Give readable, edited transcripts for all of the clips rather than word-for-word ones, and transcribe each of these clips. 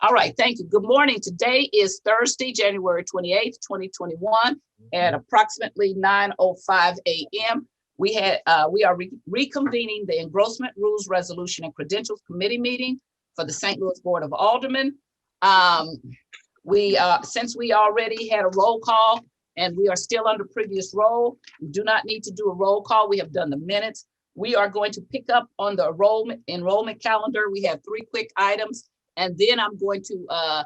All right, thank you. Good morning. Today is Thursday, January 28th, 2021 at approximately 9:05 a.m. We are reconvening the Engrossment Rules Resolution and Credentials Committee meeting for the St. Louis Board of Aldermen. Since we already had a roll call and we are still under previous roll, we do not need to do a roll call. We have done the minutes. We are going to pick up on the enrollment calendar. We have 3 quick items. And then I'm going to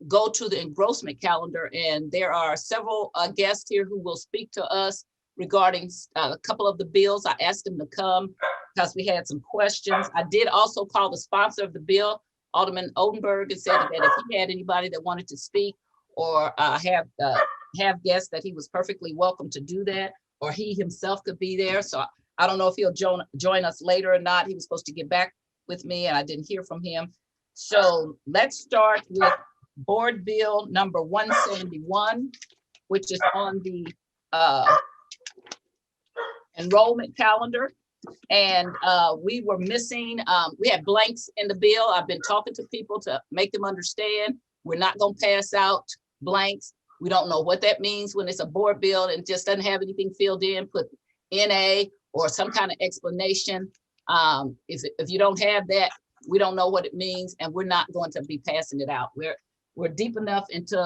go to the engrossment calendar, and there are several guests here who will speak to us regarding a couple of the bills. I asked them to come because we had some questions. I did also call the sponsor of the bill, Alderman Odenberg, and said that if he had anybody that wanted to speak or have guests, that he was perfectly welcome to do that, or he himself could be there. So I don't know if he'll join us later or not. He was supposed to get back with me, and I didn't hear from him. So let's start with board bill number 171, which is on the enrollment calendar. And we were missing, we had blanks in the bill. I've been talking to people to make them understand we're not going to pass out blanks. We don't know what that means when it's a board bill and just doesn't have anything filled in. Put NA or some kind of explanation. If you don't have that, we don't know what it means, and we're not going to be passing it out. We're deep enough into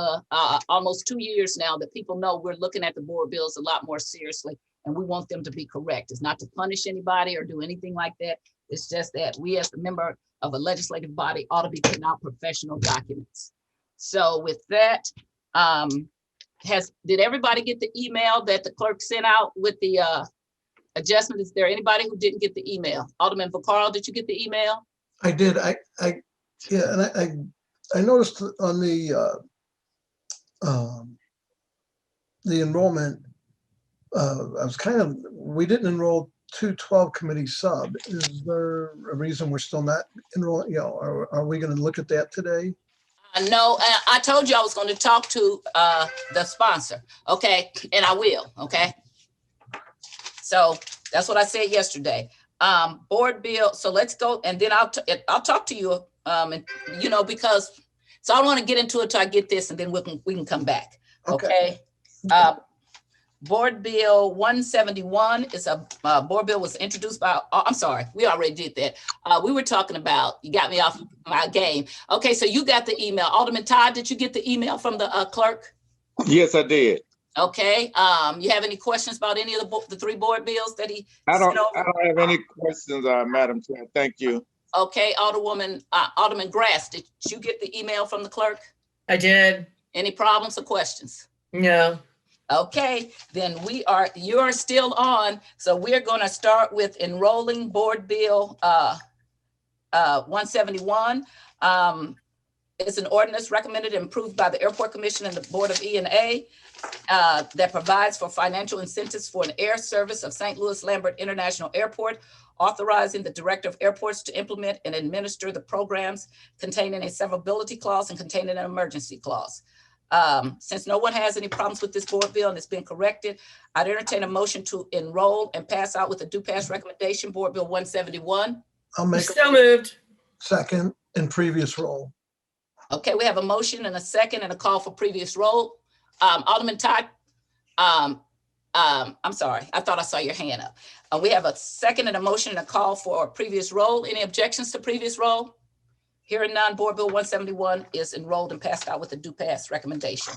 almost 2 years now that people know we're looking at the board bills a lot more seriously, and we want them to be correct. It's not to punish anybody or do anything like that. It's just that we, as a member of a legislative body, ought to be putting out professional documents. So with that, did everybody get the email that the clerk sent out with the adjustment? Is there anybody who didn't get the email? Alderman Vaccaro, did you get the email? I did. Yeah, and I noticed on the enrollment, we didn't enroll 212 committee sub. Is there a reason we're still not enrolling? You know, are we going to look at that today? No, I told you I was going to talk to the sponsor. Okay, and I will. Okay, so that's what I said yesterday. Board bill. So let's go, and then I'll talk to you. And you know, because so I don't want to get into it till I get this, and then we can come back. Okay. Board bill 171 is a board bill was introduced by. Oh, I'm sorry, we already did that. We were talking about. You got me off my game. Okay, so you got the email. Alderman Todd, did you get the email from the clerk? Yes, I did. Okay. You have any questions about any of the 3 board bills that he sent over? I don't have any questions, Madam Chair. Thank you. Okay, Alderman Grass, did you get the email from the clerk? I did. Any problems or questions? No. Okay, then you're still on. So we're going to start with enrolling board bill 171. It's an ordinance recommended and approved by the Airport Commission and the Board of E&A that provides for financial incentives for an air service of St. Louis Lambert International Airport, authorizing the Director of Airports to implement and administer the programs containing a severability clause and containing an emergency clause. Since no one has any problems with this board bill and it's been corrected, I'd entertain a motion to enroll and pass out with a due pass recommendation, Board Bill 171. I'll make So moved. Second in previous roll. Okay, we have a motion and a second and a call for previous roll. Alderman Todd, I'm sorry, I thought I saw your hand up. We have a second and a motion and a call for previous roll. Any objections to previous roll? Hearing none, Board Bill 171 is enrolled and passed out with a due pass recommendation.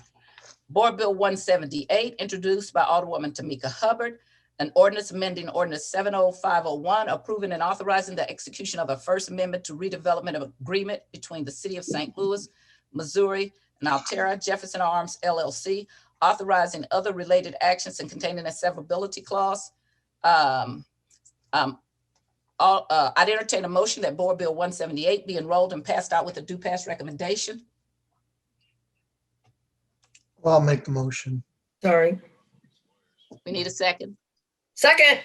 Board Bill 178, introduced by Alderwoman Tamika Hubbard, an ordinance amending Ordinance 70501, approving and authorizing the execution of a First Amendment to redevelopment of agreement between the City of St. Louis, Missouri, and Altera Jefferson Arms LLC, authorizing other related actions and containing a severability clause. I'd entertain a motion that Board Bill 178 be enrolled and passed out with a due pass recommendation. Well, I'll make the motion. Sorry. We need a second. Second.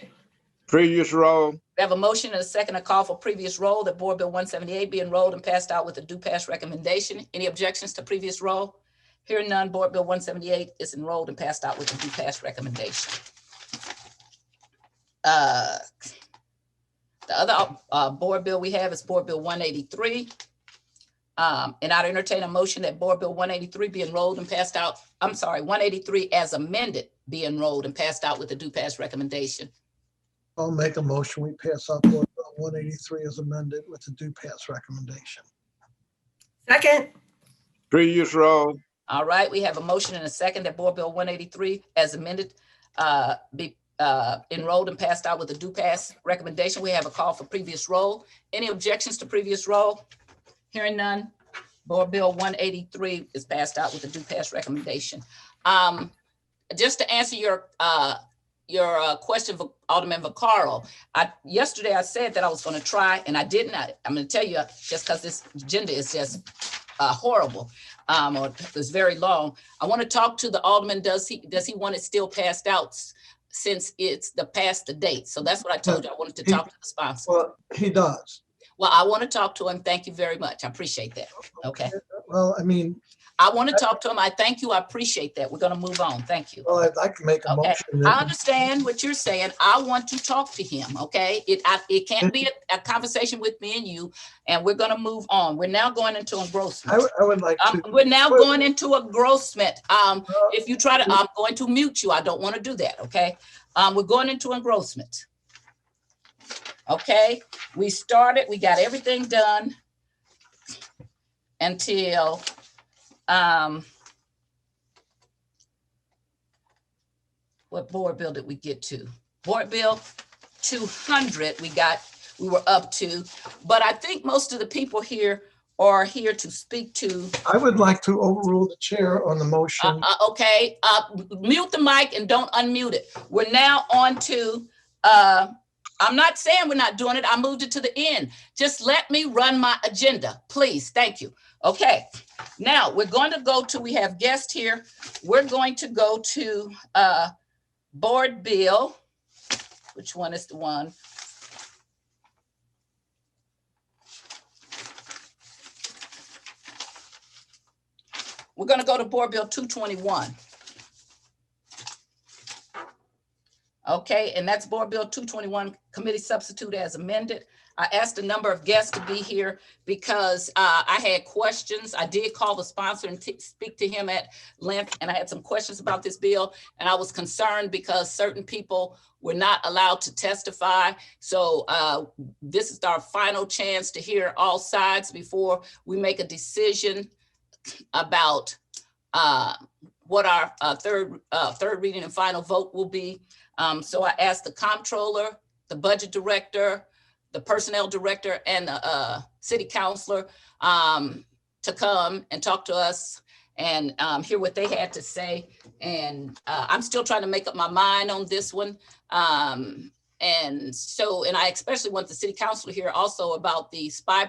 Previous roll. We have a motion and a second, a call for previous roll that Board Bill 178 be enrolled and passed out with a due pass recommendation. Any objections to previous roll? Hearing none, Board Bill 178 is enrolled and passed out with a due pass recommendation. The other board bill we have is Board Bill 183. And I'd entertain a motion that Board Bill 183 be enrolled and passed out. I'm sorry, 183 as amended be enrolled and passed out with a due pass recommendation. I'll make a motion. We pass out Board Bill 183 as amended with the due pass recommendation. Second. Previous roll. All right, we have a motion and a second that Board Bill 183 as amended be enrolled and passed out with a due pass recommendation. We have a call for previous roll. Any objections to previous roll? Hearing none, Board Bill 183 is passed out with a due pass recommendation. Just to answer your question for Alderman Vaccaro, yesterday I said that I was going to try, and I did not. I'm going to tell you, just because this agenda is just horrible, or it's very long. I want to talk to the alderman. Does he want it still passed out since it's past the date? So that's what I told you. I wanted to talk to the sponsor. Well, he does. Well, I want to talk to him. Thank you very much. I appreciate that. Okay. Well, I mean, I want to talk to him. I thank you. I appreciate that. We're going to move on. Thank you. well, I'd like to make a Okay. motion. I understand what you're saying. I want to talk to him. Okay. It can't be a conversation with me and you, and we're going to move on. We're now going into engrossment. I would like to. We're now going into engrossment. If you try to, I'm going to mute you. I don't want to do that. Okay. We're going into engrossment. Okay. We started, we got everything done until, what board bill did we get to? Board bill 200 we were up to, but I think most of the people here are here to speak to. I would like to overrule the chair on the motion. Okay, mute the mic and don't unmute it. We're now on to, I'm not saying we're not doing it. I moved it to the end. Just let me run my agenda, please. Thank you. Okay, now we're going to go to, we have guests here. We're going to go to board bill. Which one is the one? We're going to go to Board Bill 221. Okay, and that's Board Bill 221, committee substitute as amended. I asked a number of guests to be here because I had questions. I did call the sponsor and speak to him at length, and I had some questions about this bill, and I was concerned because certain people were not allowed to testify. So this is our final chance to hear all sides before we make a decision about what our third reading and final vote will be. So I asked the comptroller, the budget director, the personnel director, and the city councilor to come and talk to us and hear what they had to say. And I'm still trying to make up my mind on this one. And I especially want the city councilor here also about the spy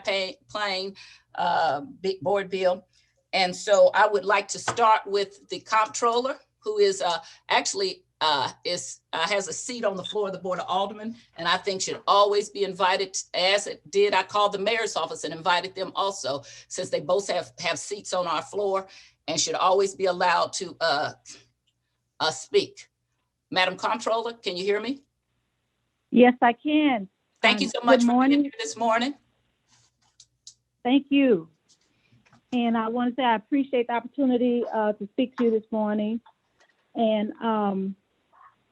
plane big board bill. And so I would like to start with the comptroller, who is actually has a seat on the floor of the Board of Aldermen, and I think should always be invited, as it did. I called the mayor's office and invited them also, since they both have seats on our floor and should always be allowed to speak. Madam Comptroller, can you hear me? Yes, I can. Thank you so much good for morning. being here this morning. Thank you. And I want to say I appreciate the opportunity to speak to you this morning. And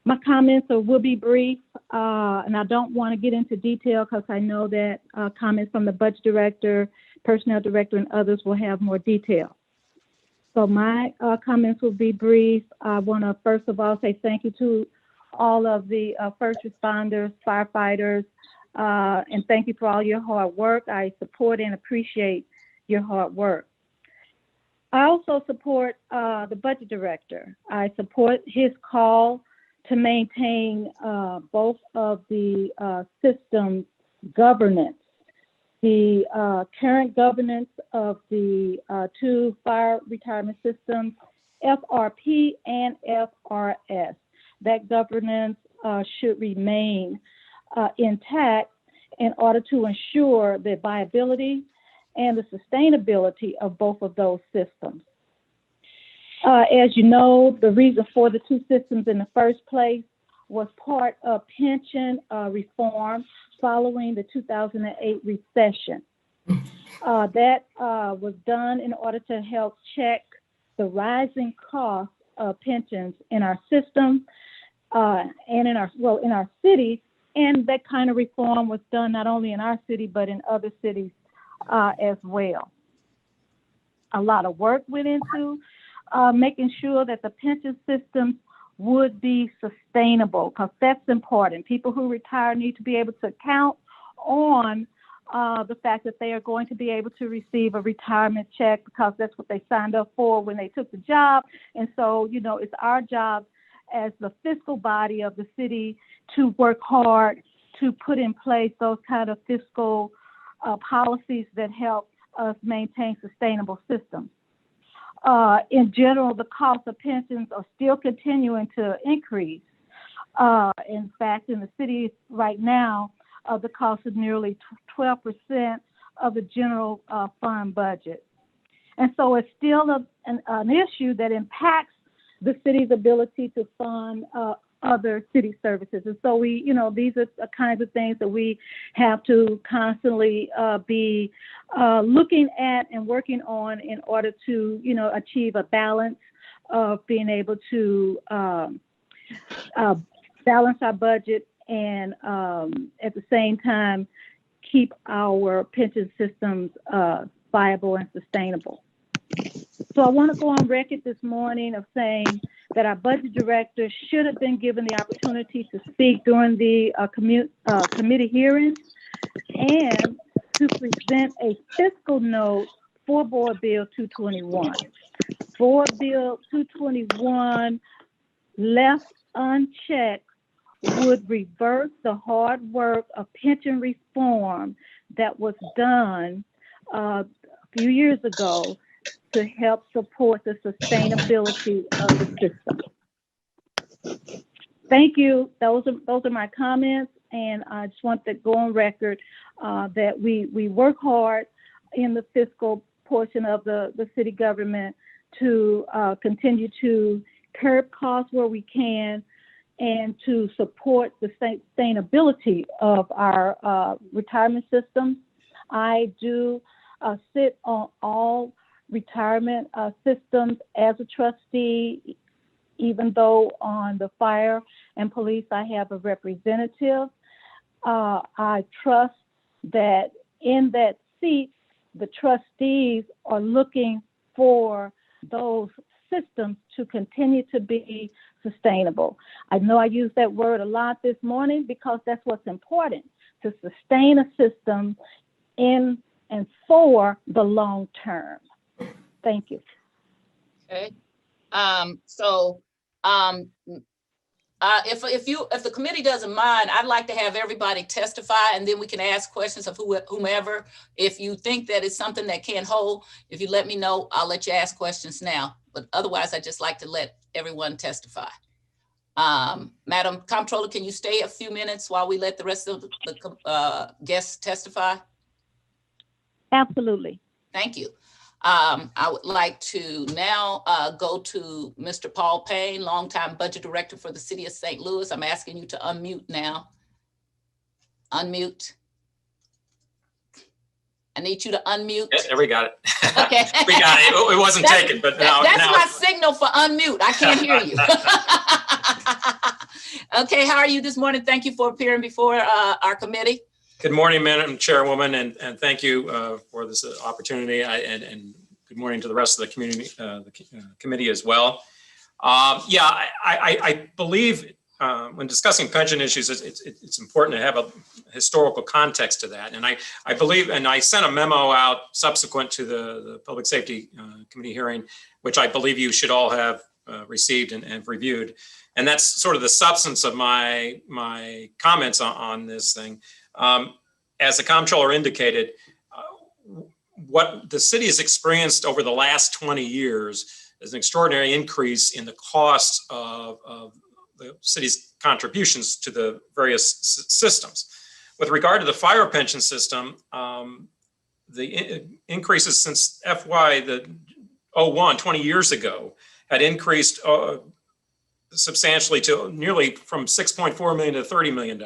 my comments will be brief, and I don't want to get into detail because I know that comments from the budget director, personnel director, and others will have more detail. So my comments will be brief. I want to first of all say thank you to all of the first responders, firefighters, and thank you for all your hard work. I support and appreciate your hard work. I also support the budget director. I support his call to maintain both of the systems governance, the current governance of the two fire retirement systems, FRP and FRS. That governance should remain intact in order to ensure the viability and the sustainability of both of those systems. As you know, the reason for the two systems in the first place was part of pension reform following the 2008 recession. That was done in order to help check the rising cost of pensions in our system and in our city. And that kind of reform was done not only in our city, but in other cities as well. A lot of work went into making sure that the pension systems would be sustainable, because that's important. People who retire need to be able to count on the fact that they are going to be able to receive a retirement check, because that's what they signed up for when they took the job. And so, it's our job as the fiscal body of the city to work hard to put in place those kind of fiscal policies that help us maintain sustainable systems. In general, the cost of pensions are still continuing to increase. In fact, in the city right now, the cost is nearly 12% of the general fund budget. And so it's still an issue that impacts the city's ability to fund other city services. And so these are the kinds of things that we have to constantly be looking at and working on in order to, achieve a balance of being able to balance our budget and at the same time keep our pension systems viable and sustainable. So I want to go on record this morning of saying that our budget director should have been given the opportunity to speak during the committee hearings and to present a fiscal note for Board Bill 221. Board Bill 221, left unchecked, would reverse the hard work of pension reform that was done a few years ago to help support the sustainability of the system. Thank you. Those are my comments, and I just want to go on record that we work hard in the fiscal portion of the city government to continue to curb costs where we can and to support the sustainability of our retirement system. I do sit on all retirement systems as a trustee, even though on the fire and police I have a representative. I trust that in that seat, the trustees are looking for those systems to continue to be sustainable. I know I use that word a lot this morning because that's what's important, to sustain a system in and for the long term. Thank you. Okay. If the committee doesn't mind, I'd like to have everybody testify, and then we can ask questions of whomever. If you think that it's something that can't hold, if you let me know, I'll let you ask questions now. But otherwise, I just like to let everyone testify. Madam Comptroller, can you stay a few minutes while we let the rest of the guests testify? Absolutely. Thank you. I would like to now go to Mr. Paul Payne, longtime budget director for the city of St. Louis. I'm asking you to unmute now. Unmute. I need you to unmute. Yeah, there we got it. Okay. We got it. It wasn't taken, but now. That's my signal for unmute. I can't hear you. Okay, how are you this morning? Thank you for appearing before our committee. Good morning, Madam Chairwoman, and thank you for this opportunity. And good morning to the rest of the community, committee as well. I believe when discussing pension issues, it's important to have a historical context to that. And I believe, and I sent a memo out subsequent to the Public Safety Committee hearing, which I believe you should all have received and reviewed. And that's sort of the substance of my comments on this thing. As the comptroller indicated, what the city has experienced over the last 20 years is an extraordinary increase in the cost of the city's contributions to the various systems. With regard to the fire pension system, the increases since FY 20 years ago, had increased substantially to nearly from $6.4 million to $30 million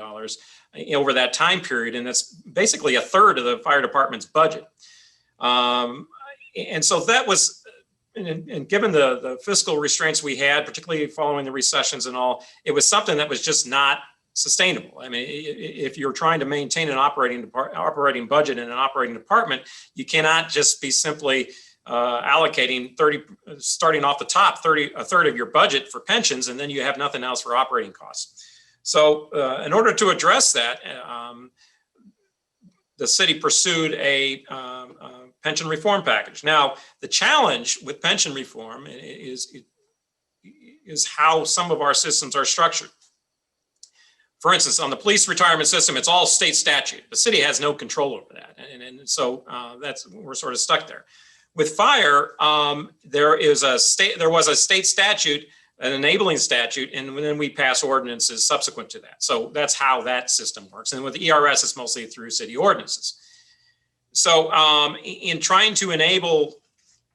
over that time period. And that's basically a third of the fire department's budget. And so that was, and given the fiscal restraints we had, particularly following the recessions and all, it was something that was just not sustainable. I mean, if you're trying to maintain an operating budget in an operating department, you cannot just be simply allocating 30, starting off the top, a third of your budget for pensions, and then you have nothing else for operating costs. So in order to address that, the city pursued a pension reform package. Now, the challenge with pension reform is how some of our systems are structured. For instance, on the police retirement system, it's all state statute. The city has no control over that. And so we're sort of stuck there. With fire, there was a state statute, an enabling statute, and then we pass ordinances subsequent to that. So that's how that system works. And with the ERS, it's mostly through city ordinances. So in trying to enable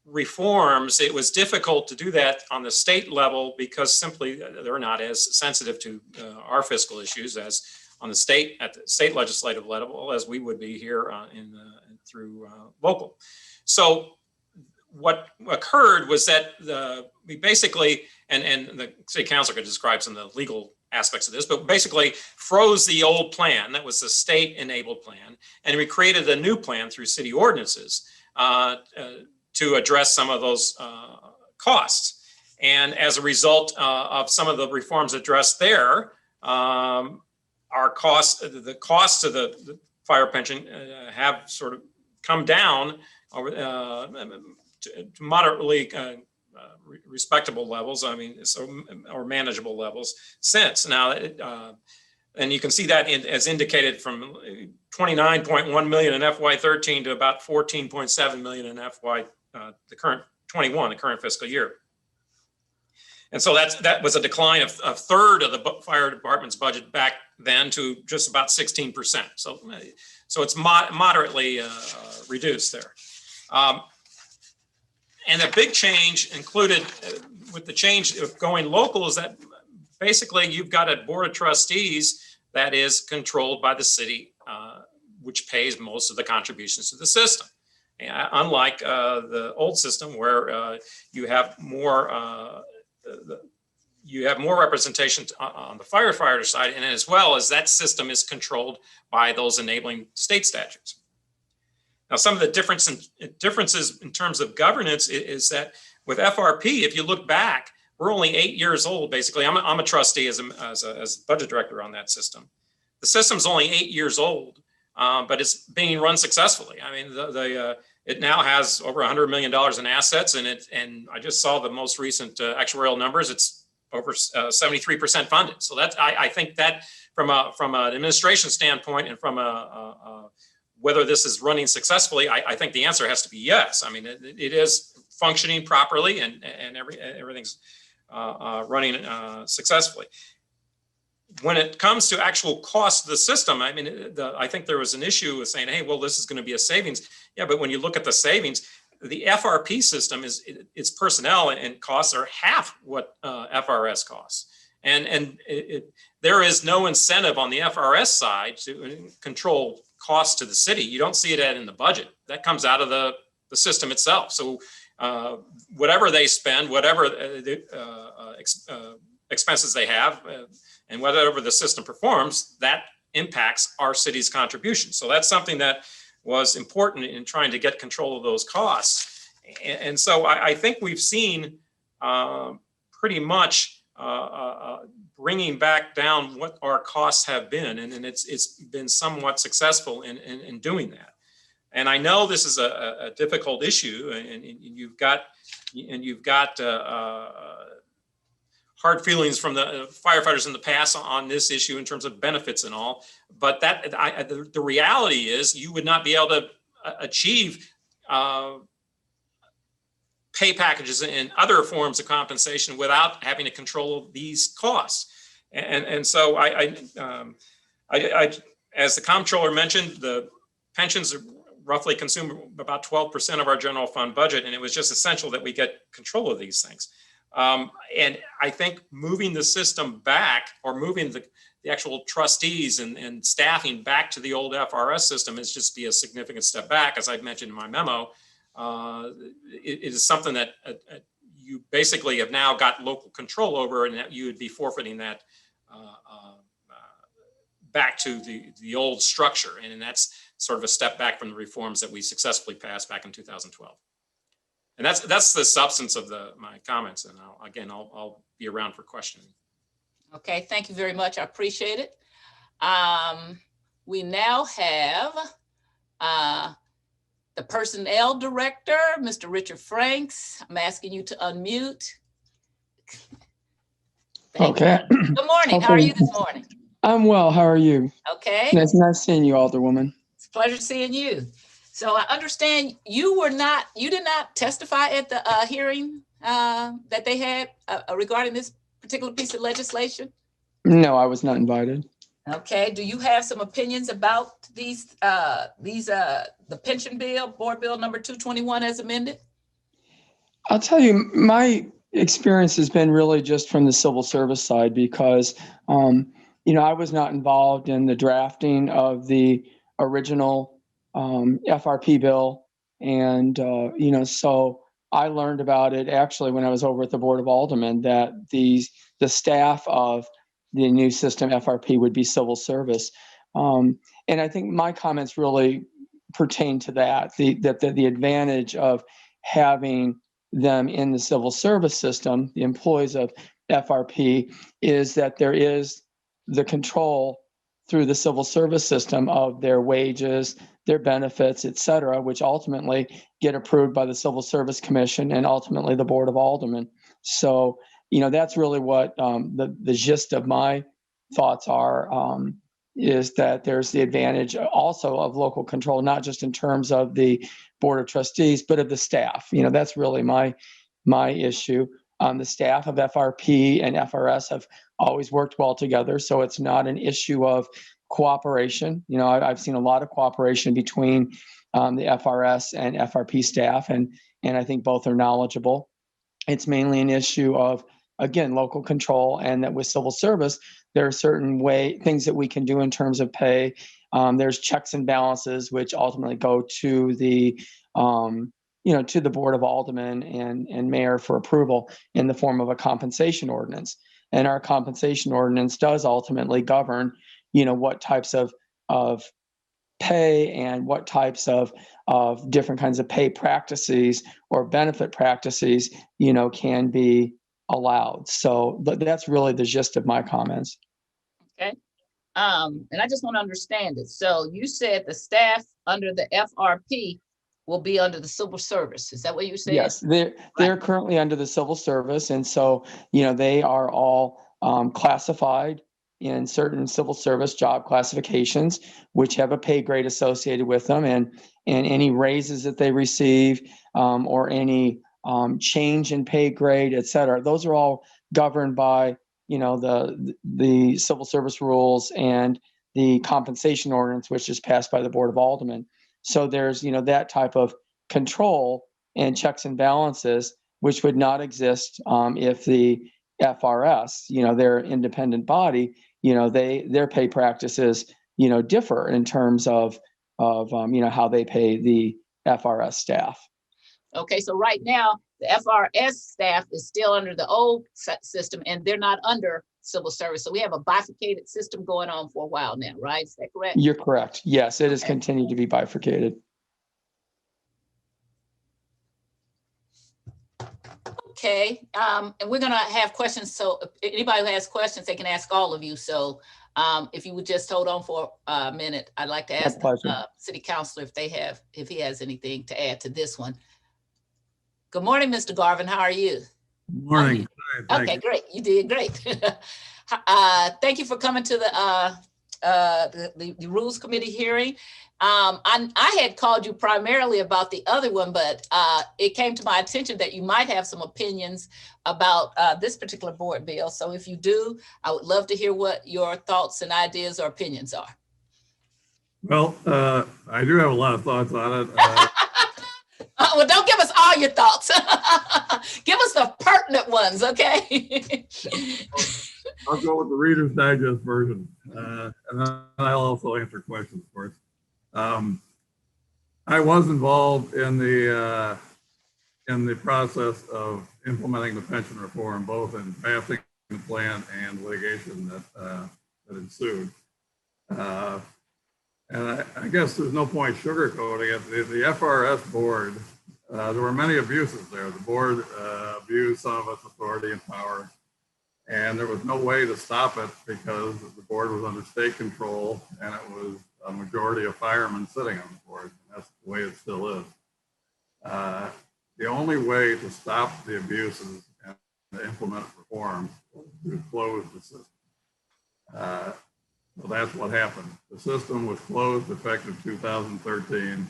reforms, it was difficult to do that on the state level because simply they're not as sensitive to our fiscal issues as on the state, at the state legislative level, as we would be here through local. So what occurred was that we basically, and the city council could describe some of the legal aspects of this, but basically froze the old plan that was the state enabled plan, and we created a new plan through city ordinances to address some of those costs. And as a result of some of the reforms addressed there, the costs of the fire pension have sort of come down over to moderately respectable levels. I mean, or manageable levels since now. And you can see that as indicated from 29.1 million in FY13 to about 14.7 million in the current 21, the current fiscal year. And so that was a decline of a third of the fire department's budget back then to just about 16%. So it's moderately reduced there. And the big change included with the change of going local is that basically you've got a board of trustees that is controlled by the city, which pays most of the contributions to the system. Unlike the old system where you have more representation on the firefighter side, and as well as that system is controlled by those enabling state statutes. Now, some of the differences in terms of governance is that with FRP, if you look back, we're only 8 years old, basically. I'm a trustee as a budget director on that system. The system's only 8 years old, but it's being run successfully. I mean, it now has over $100 million in assets, and I just saw the most recent actuarial numbers. It's over 73% funded. So that's I think that from an administration standpoint and from whether this is running successfully, I think the answer has to be yes. I mean, it is functioning properly, and everything's running successfully. When it comes to actual cost of the system, I mean, I think there was an issue with saying, hey, well, this is going to be a savings. Yeah, but when you look at the savings, the FRP system its personnel and costs are half what FRS costs. And there is no incentive on the FRS side to control costs to the city. You don't see it in the budget. That comes out of the system itself. So whatever they spend, whatever expenses they have, and whatever the system performs, that impacts our city's contribution. So that's something that was important in trying to get control of those costs. And so I think we've seen pretty much bringing back down what our costs have been, and it's been somewhat successful in doing that. And I know this is a difficult issue, and you've got hard feelings from the firefighters in the past on this issue in terms of benefits and all. But the reality is you would not be able to achieve pay packages and other forms of compensation without having to control these costs. And so I as the comptroller mentioned, the pensions roughly consume about 12% of our general fund budget, and it was just essential that we get control of these things. And I think moving the system back, or moving actual trustees and staffing back to the old FRS system is just be a significant step back. As I mentioned in my memo, it is something that you basically have now got local control over, and that you would be forfeiting that back to the old structure. And that's sort of a step back from the reforms that we successfully passed back in 2012. And that's the substance of my comments. And I'll be around for questioning. Okay, thank you very much. I appreciate it. We now have the Personnel Director, Mr. Richard Franks. I'm asking you to unmute. Thank you. Okay. Good morning. How are you this morning? I'm well. How are you? Okay. It's nice seeing you, Alderwoman. It's a pleasure seeing you. So I understand you did not testify at the hearing that they had regarding this particular piece of legislation? No, I was not invited. Okay. Do you have some opinions about the pension bill, board bill number 221 as amended? I'll tell you, my experience has been really just from the civil service side because, I was not involved in the drafting of the original FRP bill. And, so I learned about it actually when I was over at the Board of Aldermen, that the staff of the new system FRP would be civil service. And I think my comments really pertain to that, the advantage of having them in the civil service system, the employees of FRP, is that there is the control through the civil service system of their wages, their benefits, et cetera, which ultimately get approved by the Civil Service Commission and ultimately the Board of Aldermen. So, that's really what the gist of my thoughts are, is that there's the advantage also of local control, not just in terms of the Board of Trustees, but of the staff. That's really my issue. The staff of FRP and FRS have always worked well together, so it's not an issue of cooperation. I've seen a lot of cooperation between the FRS and FRP staff, and I think both are knowledgeable. It's mainly an issue of, again, local control, and that with civil service, there are certain things that we can do in terms of pay. There's checks and balances, which ultimately go to the to the Board of Aldermen and Mayor for approval in the form of a compensation ordinance. And our compensation ordinance does ultimately govern, what types of pay and what types of different kinds of pay practices or benefit practices, can be allowed. So that's really the gist of my comments. Okay. And I just want to understand it. So you said the staff under the FRP will be under the civil service. Is that what you said? Yes, they're currently under the civil service. And so, they are all classified in certain civil service job classifications, which have a pay grade associated with them, and any raises that they receive, or any change in pay grade, et cetera. Those are all governed by, the civil service rules and the compensation ordinance, which is passed by the Board of Aldermen. So there's, that type of control and checks and balances, which would not exist if the FRS, their independent body, their pay practices, differ in terms of how they pay the FRS staff. Okay, so right now, the FRS staff is still under the old system and they're not under civil service. So we have a bifurcated system going on for a while now, right? Is that correct? You're correct. Yes, it has continued to be bifurcated. Okay, and we're gonna have questions. So if anybody who has questions, they can ask all of you. So if you would just hold on for a minute, I'd like to ask the city councilor if he has anything to add to this one. Good morning, Mr. Garvin. How are you? Good morning. Okay, great. You did great. Thank you for coming to the Rules Committee hearing. I had called you primarily about the other one, but it came to my attention that you might have some opinions about this particular board bill. So if you do, I would love to hear what your thoughts and ideas or opinions are. Well, I do have a lot of thoughts on it. Well, don't give us all your thoughts. Give us the pertinent ones, okay? I'll go with the Reader's Digest version. And then I'll also answer questions, of course. I was involved in the process of implementing the pension reform, both in drafting the plan and litigation that ensued. And I guess there's no point sugarcoating it. The FRS board, there were many abuses there. The board abused some of its authority and power, and there was no way to stop it because the board was under state control, and it was a majority of firemen sitting on the board. And that's the way it still is. The only way to stop the abuses and to implement reform was to close the system. So that's what happened. The system was closed effective 2013,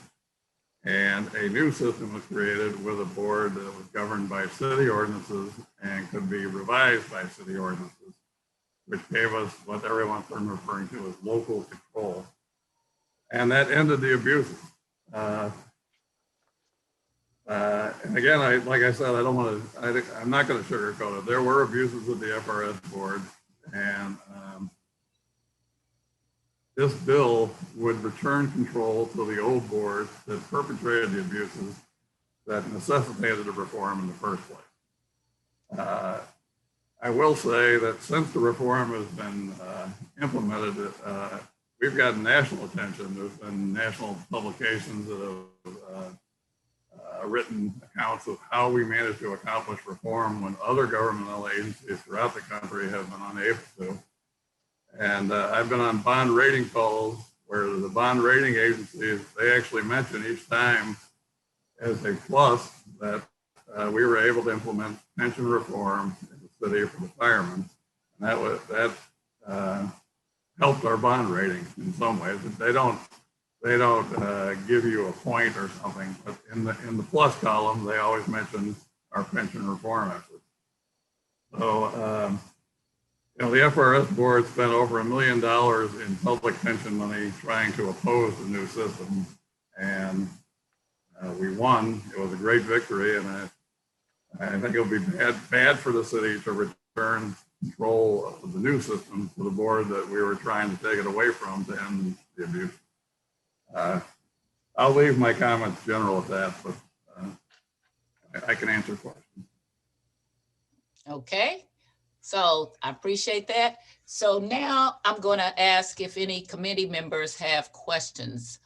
and a new system was created with a board that was governed by city ordinances and could be revised by city ordinances, which gave us what everyone's been referring to as local control. And that ended the abuses. And again, like I said, I'm not going to sugarcoat it. There were abuses with the FRS board, and this bill would return control to the old board that perpetrated the abuses that necessitated the reform in the first place. I will say that since the reform has been implemented, we've gotten national attention. There's been national publications that have written accounts of how we managed to accomplish reform when other governmental agencies throughout the country have been unable to. And I've been on bond rating calls where the bond rating agencies, they actually mention each time as a plus that we were able to implement pension reform in the city for the firemen. And that helped our bond rating in some ways. They don't give you a point or something, but in the plus column, they always mention our pension reform efforts. So, the FRS board spent over $1 million in public pension money trying to oppose the new system, and we won. It was a great victory, and I think it'll be bad for the city to return control of the new system to the board that we were trying to take it away from to end the abuse. I'll leave my comments general at that, but I can answer questions. Okay, so I appreciate that. So now I'm going to ask if any committee members have questions.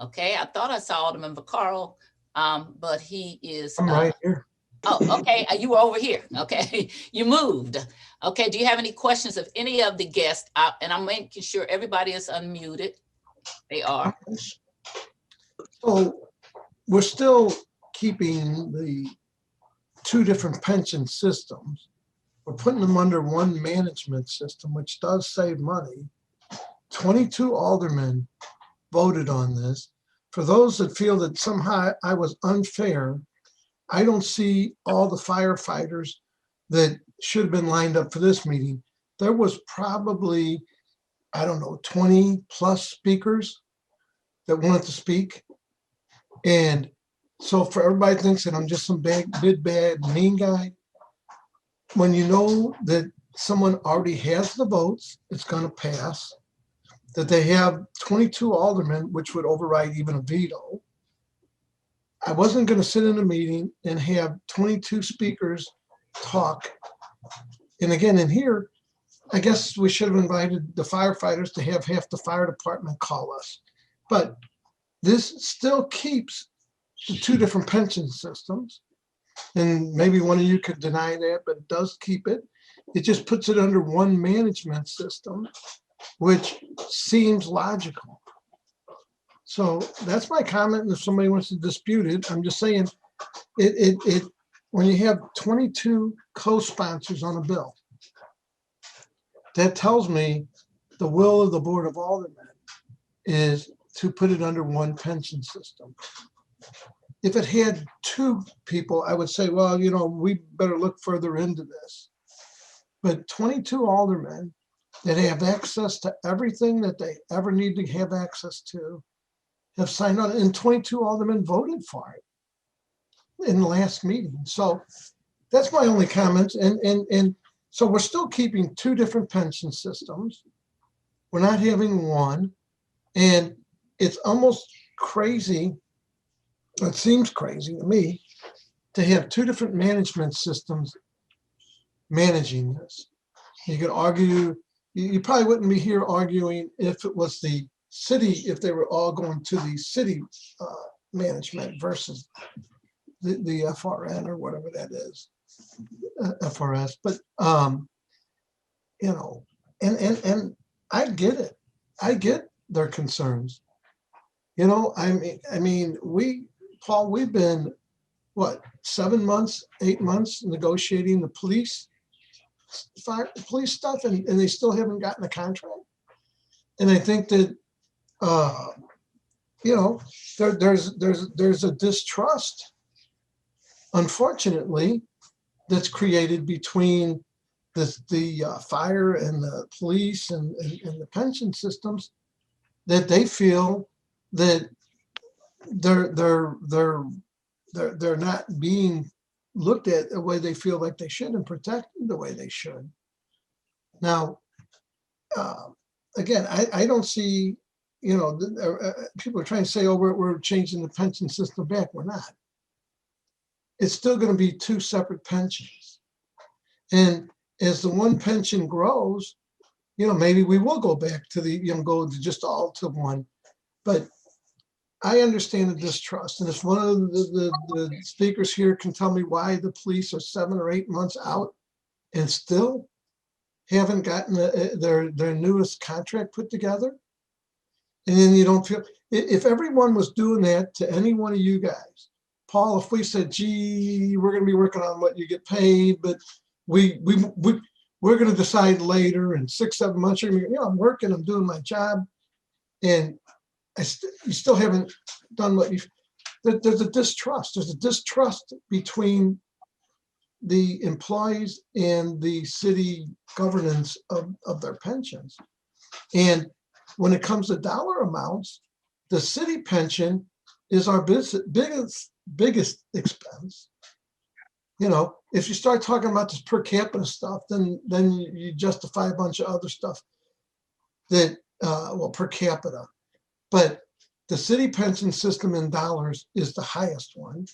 Okay, I thought I saw Alderman Vaccaro, but he is. I'm right here. Oh, okay, you were over here. Okay, you moved. Okay, do you have any questions of any of the guests? And I'm making sure everybody is unmuted. They are. So we're still keeping the two different pension systems. We're putting them under one management system, which does save money. 22 aldermen voted on this. For those that feel that somehow I was unfair, I don't see all the firefighters that should have been lined up for this meeting. There was probably, I don't know, 20 plus speakers that wanted to speak. And so for everybody thinks that I'm just some bad, mean guy, when you know that someone already has the votes, it's going to pass, that they have 22 aldermen, which would override even a veto. I wasn't going to sit in a meeting and have 22 speakers talk. And again, in here, I guess we should have invited the firefighters to have half the fire department call us. But this still keeps the two different pension systems. And maybe one of you could deny that, but it does keep it. It just puts it under one management system, which seems logical. So that's my comment. And if somebody wants to dispute it, I'm just saying it when you have 22 co-sponsors on a bill, that tells me the will of the Board of Aldermen is to put it under one pension system. If it had two people, I would say, well, we better look further into this. But 22 aldermen that have access to everything that they ever need to have access to have signed on, and 22 aldermen voted for it in the last meeting. So that's my only comments. And So we're still keeping two different pension systems. We're not having one. And it's almost crazy, it seems crazy to me, to have two different management systems managing this. You could argue, you probably wouldn't be here arguing if it was the city, if they were all going to the city management versus the FRN or whatever that is, FRS. But, you know, and I get it. I get their concerns. You know, I mean, Paul, we've been, what, 7 months, 8 months negotiating the police stuff, and they still haven't gotten a contract. And I think that, you know, there's a distrust, unfortunately, that's created between the fire and the police and the pension systems, that they feel that they're not being looked at the way they feel like they should and protected the way they should. Now, again, I don't see, you know, people are trying to say, oh, we're changing the pension system back. We're not. It's still going to be two separate pensions. And as the one pension grows, you know, maybe we will go back to the, you know, go to just all to one. But I understand the distrust. And if one of the speakers here can tell me why the police are 7 or 8 months out and still haven't gotten their newest contract put together, and then you don't feel, if everyone was doing that to any one of you guys, Paul, if we said, gee, we're going to be working on what you get paid, but we're going to decide later in 6, 7 months, you're going to be, you know, I'm working, I'm doing my job, and you still haven't done what there's a distrust. There's a distrust between the employees and the city governance of their pensions. And when it comes to dollar amounts, the city pension is our biggest expense. You know, if you start talking about this per capita stuff, then you justify a bunch of other stuff that, well, per capita. But the city pension system in dollars is the highest one.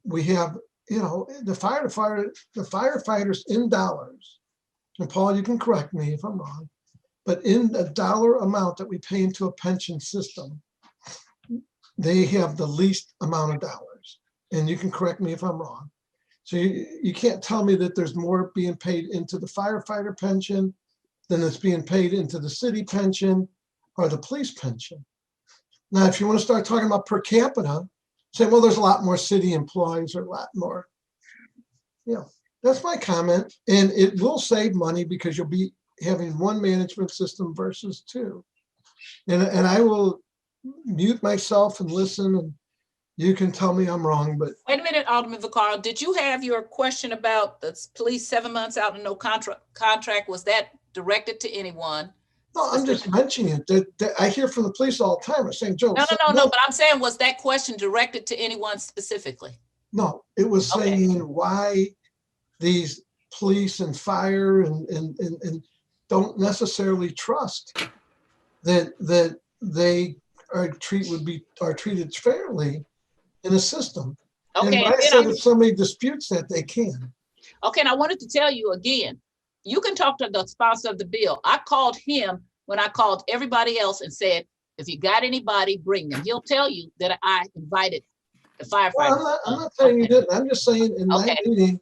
We have, you know, the firefighters in dollars, and Paul, you can correct me if I'm wrong, but in the dollar amount that we pay into a pension system, they have the least amount of dollars. And you can correct me if I'm wrong. So you can't tell me that there's more being paid into the firefighter pension than that's being paid into the city pension or the police pension. Now, if you want to start talking about per capita, say, well, there's a lot more city employees or a lot more, you know, that's my comment. And it will save money because you'll be having one management system versus two. And I will mute myself and listen, and you can tell me I'm wrong, but. Wait a minute, Alderman Vaccaro, did you have your question about the police 7 months out and no contract? Was that directed to anyone? No, I'm just mentioning it. That I hear from the police all the time. I'm saying, Joe. No, but I'm saying, was that question directed to anyone specifically? No, it was saying why these police and fire and don't necessarily trust that they are treated fairly in a system. Okay, and I said if somebody disputes that, they can. Okay, and I wanted to tell you again, you can talk to the sponsor of the bill. I called him when I called everybody else and said, if you got anybody, bring them. He'll tell you that I invited the firefighters. Well, I'm not saying you didn't. I'm just saying in my meeting,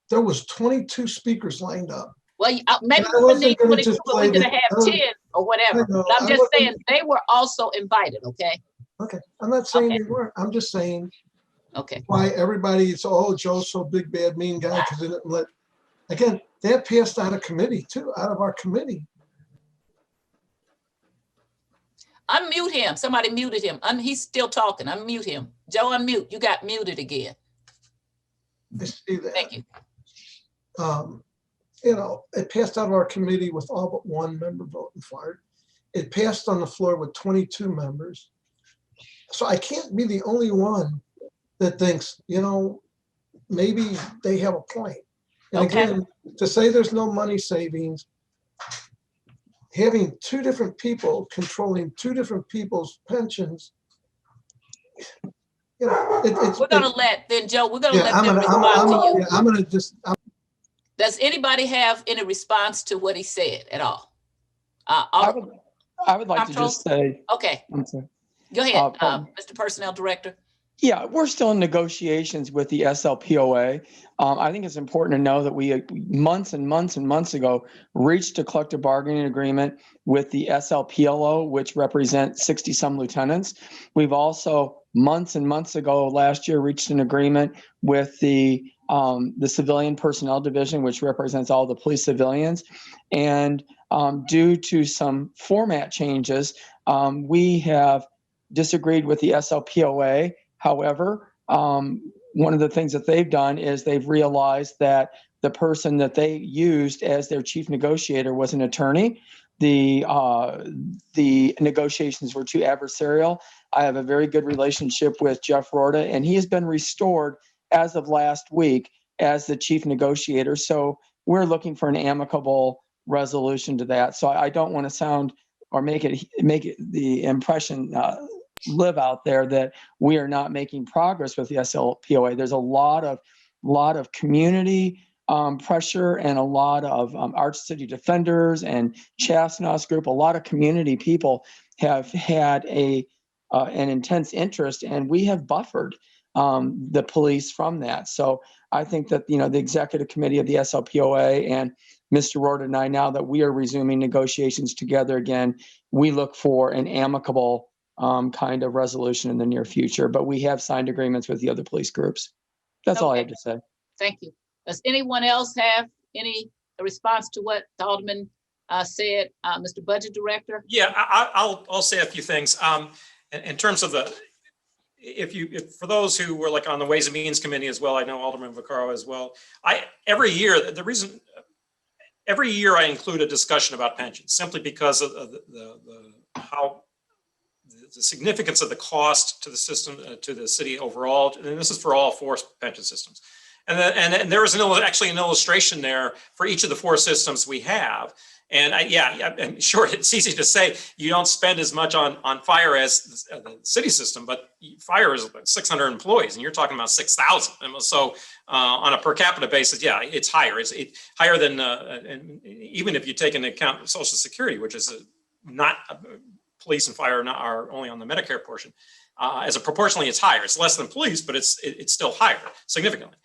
there was 22 speakers lined up. Well, maybe we wouldn't need 22, but we could have 10 or whatever. But I'm just saying they were also invited, okay? Okay, I'm not saying they weren't. I'm just saying okay, why everybody is, oh, Joe's so big, bad, mean guy because they didn't let, again, that passed out of committee too, out of our committee. Unmute him. Somebody muted him. He's still talking. Unmute him. Joe, unmute. You got muted again. I see that. Thank you. You know, it passed out of our committee with all but one member voting for it. It passed on the floor with 22 members. So I can't be the only one that thinks, you know, maybe they have a point. And Okay. again, to say there's no money savings, having two different people controlling two different people's pensions, you know, it's. We're gonna let, then Joe, we're gonna Yeah, let I'm them gonna, respond to you. yeah, I'm gonna just, Does anybody have any response to what he said at all? I would like to Comptroller? just say, Okay, I'm sorry. go ahead, Pardon. Mr. Personnel Director. Yeah, we're still in negotiations with the SLPOA. I think it's important to know that we months and months and months ago reached a collective bargaining agreement with the SLPLO, which represents 60 some lieutenants. We've also months and months ago last year reached an agreement with the civilian personnel division, which represents all the police civilians. And due to some format changes, we have disagreed with the SLPOA. However, one of the things that they've done is they've realized that the person that they used as their chief negotiator was an attorney. The negotiations were too adversarial. I have a very good relationship with Jeff Rorta, and he has been restored as of last week as the chief negotiator. So we're looking for an amicable resolution to that. So I don't want to sound or make it the impression live out there that we are not making progress with the SLPOA. There's a lot of community pressure and a lot of Arch City Defenders and Chasnos Group. A lot of community people have had an intense interest, and we have buffered the police from that. So I think that, the executive committee of the SLPOA and Mr. Rorta and I, now that we are resuming negotiations together again, we look for an amicable kind of resolution in the near future, but we have signed agreements with the other police groups. That's all I have to say. Thank you. Does anyone else have any response to what the Alderman said, Mr. Budget Director? Yeah, I'll say a few things. In terms of if for those who were like on the Ways and Means Committee as well, I know Alderman Vaccaro as well. Every year I include a discussion about pensions simply because of the significance of the cost to the system, to the city overall, and this is for all four pension systems. And there is actually an illustration there for each of the four systems we have. And I'm sure it's easy to say you don't spend as much on fire as the city system, but fire is like 600 employees, and you're talking about 6,000. And so on a per capita basis, yeah, it's higher. It's higher than, and even if you take into account Social Security, which is not police and fire are only on the Medicare portion. As a proportionally, it's higher. It's less than police, but it's still higher significantly.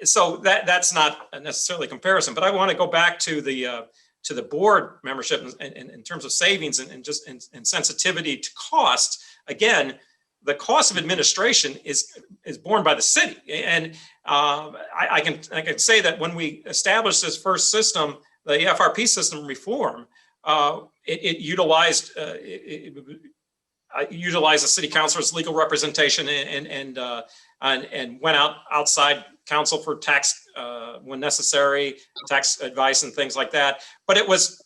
So that's not necessarily a comparison. But I want to go back to the board membership in terms of savings and just in sensitivity to cost. Again, the cost of administration is borne by the city, and I can say that when we established this first system, the FRP system reform. It utilized the city councilor's legal representation and went outside counsel for tax when necessary, tax advice and things like that. But it was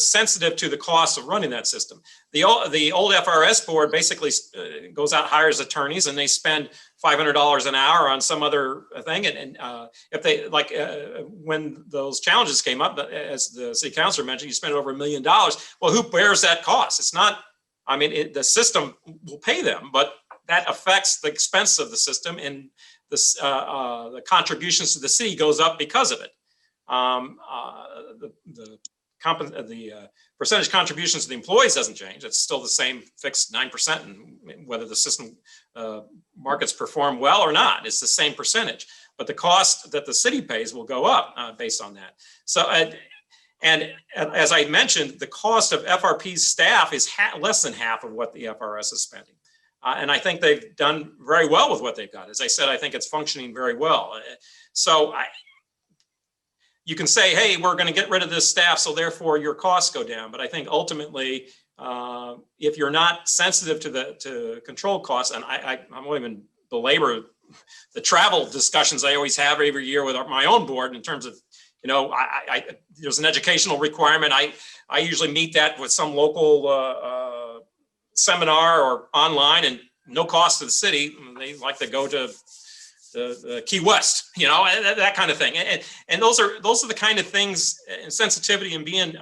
sensitive to the cost of running that system. The old FRS board basically goes out, hires attorneys, and they spend $500 an hour on some other thing. And if they when those challenges came up, as the city councilor mentioned, you spend over $1 million. Well, who bears that cost? It's not, the system will pay them, but that affects the expense of the system, and the contributions to the city goes up because of it. The percentage contributions to the employees doesn't change. It's still the same fixed 9%, and whether the system markets perform well or not, it's the same percentage. But the cost that the city pays will go up based on that. So, and as I mentioned, the cost of FRP's staff is less than half of what the FRS is spending. And I think they've done very well with what they've got. As I said, I think it's functioning very well. So you can say, hey, we're going to get rid of this staff, so therefore your costs go down. But I think ultimately, if you're not sensitive to control costs, and I won't even belabor the travel discussions I always have every year with my own board in terms of, there's an educational requirement. I usually meet that with some local seminar or online, and no cost to the city. They like to go to the Key West, you know, and that kind of thing. And those are the kind of things, and sensitivity, and being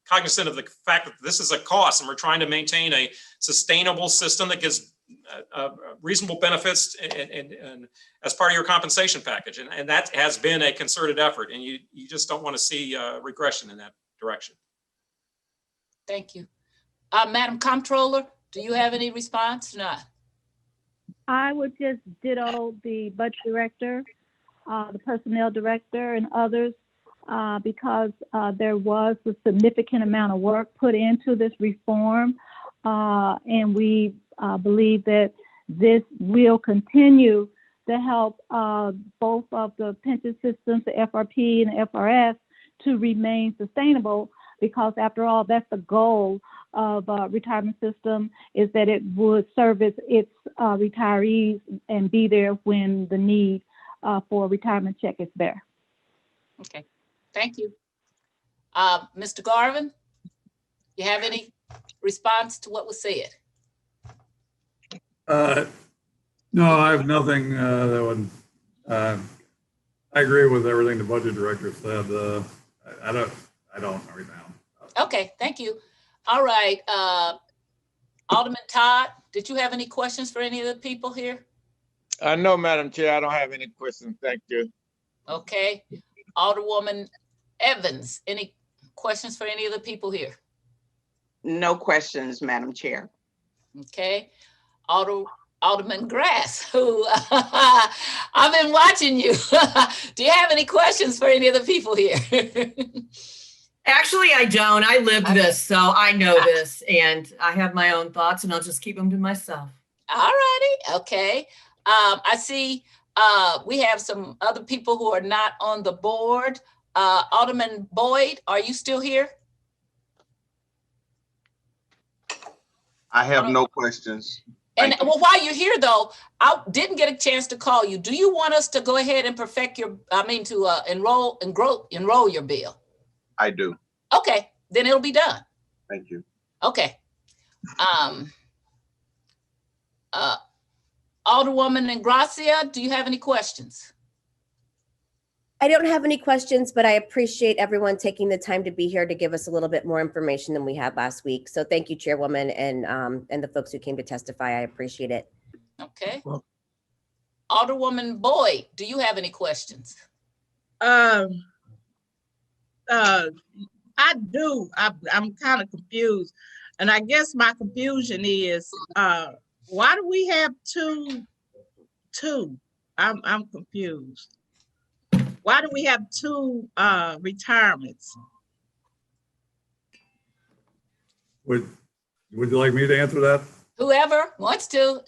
cognizant of the fact that this is a cost, and we're trying to maintain a sustainable system that gives reasonable benefits and as part of your compensation package. And that has been a concerted effort, and you just don't want to see regression in that direction. Thank you. Madam Comptroller, do you have any response? Not. I would just ditto the budget director, the personnel director, and others, because there was a significant amount of work put into this reform, and we believe that this will continue to help both of the pension systems, the FRP and the FRS, to remain sustainable, because after all, that's the goal of retirement system, is that it would service its retirees and be there when the need for a retirement check is there. Okay, thank you. Mr. Garvin, you have any response to what was said? No, I have nothing that would, I agree with everything the budget director said. I don't right now. Okay, thank you. All right, Alderman Todd, did you have any questions for any of the people here? No, Madam Chair, I don't have any questions. Thank you. Okay, Alderwoman Evans, any questions for any of the people here? No questions, Madam Chair. Okay, Alderman Grass, who I've been watching you. Do you have any questions for any of the people here? Actually, I don't. I lived this, so I know this, and I have my own thoughts, and I'll just keep them to myself. All righty, okay. I see we have some other people who are not on the board. Alderman Boyd, are you still here? I have no questions. And well, while you're here though, I didn't get a chance to call you. Do you want us to go ahead and perfect your, to enroll your bill? I do. Okay, then it'll be done. Thank you. Okay. Alderwoman Ingrassia, do you have any questions? I don't have any questions, but I appreciate everyone taking the time to be here to give us a little bit more information than we had last week. So thank you, Chairwoman, and the folks who came to testify. I appreciate it. Okay. Well, Alderwoman Boyd, do you have any questions? I do. I'm kind of confused. And I guess my confusion is, why do we have two? I'm confused. Why do we have two retirements? Would you like me to answer that? Whoever wants to.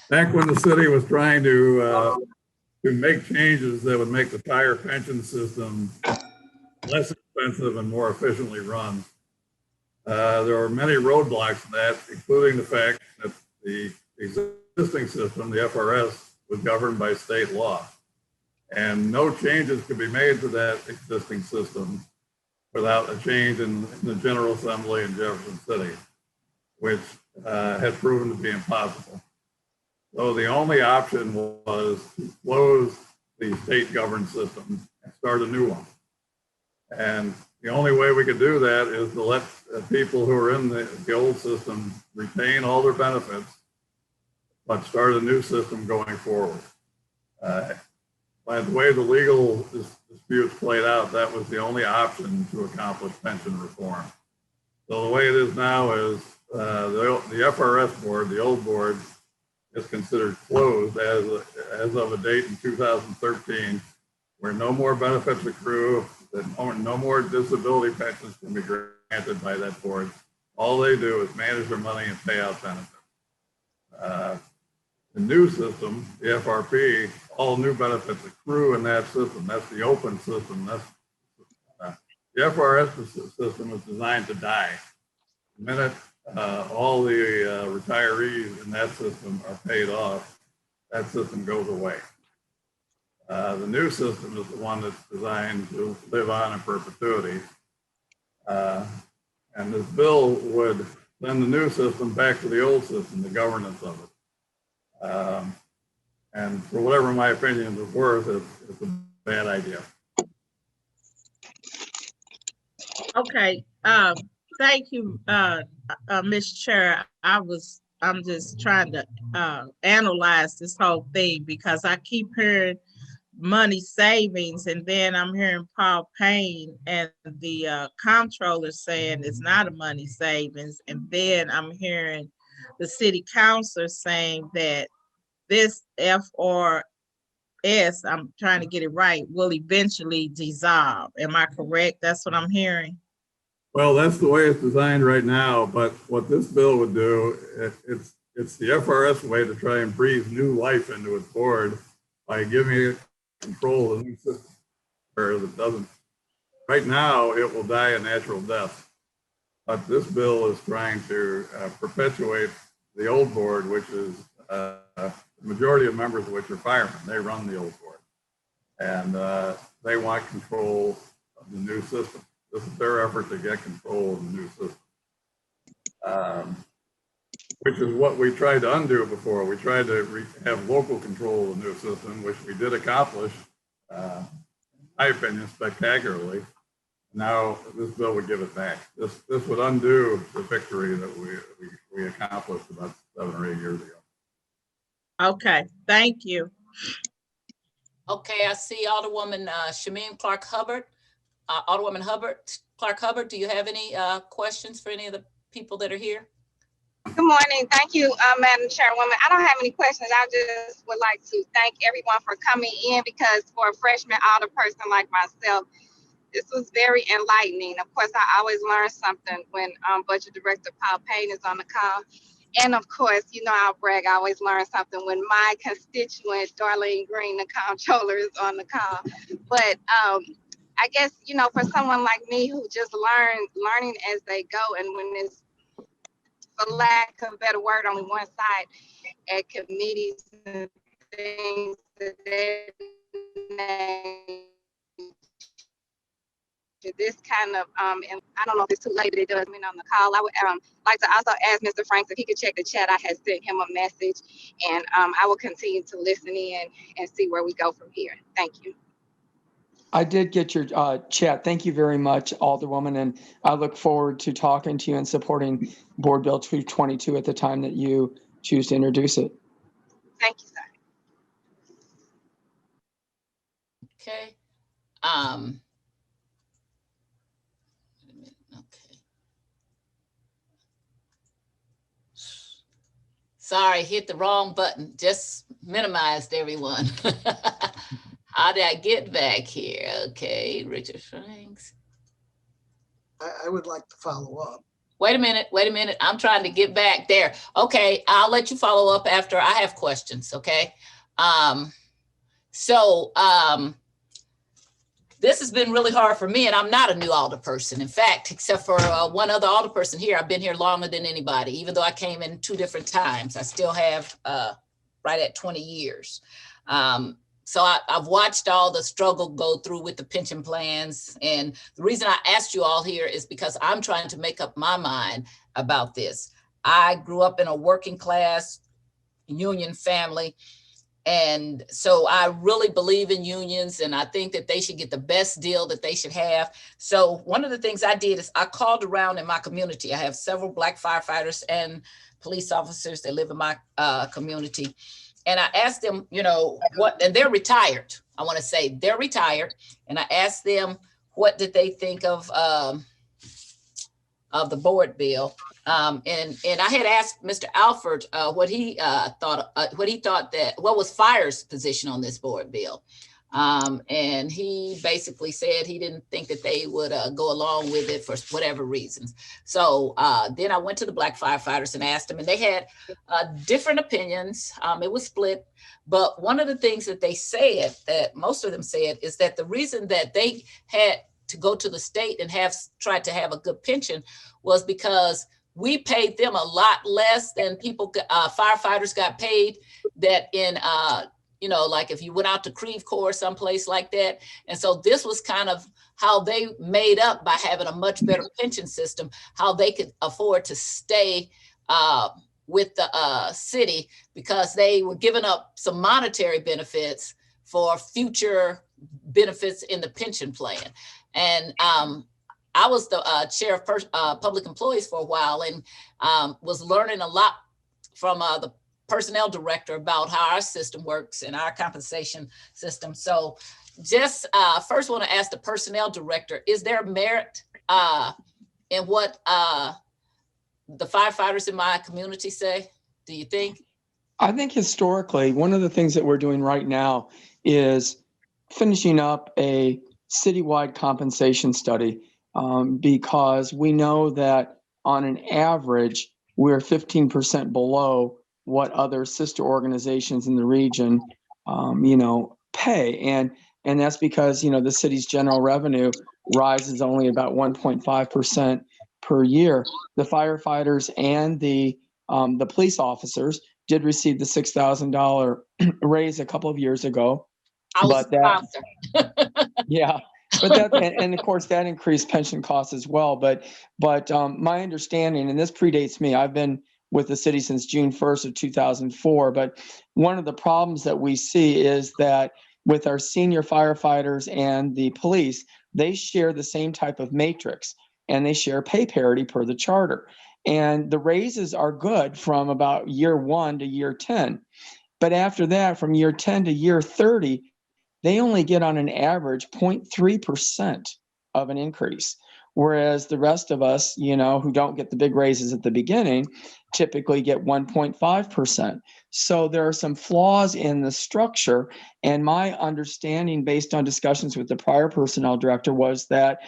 Back when the city was trying to make changes that would make the entire pension system less expensive and more efficiently run, there were many roadblocks to that, including the fact that the existing system, the FRS, was governed by state law. And no changes could be made to that existing system without a change in the General Assembly in Jefferson City, which had proven to be impossible. So the only option was to close the state-governed system and start a new one. And the only way we could do that is to let people who are in the old system retain all their benefits, but start a new system going forward. By the way the legal disputes played out, that was the only option to accomplish pension reform. So the way it is now is the FRS board, the old board, is considered closed as of a date in 2013, where no more benefits accrue, that no more disability pensions can be granted by that board. All they do is manage their money and pay out benefits. The new system, the FRP, all new benefits accrue in that system. That's the open system. The FRS system is designed to die. The minute all the retirees in that system are paid off, that system goes away. The new system is the one that's designed to live on in perpetuity. And this bill would send the new system back to the old system, the governance of it. And for whatever my opinion is worth, it's a bad idea. Okay, thank you, Ms. Chair. I'm just trying to analyze this whole thing because I keep hearing money savings, and then I'm hearing Paul Payne and the comptroller saying it's not a money savings, and then I'm hearing the city councilor saying that this FRS, I'm trying to get it right, will eventually dissolve. Am I correct? That's what I'm hearing. Well, that's the way it's designed right now, but what this bill would do, it's the FRS way to try and breathe new life into its board by giving it control of the new system, whereas it doesn't. Right now, it will die a natural death, but this bill is trying to perpetuate the old board, which is the majority of members of which are firemen. They run the old board, and they want control of the new system. This is their effort to get control of the new system, which is what we tried to undo before. We tried to have local control of the new system, which we did accomplish, in my opinion, spectacularly. Now this bill would give it back. This would undo the victory that we accomplished about 7 or 8 years ago. Okay, thank you. Okay, I see Alderwoman Shameen Clark Hubbard. Alderwoman Clark Hubbard, do you have any questions for any of the people that are here? Good morning. Thank you, Madam Chairwoman. I don't have any questions. I just would like to thank everyone for coming in, because for a freshman alderperson like myself, this was very enlightening. Of course, I always learn something when Budget Director Paul Payne is on the call. And of course, you know, I'll brag, I always learn something when my constituent, Darlene Green, the comptroller, is on the call. But I guess, you know, for someone like me who just learning as they go, and when it's, for lack of a better word, only one side at committees and things that this kind of, and I don't know if it's too late, but it does mean on the call. I would like to also ask Mr. Franks if he could check the chat. I had sent him a message, and I will continue to listen in and see where we go from here. Thank you. I did get your chat. Thank you very much, Alderwoman, and I look forward to talking to you and supporting Board Bill 222 at the time that you choose to introduce it. Thank you, sir. Okay. Okay. Sorry, hit the wrong button. Just minimized everyone. How did I get back here? Okay, Richard Franks. I would like to follow up. Wait a minute. I'm trying to get back there. Okay, I'll let you follow up after I have questions, okay? This has been really hard for me, and I'm not a new alderperson. In fact, except for one other alderperson here, I've been here longer than anybody, even though I came in 2 different times. I still have right at 20 years. So I've watched all the struggle go through with the pension plans. And the reason I asked you all here is because I'm trying to make up my mind about this. I grew up in a working class union family. And so I really believe in unions, and I think that they should get the best deal that they should have. So one of the things I did is I called around in my community. I have several Black firefighters and police officers that live in my community. And I asked them, you know, what, and they're retired. I want to say they're retired. And I asked them, what did they think of the board bill? And I had asked Mr. Alford what he thought what was fire's position on this board bill. And he basically said he didn't think that they would go along with it for whatever reasons. So then I went to the Black firefighters and asked them, and they had different opinions. It was split. But one of the things that they said, that most of them said, is that the reason that they had to go to the state and tried to have a good pension was because we paid them a lot less than firefighters got paid, that in, you know, like if you went out to Creve Coeur or someplace like that. And so this was kind of how they made up by having a much better pension system, how they could afford to stay with the city because they were giving up some monetary benefits for future benefits in the pension plan. And I was the chair of public employees for a while and was learning a lot from the personnel director about how our system works and our compensation system. So just first want to ask the personnel director, is there merit in what the firefighters in my community say, do you think? I think historically, one of the things that we're doing right now is finishing up a citywide compensation study because we know that on an average, we're 15% below what other sister organizations in the region, pay. And that's because, the city's general revenue rises only about 1.5% per year. The firefighters and the police officers did receive the $6,000 raise a couple of years ago. I was yeah, but that and of course that increased pension costs as well. But my understanding, and this predates me, I've been with the city since June 1st of 2004. But one of the problems that we see is that with our senior firefighters and the police, they share the same type of matrix and they share pay parity per the charter. And the raises are good from about year 1 to year 10. But after that, from year 10 to year 30, they only get on an average 0.3% of an increase. Whereas the rest of us, who don't get the big raises at the beginning, typically get 1.5%. So there are some flaws in the structure. And my understanding, based on discussions with the prior personnel director, was that,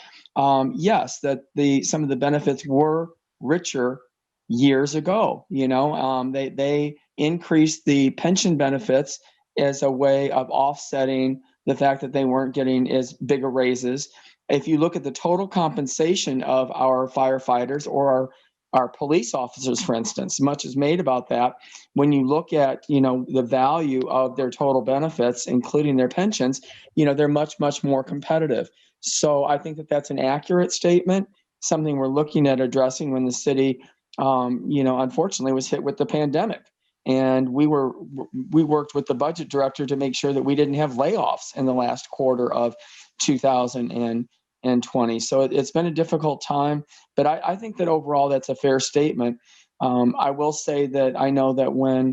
yes, that some of the benefits were richer years ago. They increased the pension benefits as a way of offsetting the fact that they weren't getting as big a raises. If you look at the total compensation of our firefighters or our police officers, for instance, much is made about that. When you look at, the value of their total benefits, including their pensions, they're much, much more competitive. So I think that that's an accurate statement, something we're looking at addressing when the city, unfortunately was hit with the pandemic. And we worked with the budget director to make sure that we didn't have layoffs in the last quarter of 2020. So it's been a difficult time, but I think that overall that's a fair statement. I will say that I know that when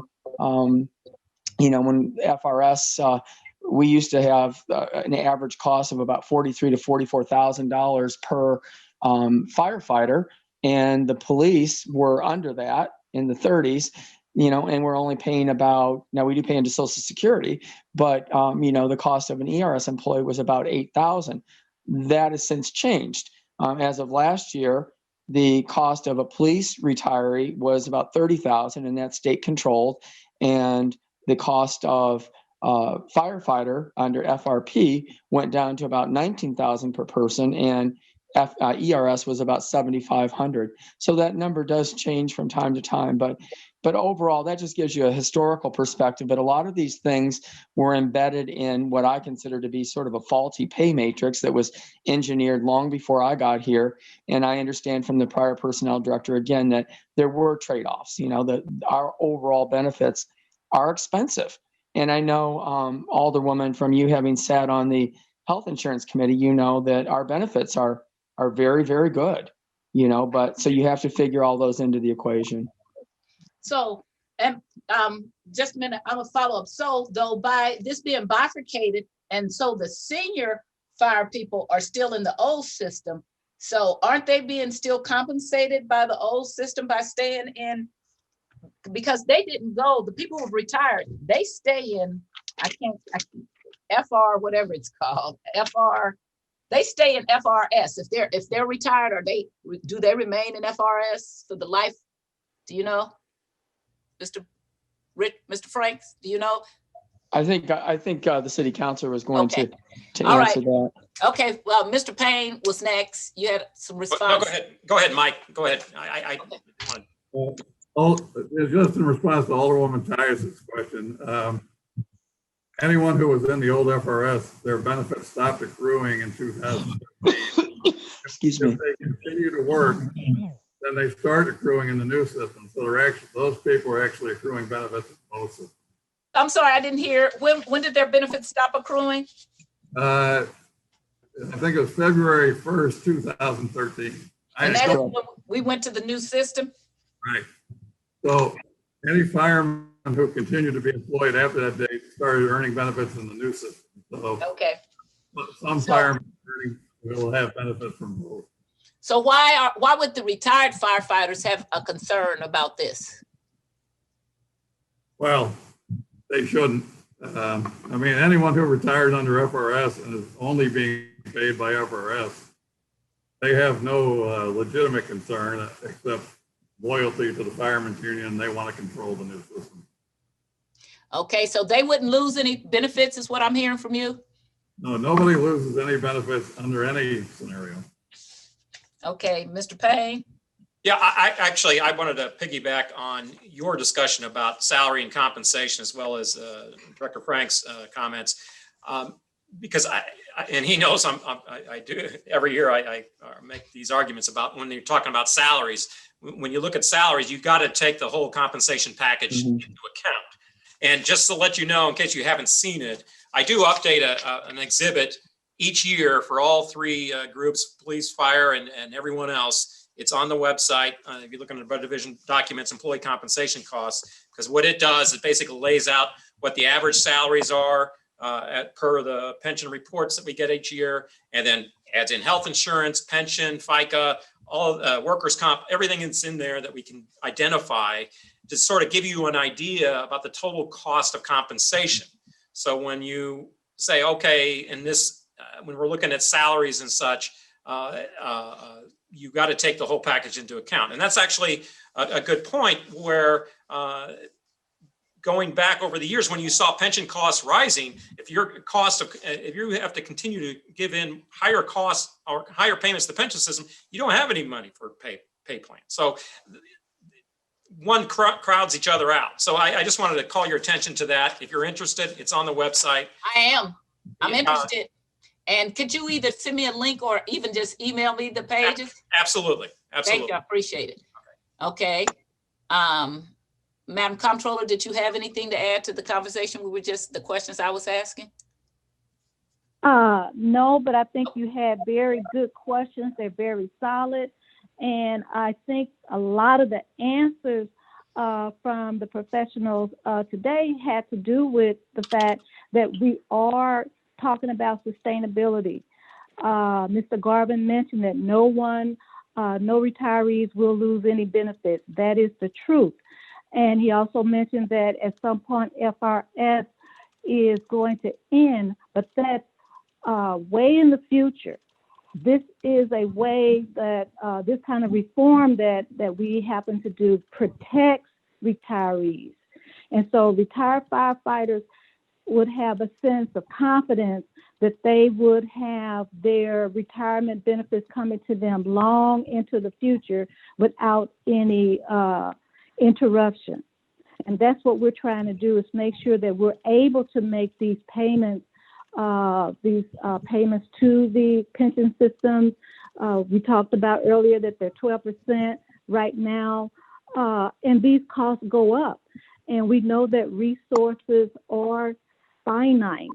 FRS, we used to have an average cost of about $43,000 to $44,000 per firefighter, and the police were under that in the 30s. And we're only paying now we do pay into Social Security, but, the cost of an ERS employee was about $8,000. That has since changed. As of last year, the cost of a police retiree was about $30,000, and that's state controlled. And the cost of firefighter under FRP went down to about $19,000 per person, and ERS was about $7,500. So that number does change from time to time, but overall, that just gives you a historical perspective. But a lot of these things were embedded in what I consider to be sort of a faulty pay matrix that was engineered long before I got here. And I understand from the prior personnel director, again, that there were trade-offs, that our overall benefits are expensive. And I know, Alderwoman, from you having sat on the Health Insurance Committee, that our benefits are very, very good, but so you have to figure all those into the equation. So, and just a minute, I'm gonna follow up. So though, by this being bifurcated, and so the senior fire people are still in the old system, so aren't they being still compensated by the old system by staying in? Because they didn't go, the people who retired, they stay in, FR, whatever it's called, FR, they stay in FRS. If they're retired, do they remain in FRS for the life? Do you know? Mr. Franks, do you know? I think the city councilor was going to All answer right. that. Okay, well, Mr. Payne was next. You had some response. No, go ahead, Mike. Go ahead. Just in response to Alderwoman Tyus' question, anyone who was in the old FRS, their benefits stopped accruing in 2015. Excuse me. If they continue to work, then they start accruing in the new system. So they're actually, those people are actually accruing benefits in both systems. I'm sorry, I didn't hear. When did their benefits stop accruing? I think it was February 1st, 2013. And that is when we went to the new system? Right. So any fireman who continued to be employed after that date started earning benefits in the new system. So Okay. some firemen will have benefits from both. So why would the retired firefighters have a concern about this? Well, they shouldn't. I mean, anyone who retires under FRS and is only being paid by FRS, they have no legitimate concern except loyalty to the firemen's union. They want to control the new system. Okay, so they wouldn't lose any benefits is what I'm hearing from you? No, nobody loses any benefits under any scenario. Okay, Mr. Payne? Yeah, I wanted to piggyback on your discussion about salary and compensation, as well as Director Frank's comments, because and he knows I do every year. I make these arguments about when you're talking about salaries. When you look at salaries, you've got to take the whole compensation package into account. And just to let you know, in case you haven't seen it, I do update an exhibit each year for all three groups, police, fire, and everyone else. It's on the website. If you look under Budget Division documents, employee compensation costs, because what it does, it basically lays out what the average salaries are per the pension reports that we get each year, and then adds in health insurance, pension, FICA, all workers' comp, everything that's in there that we can identify to sort of give you an idea about the total cost of compensation. So when you say, okay, in this, when we're looking at salaries and such, you've got to take the whole package into account. And that's actually a good point where going back over the years when you saw pension costs rising, if you have to continue to give in higher costs or higher payments to the pension system, you don't have any money for pay plan. So one crowds each other out. So I just wanted to call your attention to that. If you're interested, it's on the website. I am. I'm interested. And could you either send me a link or even just email me the pages? Absolutely. Absolutely. Thank you. I appreciate it. Okay. Madam Comptroller, did you have anything to add to the conversation? We were just the questions I was asking. No, but I think you had very good questions. They're very solid. And I think a lot of the answers from the professionals today had to do with the fact that we are talking about sustainability. Mr. Garvin mentioned that no retirees will lose any benefits. That is the truth. And he also mentioned that at some point FRS is going to end, but that's way in the future. This is a way that this kind of reform that we happen to do protects retirees. And so retired firefighters would have a sense of confidence that they would have their retirement benefits coming to them long into the future without any interruption. And that's what we're trying to do, is make sure that we're able to make these payments to the pension systems. We talked about earlier that they're 12% right now, and these costs go up. And we know that resources are finite.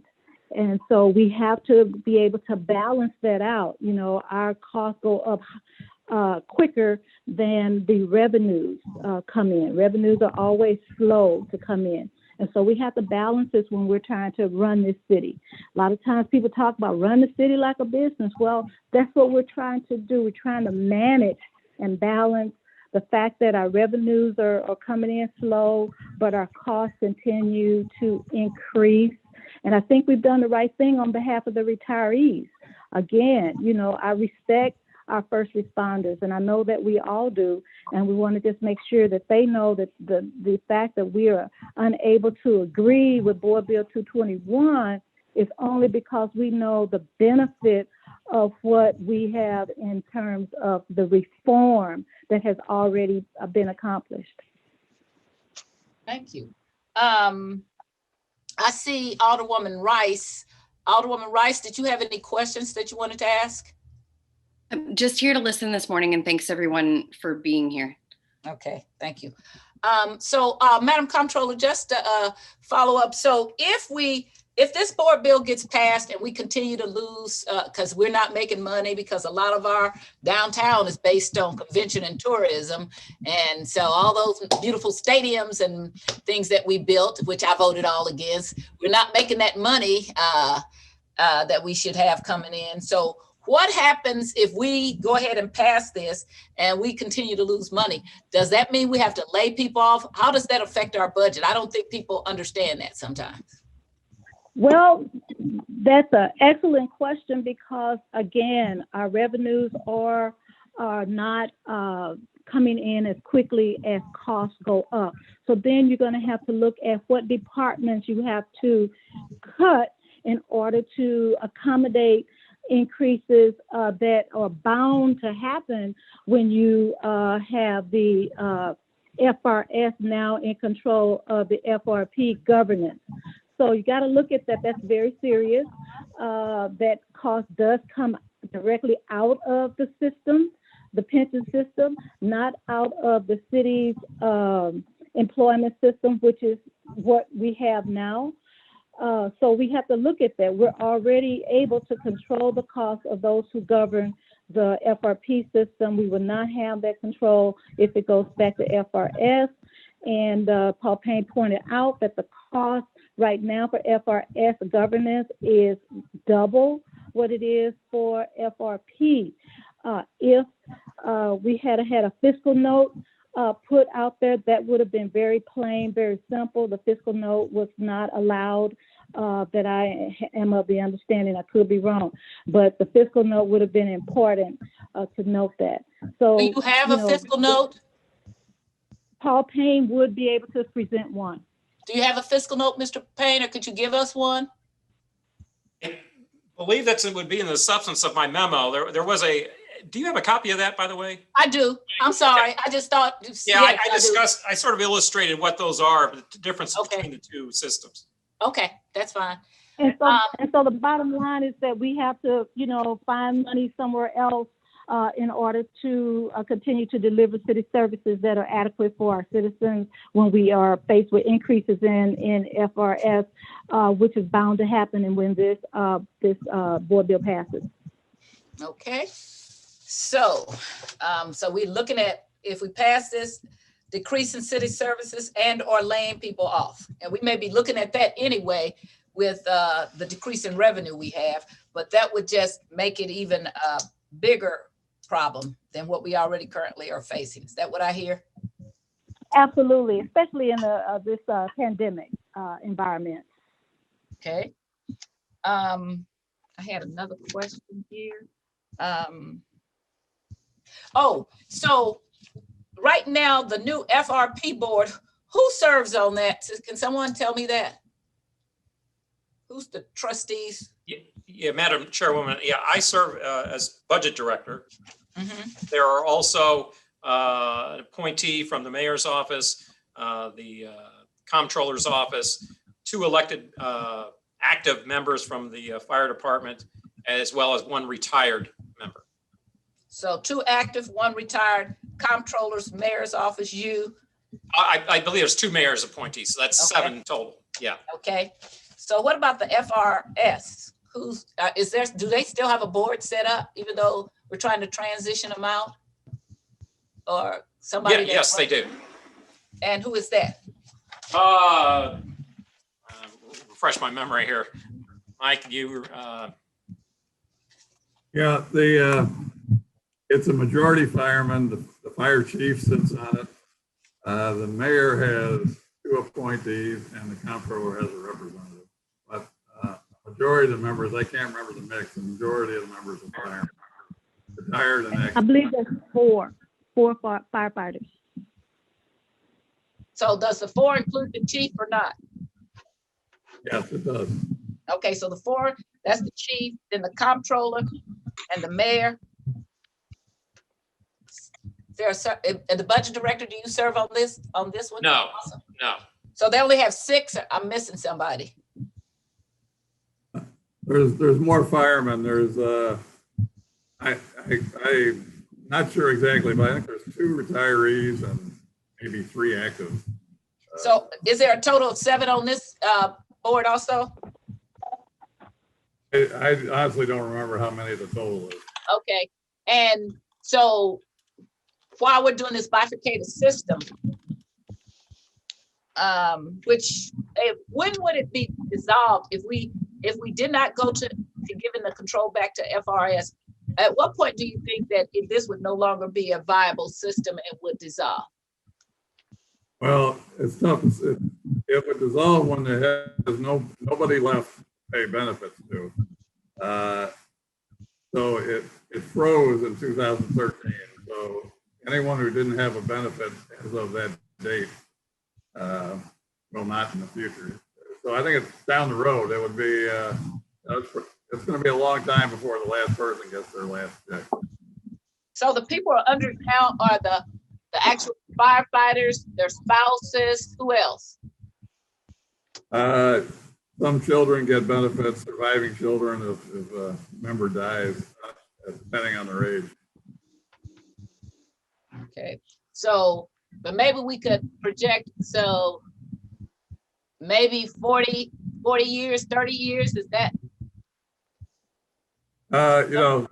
And so we have to be able to balance that out. You know, our costs go up quicker than the revenues come in. Revenues are always slow to come in. And so we have to balance this when we're trying to run this city. A lot of times people talk about run the city like a business. Well, that's what we're trying to do. We're trying to manage and balance the fact that our revenues are coming in slow, but our costs continue to increase. And I think we've done the right thing on behalf of the retirees. Again, you know, I respect our first responders, and I know that we all do, and we want to just make sure that they know that the fact that we are unable to agree with Board Bill 221 is only because we know the benefit of what we have in terms of the reform that has already been accomplished. Thank you. I see Alderwoman Rice. Alderwoman Rice, did you have any questions that you wanted to ask? I'm just here to listen this morning, and thanks everyone for being here. Okay, thank you. Madam Comptroller, just to follow up. So if this board bill gets passed and we continue to lose, because we're not making money, because a lot of our downtown is based on convention and tourism. And so all those beautiful stadiums and things that we built, which I voted all against, we're not making that money that we should have coming in. So what happens if we go ahead and pass this and we continue to lose money? Does that mean we have to lay people off? How does that affect our budget? I don't think people understand that sometimes. Well, that's an excellent question because, again, our revenues are not coming in as quickly as costs go up. So then you're going to have to look at what departments you have to cut in order to accommodate increases that are bound to happen when you have the FRS now in control of the FRP governance. So you got to look at that. That's very serious. That cost does come directly out of the system, the pension system, not out of the city's employment system, which is what we have now. So we have to look at that. We're already able to control the cost of those who govern the FRP system. We will not have that control if it goes back to FRS. And Paul Payne pointed out that the cost right now for FRS governance is double what it is for FRP. If we had had a fiscal note put out there, that would have been very plain, very simple. The fiscal note was not allowed, that I am of the understanding. I could be wrong, but the fiscal note would have been important to note that. So, do you have a fiscal note? Paul Payne would be able to present one. Do you have a fiscal note, Mr. Payne, or could you give us one? I believe that it would be in the substance of my memo. There was a, do you have a copy of that, by the way? I do. I'm sorry. I just thought. Yeah, yes, I discussed, I sort of illustrated what those are, the difference between the two systems. Okay, that's fine. And so the bottom line is that we have to, find money somewhere else in order to continue to deliver city services that are adequate for our citizens when we are faced with increases in FRS, which is bound to happen and when this board bill passes. Okay, so we're looking at, if we pass this, decreasing city services and or laying people off. And we may be looking at that anyway with the decrease in revenue we have, but that would just make it even a bigger problem than what we already currently are facing. Is that what I hear? Absolutely, especially in this pandemic environment. Okay. I had another question here. So right now, the new FRP board, who serves on that? Can someone tell me that? Who's the trustees? Yeah, Madam Chairwoman, yeah, I serve as budget director. Mm-hmm. There are also an appointee from the mayor's office, the comptroller's office, 2 elected active members from the fire department, as well as 1 retired member. So 2 active, 1 retired, comptrollers, mayor's office, you. I believe there's 2 mayor's appointees, so that's Okay. 7 total. Yeah. Okay. So what about the FRS? Who's is there? Do they still have a board set up, even though we're trying to transition them out, or somebody? Yeah, yes, they do. And who is that? Refresh my memory here, Mike. You. Yeah, it's a majority fireman. The fire chief sits on it. The mayor has 2 appointees, and the comptroller has a representative. But majority of the members, I can't remember the mix. The majority of the members are firemen, retired and active. I believe there's four firefighters. So does the 4 include the chief or not? Yes, it does. Okay, so the 4, that's the chief, then the comptroller and the mayor. And the budget director, do you serve on this one? No, no. So they only have 6, I'm missing somebody. There's more firemen. There's I'm not sure exactly, but I think there's 2 retirees and maybe 3 active. So is there a total of 7 on this board also? I honestly don't remember how many the total is. Okay, and so while we're doing this bifurcated system, when would it be dissolved if we did not go to giving the control back to FRS? At what point do you think that if this would no longer be a viable system and would dissolve? Well, it's tough. It would dissolve when there has nobody left to pay benefits to. So it froze in 2013. So anyone who didn't have a benefit as of that date will not in the future. So I think it's down the road. It would be, it's going to be a long time before the last person gets their last check. So the people are under now are the actual firefighters, their spouses, who else? Some children get benefits, surviving children if a member dies, depending on their age. Okay, so, but maybe we could project, so maybe 40 years, 30 years, is that? You know,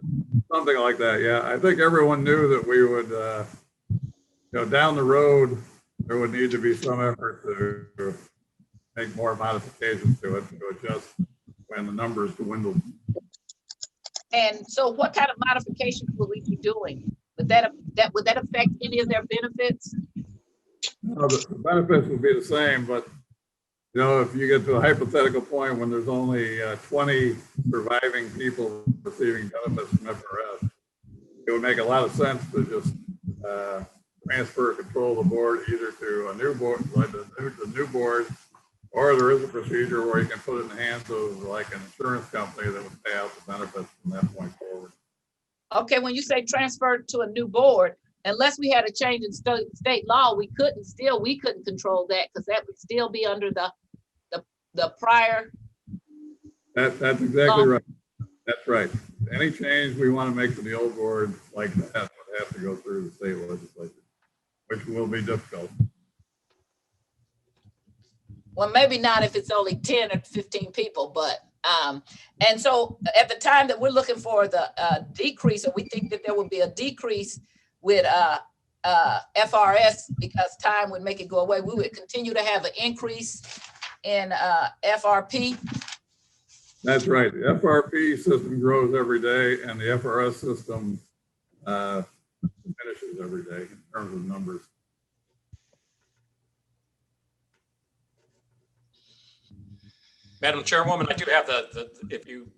something like that, yeah. I think everyone knew that we would, you know, down the road, there would need to be some effort to make more modifications to it, to adjust when the numbers dwindle. And so what kind of modifications will we be doing? Would that affect any of their benefits? No, the benefits would be the same, but you know, if you get to a hypothetical point when there's only 20 surviving people receiving benefits from FRS, it would make a lot of sense to just transfer control of the board either to a new board, like the new board, or there is a procedure where you can put it in the hands of like an insurance company that would pay out the benefits from that point forward. Okay, when you say transfer to a new board, unless we had a change in state law, we couldn't control that because that would still be under the prior. That's exactly right. That's right. Any change we want to make to the old board like that would have to go through the state legislature, which will be difficult. Well, maybe not if it's only 10 or 15 people, but and so at the time that we're looking for the decrease, or we think that there will be a decrease with FRS because time would make it go away, we would continue to have an increase in FRP. That's right. The FRP system grows every day and the FRS system diminishes every day in terms of numbers. Madam Chairwoman, I do have if you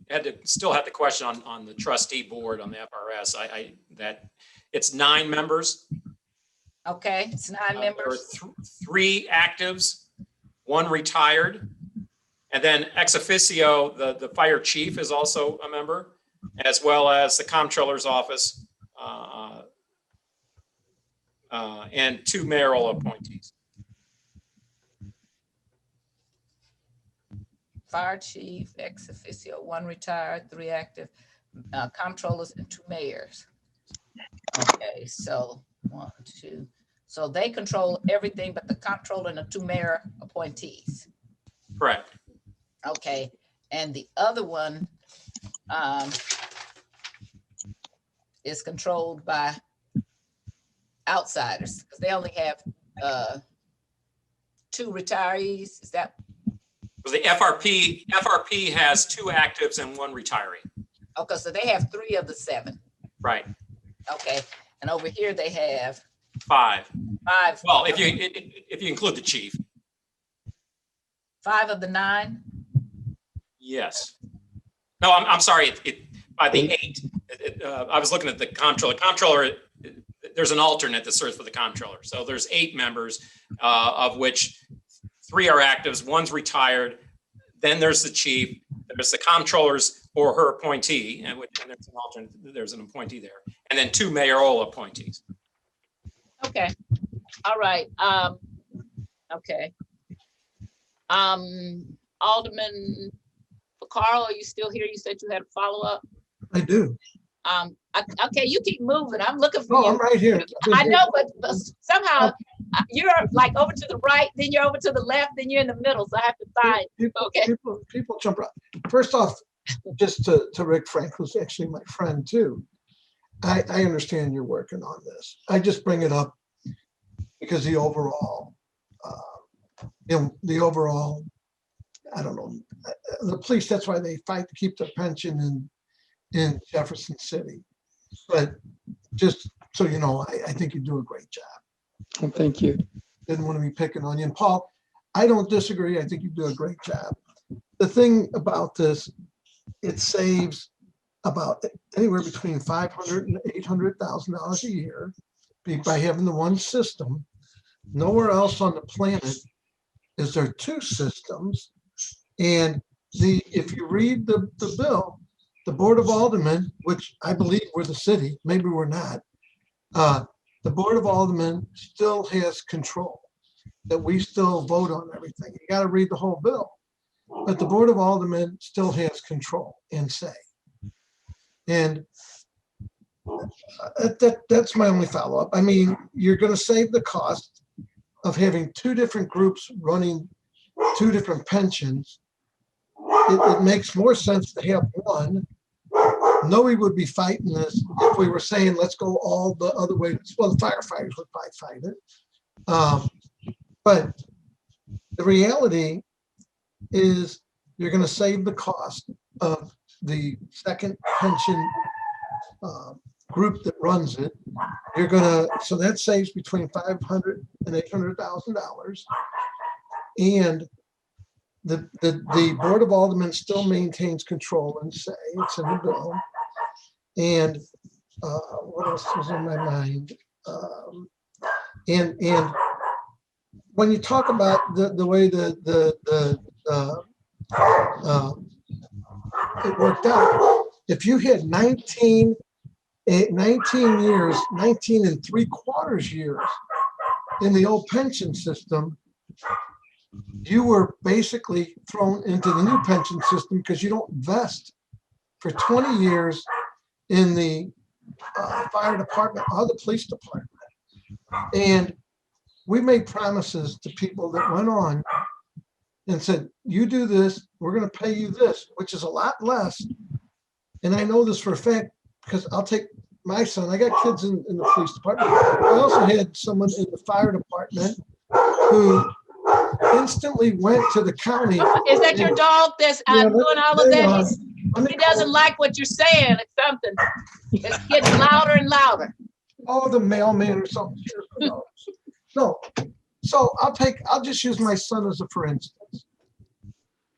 still had the question on the trustee board on the FRS, that it's 9 members. Okay, it's 9 members. There are 3 actives, 1 retired, and then ex officio, the fire chief is also a member, as well as the comptroller's office and 2 mayoral appointees. Fire chief, ex officio, 1 retired, 3 active, comptrollers, and 2 mayors. Okay, so 1, 2. So they control everything but the comptroller and the 2 mayor appointees. Correct. Okay, and the other one is controlled by outsiders because they only have 2 retirees. Is that? The FRP has 2 actives and 1 retiree. Okay, so they have 3 of the 7. Right. Okay, and over here they have 5. 5. Well, if you include the chief. 5 of the 9. Yes. No, I'm sorry. By the 8. I was looking at the comptroller. Comptroller, there's an alternate that serves for the comptroller. So there's 8 members, of which 3 are actives, 1's retired. Then there's the chief. There's the comptroller's or her appointee, and there's an alternate. There's an appointee there, and then 2 mayoral appointees. Okay. All right. Okay. Alderman Carl, are you still here? You said you had a follow-up. I do. Okay, you keep moving. I'm looking for No, you. I'm right here. I know, but somehow you're like over to the right, then you're over to the left, then you're in the middle. So I have to find. Okay. People jump around. First off, just to Rick Frank, who's actually my friend too. I understand you're working on this. I just bring it up because the overall, I don't know, the police, that's why they fight to keep their pension in Jefferson City. But just so you know, I think you do a great job. Well, thank you. Didn't want to be picking on you. And Paul, I don't disagree. I think you do a great job. The thing about this, it saves about anywhere between $500,000 and $800,000 a year by having the one system. Nowhere else on the planet is there two systems. And if you read the bill, the Board of Aldermen, which I believe we're the city, maybe we're not, the Board of Aldermen still has control, that we still vote on everything. You got to read the whole bill. But the Board of Aldermen still has control and say. And that's my only follow-up. I mean, you're going to save the cost of having two different groups running two different pensions. It makes more sense to have one. Nobody would be fighting this if we were saying, let's go all the other way. Well, the firefighters would probably fight it. But the reality is you're going to save the cost of the second pension group that runs it. You're going to, so that saves between $500,000 and $800,000. And the Board of Aldermen still maintains control and say it's in the bill. And what else was in my mind? And when you talk about the way it worked out, if you had 19 years, 19 and 3/4 years in the old pension system, you were basically thrown into the new pension system because you don't vest for 20 years in the fire department or the police department. And we made promises to people that went on and said, you do this, we're going to pay you this, which is a lot less. And I know this for a fact because I'll take my son. I got kids in the police department. I also had someone in the fire department who instantly went to the county. Is that your dog that's doing all of that? He doesn't like what you're saying. It's something. It's getting louder and louder. Oh, the mailman or something. No. So I'll just use my son as a for instance.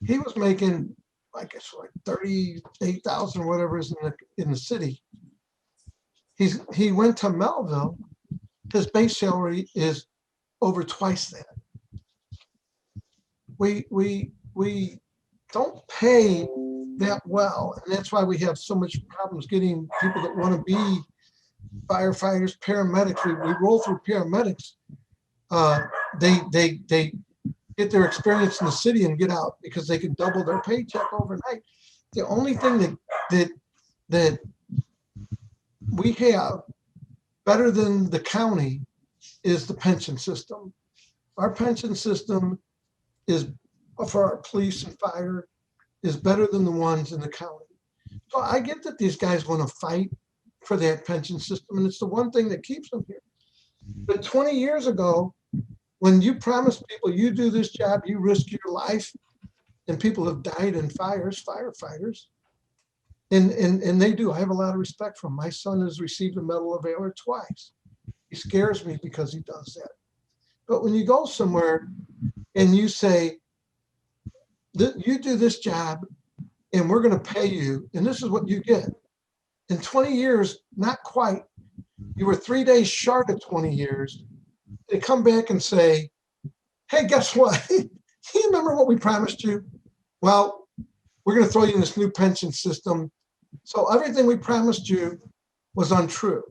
He was making, I guess, like 38,000 or whatever is in the city. He went to Melville. His base salary is over twice that. We don't pay that well, and that's why we have so much problems getting people that want to be firefighters, paramedics. We roll through paramedics. They get their experience in the city and get out because they can double their paycheck overnight. The only thing that we have better than the county is the pension system. Our pension system is for our police and fire is better than the ones in the county. So I get that these guys want to fight for that pension system, and it's the one thing that keeps them here. But 20 years ago, when you promised people you do this job, you risk your life, and people have died in firefighters, and they do. I have a lot of respect for them. My son has received a Medal of Valor twice. He scares me because he does that. But when you go somewhere and you say, you do this job and we're going to pay you, and this is what you get. In 20 years, not quite. You were 3 days short of 20 years. They come back and say, hey, guess what? You remember what we promised you? Well, we're going to throw you in this new pension system. So everything we promised you was untrue.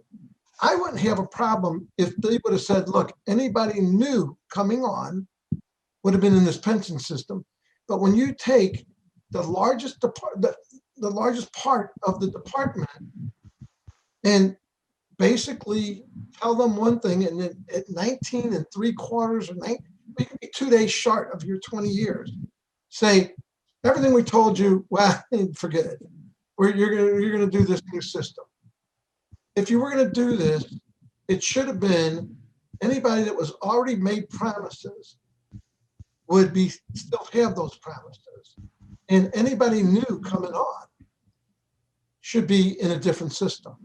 I wouldn't have a problem if they would have said, look, anybody new coming on would have been in this pension system. But when you take the largest part of the department and basically tell them one thing, and then at 19 3/4 or 9, we can be 2 days short of your 20 years. Say, everything we told you, well, forget it. You're gonna do this new system. If you were gonna do this, it should have been anybody that was already made promises would be still have those promises. And anybody new coming on should be in a different system.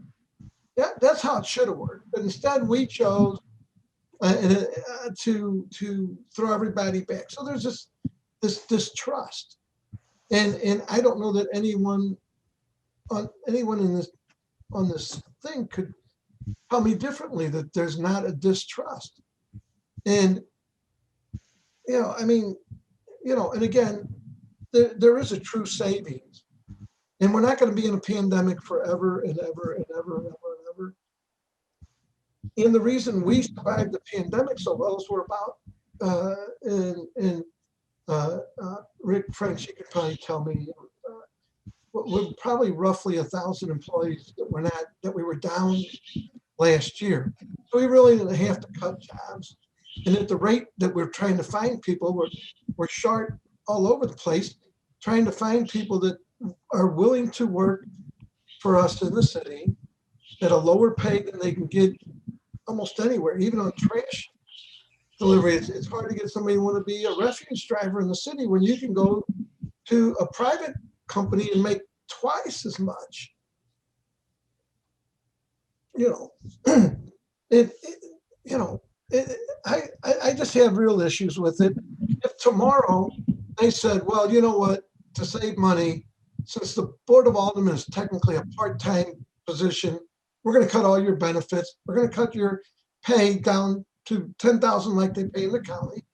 That's how it should have worked. But instead, we chose to throw everybody back. So there's this distrust, and I don't know that anyone on this thing could tell me differently that there's not a distrust. And I mean, and again, there is a true savings, and we're not going to be in a pandemic forever and ever and ever and ever and ever. And the reason we survived the pandemic so well is we're about, Rick Franks, you could probably tell me, we're probably roughly 1,000 employees that we were down last year. So we really didn't have to cut jobs. And at the rate that we're trying to find people, we're short all over the place, trying to find people that are willing to work for us in the city at a lower pay than they can get almost anywhere, even on trash delivery. It's hard to get somebody who want to be a refuse driver in the city when you can go to a private company and make twice as much. I just have real issues with it. If tomorrow they said, well, you know what, to save money, since the Board of Aldermen is technically a part-time position, we're going to cut all your benefits. We're going to cut your pay down to $10,000 like they pay in the county.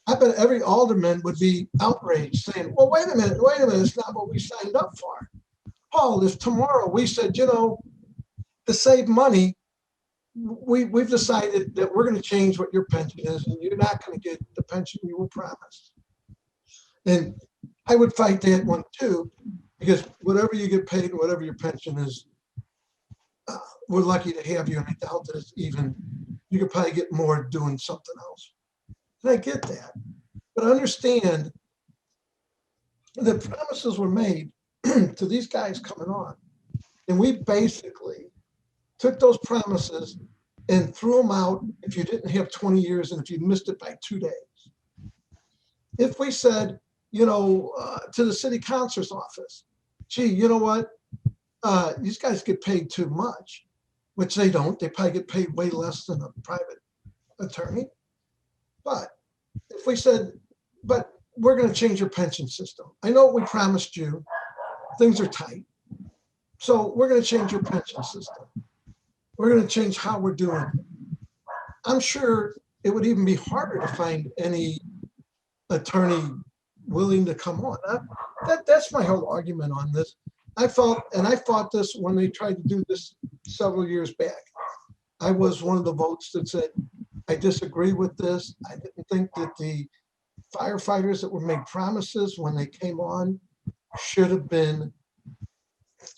I bet every alderman would be outraged, saying, well, wait a minute, it's not what we signed up for. Paul, if tomorrow we said, to save money, we've decided that we're going to change what your pension is, and you're not going to get the pension you were promised. And I would fight that one too, because whatever you get paid, whatever your pension is, we're lucky to have you. And I doubt that it's even, you could probably get more doing something else. And I get that, but understand that promises were made to these guys coming on. And we basically took those promises and threw them out if you didn't have 20 years and if you missed it by 2 days. If we said, to the city councilor's office, gee, you know what? These guys get paid too much, which they don't. They probably get paid way less than a private attorney. But if we said, but we're going to change your pension system. I know what we promised you. Things are tight. So we're going to change your pension system. We're going to change how we're doing it. I'm sure it would even be harder to find any attorney willing to come on. That's my whole argument on this. I fought this when they tried to do this several years back. I was one of the votes that said, I disagree with this. I didn't think that the firefighters that were made promises when they came on should have been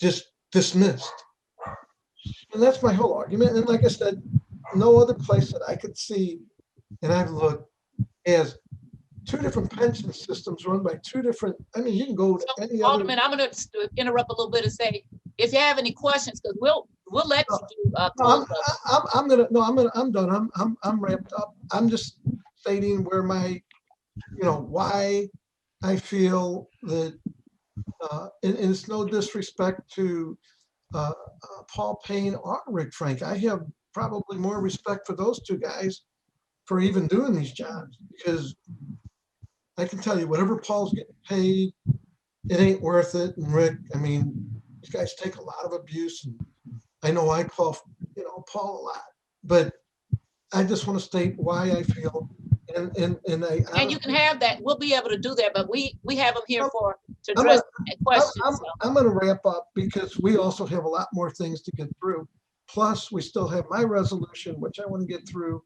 just dismissed. And that's my whole argument. And like I said, no other place that I could see, and I've looked, as 2 different pension systems run by 2 different, you can go to any other. Alderman, I'm going to interrupt a little bit and say, if you have any questions, because we'll let you do. I'm done. I'm wrapped up. I'm just stating where my, why I feel that, and it's no disrespect to Paul Payne or Rick Frank. I have probably more respect for those 2 guys for even doing these jobs, because I can tell you whatever Paul's getting paid, it ain't worth it. And Rick, these guys take a lot of abuse, and I know I call, Paul a lot, but I just want to state why I feel, and you can have that. We'll be able to do that, but we have them here to address questions. I'm going to wrap up because we also have a lot more things to get through. Plus, we still have my resolution, which I want to get through.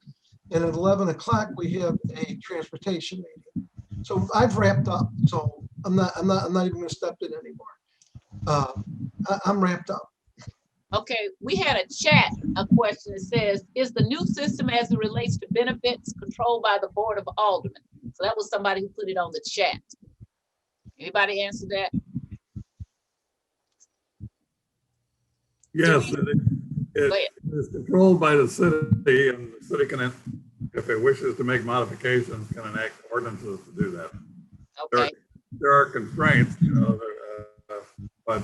And at 11 o'clock, we have a transportation meeting. So I've wrapped up. So I'm not even going to step in anymore. I'm wrapped up. Okay, we had a chat, a question that says, is the new system as it relates to benefits controlled by the Board of Aldermen? So that was somebody who put it on the chat. Anybody answer that? Yes, Go ahead. it is controlled by the city, and the city can, if it wishes to make modifications, can enact ordinances to do that. Okay, There are constraints, you know, but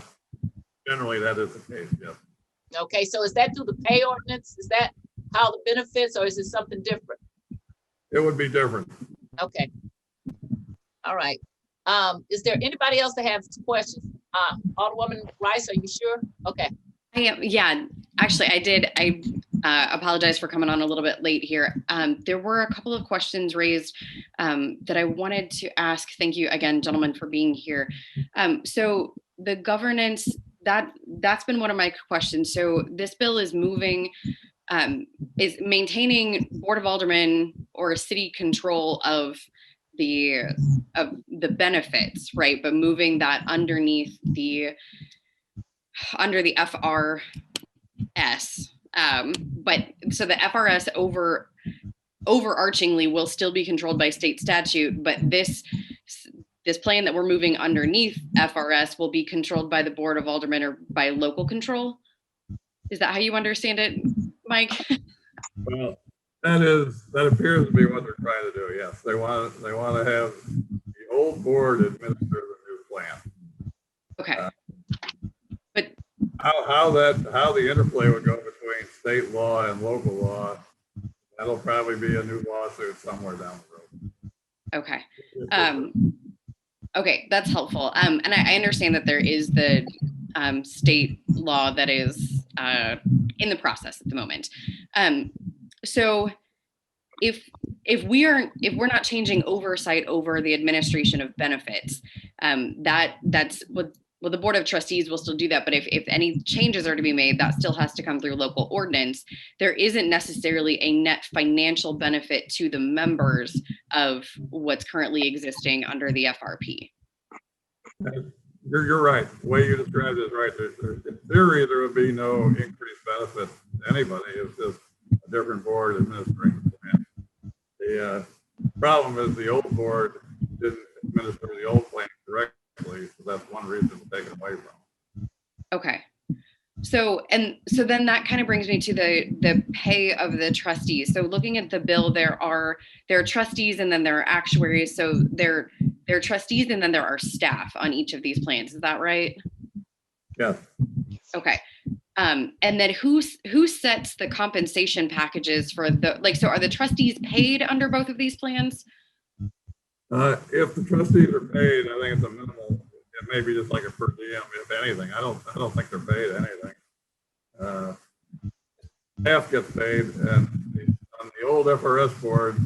generally that is the case, yes. okay, so is that through the pay ordinance? Is that how the benefits, or is it something different? It would be different. Okay. All right. Is there anybody else that has questions? Alderwoman Rice, are you sure? Okay. I am, yeah, actually I did. I apologize for coming on a little bit late here. There were a couple of questions raised that I wanted to ask. Thank you again, gentlemen, for being here. So the governance, that's been one of my questions. So this bill is moving, is maintaining Board of Aldermen or city control of the benefits, right? But moving that underneath under the FRS. But so the FRS overarchingly will still be controlled by state statute, but this plan that we're moving underneath FRS will be controlled by the Board of Aldermen or by local control. Is that how you understand it, Mike? Well, that appears to be what they're trying to do. Yes, they want to have the old board administer the new plan. Okay. But how the interplay would go between state law and local law, that'll probably be a new lawsuit somewhere down the road. okay. Okay, that's helpful. And I understand that there is the state law that is in the process at the moment. So if we're not changing oversight over the administration of benefits, that's what. Well, the Board of Trustees will still do that, but if any changes are to be made, that still has to come through local ordinance. There isn't necessarily a net financial benefit to the members of what's currently existing under the FRP. You're right. The way you described it is right. In theory, there would be no increased benefit to anybody. It's just a different board administering the plan. The problem is the old board didn't administer the old plan correctly. So that's one reason to take it away from. Okay. So then that kind of brings me to the pay of the trustees. So looking at the bill, there are trustees and then there are actuaries. So there are trustees and then there are staff on each of these plans. Is that right? Yeah. Okay. And then who sets the compensation packages for so are the trustees paid under both of these plans? If the trustees are paid, I think it's a minimal. It may be just like a per diem, if anything. I don't think they're paid anything. Staff gets paid, and on the old FRS board,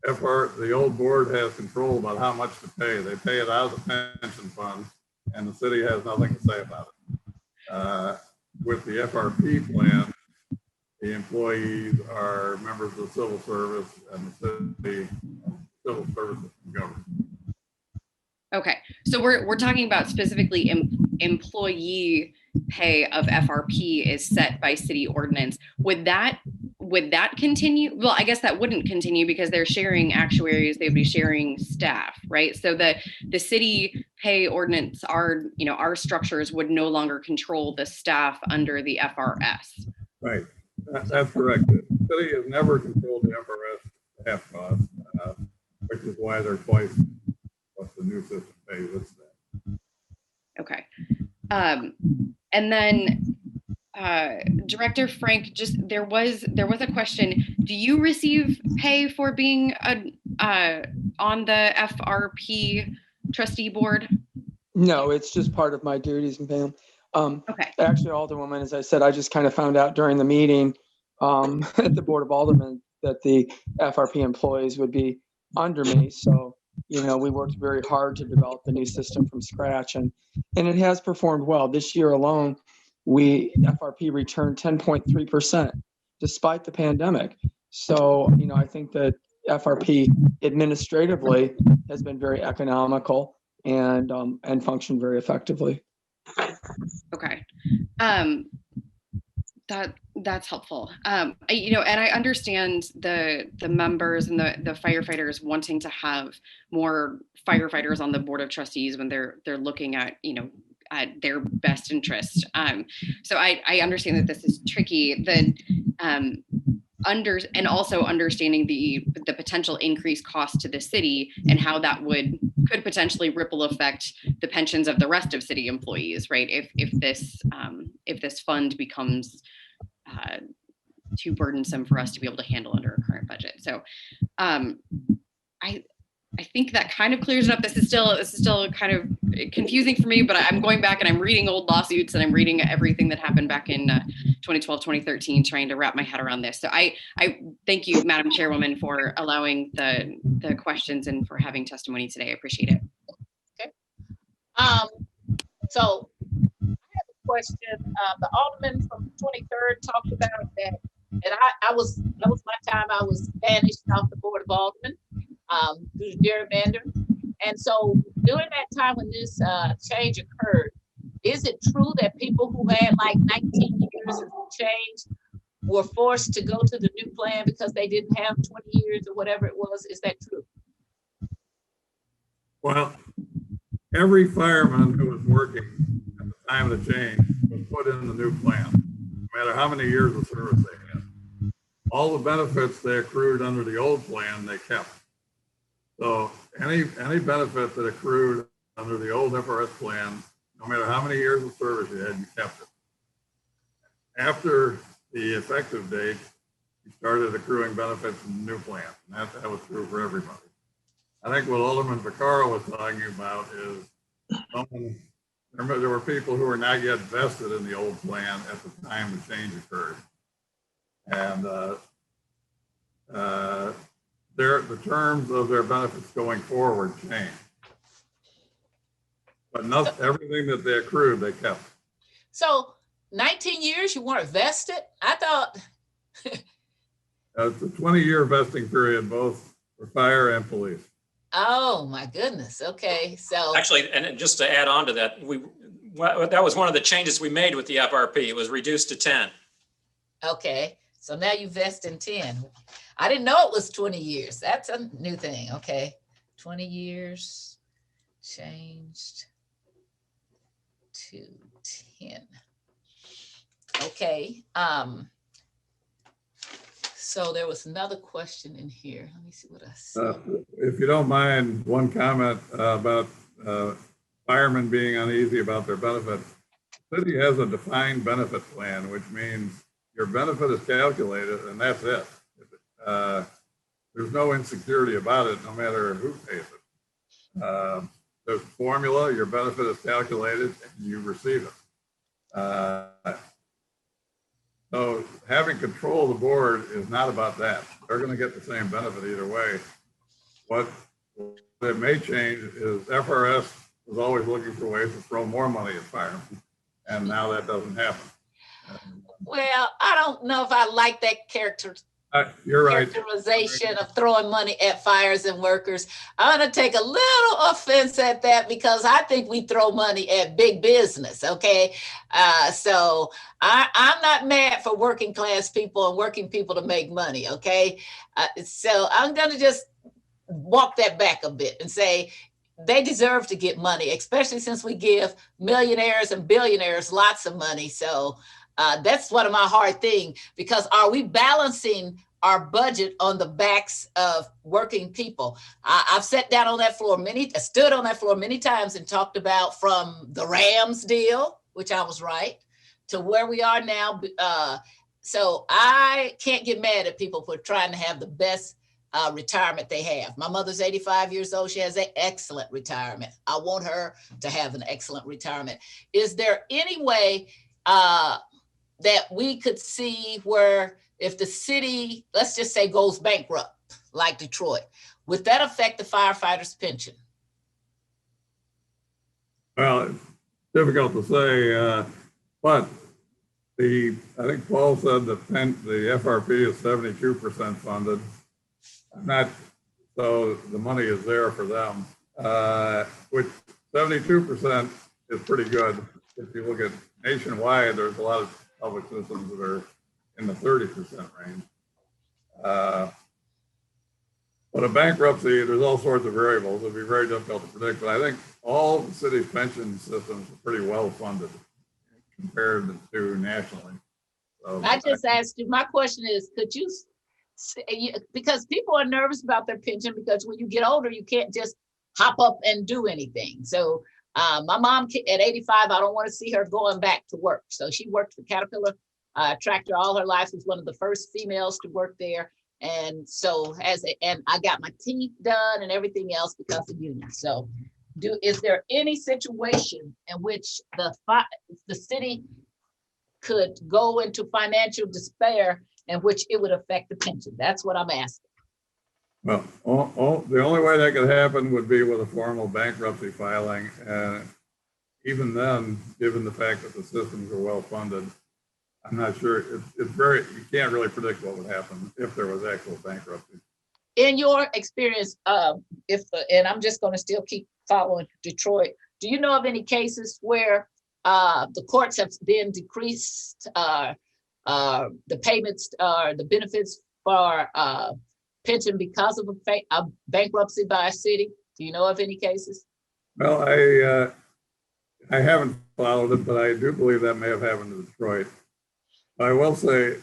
the old board has control about how much to pay. They pay it out of the pension fund, and the city has nothing to say about it. With the FRP plan, the employees are members of the civil service, and the city civil service government. Okay, so we're talking about specifically employee pay of FRP is set by city ordinance. Would that continue? Well, I guess that wouldn't continue because they're sharing actuaries, they'd be sharing staff, right? So the city pay ordinance, our structures would no longer control the staff under the FRS. Right, that's correct. The city has never controlled the FRS staff costs, which is why they're twice what the new system pays us. Okay. And then Director Frank, there was a question. Do you receive pay for being on the FRP trustee board? No, it's just part of my duties, ma'am. Okay. Actually, Alderwoman, as I said, I just kind of found out during the meeting at the Board of Aldermen that the FRP employees would be under me. So, we worked very hard to develop the new system from scratch, and it has performed well. This year alone, FRP returned 10.3% despite the pandemic. So, I think that FRP administratively has been very economical and functioned very effectively. Okay. That's helpful. You know, and I understand the members and the firefighters wanting to have more firefighters on the board of trustees when they're looking at, you know, at their best interest. So I understand that this is tricky. And also understanding the potential increased cost to the city and how that could potentially ripple affect the pensions of the rest of city employees, right? If this fund becomes too burdensome for us to be able to handle under our current budget. So I think that kind of clears it up. This is still kind of confusing for me, but I'm going back and I'm reading old lawsuits and I'm reading everything that happened back in 2012, 2013, trying to wrap my head around this. So I thank you, Madam Chairwoman, for allowing the questions and for having testimony today. I appreciate it. Okay. So I have a question. The alderman from 23rd talked about that, and that was my time. I was banished off the board of aldermen due to gerrymander. And so during that time when this change occurred, is it true that people who had like 19 years of change were forced to go to the new plan because they didn't have 20 years or whatever it was? Is that true? Well, every fireman who was working at the time of the change was put in the new plan, no matter how many years of service they had. All the benefits they accrued under the old plan, they kept. So any benefit that accrued under the old FRS plan, no matter how many years of service you had, you kept it. After the effective date, you started accruing benefits in the new plan, and that was true for everybody. I think what Alderman Vaccaro was talking about is there were people who were not yet vested in the old plan at the time the change occurred. And the terms of their benefits going forward changed. But not everything that they accrued, they kept. So 19 years, you weren't vested? I thought. It's a 20-year vesting period, both for fire and police. Oh my goodness. Okay. So Actually, and just to add on to that, that was one of the changes we made with the FRP. It was reduced to 10. okay. So now you vest in 10. I didn't know it was 20 years. That's a new thing. Okay. 20 years changed to 10. Okay. So there was another question in here. Let me see what I saw. If you don't mind, one comment about firemen being uneasy about their benefits. The city has a defined benefit plan, which means your benefit is calculated and that's it. There's no insecurity about it, no matter who pays it. There's a formula, your benefit is calculated and you receive it. So having control of the board is not about that. They're going to get the same benefit either way. What it may change is FRS was always looking for ways to throw more money at firemen, and now that doesn't happen. Well, I don't know if I like that You're right. characterization of throwing money at fires and workers. I'm going to take a little offense at that because I think we throw money at big business. Okay. So I'm not mad for working class people and working people to make money. Okay. So I'm going to just walk that back a bit and say they deserve to get money, especially since we give millionaires and billionaires lots of money. So that's one of my hard things, because are we balancing our budget on the backs of working people? I've sat down on that floor stood on that floor many times and talked about from the Rams deal, which I was right, to where we are now. So I can't get mad at people for trying to have the best retirement they have. My mother's 85 years old. She has an excellent retirement. I want her to have an excellent retirement. Is there any way that we could see where if the city, let's just say, goes bankrupt like Detroit, would that affect the firefighters' pension? Well, it's difficult to say, but I think Paul said the FRP is 72% funded. So the money is there for them, which 72% is pretty good. If you look at nationwide, there's a lot of public systems that are in the 30% range. But a bankruptcy, there's all sorts of variables. It'd be very difficult to predict, but I think all the city's pension systems are pretty well funded compared to nationally. So I just asked you, my question is, could you, because people are nervous about their pension because when you get older, you can't just hop up and do anything. So my mom at 85, I don't want to see her going back to work. So she worked for Caterpillar Tractor all her life, was one of the first females to work there. And so and I got my teeth done and everything else because of union. So is there any situation in which the city could go into financial despair in which it would affect the pension? That's what I'm asking. Well, the only way that could happen would be with a formal bankruptcy filing. And even then, given the fact that the systems are well funded, I'm not sure. You can't really predict what would happen if there was actual bankruptcy. In your experience, and I'm just going to still keep following Detroit, do you know of any cases where the courts have been decreased the payments or the benefits for pension because of a bankruptcy by a city? Do you know of any cases? Well, I haven't followed it, but I do believe that may have happened in Detroit. I will say,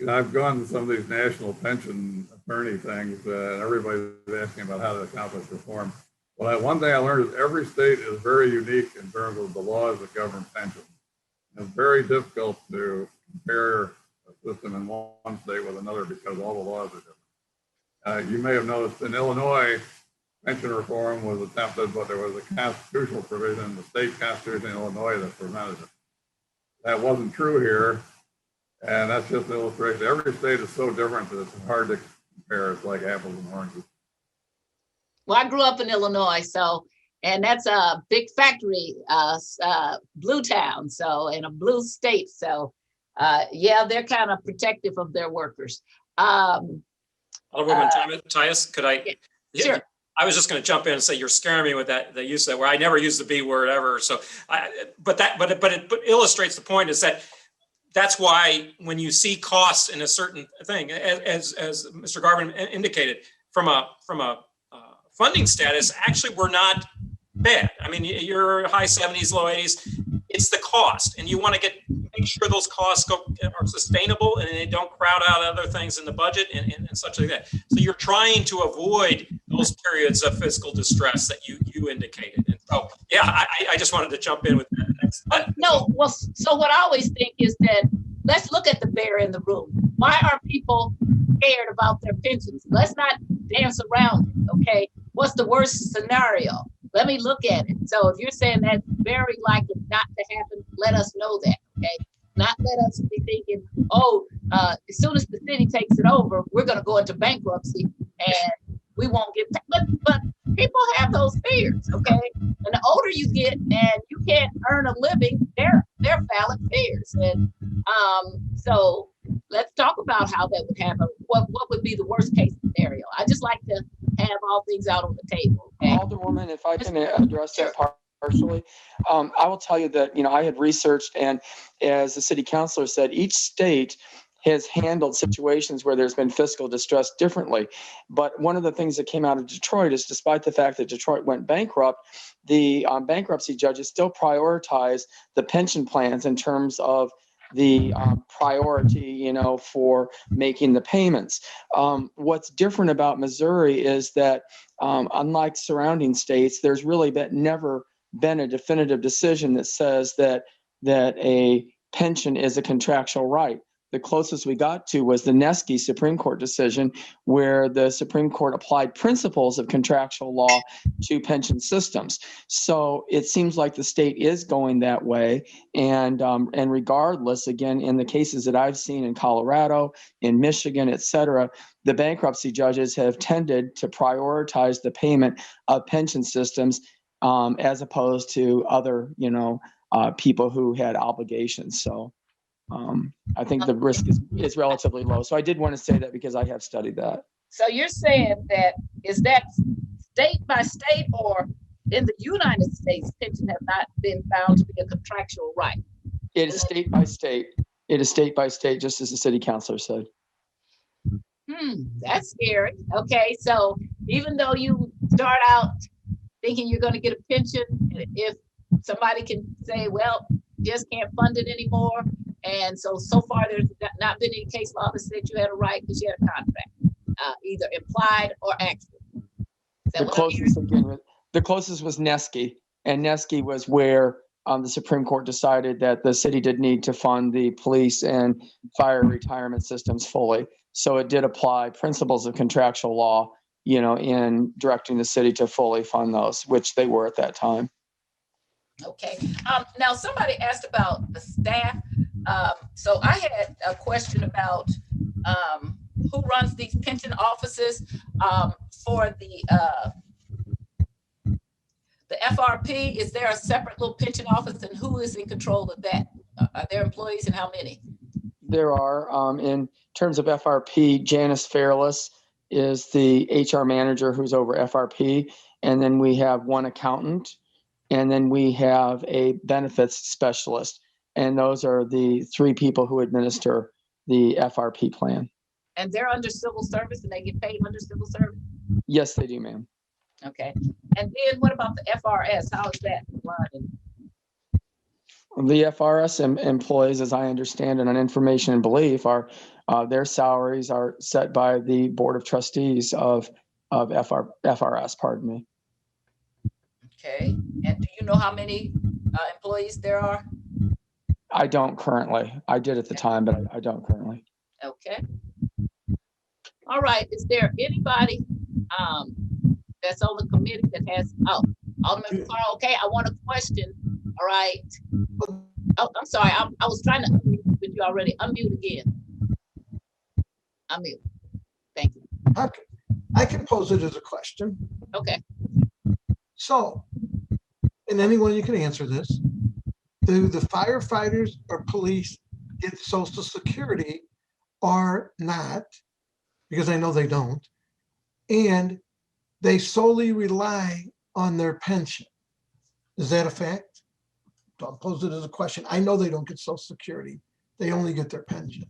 I've gone to some of these national pension attorney things, and everybody's asking about how to accomplish reform. Well, one thing I learned is every state is very unique in terms of the laws that govern pensions. It's very difficult to compare a system in one state with another because all the laws are different. You may have noticed in Illinois, pension reform was attempted, but there was a constitutional provision in the state constitution in Illinois that prevented it. That wasn't true here. And that's just an illustration. Every state is so different that it's hard to compare. It's like apples and oranges. Well, I grew up in Illinois, and that's a big factory, blue town, in a blue state. So, yeah, they're kind of protective of their workers. Alderwoman Tyus, could I? Yeah, sure. I was just going to jump in and say you're scaring me with the use of that word. I never use the B word ever. So, but it illustrates the point is that. That's why when you see costs in a certain thing, as Mr. Garvin indicated, from a funding status, actually we're not bad. I mean, you're high 70s, low 80s. It's the cost, and you want to make sure those costs are sustainable and they don't crowd out other things in the budget and such like that. So you're trying to avoid those periods of fiscal distress that you indicated. And so, yeah, I just wanted to jump in with that. No, well, so what I always think is that let's look at the bear in the room. Why are people scared about their pensions? Let's not dance around it, okay? What's the worst scenario? Let me look at it. So if you're saying that's very likely not to happen, let us know that, okay? Not let us be thinking, as soon as the city takes it over, we're going to go into bankruptcy and we won't get paid. But people have those fears, okay? And the older you get and you can't earn a living, they're valid fears. And so let's talk about how that would happen. What would be the worst case scenario? I just like to have all things out on the table. Okay? Alderwoman, if I can address that partially, I will tell you that, I had researched, and as the city councilor said, each state has handled situations where there's been fiscal distress differently. But one of the things that came out of Detroit is, despite the fact that Detroit went bankrupt, the bankruptcy judges still prioritize the pension plans in terms of the priority, for making the payments. What's different about Missouri is that, unlike surrounding states, there's really never been a definitive decision that says that a pension is a contractual right. The closest we got to was the Nesky Supreme Court decision, where the Supreme Court applied principles of contractual law to pension systems. So it seems like the state is going that way. And regardless, again, in the cases that I've seen in Colorado, in Michigan, et cetera, the bankruptcy judges have tended to prioritize the payment of pension systems as opposed to other, people who had obligations. So I think the risk is relatively low. So I did want to say that because I have studied that. So you're saying that, is that state by state, or in the United States, pension have not been found to be a contractual right? It is state by state. It is state by state, just as the city councilor said. That's scary. Okay, so even though you start out thinking you're gonna get a pension, if somebody can say, well, just can't fund it anymore. And so far, there's not been any case law that said you had a right because you had a contract, either implied or actual. Is that The what I'm hearing? closest was Nesky, and Nesky was where the Supreme Court decided that the city did need to fund the police and fire retirement systems fully. So it did apply principles of contractual law, in directing the city to fully fund those, which they were at that time. Okay. Now somebody asked about the staff. So I had a question about who runs these pension offices for the FRP. Is there a separate little pension office, and who is in control of that? Are there employees, and how many? There are, in terms of FRP, Janice Fairless is the HR manager who's over FRP. And then we have one accountant, and then we have a benefits specialist. And those are the three people who administer the FRP plan. And they're under civil service, and they get paid under civil service? Yes, they do, ma'am. Okay. And then what about the FRS? How is that running? The FRS employees, as I understand it, on information and belief, are their salaries are set by the Board of Trustees of FRS, pardon me. Okay. And do you know how many employees there are? I don't currently. I did at the time, but I don't currently. Okay. All right. Is there anybody that's on the committee that has, Alderman Carl, okay, I want a question. All right. Oh, I'm sorry. I was trying to unmute, but you already unmute again. Unmute. Thank you. Okay. I can pose it as a question. Okay. So, and anyone you can answer this, do the firefighters or police get Social Security or not? Because I know they don't. And they solely rely on their pension. Is that a fact? I'll pose it as a question. I know they don't get Social Security. They only get their pension.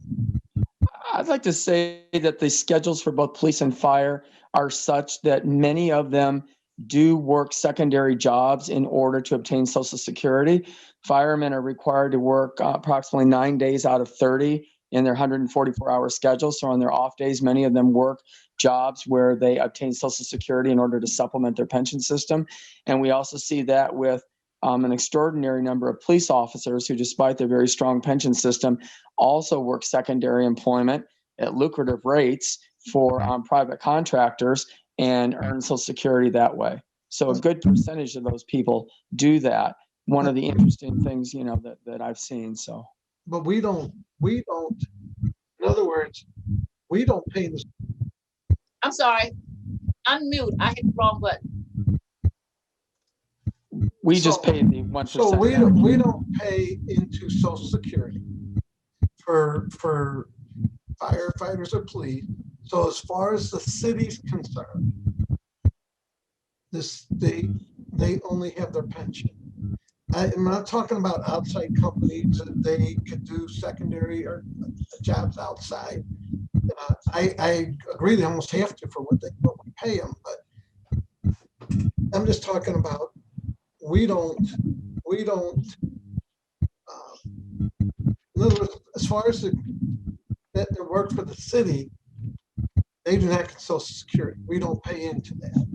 I'd like to say that the schedules for both police and fire are such that many of them do work secondary jobs in order to obtain Social Security. Firemen are required to work approximately 9 days out of 30 in their 144-hour schedule. So on their off days, many of them work jobs where they obtain Social Security in order to supplement their pension system. And we also see that with an extraordinary number of police officers who, despite their very strong pension system, also work secondary employment at lucrative rates for private contractors and earn Social Security that way. So a good percentage of those people do that. One of the interesting things, that I've seen. So, but we don't. In other words, we don't pay the. I'm sorry. Unmute. I hit the wrong button. We just pay the 1%. So we don't pay into Social Security for firefighters or police. So as far as the city's concerned, they only have their pension. I'm not talking about outside companies that they could do secondary or jobs outside. I agree they almost have to for what we pay them, but I'm just talking about we don't. In other words, as far as that work for the city, they do not get Social Security. We don't pay into that.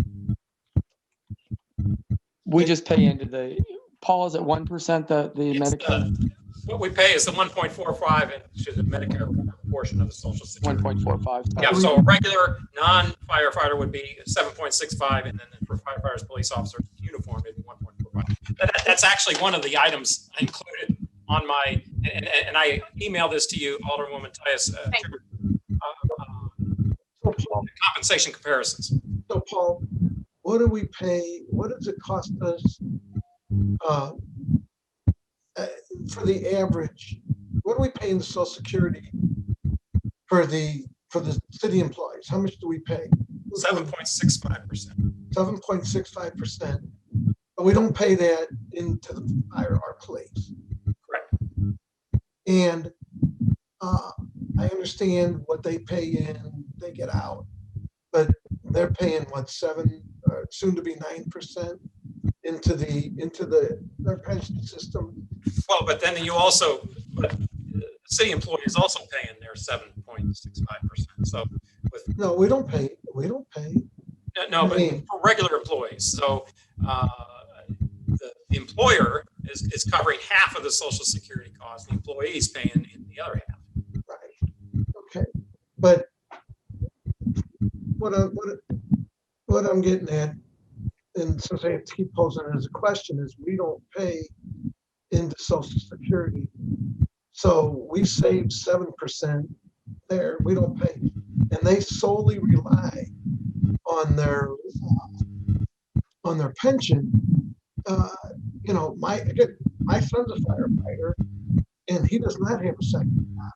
We just pay into the. Paul, is it 1% the Medicare? What we pay is the 1.45 into the Medicare portion of the Social Security. 1.45. Yeah, so a regular non-firefighter would be 7.65, and then for firefighters, police officers, uniform, it'd be 1.45. That's actually one of the items included on my, and I emailed this to you, Alderwoman Tyus, compensation comparisons. So Paul, what do we pay? What does it cost us for the average? What do we pay in the Social Security for the city employees? How much do we pay? 7.65%. 7.65%. But we don't pay that into the fire or police. Correct. And I understand what they pay in, they get out, but they're paying what, 7 or soon to be 9% into their pension system. Well, but then you also, but city employees also paying their 7.65%. So with, No, we don't pay. no, but for regular employees. So the employer is covering half of the Social Security cost. The employee is paying in the other half. Right. Okay. But what I'm getting at, and since I have to keep posing it as a question, is we don't pay into Social Security. So we save 7% there. We don't pay. And they solely rely on their pension. You know, my son's a firefighter, and he does not have a second job.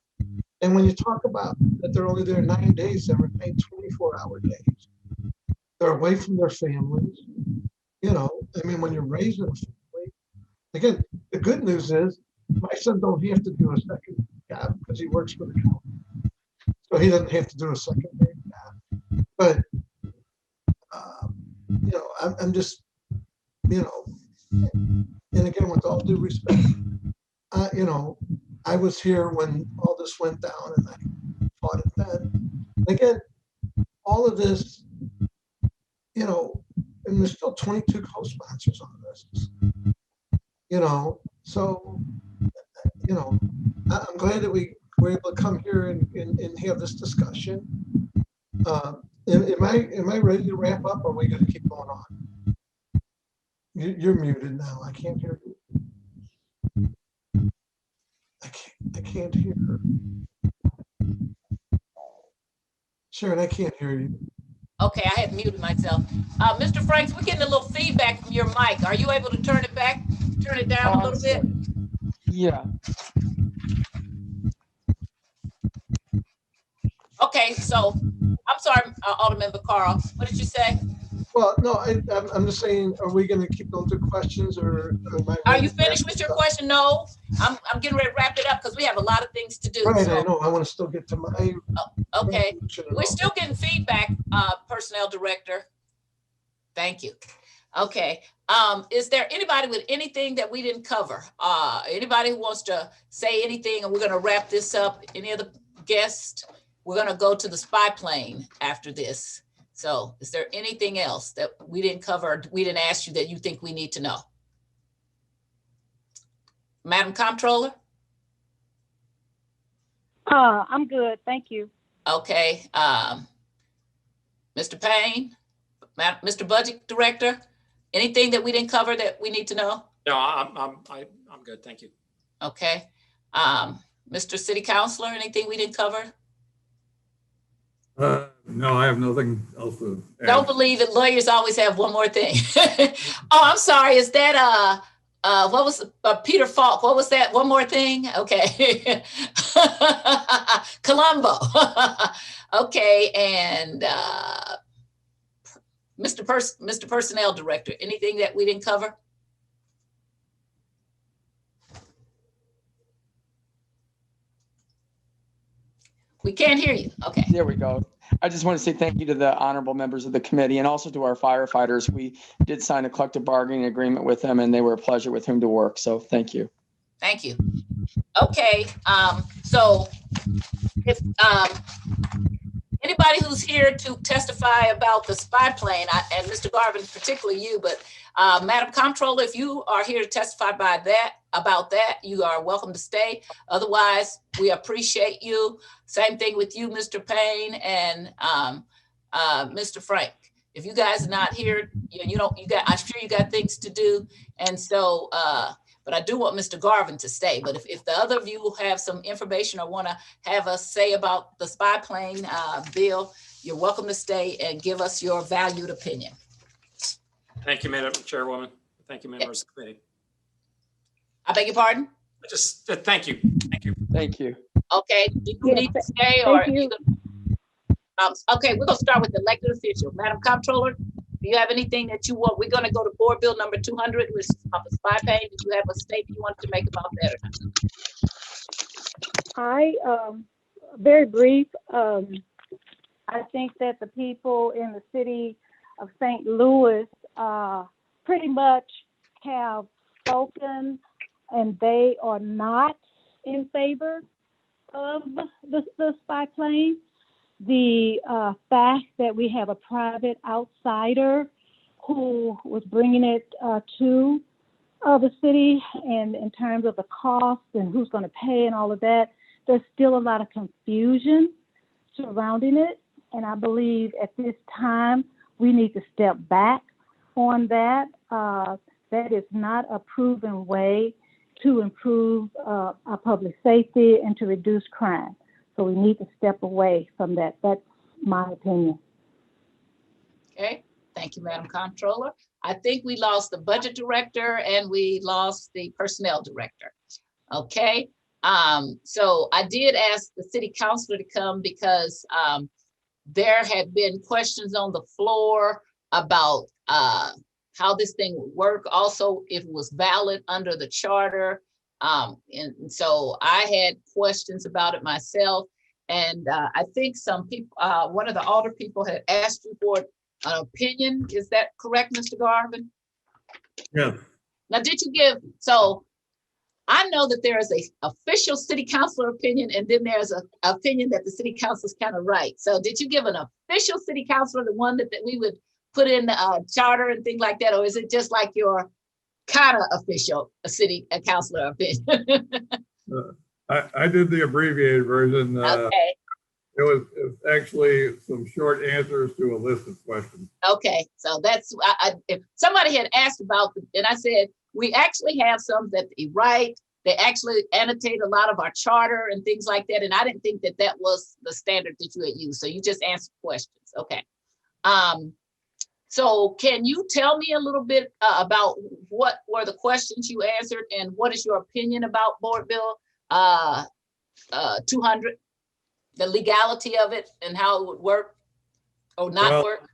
And when you talk about that they're only there 9 days, they're paid 24-hour days. They're away from their families. You know, I mean, when you're raising a family, again, the good news is my son don't have to do a second job because he works for the county. So he doesn't have to do a secondary job. But, you know, I'm just, you know, and again, with all due respect, you know, I was here when all this went down and I fought it then. Again, all of this, you know, and there's still 22 co-sponsors on this, you know, so, you know, I'm glad that we were able to come here and have this discussion. Am I ready to wrap up, or are we going to keep going on? You're muted now. I can't hear you. I can't hear her. Sharon, I can't hear you. Okay, I had muted myself. Mr. Franks, we're getting a little feedback from your mic. Are you able to turn it back, turn it down a little bit? Yeah. Okay, so I'm sorry, Alderman Carl. What did you say? Well, no, I'm just saying, are we going to keep going through questions, or are you finished with your question? No, I'm getting ready to wrap it up because we have a lot of things to do. Right, so. I know. I want to still get to my. Okay, we're still getting feedback, Personnel Director. Thank you. Okay, is there anybody with anything that we didn't cover? Anybody who wants to say anything, and we're going to wrap this up? Any other guests? We're going to go to the spy plane after this. So is there anything else that we didn't cover, we didn't ask you that you think we need to know? Madam Comptroller? I'm good, thank you. Okay, Mr. Payne, Mr. Budget Director, anything that we didn't cover that we need to know? No, I'm good, thank you. Okay, Mr. City Councilor, anything we didn't cover? No, I have nothing else to add. Don't believe it. Lawyers always have one more thing. Oh, I'm sorry. Is that what was Peter Falk? What was that? One more thing? Okay. Colombo. Okay, and Mr. Personnel Director, anything that we didn't cover? We can't hear you. Okay. There we go. I just want to say thank you to the honorable members of the committee and also to our firefighters. We did sign a collective bargaining agreement with them, and they were a pleasure with whom to work. So thank you. Thank you. Okay. So if anybody who's here to testify about the spy plane, and Mr. Garvin, particularly you, but Madam Comptroller, if you are here to testify about that, you are welcome to stay. Otherwise, we appreciate you. Same thing with you, Mr. Payne and Mr. Frank. If you guys are not here, I'm sure you got things to do. And so, but I do want Mr. Garvin to stay. But if the other of you will have some information or want to have us say about the spy plane bill, you're welcome to stay and give us your valued opinion. Thank you, Madam Chairwoman. Thank you, members of the committee. I beg your pardon? Just thank you. Thank you. Thank you. Okay, do you need to stay or? Okay, we're gonna start with the elected official. Madam Comptroller, do you have anything that you want? We're gonna go to board bill number 200, which is about the spy plane. Did you have a statement you wanted to make about that? Very brief. I think that the people in the city of St. Louis pretty much have spoken, and they are not in favor of the spy plane. The fact that we have a private outsider who was bringing it to the city, and in terms of the cost and who's going to pay and all of that, there's still a lot of confusion surrounding it. And I believe at this time, we need to step back on that. That is not a proven way to improve our public safety and to reduce crime. So we need to step away from that. That's my opinion. Okay, thank you, Madam Comptroller. I think we lost the budget director and we lost the personnel director. Okay, so I did ask the city councilor to come because there had been questions on the floor about how this thing would work, also if it was valid under the charter. And so I had questions about it myself. And I think some people, one of the alder people had asked you for an opinion. Is that correct, Mr. Garvin? Yeah. Now, did you give, so I know that there is a official city councilor opinion, and then there's an opinion that the city council is kind of right. So did you give an official city councilor, the one that we would put in the charter and things like that? Or is it just like your kind of official city councilor opinion? I did the abbreviated version. Okay. It was actually some short answers to a list of questions. Okay, so that's, if somebody had asked about, and I said, we actually have some that they write, they actually annotate a lot of our charter and things like that. And I didn't think that that was the standard that you had used. So you just answered questions. Okay. So can you tell me a little bit about what were the questions you answered and what is your opinion about Board Bill 200, the legality of it and how it would work or not work?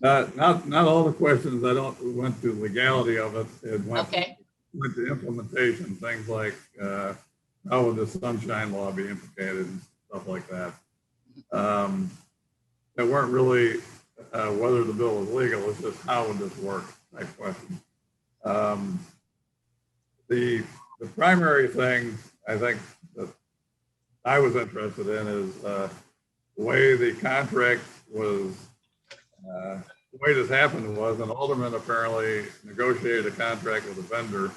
Not all the questions. I don't went to legality of it. It went, okay. Went to implementation, things like how would the sunshine law be implicated and stuff like that. That weren't really whether the bill was legal, it's just how would this work type question. The primary thing I think that I was interested in is the way the contract was, the way this happened was an alderman apparently negotiated a contract with a vendor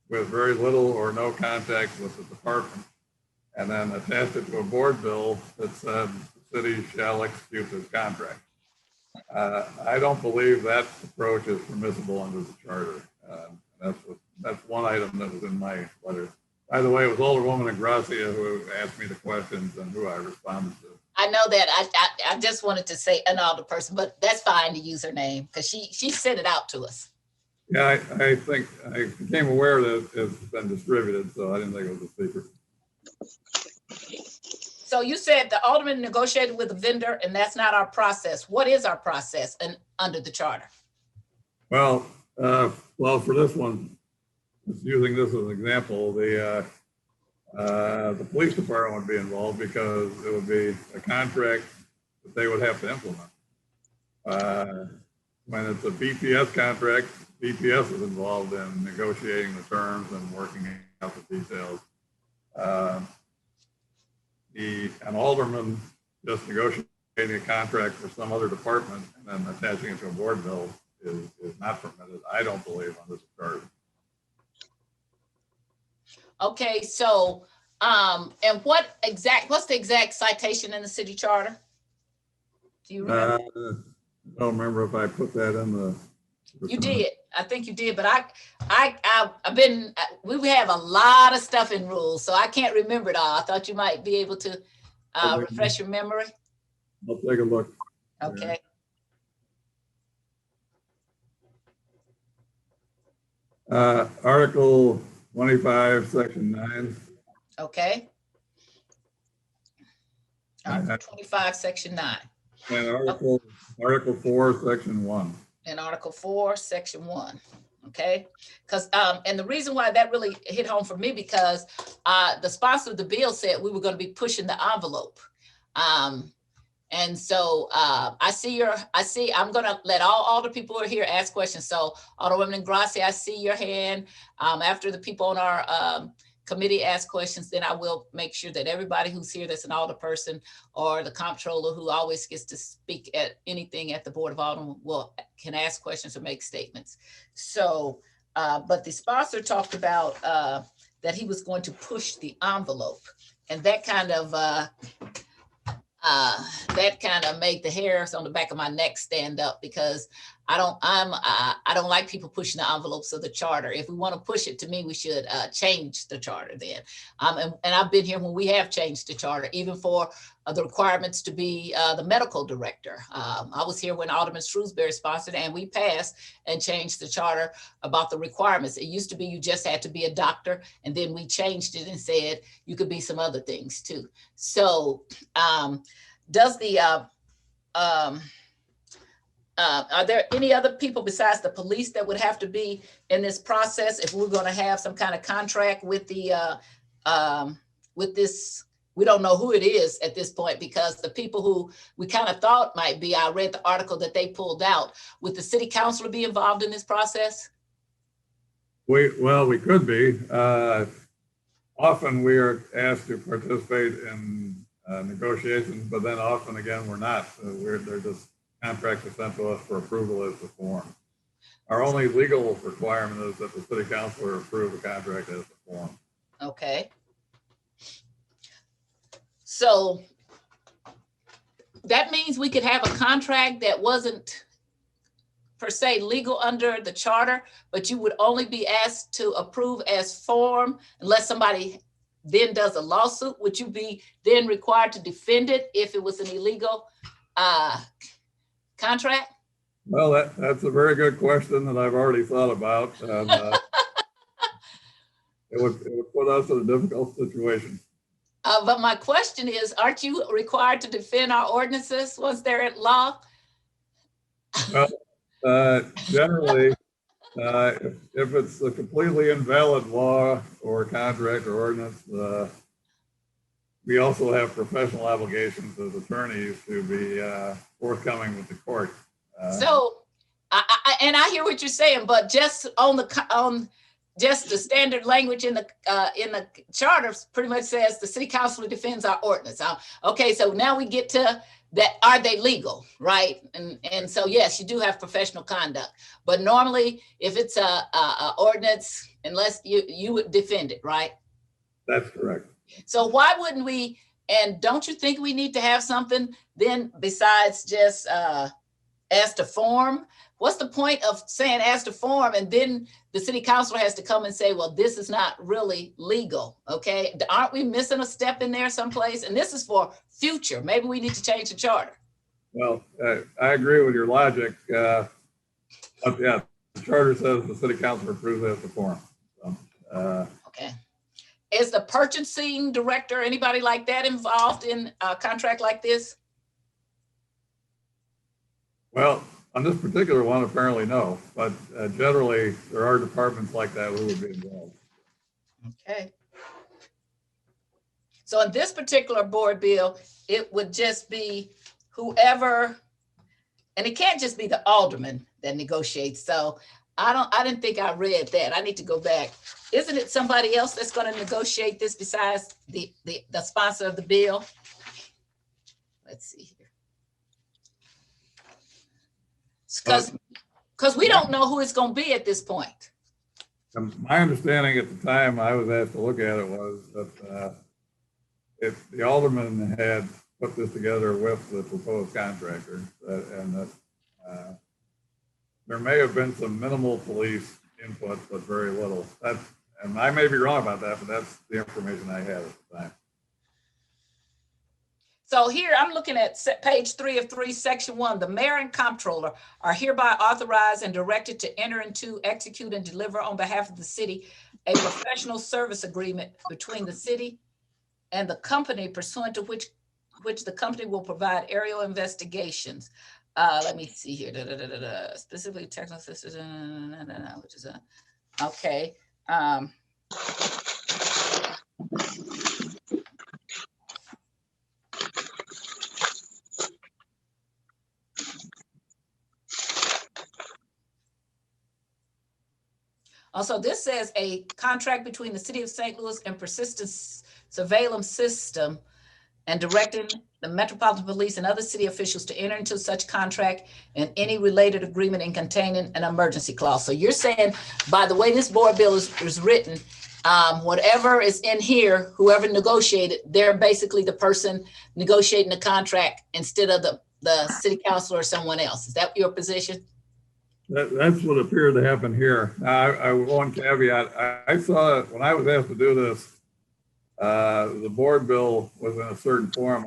with very little or no contact with the department, and then attached it to a board bill that said the city shall execute this contract. I don't believe that approach is permissible under the charter. That's one item that was in my letter. By the way, it was Alderwoman Engrossia who asked me the questions and who I responded to. I know that. I just wanted to say an older person, but that's fine to use her name because she sent it out to us. Yeah, I think I became aware that it's been distributed, so I didn't think it was a secret. So you said the alderman negotiated with a vendor, and that's not our process. What is our process under the charter? Well, for this one, just using this as an example, the police department would be involved because it would be a contract that they would have to implement. When it's a BPS contract, BPS is involved in negotiating the terms and working out the details. An alderman just negotiating a contract for some other department and then attaching it to a board bill is not permitted, I don't believe, under the charter. Okay, so and what's the exact citation in the city charter? Do you remember? I don't remember if I put that in the. You did. I think you did, but we have a lot of stuff in rules, so I can't remember it all. I thought you might be able to refresh your memory. I'll take a look. Okay. Article 25, Section 9. Okay. Article 25, Section 9. And Article 4, Section 1. And Article 4, Section 1. Okay, because and the reason why that really hit home for me, because the sponsor of the bill said we were going to be pushing the envelope. And so I'm going to let all the people who are here ask questions. So Alderwoman Engrossi, I see your hand. After the people on our committee ask questions, then I will make sure that everybody who's here that's an alderperson or the comptroller who always gets to speak at anything at the Board of Aldermen can ask questions or make statements. So, but the sponsor talked about that he was going to push the envelope, and that kind of made the hairs on the back of my neck stand up, because I don't like people pushing the envelopes of the charter. If we want to push it, to me, we should change the charter then. And I've been here when we have changed the charter, even for the requirements to be the medical director. I was here when Alderman Shrewsbury sponsored, and we passed and changed the charter about the requirements. It used to be you just had to be a doctor, and then we changed it and said you could be some other things too. So does the are there any other people besides the police that would have to be in this process if we're going to have some kind of contract with the with this? We don't know who it is at this point, because the people who we kind of thought might be, I read the article that they pulled out. Would the city council be involved in this process? We could be. Often we are asked to participate in negotiations, but then often again, we're not. They're just contracts are sent to us for approval as the form. Our only legal requirement is that the city councilor approve the contract as the form. Okay. So that means we could have a contract that wasn't per se legal under the charter, but you would only be asked to approve as form unless somebody then does a lawsuit. Would you be then required to defend it if it was an illegal contract? Well, that's a very good question that I've already thought about. And, it would put us in a difficult situation. But my question is, aren't you required to defend our ordinances once they're at law? Well, generally, if it's a completely invalid law or contract or ordinance, we also have professional obligations as attorneys to be forthcoming with the court. So, and I hear what you're saying, but just on just the standard language in the charter pretty much says the city council defends our ordinance. Okay, so now we get to that. Are they legal, right? And so yes, you do have professional conduct, but normally if it's a ordinance, unless you would defend it, right? That's correct. So why wouldn't we? And don't you think we need to have something then besides just as to form? What's the point of saying as to form and then the city council has to come and say, well, this is not really legal, okay? Aren't we missing a step in there someplace? And this is for future. Maybe we need to change the charter. Well, I agree with your logic. But yeah, the charter says the city council approves as the form. So, okay. Is the purchasing director, anybody like that involved in a contract like this? Well, on this particular one, apparently no, but generally there are departments like that who would be involved. Okay. So in this particular board bill, it would just be whoever, and it can't just be the alderman that negotiates. So I didn't think I read that. I need to go back. Isn't it somebody else that's going to negotiate this besides the sponsor of the bill? Let's see here. Because we don't know who it's going to be at this point. My understanding at the time I was asked to look at it was that if the alderman had put this together with the proposed contractor, and that there may have been some minimal police input, but very little. And I may be wrong about that, but that's the information I had at the time. So here I'm looking at page 3 of 3, section 1. The mayor and comptroller are hereby authorized and directed to enter into, execute, and deliver on behalf of the city a professional service agreement between the city and the company pursuant to which the company will provide aerial investigations Let me see here. Specifically technical assistance, which is okay. Also, this says a contract between the city of St. Louis and Persistence Surveillance System and directing the Metropolitan Police and other city officials to enter into such contract and any related agreement in containing an emergency clause. So you're saying, by the way this board bill is written, whatever is in here, whoever negotiated, they're basically the person negotiating the contract instead of the city council or someone else. Is that your position? That's what appeared to happen here. I one caveat. I saw it when I was asked to do this. The board bill was in a certain form.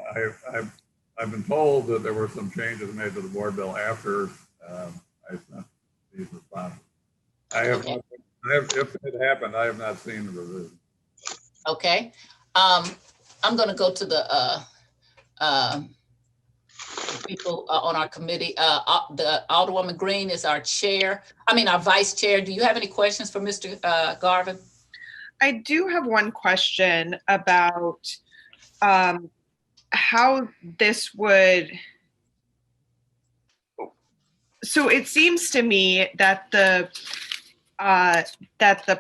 I've been told that there were some changes made to the board bill after I sent these responses. If it happened, I have not seen the revision. Okay. I'm going to go to the people on our committee. The Alderwoman Green is our chair. Our vice chair. Do you have any questions for Mr. Garvin? I do have one question about how this would. So it seems to me that the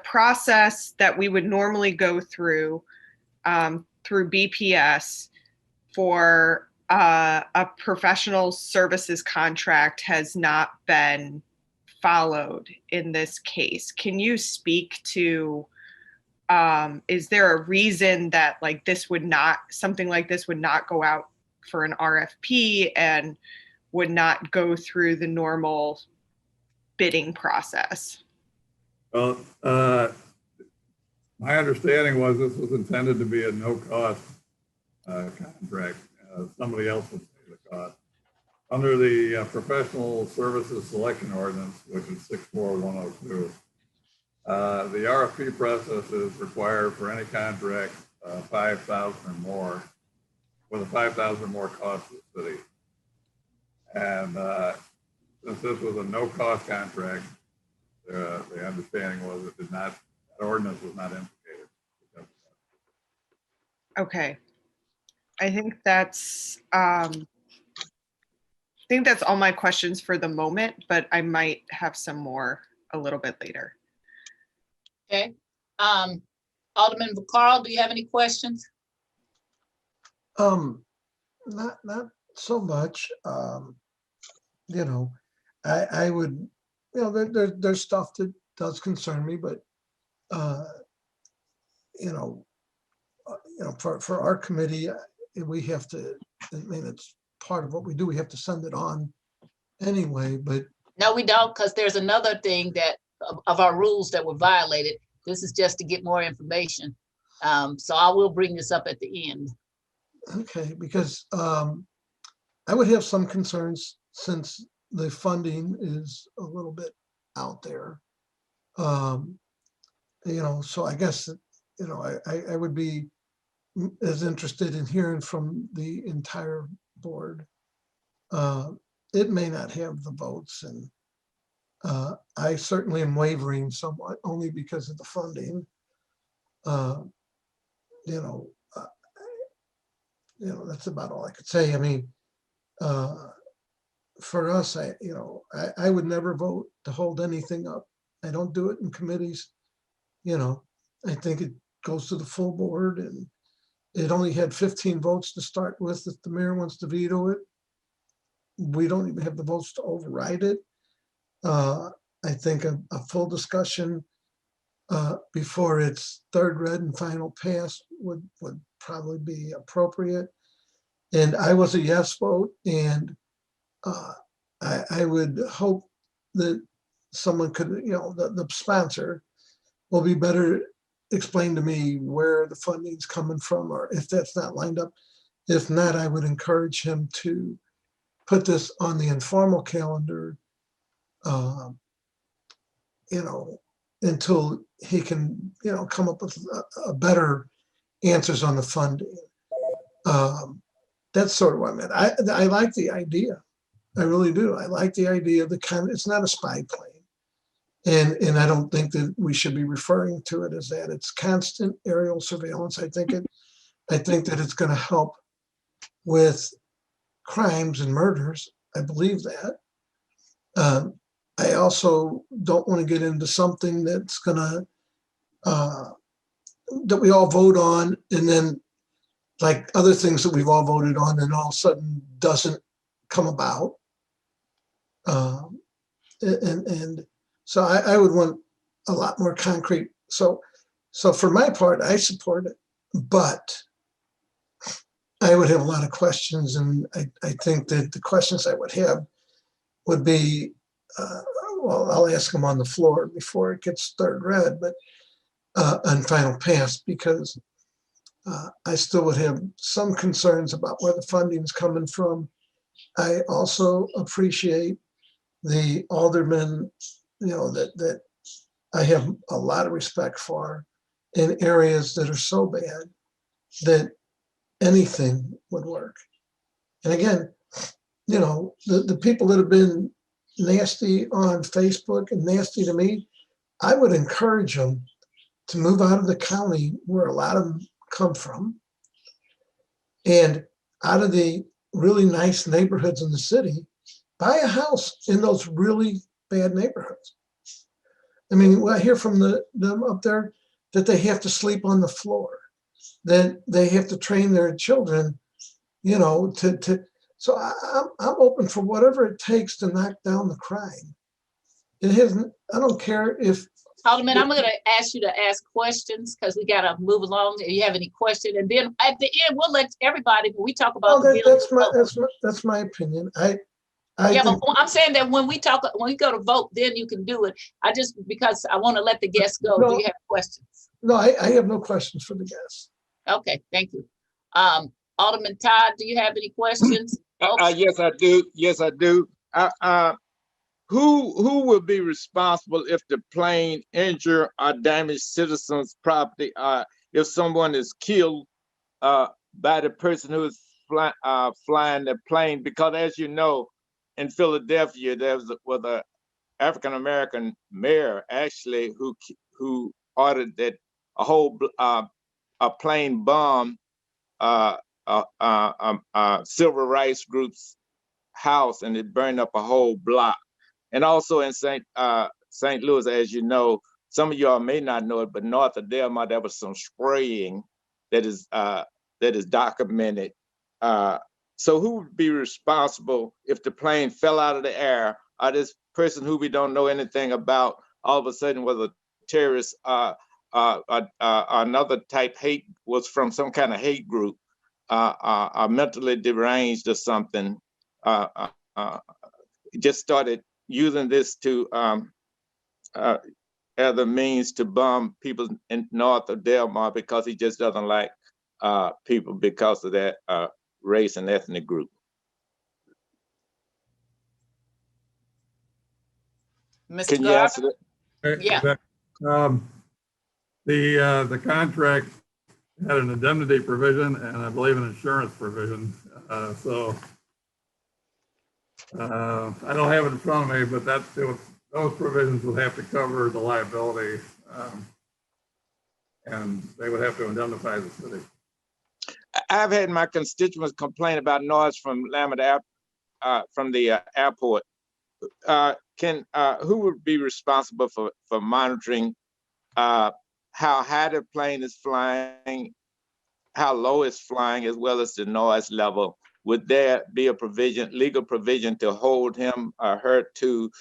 process that we would normally go through through BPS for a professional services contract has not been followed in this case. Can you speak to, is there a reason that something like this would not go out for an RFP and would not go through the normal bidding process? Well, my understanding was this was intended to be a no-cost contract. Somebody else would pay the cost. Under the Professional Services Selection Ordinance, which is 64102, the RFP process is required for any contract 5,000 or more, with a 5,000 or more cost to the city. And since this was a no-cost contract, the understanding was it that ordinance was not implicated. Okay. I think that's all my questions for the moment, but I might have some more a little bit later. Okay. Alderman Vaccaro, do you have any questions? Not so much. I would, there's stuff that does concern me, but for our committee, we have to, it's part of what we do. We have to send it on anyway, but. No, we don't, because there's another thing that of our rules that were violated. This is just to get more information. So I will bring this up at the end. Okay, because I would have some concerns since the funding is a little bit out there. So I guess, I would be as interested in hearing from the entire board. It may not have the votes, and I certainly am wavering somewhat only because of the funding. That's about all I could say. For us, I would never vote to hold anything up. I don't do it in committees. I think it goes to the full board, and it only had 15 votes to start with. If the mayor wants to veto it, we don't even have the votes to override it. I think a full discussion before its third read and final pass would probably be appropriate. And I was a yes vote, and I would hope that someone could, the sponsor will be better explain to me where the funding's coming from, or if that's not lined up. If not, I would encourage him to put this on the informal calendar, until he can, come up with a better answers on the funding. That's sort of what I meant. I like the idea. I really do. I like the idea of it's not a spy plane. And I don't think that we should be referring to it as that. It's constant aerial surveillance. I think that it's going to help with crimes and murders. I believe that. I also don't want to get into something that's going to, that we all vote on, and then like other things that we've all voted on and all of a sudden doesn't come about. And so I would want a lot more concrete. So for my part, I support it, but I would have a lot of questions. And I think that the questions I would have would be, well, I'll ask them on the floor before it gets third read, but on final pass, because I still would have some concerns about where the funding is coming from. I also appreciate the aldermen, that I have a lot of respect for in areas that are so bad that anything would work. And again, the people that have been nasty on Facebook and nasty to me, I would encourage them to move out of the county where a lot of them come from and out of the really nice neighborhoods in the city, buy a house in those really bad neighborhoods. I mean, I hear from them up there that they have to sleep on the floor, that they have to train their children, so I'm open for whatever it takes to knock down the crime. I don't care if. Alderman, I'm going to ask you to ask questions because we got to move along. If you have any question, and then at the end, we'll let everybody, when we talk about that's my opinion. Yeah, but I'm saying that when we go to vote, then you can do it. Because I want to let the guests go. Do you have questions? No, I have no questions for the guests. Okay, thank you. Alderman Todd, do you have any questions? Yes, I do. Yes, I do. Who will be responsible if the plane injure or damage citizens' property? If someone is killed by the person who is flying the plane? Because as you know, in Philadelphia, there was a African-American mayor actually who ordered that a plane bomb civil rights group's house, and it burned up a whole block. And also in St. Louis, as you know, some of y'all may not know it, but north of Delmar, there was some spraying that is documented. So who would be responsible if the plane fell out of the air, or this person who we don't know anything about all of a sudden was a terrorist, another type hate, was from some kind of hate group, mentally deranged or something, just started using this to as a means to bomb people in north of Delmar because he just doesn't like people because of that race and ethnic group. Mr. Can you answer that? Yeah. The contract had an indemnity provision and I believe an insurance provision. So I don't have it in front of me, but those provisions would have to cover the liability, and they would have to indemnify the city. I've had my constituents complain about noise from from the airport. Who would be responsible for monitoring how high the plane is flying, how low it's flying, as well as the noise level? Would there be a legal provision to hold him or her to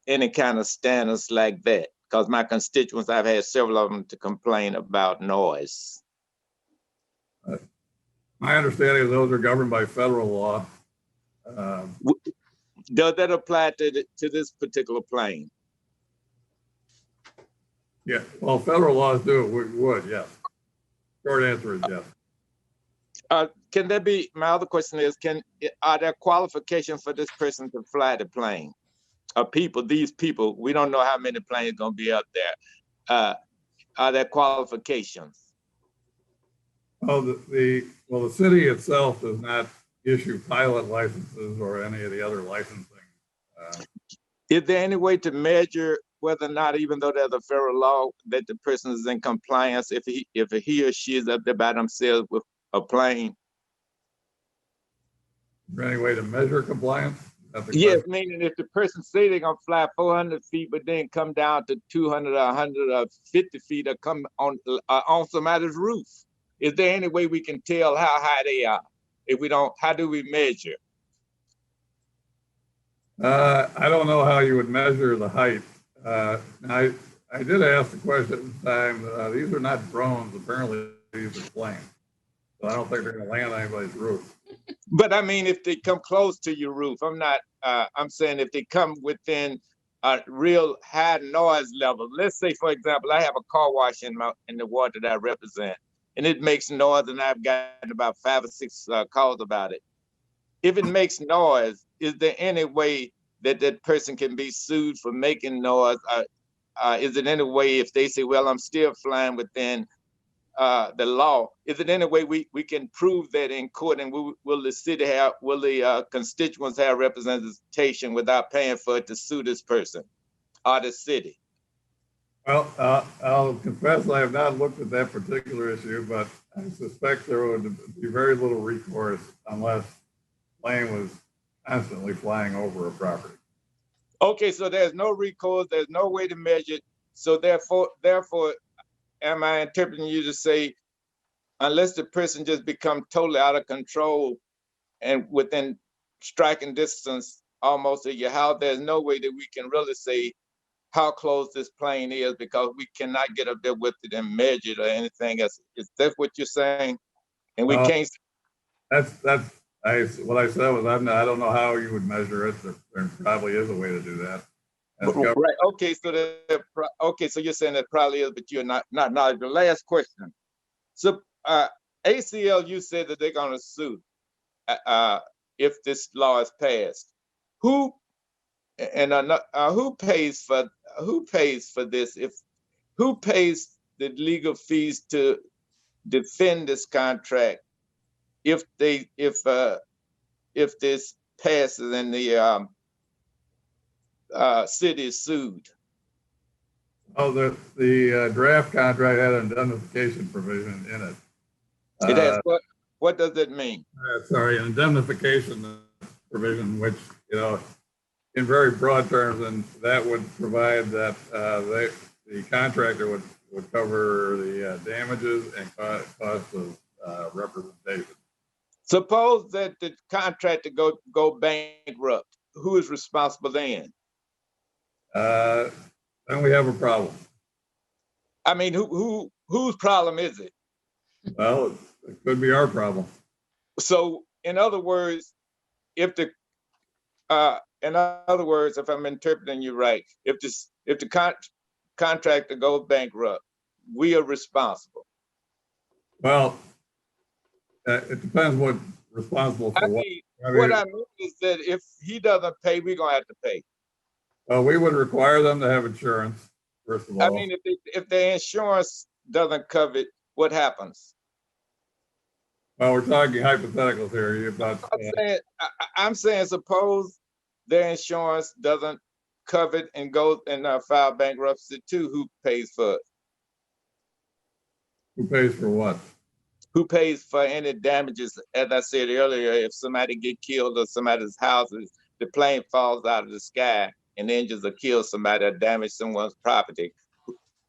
any kind of standards like that? Because my constituents, I've had several of them to complain about noise. My understanding is those are governed by federal law. Does that apply to this particular plane? Yeah, well, federal laws do it, would, yes. Short answer is yes. Can there be, my other question is, are there qualifications for this person to fly the plane? These people, we don't know how many planes are going to be up there. Are there qualifications? Well, the city itself does not issue pilot licenses or any of the other licensing. Is there any way to measure whether or not, even though there's a federal law, that the person is in compliance if he or she is up there by themselves with a plane? Is there any way to measure compliance? Yes, meaning if the person say they're gonna fly 400 feet, but then come down to 200 or 100 or 50 feet or come on somebody's roof. Is there any way we can tell how high they are? If we don't, how do we measure? I don't know how you would measure the height. I did ask the question at the time. These are not drones. Apparently, these are planes. So I don't think they're going to land on anybody's roof. But I mean, if they come close to your roof, I'm saying if they come within a real high noise level. Let's say, for example, I have a car wash in the ward that I represent, and it makes noise, and I've gotten about 5 or 6 calls about it. If it makes noise, is there any way that that person can be sued for making noise? Is it any way if they say, well, I'm still flying within the law, is it any way we can prove that in court, and will the city have, will the constituents have representation without paying for it to sue this person or the city? Well, I'll confess I have not looked at that particular issue, but I suspect there would be very little recourse unless the plane was constantly flying over a property. Okay, so there's no recourse, there's no way to measure it. So therefore, am I interpreting you to say, unless the person just become totally out of control and within striking distance almost at your house, there's no way that we can really say how close this plane is, because we cannot get up there with it and measure it or anything else? Is that what you're saying? And we can't. That's what I said was I don't know how you would measure it. There probably is a way to do that. Right. Okay. So you're saying that probably is, but you're not. The last question. So ACLU said that they're going to sue if this law is passed. Who pays for this? Who pays the legal fees to defend this contract if this passes and the city is sued? Oh, the draft contract had an indemnification provision in it. It has what? What does it mean? Sorry, an indemnification provision, which, in very broad terms, and that would provide that the contractor would cover the damages and cost of representation. Suppose that the contractor go bankrupt. Who is responsible then? Then we have a problem. I mean, whose problem is it? Well, it could be our problem. So, in other words, if I'm interpreting you right, if the contractor goes bankrupt, we are responsible. Well, it depends what responsible for what. What I mean is that if he doesn't pay, we're gonna have to pay. Well, we would require them to have insurance, first of all. I mean, if the insurance doesn't cover it, what happens? Well, we're talking hypotheticals here. About, I'm saying, suppose their insurance doesn't cover it and goes and file bankruptcy too. Who pays for it? Who pays for what? Who pays for any damages? As I said earlier, if somebody get killed or somebody's house, the plane falls out of the sky and engines or kill somebody or damage someone's property.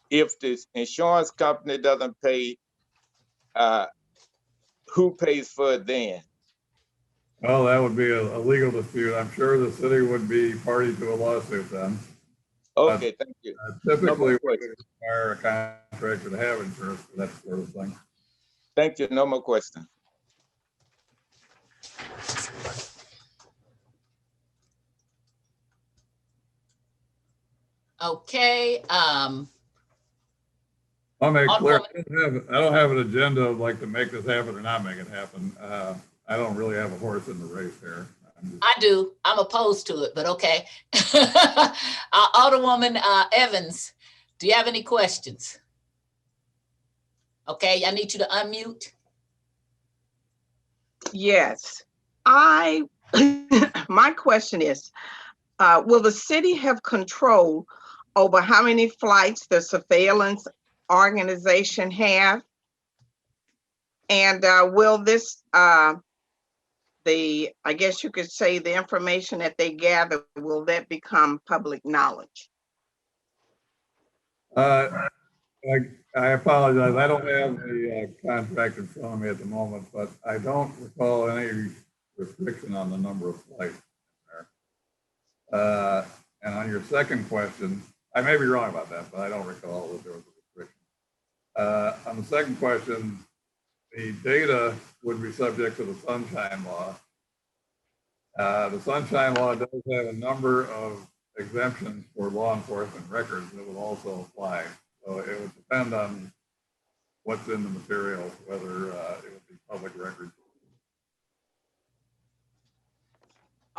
If the insurance company doesn't pay, who pays for it then? Well, that would be a legal dispute. I'm sure the city would be party to a lawsuit then. Okay, thank you. Typically, we would require a contractor to have insurance for that sort of thing. Thank you. No more questions. Okay. I'll make clear, I don't have an agenda of like to make this happen or not make it happen. I don't really have a horse in the race here. I do. I'm opposed to it, but okay. Alderwoman Evans, do you have any questions? Okay, I need you to unmute. Yes. My question is, will the city have control over how many flights the surveillance organization have? And will this, I guess you could say the information that they gather, will that become public knowledge? I apologize. I don't have the contract in front of me at the moment, but I don't recall any restriction on the number of flights there. And on your second question, I may be wrong about that, but I don't recall that there was a restriction. On the second question, the data would be subject to the Sunshine Law. The Sunshine Law does have a number of exemptions for law enforcement records that would also apply. So it would depend on what's in the material, whether it would be public record.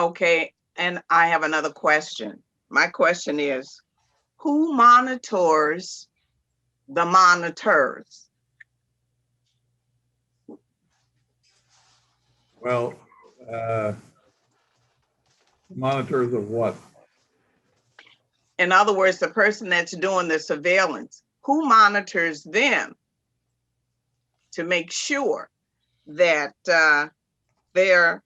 Okay, and I have another question. My question is, who monitors the monitors? Well, monitors of what? In other words, the person that's doing the surveillance, who monitors them to make sure that they're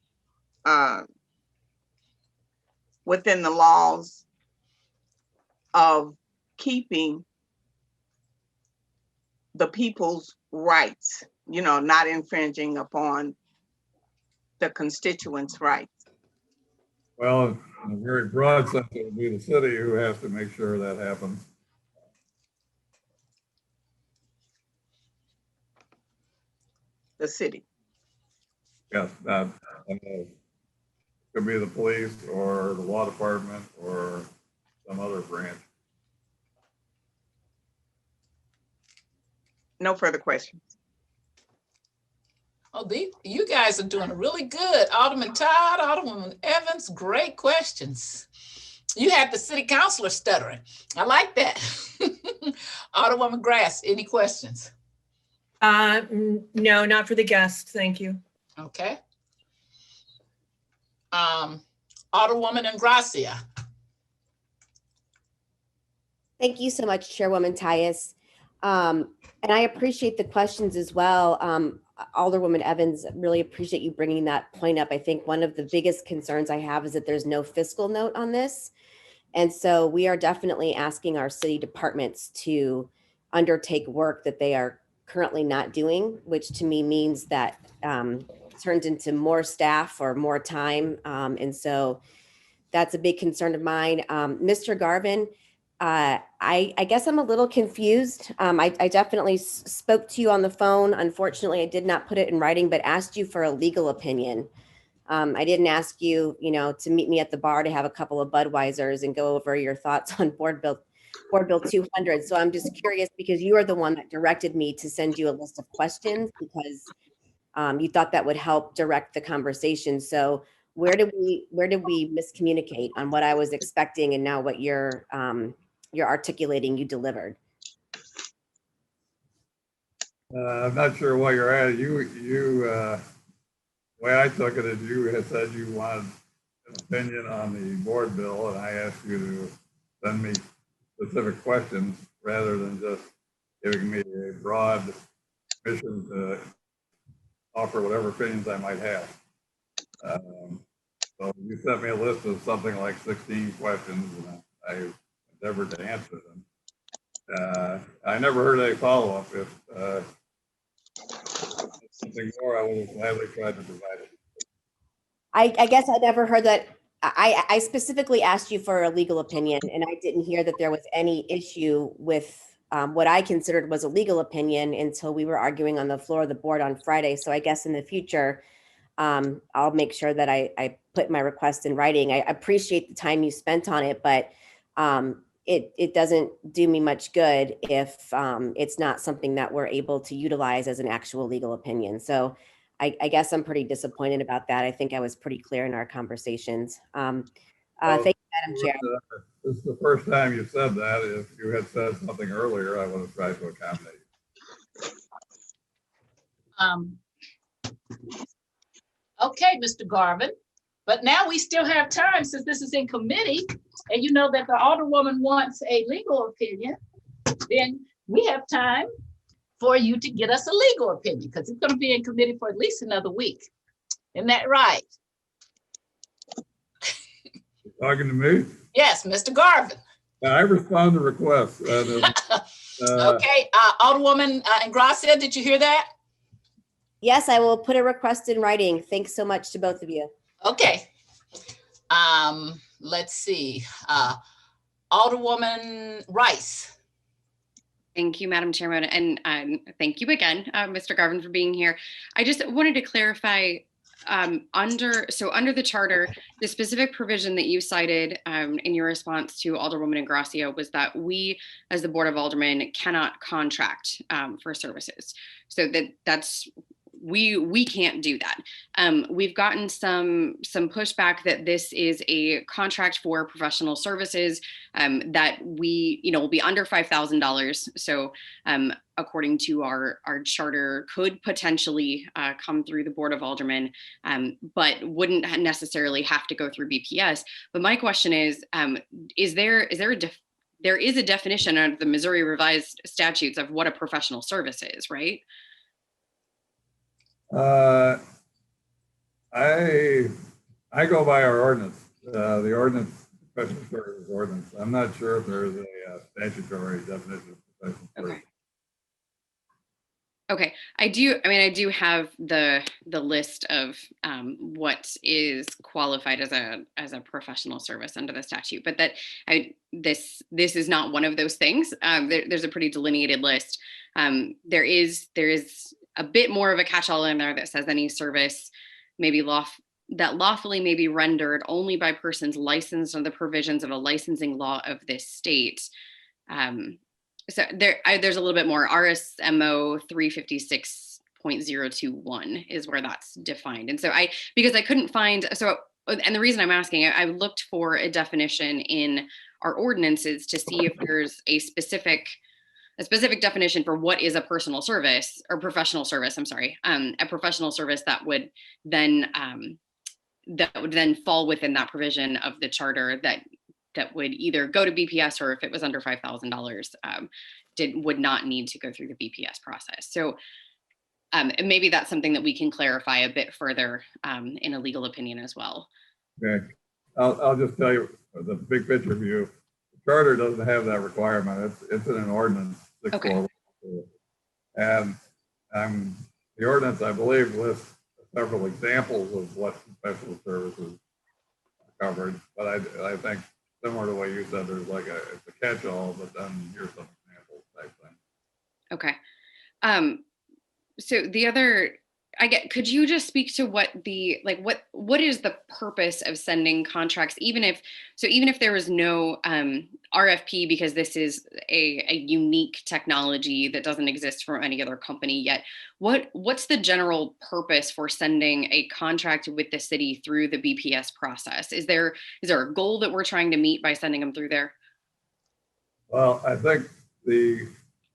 within the laws of keeping the people's rights, you know, not infringing upon the constituents' rights? Well, in a very broad sense, it would be the city who has to make sure that happens. The city. Yes, it could be the police or the law department or some other branch. No further questions. Oh, you guys are doing really good. Alderman Todd, Alderwoman Evans, great questions. You had the city councilor stuttering. I like that. Alderwoman Grass, any questions? No, not for the guest. Thank you. Okay. Alderwoman Ingrassia. Thank you so much, Chairwoman Tyus. And I appreciate the questions as well. Alderwoman Evans, really appreciate you bringing that point up. I think one of the biggest concerns I have is that there's no fiscal note on this. And so we are definitely asking our city departments to undertake work that they are currently not doing, which to me means that turns into more staff or more time. And so that's a big concern of mine. Mr. Garvin, I guess I'm a little confused. I definitely spoke to you on the phone. Unfortunately, I did not put it in writing, but asked you for a legal opinion. I didn't ask you, to meet me at the bar to have a couple of Budweisers and go over your thoughts on Board Bill 200. So I'm just curious because you are the one that directed me to send you a list of questions because you thought that would help direct the conversation. So where did we miscommunicate on what I was expecting and now what you're articulating you delivered? I'm not sure why you're at it. The way I took it is you had said you wanted an opinion on the board bill, and I asked you to send me specific questions rather than just giving me a broad mission to offer whatever opinions I might have. So you sent me a list of something like 16 questions, and I endeavored to answer them. I never heard any follow-up. If something more, I would have gladly tried to provide it. I guess I never heard that. I specifically asked you for a legal opinion, and I didn't hear that there was any issue with what I considered was a legal opinion until we were arguing on the floor of the board on Friday. So I guess in the future, I'll make sure that I put my request in writing. I appreciate the time you spent on it, but it doesn't do me much good if it's not something that we're able to utilize as an actual legal opinion. So I guess I'm pretty disappointed about that. I think I was pretty clear in our conversations. Thank you, Madam Chair. This is the first time you said that. If you had said something earlier, I would have tried to accommodate you. Okay, Mr. Garvin, but now we still have time since this is in committee and you know that the Alderwoman wants a legal opinion, then we have time for you to get us a legal opinion because it's going to be in committee for at least another week. Isn't that right? Talking to me? Yes, Mr. Garvin. I respond to requests. Okay, Alderwoman Engrossment, did you hear that? Yes, I will put a request in writing. Thanks so much to both of you. Okay. Let's see. Alderwoman Rice. Thank you, Madam Chairman, and thank you again, Mr. Garvin, for being here. I just wanted to clarify under the charter, the specific provision that you cited in your response to Alderwoman Ingrassia was that we, as the Board of Aldermen, cannot contract for services. So that's we can't do that. We've gotten some pushback that this is a contract for professional services that will be under $5,000. So according to our charter, could potentially come through the Board of Aldermen, but wouldn't necessarily have to go through BPS. But my question is there is a definition under the Missouri Revised Statutes of what a professional service is, right? I go by our ordinance, the ordinance, professional services ordinance. I'm not sure if there's a statutory definition of professional service. Okay, I do have the list of what is qualified as a professional service under the statute, but this is not one of those things. There's a pretty delineated list. There is a bit more of a catch-all in there that says any service may be lawfully may be rendered only by persons licensed under the provisions of a licensing law of this state. So there's a little bit more. RSMO 356.021 is where that's defined. And so because I couldn't find, and the reason I'm asking, I looked for a definition in our ordinances to see if there's a specific definition for what is a personal service or professional service. I'm sorry, a professional service that would then fall within that provision of the charter that would either go to BPS, or if it was under $5,000, would not need to go through the BPS process. So maybe that's something that we can clarify a bit further in a legal opinion as well. Okay, I'll just tell you the big picture view. The charter doesn't have that requirement. It's in an ordinance. Okay. And the ordinance, I believe, lists several examples of what professional services are covered. But I think similar to what you said, there's it's a catch-all, but then here's some examples type thing. Okay. So the other, could you just speak to what what is the purpose of sending contracts, even if there was no RFP, because this is a unique technology that doesn't exist for any other company yet. What's the general purpose for sending a contract with the city through the BPS process? Is there a goal that we're trying to meet by sending them through there? Well, I think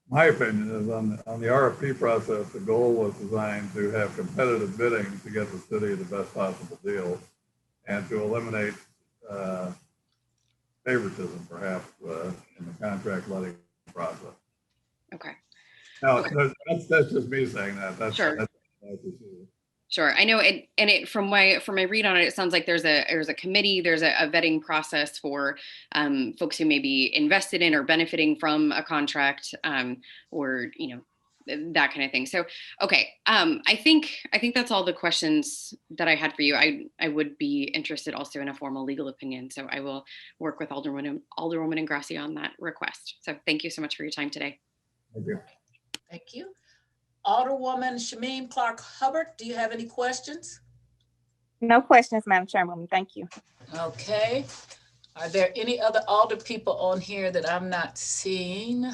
my opinion is on the RFP process, the goal was designed to have competitive bidding to get the city the best possible deal and to eliminate favoritism, perhaps, in the contract letting process. Okay. Now, that's just me saying that. Sure. That's Sure, I know, from my read on it, it sounds like there's a committee, there's a vetting process for folks who may be invested in or benefiting from a contract, or that kind of thing. So, okay, I think that's all the questions that I had for you. I would be interested also in a formal legal opinion, so I will work with Alderwoman Ingrassia on that request. So, thank you so much for your time today. Thank you. Thank you. Alderwoman Shameen Clark-Hubbard, do you have any questions? No questions, Madam Chairwoman. Thank you. Okay. Are there any other Alder people on here that I'm not seeing?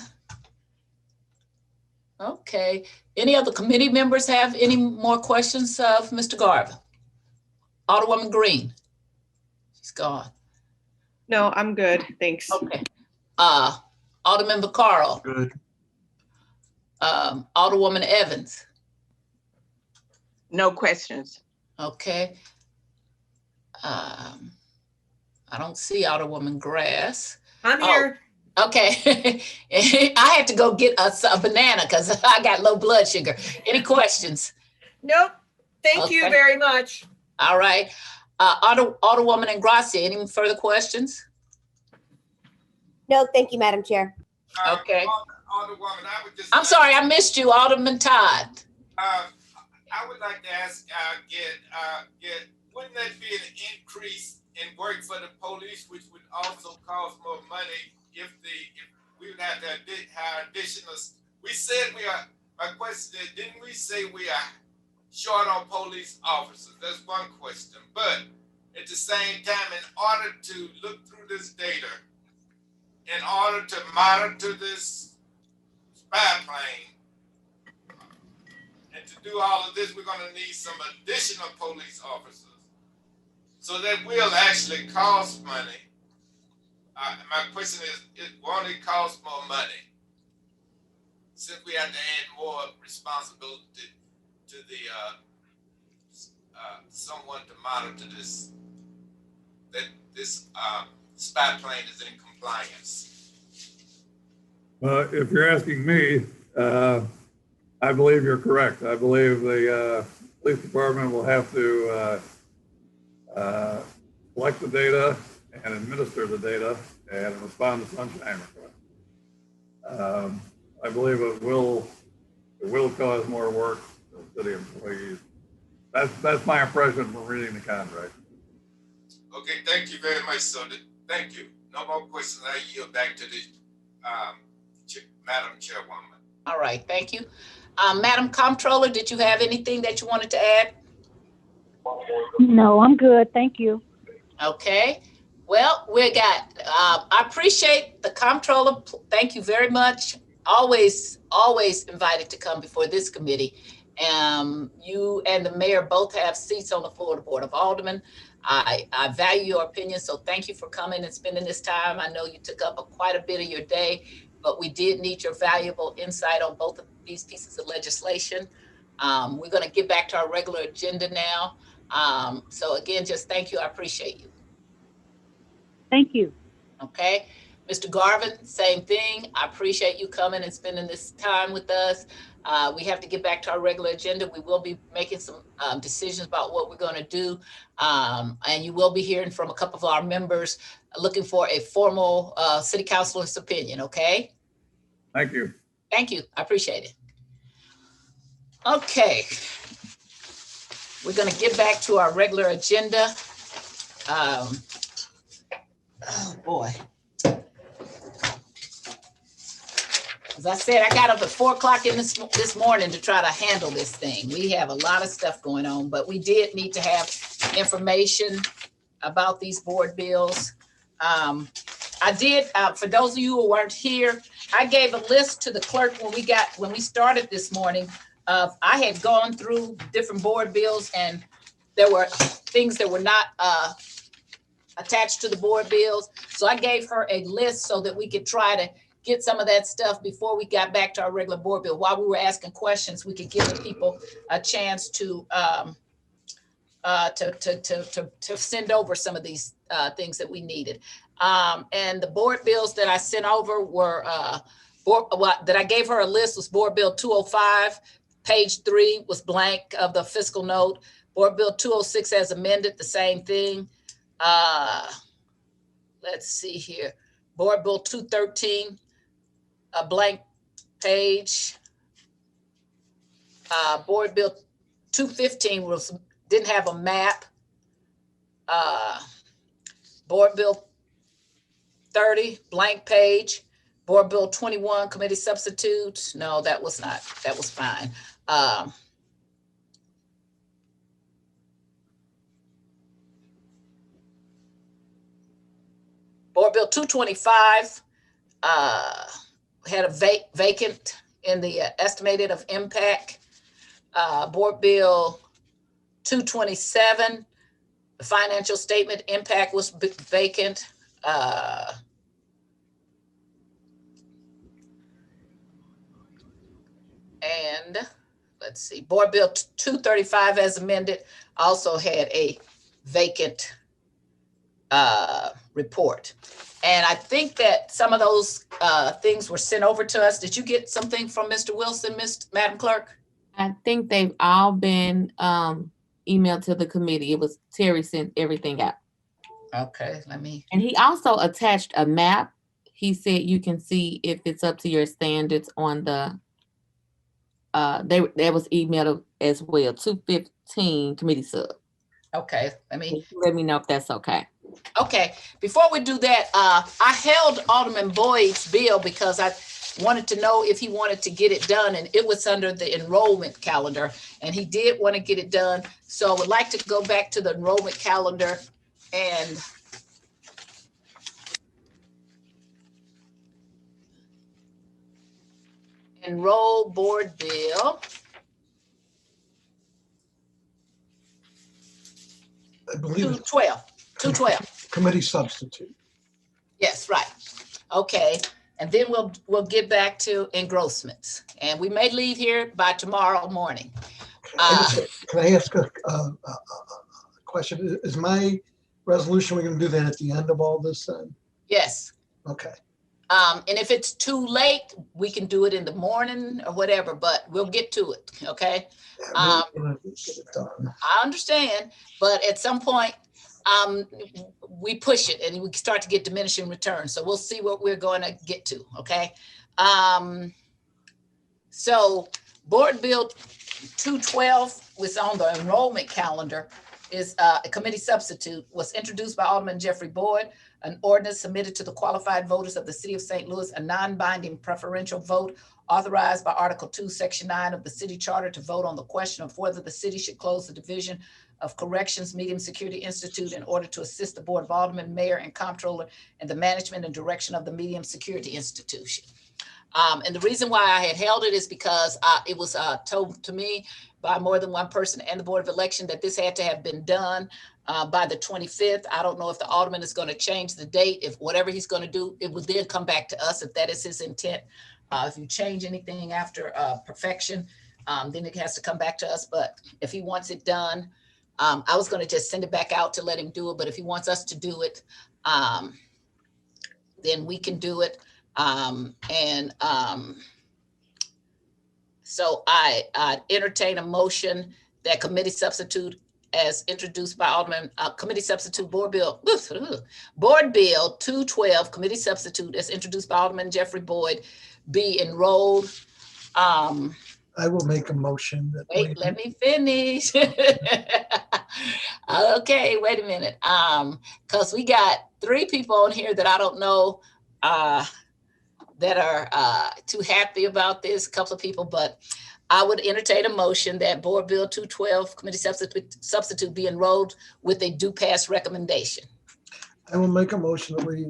Okay. Any other committee members have any more questions of Mr. Garvin? Alderwoman Green. She's gone. No, I'm good. Thanks. Okay. Alderman Vaccaro. Good. Alderwoman Evans. No questions. Okay. I don't see Alderwoman Grass. I'm here. Okay. I had to go get a banana because I got low blood sugar. Any questions? Nope. Thank you Okay. very much. All right. Alderwoman Engrossi, any further questions? No, thank you, Madam Chair. Okay. Alderwoman, I would just. I'm sorry, I missed you, Alderman Todd. I would like to ask, wouldn't that be an increase in work for the police, which would also cost more money if we would have to hire additional? We said my question is, didn't we say we are short on police officers? That's one question. But at the same time, in order to look through this data, in order to monitor this spy plane, and to do all of this, we're going to need some additional police officers. So that will actually cost money. My question is, won't it cost more money? Since we have to add more responsibility to the someone to monitor this, that this spy plane is in compliance. If you're asking me, I believe you're correct. I believe the police department will have to collect the data and administer the data and respond to sunshine requests. I believe it will cause more work to the employees. That's my impression from reading the contract. Okay, thank you very much. So thank you. No more questions. I yield back to the Madam Chairwoman. All right, thank you. Madam Comptroller, did you have anything that you wanted to add? No, I'm good. Thank you. Okay. Well, we got, I appreciate the comptroller. Thank you very much. Always invited to come before this committee. You and the mayor both have seats on the floor of the Board of Aldermen. I value your opinion, so thank you for coming and spending this time. I know you took up quite a bit of your day, but we did need your valuable insight on both of these pieces of legislation. We're going to get back to our regular agenda now. So again, just thank you. I appreciate you. Thank you. Okay. Mr. Garvin, same thing. I appreciate you coming and spending this time with us. We have to get back to our regular agenda. We will be making some decisions about what we're going to do. And you will be hearing from a couple of our members looking for a formal city councilor's opinion. Okay. Thank you. Thank you. I appreciate it. Okay. We're going to get back to our regular agenda. Oh boy. As I said, I got up at 4 o'clock this morning to try to handle this thing. We have a lot of stuff going on, but we did need to have information about these board bills. I did, for those of you who weren't here, I gave a list to the clerk when we started this morning. I had gone through different board bills and there were things that were not attached to the board bills. So I gave her a list so that we could try to get some of that stuff before we got back to our regular board bill. While we were asking questions, we could give the people a chance to send over some of these things that we needed. And the board bills that I sent over were, that I gave her a list was Board Bill 205, page 3 was blank of the fiscal note. Board Bill 206 as amended, the same thing. Let's see here. Board Bill 213, a blank page. Board Bill 215 didn't have a map. Board Bill 30, blank page. Board Bill 21, committee substitutes. No, that was fine. Board Bill 225 had a vacant in the estimated of impact. Board Bill 227, the financial statement impact was vacant. And let's see, Board Bill 235 as amended also had a vacant report. And I think that some of those things were sent over to us. Did you get something from Mr. Wilson, Madam Clerk? I think they've all been emailed to the committee. It was Terry sent everything out. Okay, let me. And he also attached a map. He said you can see if it's up to your standards on the, that was emailed as well, 215 committee sub. Okay, let me know if that's okay. Okay, before we do that, I held Alderman Boyd's bill because I wanted to know if he wanted to get it done, and it was under the enrollment calendar, and he did want to get it done. So I would like to go back to the enrollment calendar and enroll board bill. I believe 212. Committee substitute. Yes, right. Okay, and then we'll get back to engrossments, and we may leave here by tomorrow morning. Can I ask a question? Is my resolution, we're going to do that at the end of all this then? Yes. Okay. And if it's too late, we can do it in the morning or whatever, but we'll get to it, okay? Yeah, we're gonna get it done. I understand, but at some point, we push it and we start to get diminishing returns. So we'll see what we're going to get to, okay? So Board Bill 212 was on the enrollment calendar, is a committee substitute, was introduced by Alderman Jeffrey Boyd, an ordinance submitted to the qualified voters of the city of St. Louis, a non-binding preferential vote authorized by Article 2, Section 9 of the city charter to vote on the question of whether the city should close the Division of Corrections Medium Security Institute in order to assist the Board of Aldermen, Mayor, and Comptroller in the management and direction of the Medium Security Institution. And the reason why I had held it is because it was told to me by more than one person and the Board of Election that this had to have been done by the 25th. I don't know if the Alderman is going to change the date. If whatever he's going to do, it will then come back to us if that is his intent. If you change anything after perfection, then it has to come back to us. But if he wants it done, I was going to just send it back out to let him do it. But if he wants us to do it, then we can do it. So I entertain a motion that committee substitute as introduced by Alderman, committee substitute Board Bill 212, committee substitute as introduced by Alderman Jeffrey Boyd be enrolled. I will make a motion that. Wait, let me finish. Okay, wait a minute. Because we got 3 people on here that I don't know that are too happy about this, a couple of people, but I would entertain a motion that Board Bill 212 committee substitute be enrolled with a due pass recommendation. I will make a motion that we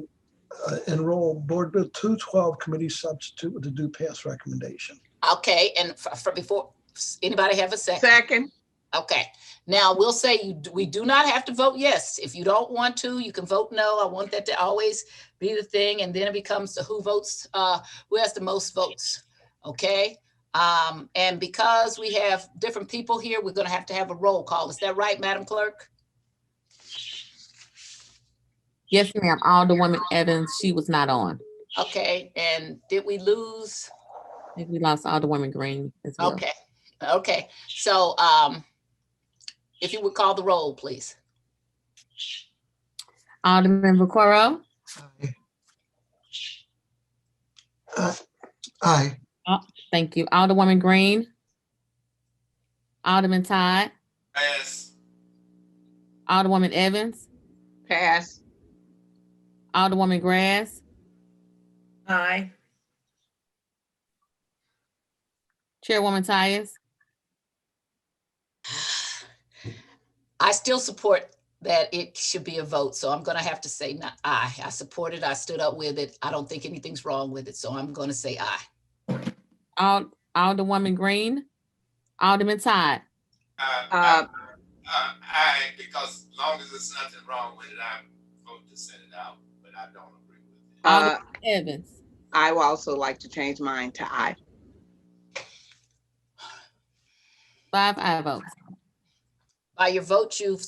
enroll Board Bill 212 committee substitute with a due pass recommendation. Okay, and for before, anybody have a second? Second. Okay, now we'll say we do not have to vote yes. If you don't want to, you can vote no. I want that to always be the thing, and then it becomes who votes, who has the most votes, okay? And because we have different people here, we're gonna have to have a roll call. Is that right, Madam Clerk? Yes, ma'am. Alderwoman Evans, she was not on. Okay, and did we lose? I think we lost Alderwoman Green as well. Okay, okay. So if you would call the roll, please. Alderman Vaccaro? Aye. Oh, thank you. Alderwoman Green? Alderman Todd? Pass. Alderwoman Evans? Pass. Alderwoman Grass? Aye. Chairwoman Tyus? I still support that it should be a vote, so I'm gonna have to say not aye. I support it, I stood up with it. I don't think anything's wrong with it, so I'm gonna say aye. Alderwoman Green? Alderman Todd? Aye, because as long as there's nothing wrong with it, I vote to send it out, but I don't agree with it. Alderman Evans? I would also like to change mine to aye. 5 aye votes. By your vote, you've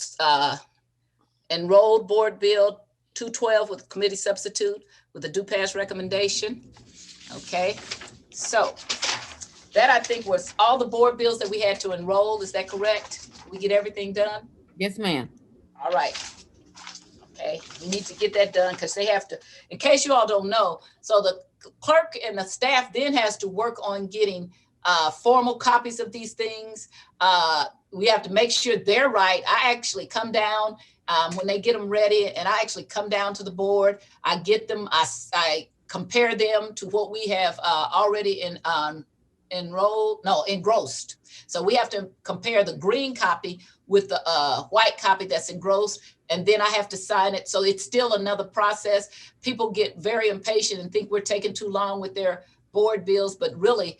enrolled Board Bill 212 with committee substitute with a do pass recommendation. Okay, so that I think was all the board bills that we had to enroll. Is that correct? We get everything done? Yes, ma'am. All right. Okay, we need to get that done because they have to, in case you all don't know, so the clerk and the staff then has to work on getting formal copies of these things. We have to make sure they're right. I actually come down when they get them ready, and I actually come down to the board. I get them, I compare them to what we have already engrossed. So we have to compare the green copy with the white copy that's engrossed, and then I have to sign it. So it's still another process. People get very impatient and think we're taking too long with their board bills, but really,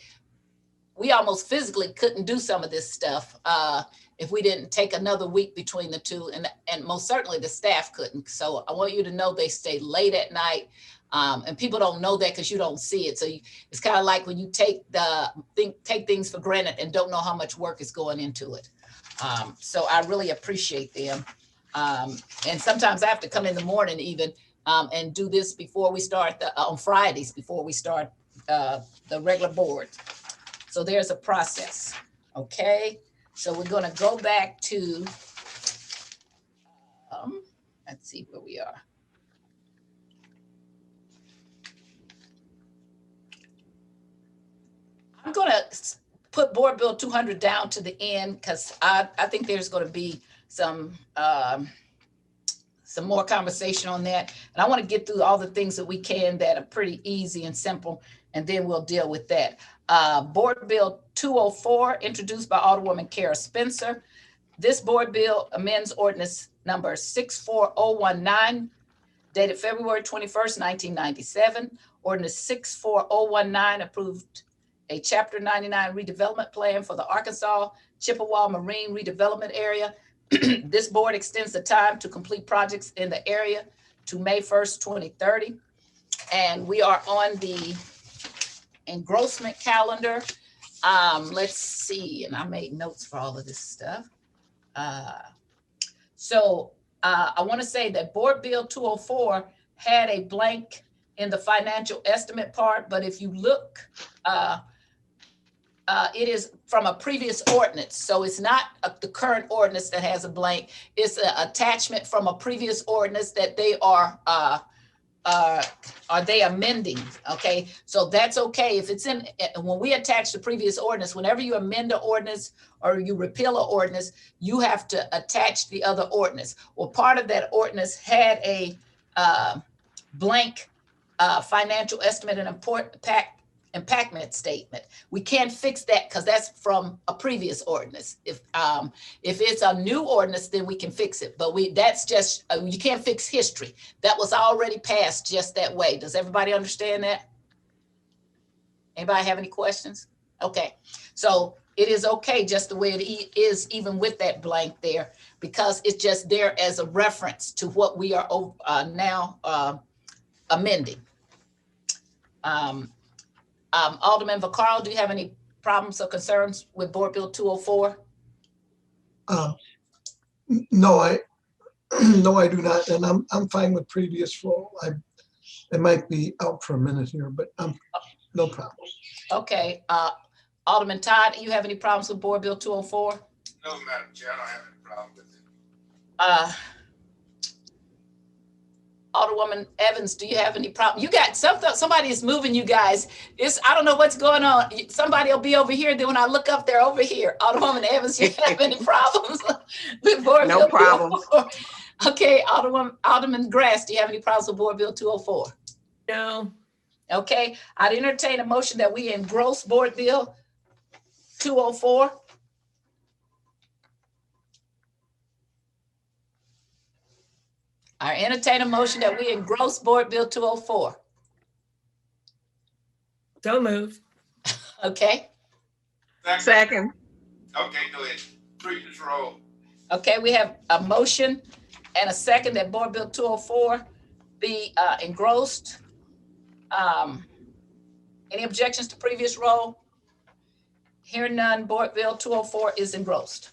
we almost physically couldn't do some of this stuff if we didn't take another week between the two, and most certainly the staff couldn't. So I want you to know they stay late at night, and people don't know that because you don't see it. So it's kind of like when you take things for granted and don't know how much work is going into it. So I really appreciate them. And sometimes I have to come in the morning even and do this before we start on Fridays, before we start the regular board. So there's a process. Okay, so we're going to go back to, let's see where we are. I'm going to put Board Bill 200 down to the end because I think there's going to be some more conversation on that. And I want to get through all the things that we can that are pretty easy and simple, and then we'll deal with that. Board Bill 204, introduced by Alderwoman Kara Spencer. This board bill amends ordinance number 64019, dated February 21st, 1997. Ordinance 64019 approved a Chapter 99 redevelopment plan for the Arkansas Chippewa Marine Redevelopment Area. This board extends the time to complete projects in the area to May 1st, 2030. And we are on the engrossment calendar. Let's see, and I made notes for all of this stuff. So I want to say that Board Bill 204 had a blank in the financial estimate part, but if you look, it is from a previous ordinance. So it's not the current ordinance that has a blank. It's an attachment from a previous ordinance that they are they amending? Okay, so that's okay. If it's in, when we attach the previous ordinance, whenever you amend an ordinance or you repeal an ordinance, you have to attach the other ordinance. Well, part of that ordinance had a blank financial estimate and impactment statement. We can't fix that because that's from a previous ordinance. If it's a new ordinance, then we can fix it. But that's just you can't fix history. That was already passed just that way. Does everybody understand that? Anybody have any questions? Okay, so it is okay just the way it is, even with that blank there, because it's just there as a reference to what we are now amending. Alderman Vaccaro, do you have any problems or concerns with Board Bill 204? No, I do not, and I'm fine with previous flow. It might be out for a minute here, but no problem. Okay, Alderman Todd, do you have any problems with Board Bill 204? No, Madam Chair, I don't have any problem with it. Alderwoman Evans, do you have any problem? You got somebody is moving you guys. I don't know what's going on. Somebody will be over here. Then when I look up, they're over here. Alderwoman Evans, you have any problems with Board Bill 204? No problems. Okay, Alderman Grass, do you have any problems with Board Bill 204? No. Okay, I'd entertain a motion that we engross Board Bill 204. I entertain a motion that we engross Board Bill 204. So moved. Okay. Second. Okay, go ahead. Previous roll. Okay, we have a motion and a second that Board Bill 204 be engrossed. Any objections to previous roll? Hearing none, Board Bill 204 is engrossed.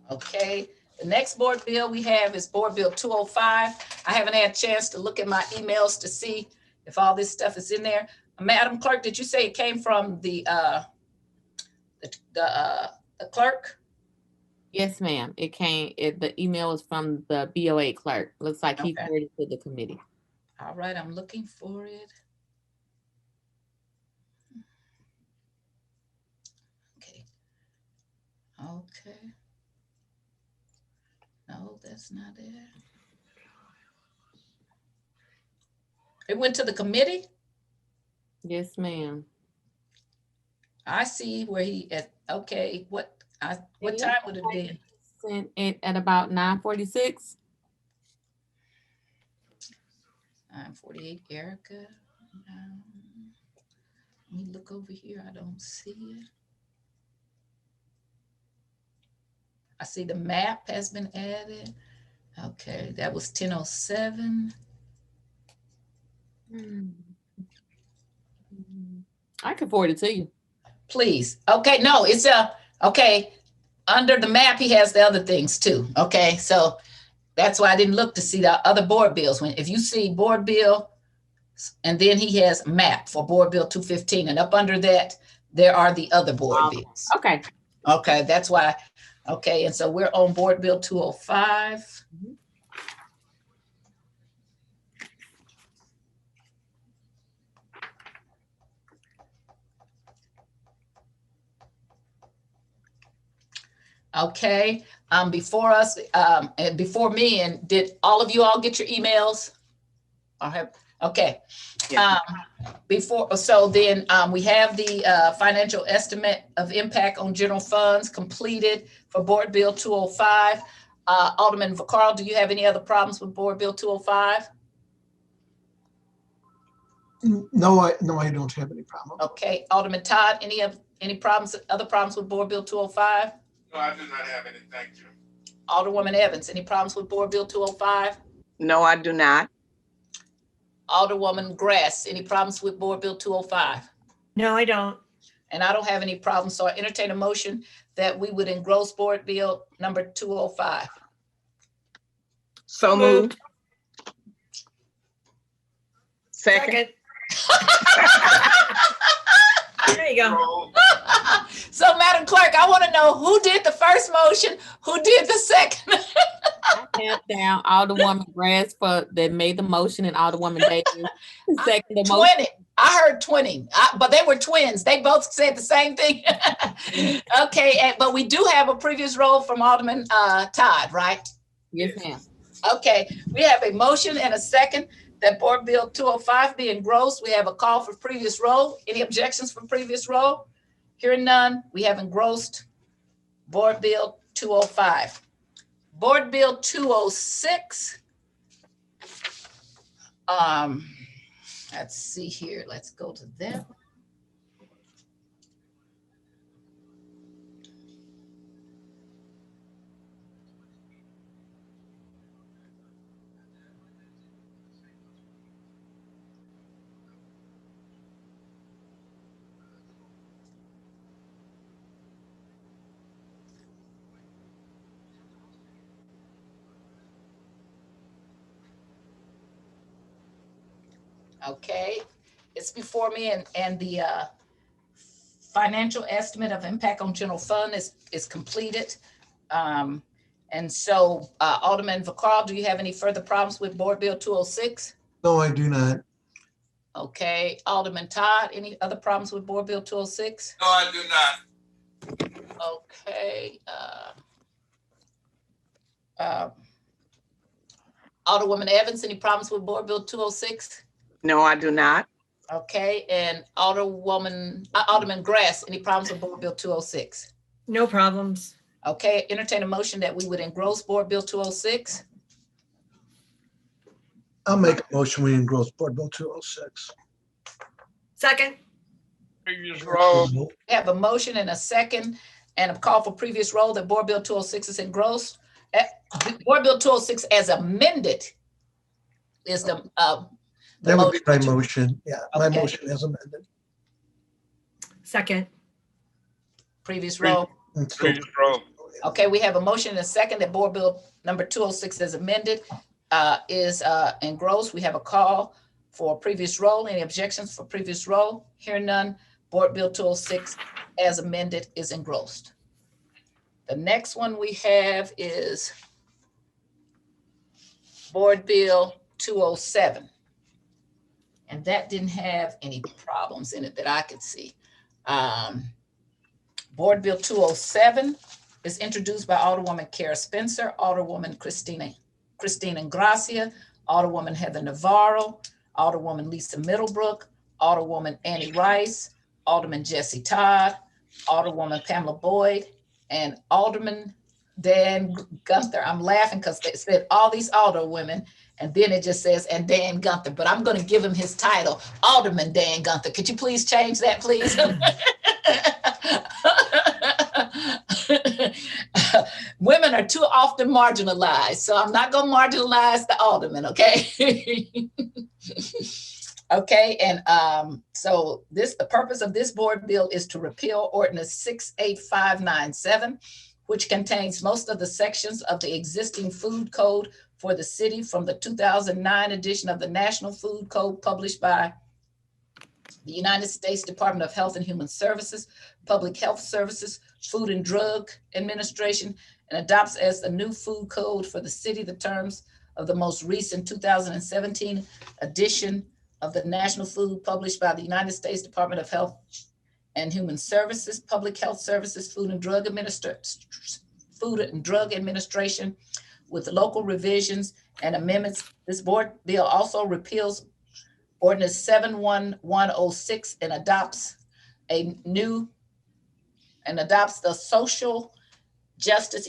Okay, the next board bill we have is Board Bill 205. I haven't had a chance to look at my emails to see if all this stuff is in there. Madam Clerk, did you say it came from the clerk? Yes, ma'am. The email was from the BOA clerk. Looks like he Okay. forwarded it to the committee. All right, I'm looking for it. Okay. Okay. No, that's not it. It went to the committee? Yes, ma'am. I see where he at. Okay, what time would it be? Sent it at about 9:46. 9:48, Erica. Let me look over here. I don't see it. I see the map has been added. Okay, that was 10:07. I can forward it to you. Please. Okay, no, it's okay. Under the map, he has the other things too. Okay, so that's why I didn't look to see the other board bills. If you see board bill, and then he has map for Board Bill 215, and up under that, there are the other board bills. Okay. Okay, that's why. Okay, and so we're on Board Bill 205. Okay, before us, and before me, and did all of you all get your emails? Okay. So then we have the financial estimate of impact on general funds completed for Board Bill 205. Alderman Vaccaro, do you have any other problems with Board Bill 205? No, I don't have any problem. Okay, Alderman Todd, any other problems with Board Bill 205? No, I do not have any, thank you. Alderwoman Evans, any problems with Board Bill 205? No, I do not. Alderwoman Grass, any problems with Board Bill 205? No, I don't. And I don't have any problems, so I entertain a motion that we would engross Board Bill number 205. So moved. Second. There you go. So, Madam Clerk, I want to know who did the first motion, who did the second? I have down Alderwoman Grass that made the motion, and Alderwoman Davis seconded the motion. 20. I heard 20, but they were twins. They both said the same thing. Okay, but we do have a previous roll from Alderman Todd, right? Yes, ma'am. Okay, we have a motion and a second that Board Bill 205 be engrossed. We have a call for previous roll. Any objections for previous roll? Hearing none, we have engrossed Board Bill 205. Board Bill 206. Let's see here. Let's go to that. Okay, it's before me, and the financial estimate of impact on general fund is completed. And so Alderman Vaccaro, do you have any further problems with Board Bill 206? No, I do not. Okay, Alderman Todd, any other problems with Board Bill 206? No, I do not. Okay. Alderwoman Evans, any problems with Board Bill 206? No, I do not. Okay, and Alderman Grass, any problems with Board Bill 206? No problems. Okay, entertain a motion that we would engross Board Bill 206. I'll make a motion, we engross Board Bill 206. Second. Previous roll. We have a motion and a second and a call for previous roll that Board Bill 206 is engrossed. Board Bill 206 as amended is the That would be my motion. motion. Yeah, my Okay. motion is amended. Second. Previous roll. And so- Previous roll. Okay, we have a motion and a second that Board Bill number 206 as amended is engrossed. We have a call for previous roll. Any objections for previous roll? Hearing none, Board Bill 206 as amended is engrossed. The next one we have is Board Bill 207. And that didn't have any problems in it that I could see. Board Bill 207 is introduced by Alderwoman Kara Spencer, Alderwoman Christina Ingracia, Alderwoman Heather Navarro, Alderwoman Lisa Middlebrook, Alderwoman Annie Rice, Alderman Jesse Todd, Alderwoman Pamela Boyd, and Alderman Dan Gunther. I'm laughing because they said all these alderwomen, and then it just says, and Dan Gunther, but I'm going to give him his title, Alderman Dan Gunther. Could you please change that, please? Women are too often marginalized, so I'm not going to marginalize the alderman, okay? Okay, and so the purpose of this board bill is to repeal ordinance 68597, which contains most of the sections of the existing food code for the city from the 2009 edition of the National Food Code published by the United States Department of Health and Human Services, Public Health Services, Food and Drug Administration, and adopts as the new food code for the city the terms of the most recent 2017 edition of the National Food published by the United States Department of Health and Human Services, Public Health Services, Food and Drug Administration, with local revisions and amendments. This board bill also repeals Ordinance 71106 and adopts the social justice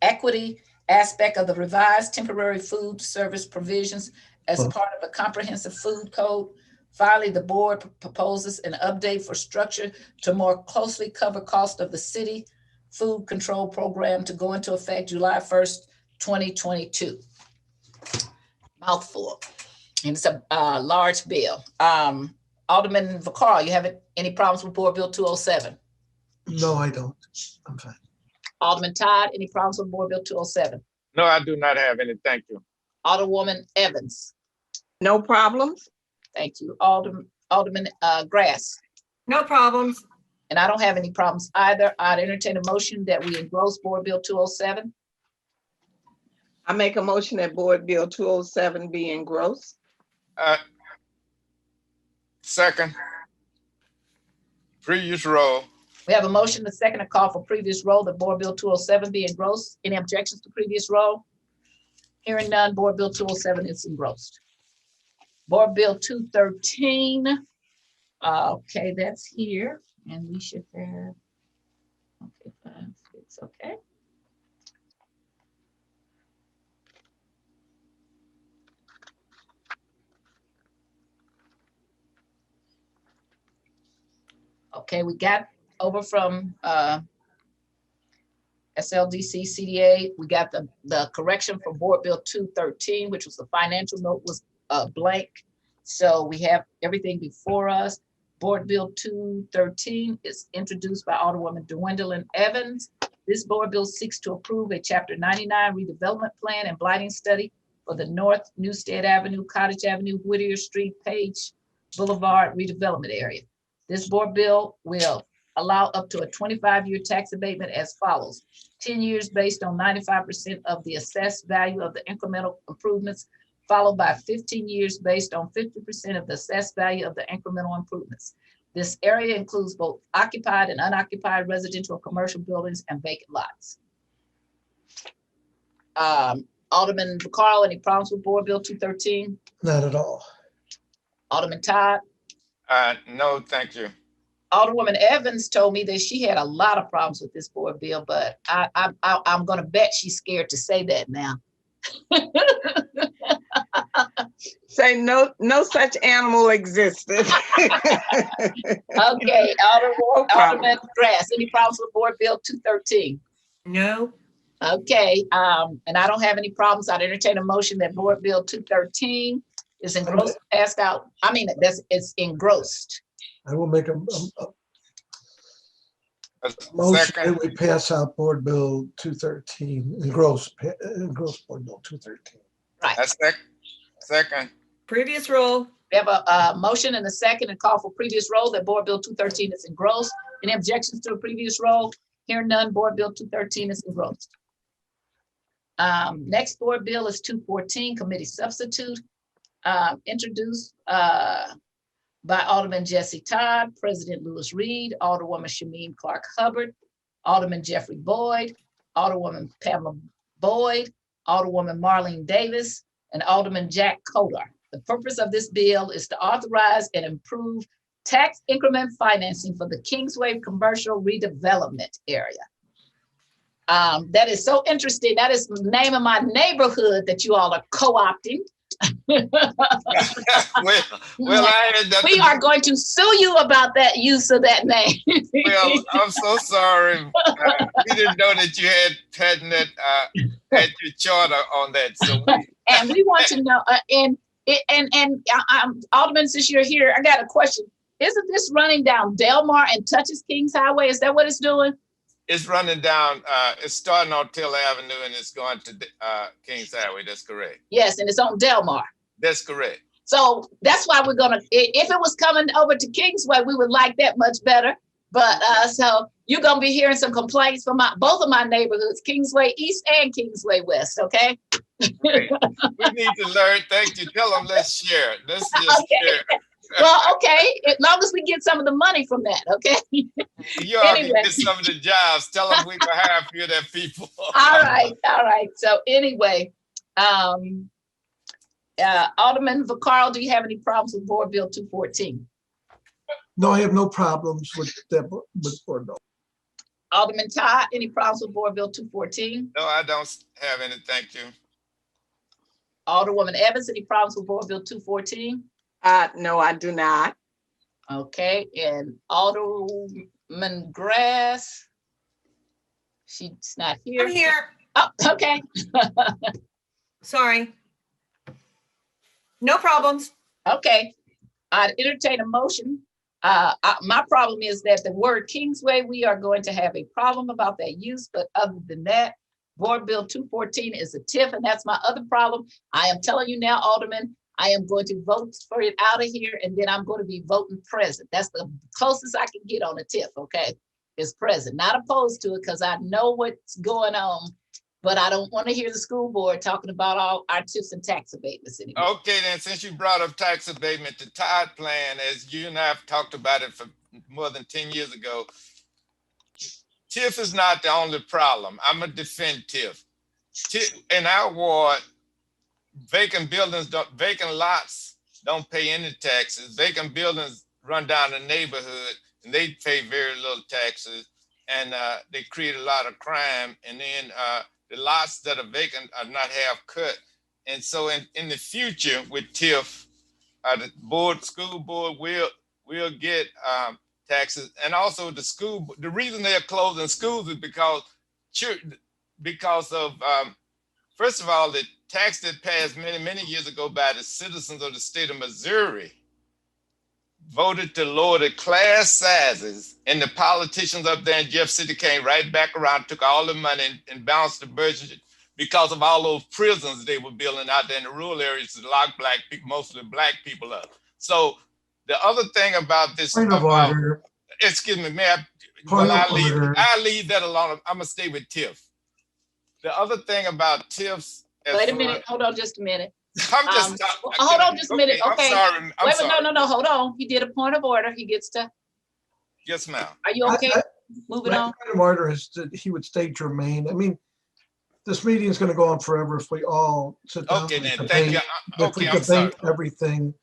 equity aspect of the revised temporary food service provisions as part of a comprehensive food code. Finally, the board proposes an update for structure to more closely cover cost of the city food control program to go into effect July 1st, 2022. Mouthful. And it's a large bill. Alderman Vaccaro, you have any problems with Board Bill 207? No, I don't. I'm fine. Alderman Todd, any problems with Board Bill 207? No, I do not have any. Thank you. Alderwoman Evans. No problems. Thank you. Alderman Grass. No problems. And I don't have any problems either. I'd entertain a motion that we engross Board Bill 207. I make a motion that Board Bill 207 be engrossed. Second. Previous roll. We have a motion, a second, a call for previous roll, that Board Bill 207 be engrossed. Any objections to previous roll? Hearing none, Board Bill 207 is engrossed. Board Bill 213. Okay, that's here, and we should have, okay, 5, 6, okay. Okay, we got over from SLDC CDA. We got the correction for Board Bill 213, which was the financial note was blank. So we have everything before us. Board Bill 213 is introduced by Alderwoman Gwendolyn Evans. This board bill seeks to approve a Chapter 99 redevelopment plan and blighting study for the North Newstead Avenue, Cottage Avenue, Whittier Street, Page Boulevard redevelopment area. This board bill will allow up to a 25-year tax abatement as follows. 10 years based on 95% of the assessed value of the incremental improvements, followed by 15 years based on 50% of the assessed value of the incremental improvements. This area includes both occupied and unoccupied residential and commercial buildings and vacant lots. Alderman Vaccaro, any problems with Board Bill 213? Not at all. Alderman Todd? No, thank you. Alderwoman Evans told me that she had a lot of problems with this board bill, but I'm gonna bet she's scared to say that now. Say no such animal existed. Okay, Alderman Grass, any problems with Board Bill 213? No. Okay, and I don't have any problems. I'd entertain a motion that Board Bill 213 is engrossed, passed out. I mean, it's engrossed. I will make a motion Second, that we pass out Board Bill 213, engross Board Bill 213. Right. a second, Previous roll. We have a motion and a second and call for previous roll that Board Bill 213 is engrossed. Any objections to a previous roll? Hearing none, Board Bill 213 is engrossed. Next Board Bill is 214, Committee Substitute, introduced by Alderman Jesse Todd, President Lewis Reed, Alderwoman Shameen Clark Hubbard, Alderman Jeffrey Boyd, Alderwoman Pamela Boyd, Alderwoman Marlene Davis, and Alderman Jack Kodar. The purpose of this bill is to authorize and improve tax increment financing for the Kingsway commercial redevelopment area. That is so interesting. That is the name of my neighborhood that you all are co-opting. well, I had that. We are going to sue you about that use of that name. Well, I'm so sorry. We didn't know that you had that had your charter on that. So and we want to know, Alderman, since you're here, I got a question. Isn't this running down Delmar and touches Kings Highway? Is that what it's doing? it's running down. It's starting on Till Avenue and it's going to Kings Highway. That's correct. Yes, and it's on Delmar. That's correct. So that's why we're gonna, if it was coming over to Kingsway, we would like that much better. But so you're gonna be hearing some complaints from both of my neighborhoods, Kingsway East and Kingsway West, okay? Right. We need to learn. Thank you. Tell them let's share. Let's just share. Well, okay, as long as we get some of the money from that, okay? You already get some of the jobs. Tell them we can hire a few of their people. All right. So anyway, Alderman Vaccaro, do you have any problems with Board Bill 214? No, I have no problems with that, with Board Bill. Alderman Todd, any problems with Board Bill 214? No, I don't have any. Thank you. Alderwoman Evans, any problems with Board Bill 214? No, I do not. Okay, and Alderman Grass, she's not here. I'm here. Oh, okay. Sorry. No problems. Okay, I'd entertain a motion. My problem is that the word Kingsway, we are going to have a problem about that use, but other than that, Board Bill 214 is a TIF, and that's my other problem. I am telling you now, Alderman, I am going to vote for it out of here, and then I'm going to be voting present. That's the closest I can get on a TIF, okay? Is present, not opposed to it, because I know what's going on, but I don't want to hear the school board talking about all our TIFs and tax abatements anymore. Okay, then, since you brought up tax abatement, the Todd plan, as you and I have talked about it for more than 10 years ago, TIF is not the only problem. I'm gonna defend TIF. In our ward, vacant lots don't pay any taxes. Vacant buildings run down the neighborhood and they pay very little taxes, and they create a lot of crime. And then the lots that are vacant are not half cut. And so in the future with TIF, the school board will get taxes. And also the reason they're closing schools is because of, first of all, the tax that passed many years ago by the citizens of the state of Missouri voted to lower the class sizes, and the politicians up there in Jeff City came right back around, took all the money and bounced the budget because of all those prisons they were building out there in the rural areas to lock mostly black people up. So the other thing about this, excuse me, Mayor, I leave that alone. I'm gonna stay with TIF. The other thing about TIFs. Wait a minute, hold on just a minute. I'm just hold on just a minute. Okay. I'm sorry. No, hold on. He did a point of order. He gets to. Yes, ma'am. Are you okay? Moving on. My point of order is that he would stay germane. I mean, this meeting is going to go on forever if we all sit down. Okay, then. Thank you. If we debate everything.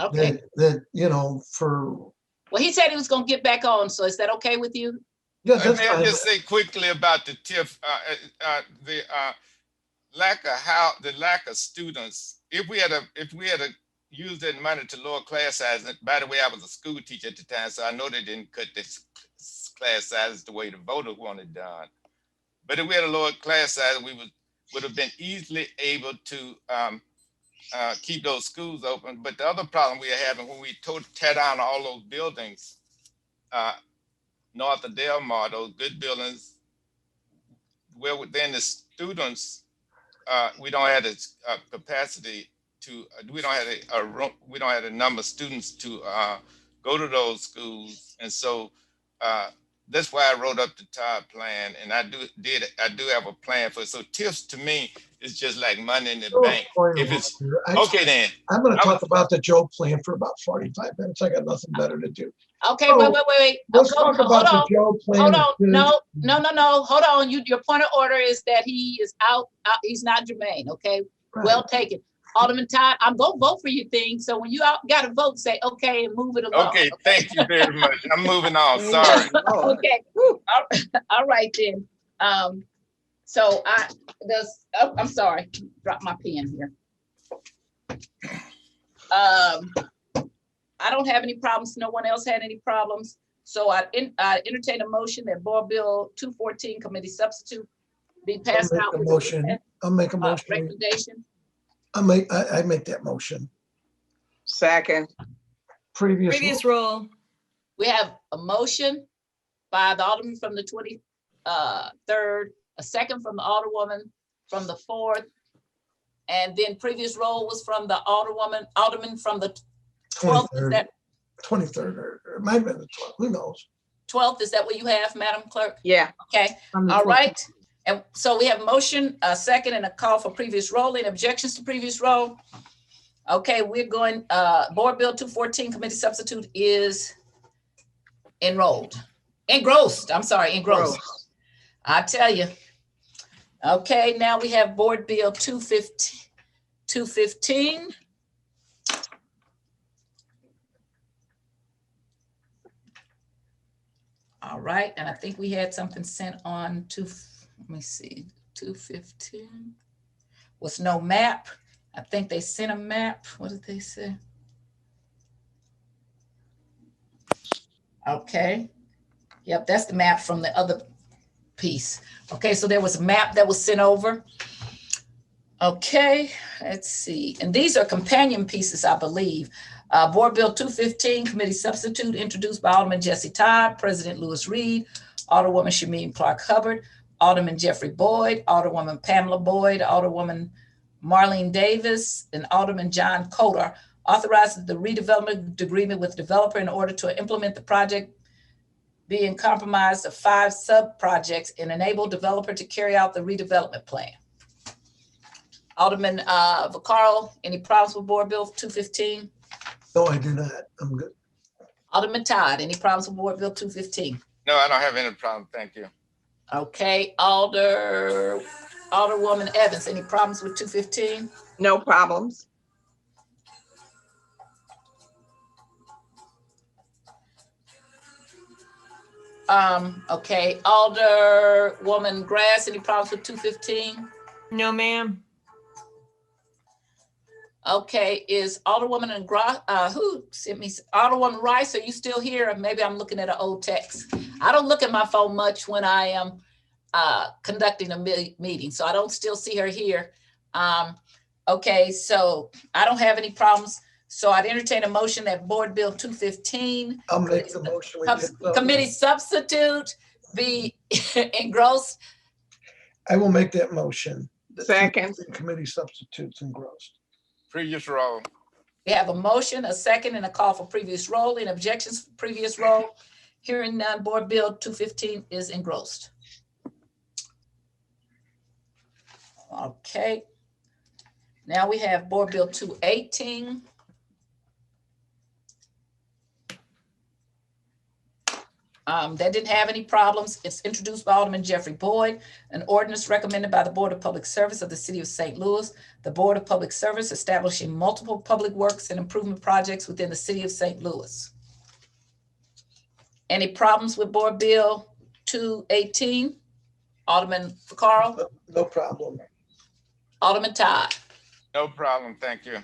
Okay. That you know, for. Well, he said he was going to get back on. So is that okay with you? Yeah, that's fine. May I just say quickly about the TIF, the lack of students. If we had used that money to lower class size, and by the way, I was a school teacher at the time, so I know they didn't cut this class sizes the way the voters wanted done. But if we had a lower class size, we would have been easily able to keep those schools open. But the other problem we are having when we tear down all those buildings north of Delmar, those good buildings, where within the students, we don't have the capacity to, we don't have a room, we don't have the number of students to go to those schools. And so that's why I wrote up the TIDE plan, and I do have a plan for it. So TIFs to me is just like money in the bank. If it's okay, then I'm going to talk about the Joe plan for about 45 minutes. I got nothing better to do. Okay, So, wait. Let's talk about the Joe plan. Hold on. No. Hold on. Your point of order is that he is out. He's not germane. Okay. Right. Well taken. Alderman Todd, I'm going to vote for your thing. So when you got to vote, say okay and move it along. Okay. Thank you very much. I'm moving on. Sorry. Okay. All right then. So I'm sorry. Drop my pen here. I don't have any problems. No one else had any problems. So I entertain a motion that Board Bill 214 committee substitute be passed out. I'll make a motion. Recommendation. I make that motion. Second. Previous roll. We have a motion by the Alderman from the 23rd, a second from the Alderwoman from the 4th, and then previous roll was from the Alderman from the 12th. 23rd, is that 23rd or it might have been the 12th. Who knows? 12th, is that what you have, Madam Clerk? Yeah. Okay. All right. And so we have a motion, a second, and a call for previous roll. Any objections to previous roll? Okay, we're going, Board Bill 214 committee substitute is engrossed. I'm sorry, engrossed. I tell you. Okay, now we have Board Bill 215. All right, and I think we had something sent on to, let me see, 215. Was no map. I think they sent a map. What did they say? Okay. Yep, that's the map from the other piece. Okay, so there was a map that was sent over. Okay, let's see. And these are companion pieces, I believe. Board Bill 215, committee substitute, introduced by Alderman Jesse Todd, President Lewis Reed, Alderwoman Shameen Clark Hubbard, Alderman Jeffrey Boyd, Alderwoman Pamela Boyd, Alderwoman Marlene Davis, and Alderman John Coder, authorizes the redevelopment agreement with the developer in order to implement the project being comprised of 5 sub-projects and enable developer to carry out the redevelopment plan. Alderman Vaccaro, any problems with Board Bill 215? No, I do not. I'm good. Alderman Todd, any problems with Board Bill 215? No, I don't have any problem. Thank you. Okay, Alderwoman Evans, any problems with 215? No problems. Okay, Alderwoman Grass, any problems with 215? No, ma'am. Okay, is Alderwoman who sent me, Alderwoman Rice, are you still here? Maybe I'm looking at an old text. I don't look at my phone much when I am conducting a meeting, so I don't still see her here. Okay, so I don't have any problems. So I'd entertain a motion that Board Bill 215. I'll make the motion. Committee substitute be engrossed. I will make that motion. Second. Committee substitutes engrossed. Previous roll. We have a motion, a second, and a call for previous roll. Any objections for previous roll? Hearing none, Board Bill 215 is engrossed. Okay. Now we have Board Bill 218. That didn't have any problems. It's introduced by Alderman Jeffrey Boyd, an ordinance recommended by the Board of Public Service of the City of St. Louis, the Board of Public Service establishing multiple public works and improvement projects within the City of St. Louis. Any problems with Board Bill 218? Alderman Vaccaro? No problem. Alderman Todd? No problem. Thank you.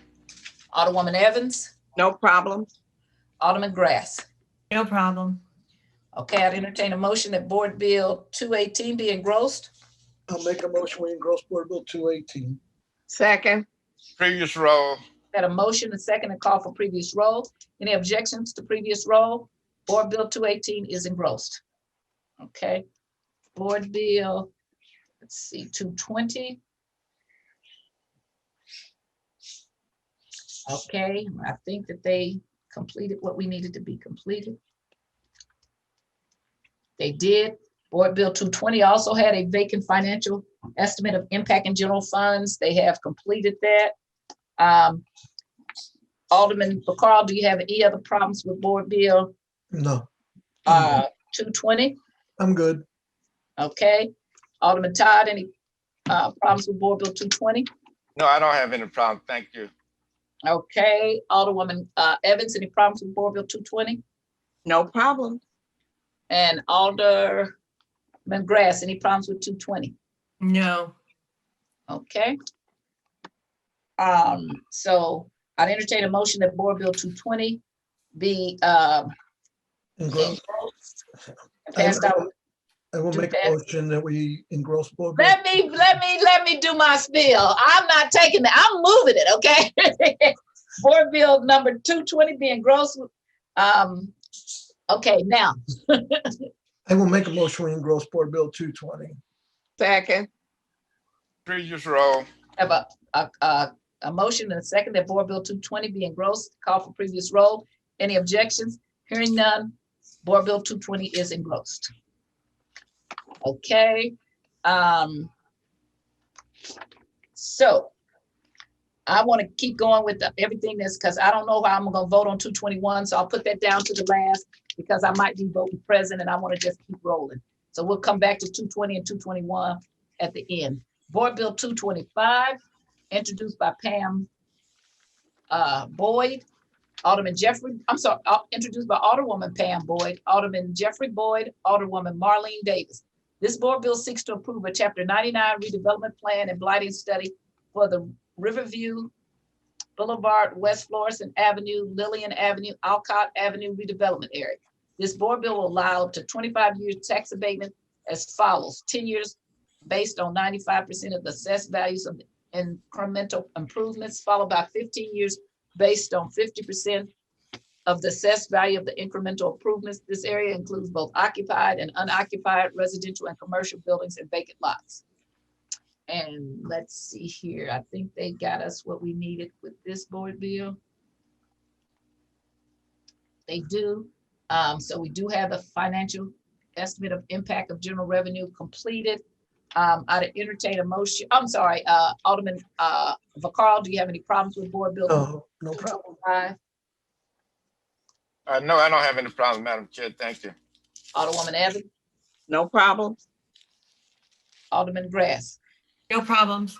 Alderwoman Evans? No problem. Alderman Grass? No problem. Okay, I'd entertain a motion that Board Bill 218 be engrossed. I'll make a motion, we engross Board Bill 218. Second. Previous roll. Got a motion and second and call for previous roll. Any objections to previous roll? Board Bill 218 is engrossed. Okay. Board Bill, let's see, 220. Okay, I think that they completed what we needed to be completed. They did. Board Bill 220 also had a vacant financial estimate of impact in general funds. They have completed that. Alderman Bacall, do you have any other problems with Board Bill No, 220? I'm good. Okay. Alderman Todd, any problems with Board Bill 220? No, I don't have any problem. Thank you. Okay. Alderwoman Evans, any problems with Board Bill 220? No problem. And Alderman Grass, any problems with 220? No. Okay. So I'd entertain a motion that Board Bill 220 be Engross. passed out. I will make a motion that we engross Board Bill. Let me do my spiel. I'm not taking it. I'm moving it, okay? Board Bill number 220 be engrossed. Okay, now. I will make a motion, we engross Board Bill 220. Second. Previous roll. Have a motion and a second that Board Bill 220 be engrossed. Call for previous roll. Any objections? Hearing none, Board Bill 220 is engrossed. Okay. So I want to keep going with everything that's, because I don't know how I'm going to vote on 221. So I'll put that down to the last because I might be voting present and I want to just keep rolling. So we'll come back to 220 and 221 at the end. Board Bill 225, introduced by Pam Boyd, Alderman Jeffrey, introduced by Alderwoman Pam Boyd, Alderman Jeffrey Boyd, Alderwoman Marlene Davis. This board bill seeks to approve a Chapter 99 redevelopment plan and blighting study for the Riverview Boulevard, West Florissant Avenue, Lillian Avenue, Alcott Avenue redevelopment area. This board bill will allow up to 25 years tax abatement as follows: 10 years based on 95% of the assessed values of the incremental improvements, followed by 15 years based on 50% of the assessed value of the incremental improvements. This area includes both occupied and unoccupied residential and commercial buildings and vacant lots. And let's see here. I think they got us what we needed with this board bill. They do. So we do have a financial estimate of impact of general revenue completed. I'd entertain a motion. I'm sorry, Alderman Vaccaro, do you have any problems with board bill? No, no problem. No, I don't have any problem, Madam Chair. Thank you. Alderwoman Evans? No problem. Alderman Grass? No problems.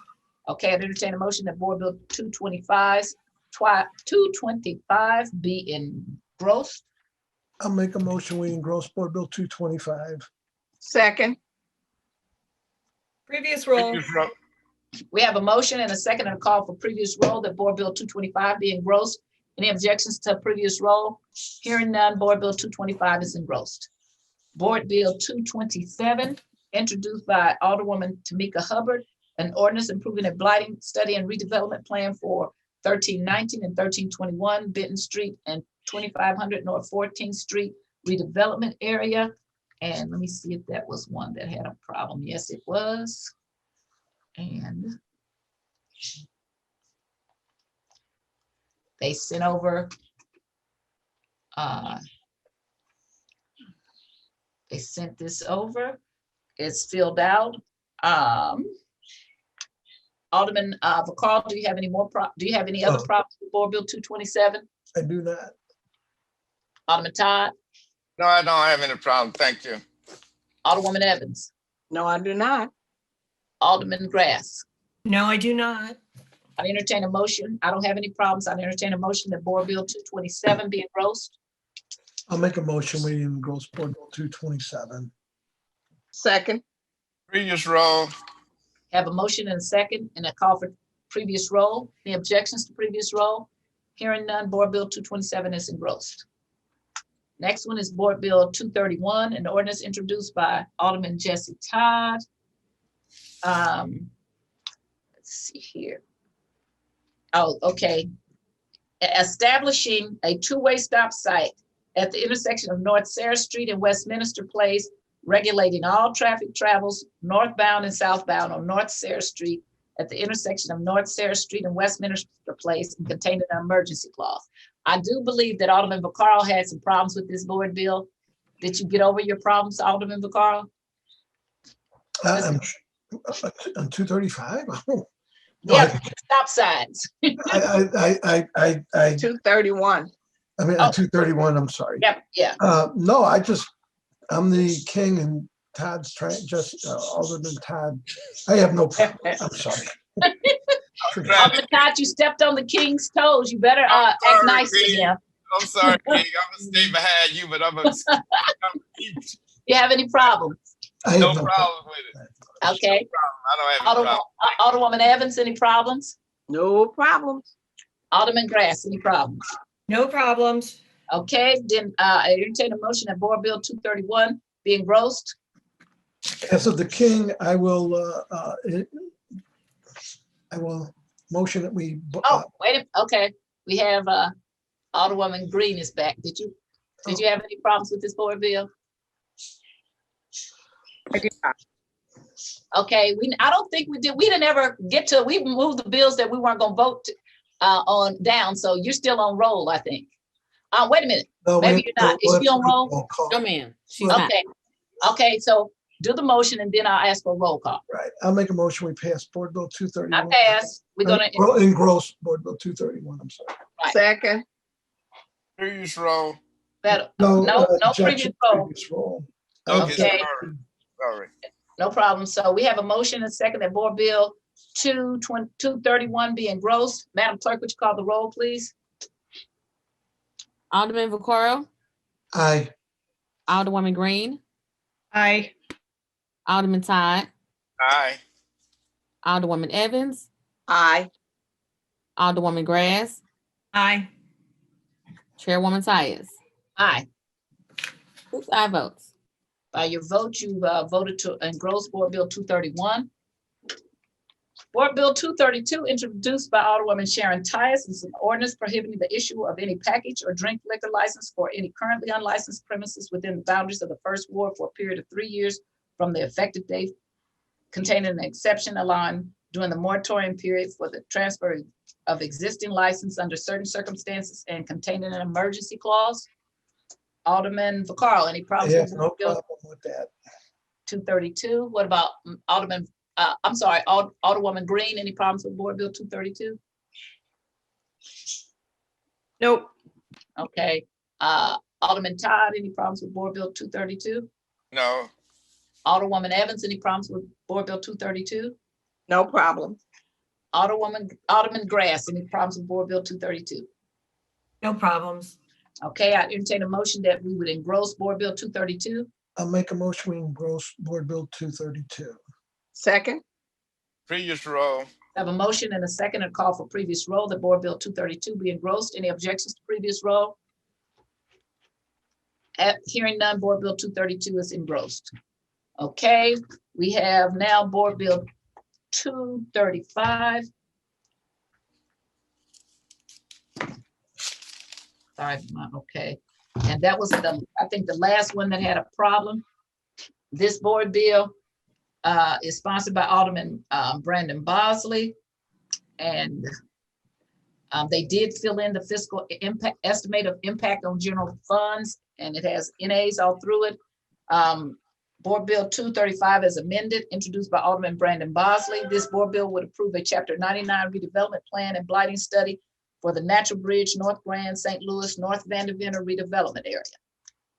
Okay, I'd entertain a motion that board bill 225 be engrossed. I'll make a motion, we engross Board Bill 225. Second. Previous roll. Previous roll. We have a motion and a second and a call for previous roll that board bill 225 be engrossed. Any objections to previous roll? Hearing none, board bill 225 is engrossed. Board bill 227, introduced by Alderwoman Tamika Hubbard, an ordinance improving a blighting study and redevelopment plan for 1319 and 1321 Benton Street and 2500 North 14th Street redevelopment area. And let me see if that was one that had a problem. Yes, it was. And they sent over, they sent this over. It's filled out. Alderman Vaccaro, do you have any more do you have any other problems with board bill 227? I do not. Alderman Todd? No, I don't have any problem. Thank you. Alderwoman Evans? No, I do not. Alderman Grass? No, I do not. I entertain a motion. I don't have any problems. I entertain a motion that board bill 227 be engrossed. I'll make a motion, we engross Board Bill 227. Second. Previous roll. Have a motion and a second and a call for previous roll. Any objections to previous roll? Hearing none, board bill 227 is engrossed. Next one is board bill 231, an ordinance introduced by Alderman Jesse Todd. Let's see here. Oh, okay. Establishing a two-way stop site at the intersection of North Sarah Street and Westminster Place, regulating all traffic travels northbound and southbound on North Sarah Street at the intersection of North Sarah Street and Westminster Place, and containing an emergency clause. I do believe that Alderman Vaccaro had some problems with this board bill. Did you get over your problems, Alderman Vaccaro? On 235? Yeah, stop signs. I 231. I mean, Oh. 231, I'm sorry. Yep, yeah. No, I'm the king and Todd's Alderman Todd. I have no problem. I'm sorry. Alderman Todd, you stepped on the king's toes. You better act nice to him. I'm sorry, King. I'm gonna stay behind you, but I'm You have any problems? no problem with it. Okay. I don't have any problem. Alderwoman Evans, any problems? No problems. Alderman Grass, any problems? No problems. Okay, then I entertain a motion that Board Bill 231 be engrossed. As of the king, I will motion that we. Oh, wait a minute. Okay, we have Alderwoman Green is back. Did you have any problems with this board bill? I did not. Okay, I don't think we did. We didn't ever get to. We moved the bills that we weren't going to vote on down. So you're still on roll, I think. Wait a minute. No, maybe you're not. Is she on roll? No, ma'am. She's not. Okay. Okay. So do the motion and then I'll ask for a roll call. Right. I'll make a motion. We pass Board Bill 231. I pass. We're gonna engross Board Bill 231. I'm sorry. Right. Second. Previous roll. No objection, previous roll. Okay. Sorry. No problem. So we have a motion and second that Board Bill 231 be engrossed. Madam Clerk, would you call the roll, please? Alderman Vaccaro, Aye. Alderwoman Green, Aye. Alderman Todd, Aye. Alderwoman Evans, Aye. Alderwoman Grass, Aye. Chairwoman Tyus. Aye. Whose aye votes? By your vote, you voted to engross Board Bill 231. Board Bill 232, introduced by Alderwoman Sharon Tyus, is an ordinance prohibiting the issue of any package or drink liquor license for any currently unlicensed premises within the boundaries of the First Ward for a period of 3 years from the effective date, containing an exception allowing during the moratorium period for the transfer of existing license under certain circumstances and containing an emergency clause. Alderman Vaccaro, any problems? I have no problem with that. 232. What about Alderman? I'm sorry, Alderwoman Green. Any problems with Board Bill 232? Nope. Okay. Alderman Todd. Any problems with Board Bill 232? No. Alderwoman Evans. Any problems with Board Bill 232? No problem. Alderman Grass. Any problems with Board Bill 232? No problems. Okay, I entertain a motion that we would engross Board Bill 232. I'll make a motion we engross Board Bill 232. Second. Previous roll. I have a motion and a second and call for previous roll that Board Bill 232 be engrossed. Any objections to previous roll? Hearing none, Board Bill 232 is engrossed. Okay, we have now Board Bill 235. Sorry, okay. And that was I think the last one that had a problem. This board bill is sponsored by Alderman Brandon Bosley. And they did fill in the fiscal impact estimate of impact on general funds, and it has NAs all through it. Board Bill 235 is amended, introduced by Alderman Brandon Bosley. This board bill would approve a Chapter 99 redevelopment plan and blighting study for the Natural Bridge, North Grand, St. Louis, North Vanderbilt redevelopment area.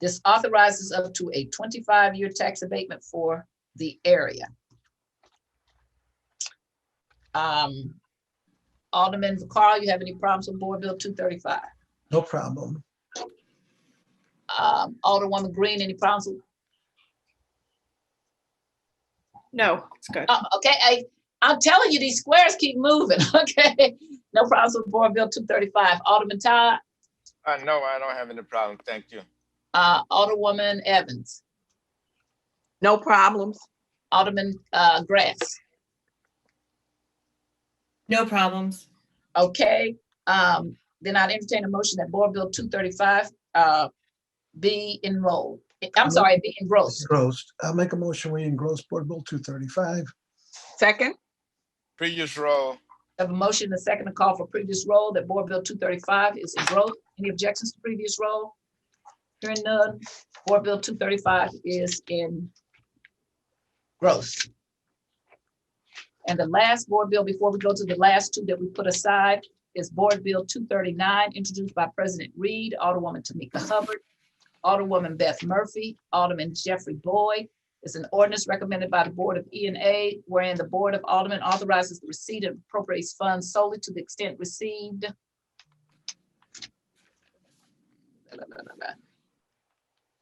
This authorizes up to a 25-year tax abatement for the area. Alderman Vaccaro, you have any problems with Board Bill 235? No problem. Alderwoman Green, any problems with? No, it's good. Okay, I'm telling you, these squares keep moving. Okay, no problems with Board Bill 235. Alderman Todd? No, I don't have any problem. Thank you. Alderwoman Evans? No problems. Alderman Grass? No problems. Okay, then I'd entertain a motion that Board Bill 235 be enrolled. I'm sorry, be engrossed. Engrossed. I'll make a motion, we engross Board Bill 235. Second, Previous roll. Have a motion and a second to call for previous roll that Board Bill 235 is engrossed. Any objections to previous roll? Hearing none, Board Bill 235 is engrossed. And the last board bill, before we go to the last two that we put aside, is Board Bill 239, introduced by President Reed, Alderwoman Tamika Hubbard, Alderwoman Beth Murphy, Alderman Jeffrey Boyd. It's an ordinance recommended by the Board of E&A, wherein the Board of Aldermen authorizes the receipt of appropriates funds solely to the extent received.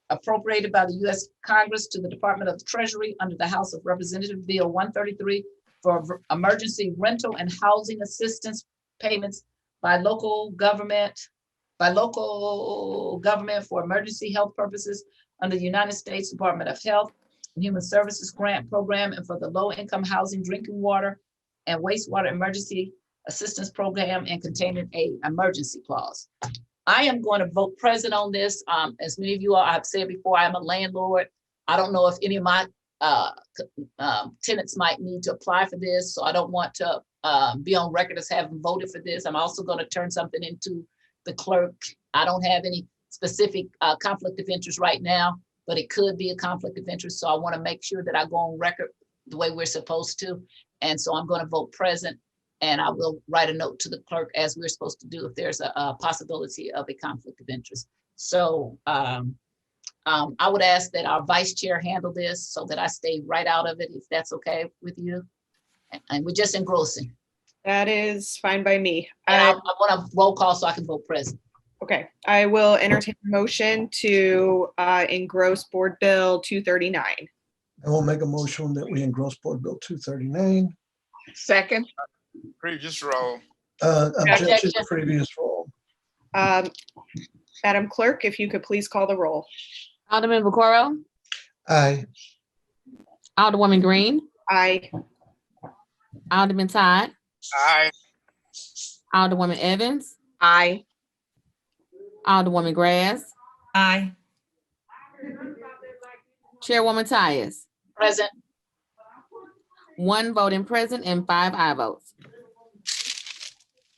Appropriated by the U.S. Congress to the Department of the Treasury under the House of Representatives Bill 133 for emergency rental and housing assistance payments by local government for emergency health purposes under the United States Department of Health and Human Services Grant Program, and for the Low-Income Housing Drinking Water and Wastewater Emergency Assistance Program, and containing an emergency clause. I am going to vote present on this. As many of you all have said before, I'm a landlord. I don't know if any of my tenants might need to apply for this, so I don't want to be on record as having voted for this. I'm also going to turn something into the clerk. I don't have any specific conflict of interest right now, but it could be a conflict of interest. So I want to make sure that I go on record the way we're supposed to. And so I'm going to vote present, and I will write a note to the clerk as we're supposed to do if there's a possibility of a conflict of interest. So I would ask that our vice chair handle this so that I stay right out of it, if that's okay with you. And we're just engrossing. That is fine by me. And I want a roll call so I can vote present. Okay, I will entertain a motion to engross Board Bill 239. I will make a motion that we engross Board Bill 239. second, Previous roll. Objection to previous roll. Madam Clerk, if you could please call the roll. Alderman Vaccaro, Aye. Alderwoman Green, Aye. Alderman Todd, Aye. Alderwoman Evans, aye. Alderwoman Grass, Aye. Chairwoman Tyus. Present. 1 voting present and 5 aye votes.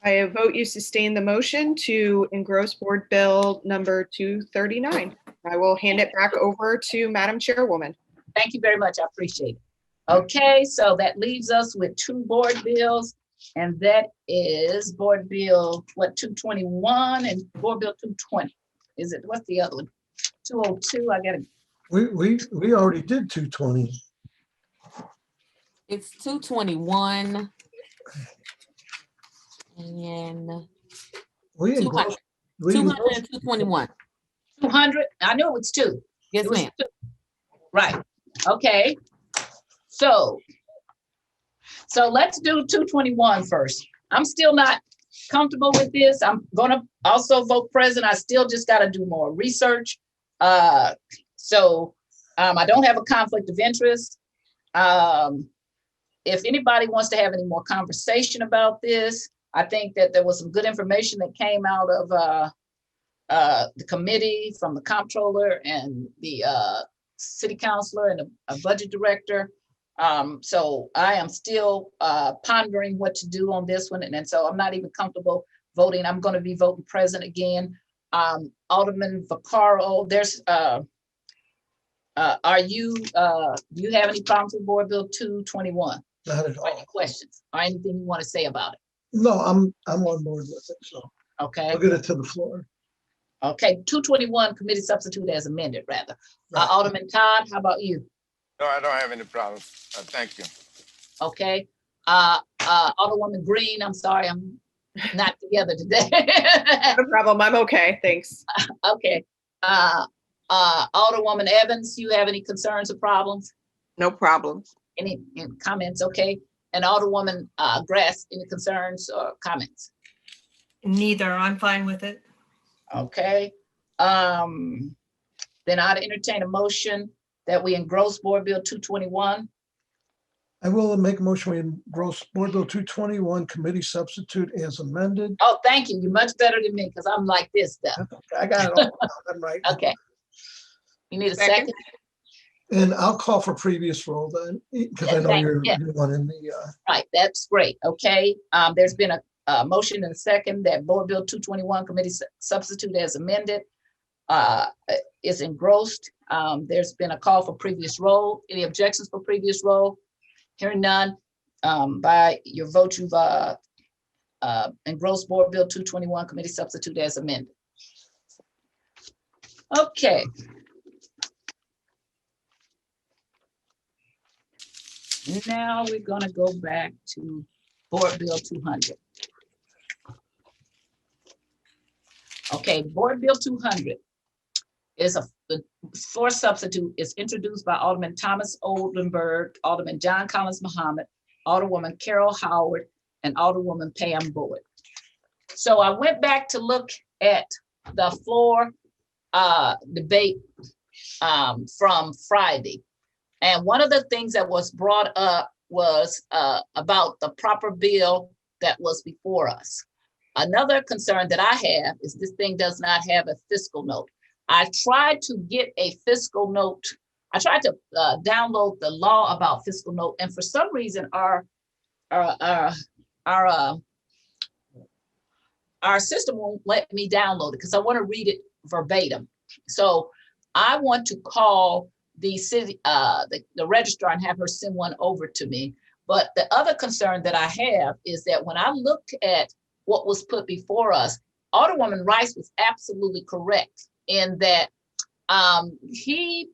I vote you sustain the motion to engross Board Bill number 239. I will hand it back over to Madam Chairwoman. Thank you very much. I appreciate it. Okay, so that leaves us with 2 board bills, and that is Board Bill, 221 and Board Bill 220. Is it, what's the other one? 202, I gotta. We already did 220. It's 221. And We 200, engrossed. 200 and 221. 200, I knew it was 2. Yes, It was ma'am. 2. Right, okay. So let's do 221 first. I'm still not comfortable with this. I'm gonna also vote present. I still just gotta do more research. I don't have a conflict of interest. If anybody wants to have any more conversation about this, I think that there was some good information that came out of the committee from the comptroller and the city councilor and a budget director. So I am still pondering what to do on this one. And so I'm not even comfortable voting. I'm going to be voting present again. Alderman Vaccaro, there's, do you have any problems with Board Bill 221? Not at Or any all. questions or anything you want to say about it? No, I'm on board with it, so Okay, I'll get it to the floor. okay, 221 committee substitute as amended, rather. Right. Alderman Todd, how about you? No, I don't have any problems. Thank you. Okay, Alderwoman Green, I'm sorry, I'm not together today. No problem. I'm okay. Thanks. Okay, Alderwoman Evans, you have any concerns or problems? No problem. Any comments? Okay, and Alderwoman Grass, any concerns or comments? Neither. I'm fine with it. Okay, then I'd entertain a motion that we engross Board Bill 221. I will make a motion we engross Board Bill 221 committee substitute as amended. Oh, thank you. You're much better than me because I'm like this stuff. I got it all. I'm right. Okay. You need a second? And I'll call for previous roll then, because I know you're the one in the. Right, that's great. Okay, there's been a motion and a second that Board Bill 221 committee substitute as amended is engrossed. There's been a call for previous roll. Any objections for previous roll? Hearing none, by your vote, you've engrossed Board Bill 221 committee substitute as amended. Okay. Now we're gonna go back to Board Bill 200. Okay, Board Bill 200 is the floor substitute is introduced by Alderman Thomas Oldenburg, Alderman John Collins Muhammad, Alderwoman Carol Howard, and Alderwoman Pam Boyd. So I went back to look at the floor debate from Friday. And one of the things that was brought up was about the proper bill that was before us. Another concern that I have is this thing does not have a fiscal note. I tried to get a fiscal note. I tried to download the law about fiscal note, and for some reason our system won't let me download it because I want to read it verbatim. So I want to call the city, the registrar and have her send one over to me. But the other concern that I have is that when I looked at what was put before us, Alderwoman Rice was absolutely correct in that we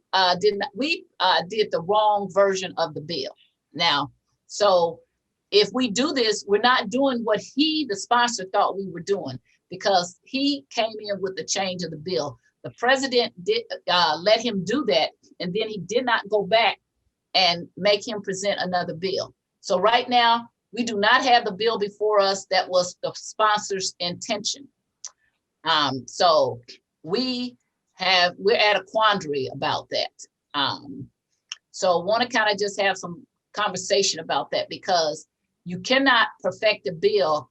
did the wrong version of the bill. Now, so if we do this, we're not doing what the sponsor thought we were doing, because he came in with the change of the bill. The president did let him do that, and then he did not go back and make him present another bill. So right now, we do not have the bill before us that was the sponsor's intention. So we're at a quandary about that. So want to kind of just have some conversation about that, because you cannot perfect a bill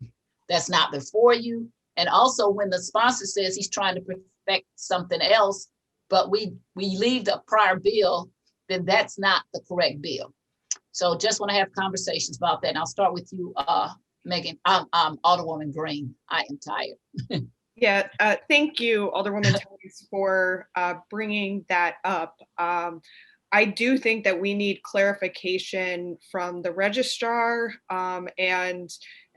that's not before you. And also when the sponsor says he's trying to perfect something else, but we leave the prior bill, then that's not the correct bill. So just want to have conversations about that. And I'll start with you, Megan. I'm Alderwoman Green. I am tired. Yeah, thank you, Alderwoman Thomas, for bringing that up. I do think that we need clarification from the registrar and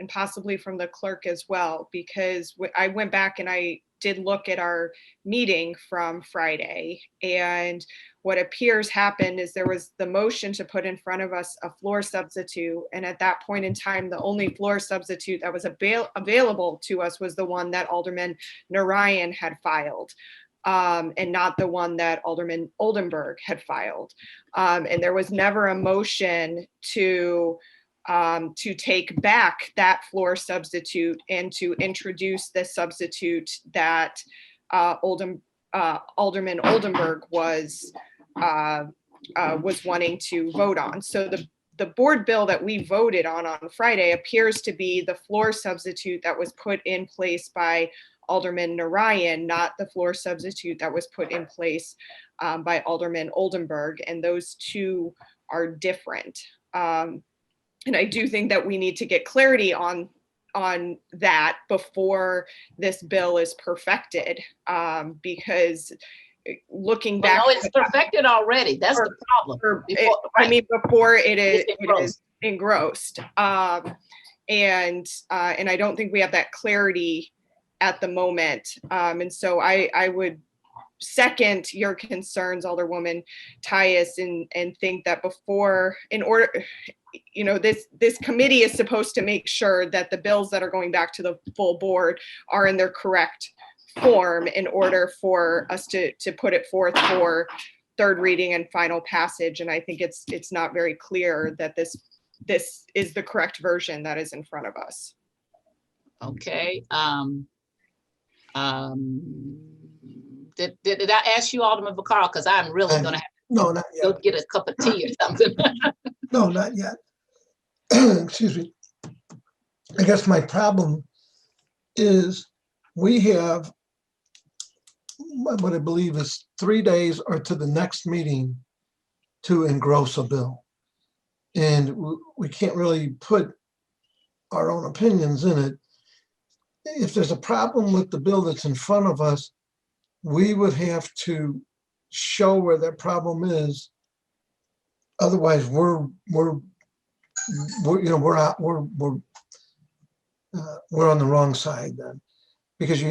possibly from the clerk as well, because I went back and I did look at our meeting from Friday, and what appears happened is there was the motion to put in front of us a floor substitute, and at that point in time, the only floor substitute that was available to us was the one that Alderman Narayan had filed. And not the one that Alderman Oldenburg had filed. And there was never a motion to take back that floor substitute and to introduce the substitute that Alderman Oldenburg was wanting to vote on. So the board bill that we voted on Friday appears to be the floor substitute that was put in place by Alderman Narayan, not the floor substitute that was put in place by Alderman Oldenburg, and those two are different. And I do think that we need to get clarity on that before this bill is perfected, because looking back, no, it's perfected already. That's the problem. Before it is engrossed, and I don't think we have that clarity at the moment. And so I would second your concerns, Alderwoman Tyus, and think that this committee is supposed to make sure that the bills that are going back to the full board are in their correct form in order for us to put it forth for third reading and final passage. And I think it's not very clear that this is the correct version that is in front of us. Okay. Did I ask you, Alderman Vaccaro? Because I'm really going to have to not yet. go get a cup of tea or something. No, not yet. excuse me, I guess my problem is we have what I believe is 3 days or to the next meeting to engross a bill. And we can't really put our own opinions in it. If there's a problem with the bill that's in front of us, we would have to show where that problem is. Otherwise, we're you know, we're on the wrong side then, because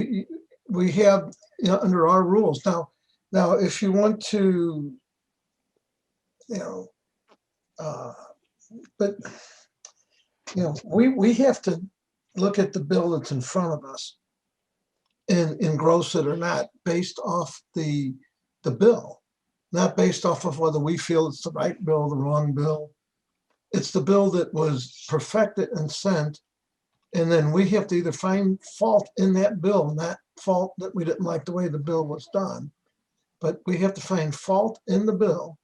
we have, you know, under our rules now if you want to, you know, but you know, we have to look at the bill that's in front of us and engross it or not based off the bill, not based off of whether we feel it's the right bill, the wrong bill. It's the bill that was perfected and sent, and then we have to either find fault in that bill, not fault that we didn't like the way the bill was done, but we have to find fault in the bill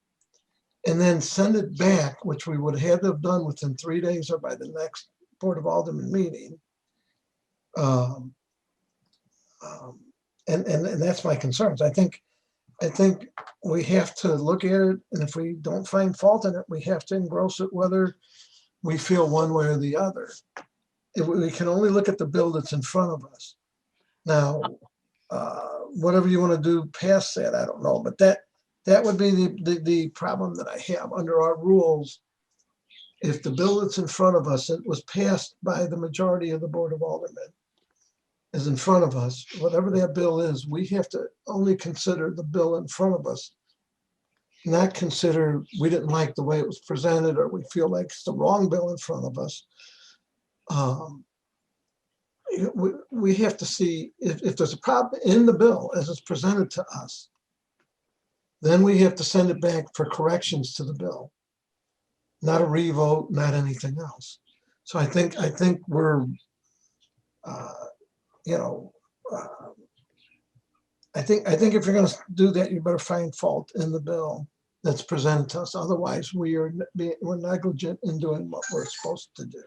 and then send it back, which we would have to have done within 3 days or by the next Board of Aldermen meeting. And that's my concerns. I think we have to look at it, and if we don't find fault in it, we have to engross it, whether we feel one way or the other. We can only look at the bill that's in front of us. Now, whatever you want to do past that, I don't know, but that would be the problem that I have under our rules. If the bill that's in front of us, it was passed by the majority of the Board of Aldermen, is in front of us, whatever that bill is, we have to only consider the bill in front of us, not consider we didn't like the way it was presented or we feel like it's the wrong bill in front of us. We have to see if there's a problem in the bill as it's presented to us, then we have to send it back for corrections to the bill, not a revote, not anything else. So I think we're, you know, I think if you're going to do that, you better find fault in the bill that's presented to us. Otherwise, we're negligent in doing what we're supposed to do.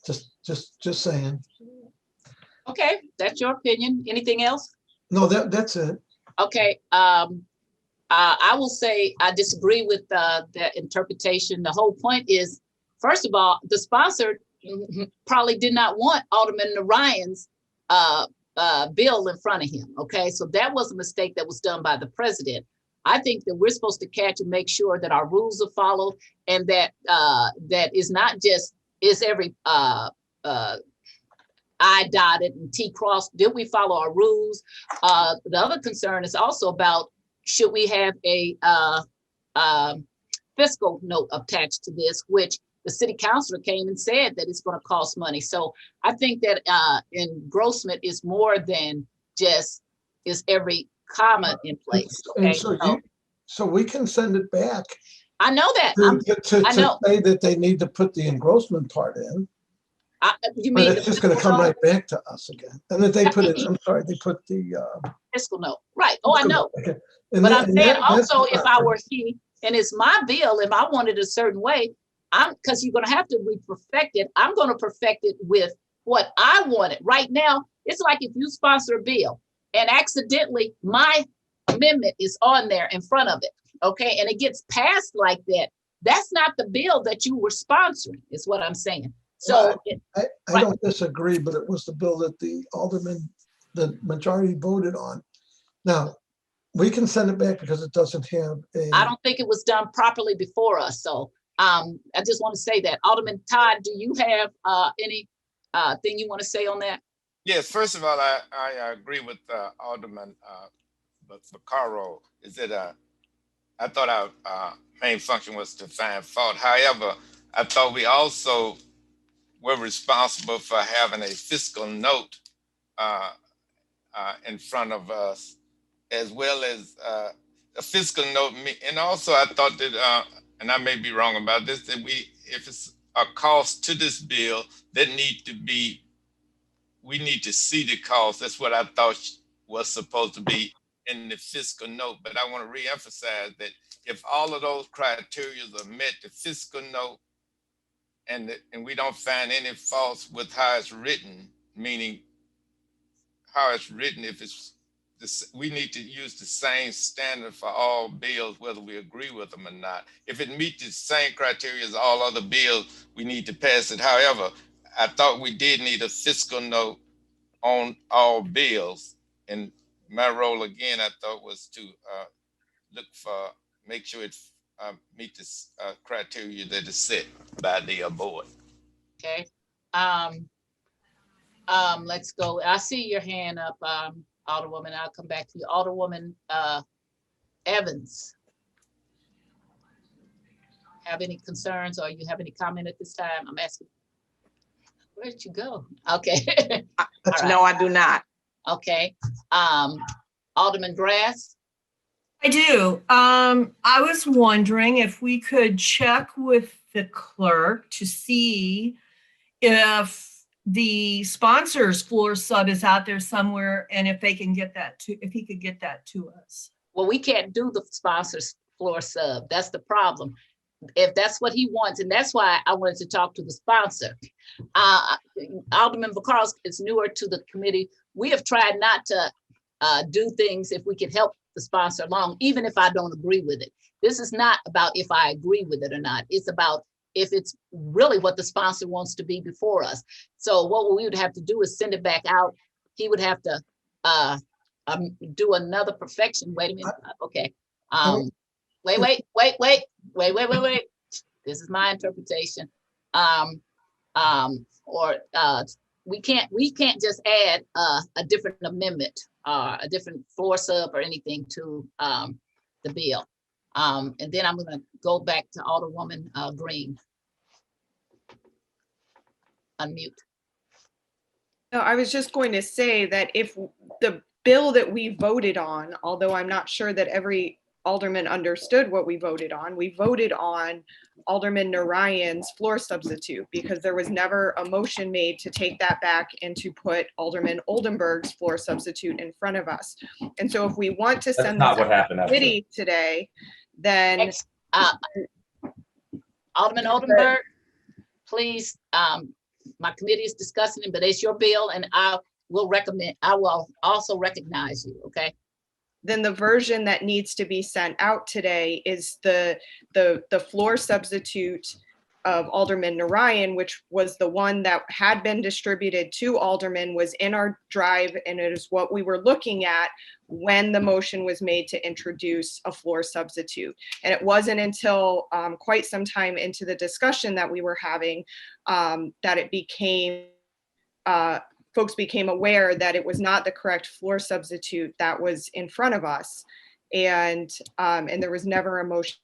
Just saying. Okay, that's your opinion. Anything else? No, that's it. Okay. I will say I disagree with that interpretation. The whole point is, first of all, the sponsor probably did not want Alderman Ryan's bill in front of him. Okay, so that was a mistake that was done by the president. I think that we're supposed to catch and make sure that our rules are followed, and that that is not just is every I dotted and T crossed. Did we follow our rules? The other concern is also about, should we have a fiscal note attached to this, which the city councilor came and said that it's going to cost money. So I think that engrossment is more than just is every comma in place. Okay? And so we can send it back. I know that. To say that they need to put the engrossment part in. You mean but it's just going to come right back to us again. And that they put it, I'm sorry, they put the fiscal note. Right. Oh, I know. Okay. But I'm saying also, if I were he, and it's my bill, if I wanted a certain way, because you're going to have to perfect it. I'm going to perfect it with what I wanted. Right now, it's like if you sponsor a bill and accidentally my amendment is on there in front of it, okay, and it gets passed like that, that's not the bill that you were sponsoring, is what I'm saying. So I don't disagree, but it was the bill that the majority voted on. Now, we can send it back because it doesn't have a. I don't think it was done properly before us. So I just want to say that. Alderman Todd, do you have any thing you want to say on that? Yes, first of all, I agree with Alderman Vaccaro. Is that I thought our main function was to find fault. However, I thought we also were responsible for having a fiscal note in front of us, as well as a fiscal note. And also I thought that, and I may be wrong about this, that if it's a cost to this bill, that we need to see the cost. That's what I thought was supposed to be in the fiscal note. But I want to reemphasize that if all of those criteria are met, the fiscal note and we don't find any faults with how it's written, meaning how it's written, if it's this, we need to use the same standard for all bills, whether we agree with them or not. If it meets the same criteria as all other bills, we need to pass it. However, I thought we did need a fiscal note on all bills. And my role again, I thought, was to look for, make sure it meets this criteria that is set by the board. Okay. Let's go. I see your hand up, Alderwoman. I'll come back to you. Alderwoman Evans. Have any concerns or you have any comment at this time? I'm asking. Where did you go? Okay. Right. No, I do not. Okay. Alderman Grass. I do. I was wondering if we could check with the clerk to see if the sponsor's floor sub is out there somewhere, and if they can get that to, if he could get that to us. Well, we can't do the sponsor's floor sub. That's the problem. If that's what he wants, and that's why I wanted to talk to the sponsor. Alderman Vaccaro is newer to the committee. We have tried not to do things if we could help the sponsor along, even if I don't agree with it. This is not about if I agree with it or not. It's about if it's really what the sponsor wants to be before us. So what we would have to do is send it back out. He would have to do another perfection. Wait a minute. Okay. Wait. This is my interpretation. We can't just add a different amendment, a different floor sub or anything to the bill. And then I'm gonna go back to Alderwoman Green. Unmute. No, I was just going to say that if the bill that we voted on, although I'm not sure that every alderman understood what we voted on Alderman Narayan's floor substitute, because there was never a motion made to take that back and to put Alderman Oldenburg's floor substitute in front of us. And so if we want to send this to committee today, then Alderman Oldenburg, please, my committee is discussing it, but it's your bill and I will also recognize you, okay? Then the version that needs to be sent out today is the floor substitute of Alderman Narayan, which was the one that had been distributed to Alderman, was in our drive, and it is what we were looking at when the motion was made to introduce a floor substitute. And it wasn't until quite some time into the discussion that we were having that it became folks became aware that it was not the correct floor substitute that was in front of us. And there was never a motion to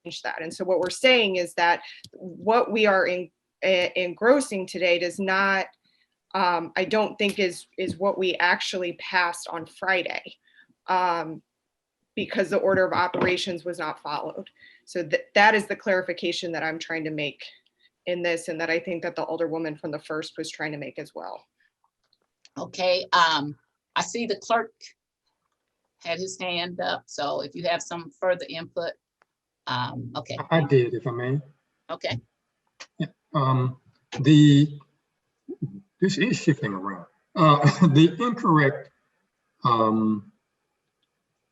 change that. And so what we're saying is that what we are engrossing today does not, I don't think is what we actually passed on Friday, because the order of operations was not followed. So that is the clarification that I'm trying to make in this, and that I think that the Alderwoman from the first was trying to make as well. Okay, I see the clerk had his hand up, so if you have some further input, okay. I did, if I may. Okay. This is shifting around. The incorrect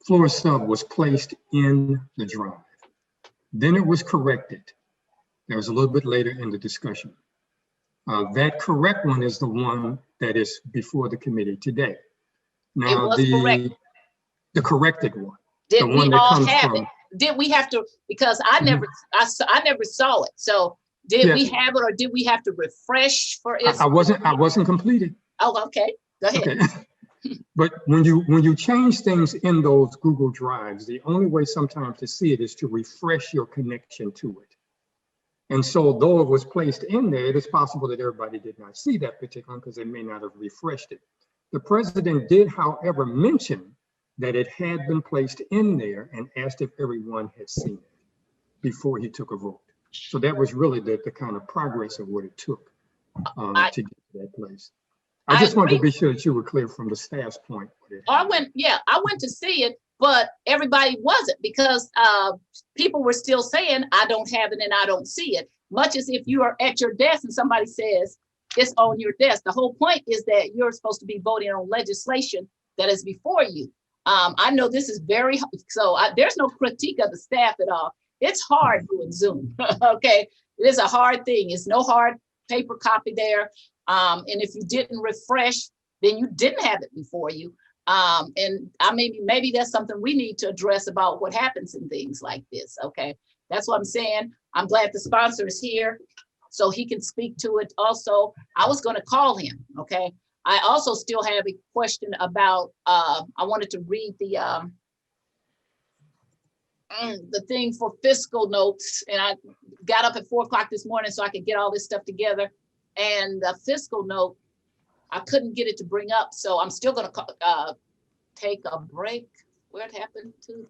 floor sub was placed in the drive. Then it was corrected. That was a little bit later in the discussion. That correct one is the one that is before the committee today. Now, the corrected one. Did we all have it? Did we have to, because I never saw it. So did we have it, or did we have to refresh for it? I wasn't completed. Oh, okay. Go ahead. Okay. But when you change things in those Google Drives, the only way sometimes to see it is to refresh your connection to it. And so though it was placed in there, it is possible that everybody did not see that particular one because they may not have refreshed it. The president did, however, mention that it had been placed in there and asked if everyone had seen it before he took a vote. So that was really the kind of progress of what it took to get to that place. I just wanted to be sure that you were clear from the staff's point. I went to see it, but everybody wasn't, because people were still saying, I don't have it and I don't see it. much as if you are at your desk and somebody says it's on your desk. The whole point is that you're supposed to be voting on legislation that is before you. I know this is very, there's no critique of the staff at all. It's hard doing Zoom, okay? It is a hard thing. It's no hard paper copy there. And if you didn't refresh, then you didn't have it before you. And maybe that's something we need to address about what happens in things like this, okay? That's what I'm saying. I'm glad the sponsor is here so he can speak to it also. I was gonna call him, okay? I also still have a question about, I wanted to read the thing for fiscal notes, and I got up at 4 o'clock this morning so I could get all this stuff together. And the fiscal note, I couldn't get it to bring up, so I'm still gonna take a break. Where it happened to?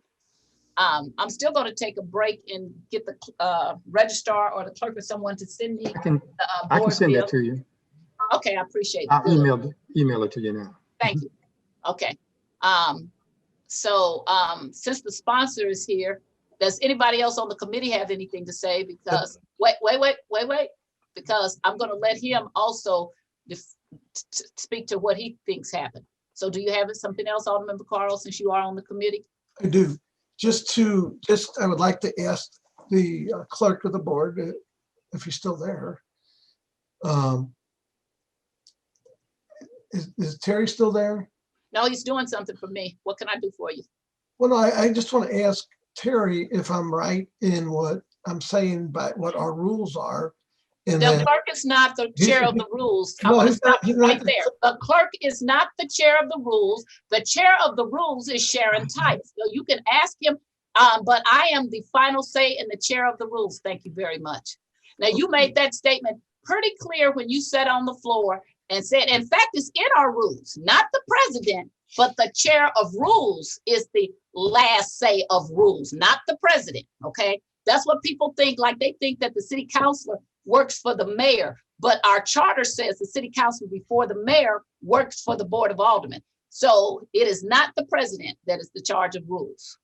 I'm still gonna take a break and get the registrar or the clerk or someone to send me. I can board send bill. that to you. Okay, I appreciate I'll it. email it to you now. Thank you. Okay. Since the sponsor is here, does anybody else on the committee have anything to say? Because wait, because I'm going to let him also speak to what he thinks happened. So do you have something else, Alderman Carl, since you are on the committee? I do. I would like to ask the clerk of the board, if he's still there. Is Terry still there? No, he's doing something for me. What can I do for you? Well, I just want to ask Terry if I'm right in what I'm saying by what our rules are. The clerk is not the chair of the rules. I want to stop you right there. The clerk is not the chair of the rules. The chair of the rules is Sharon Tice. So you can ask him, but I am the final say in the chair of the rules. Thank you very much. Now, you made that statement pretty clear when you sat on the floor and said, in fact, it's in our rules, not the president, but the chair of rules is the last say of rules, not the president, okay? That's what people think, like they think that the city councilor works for the mayor, but our charter says the city council before the mayor works for the board of aldermen. So it is not the president that is the charge of rules,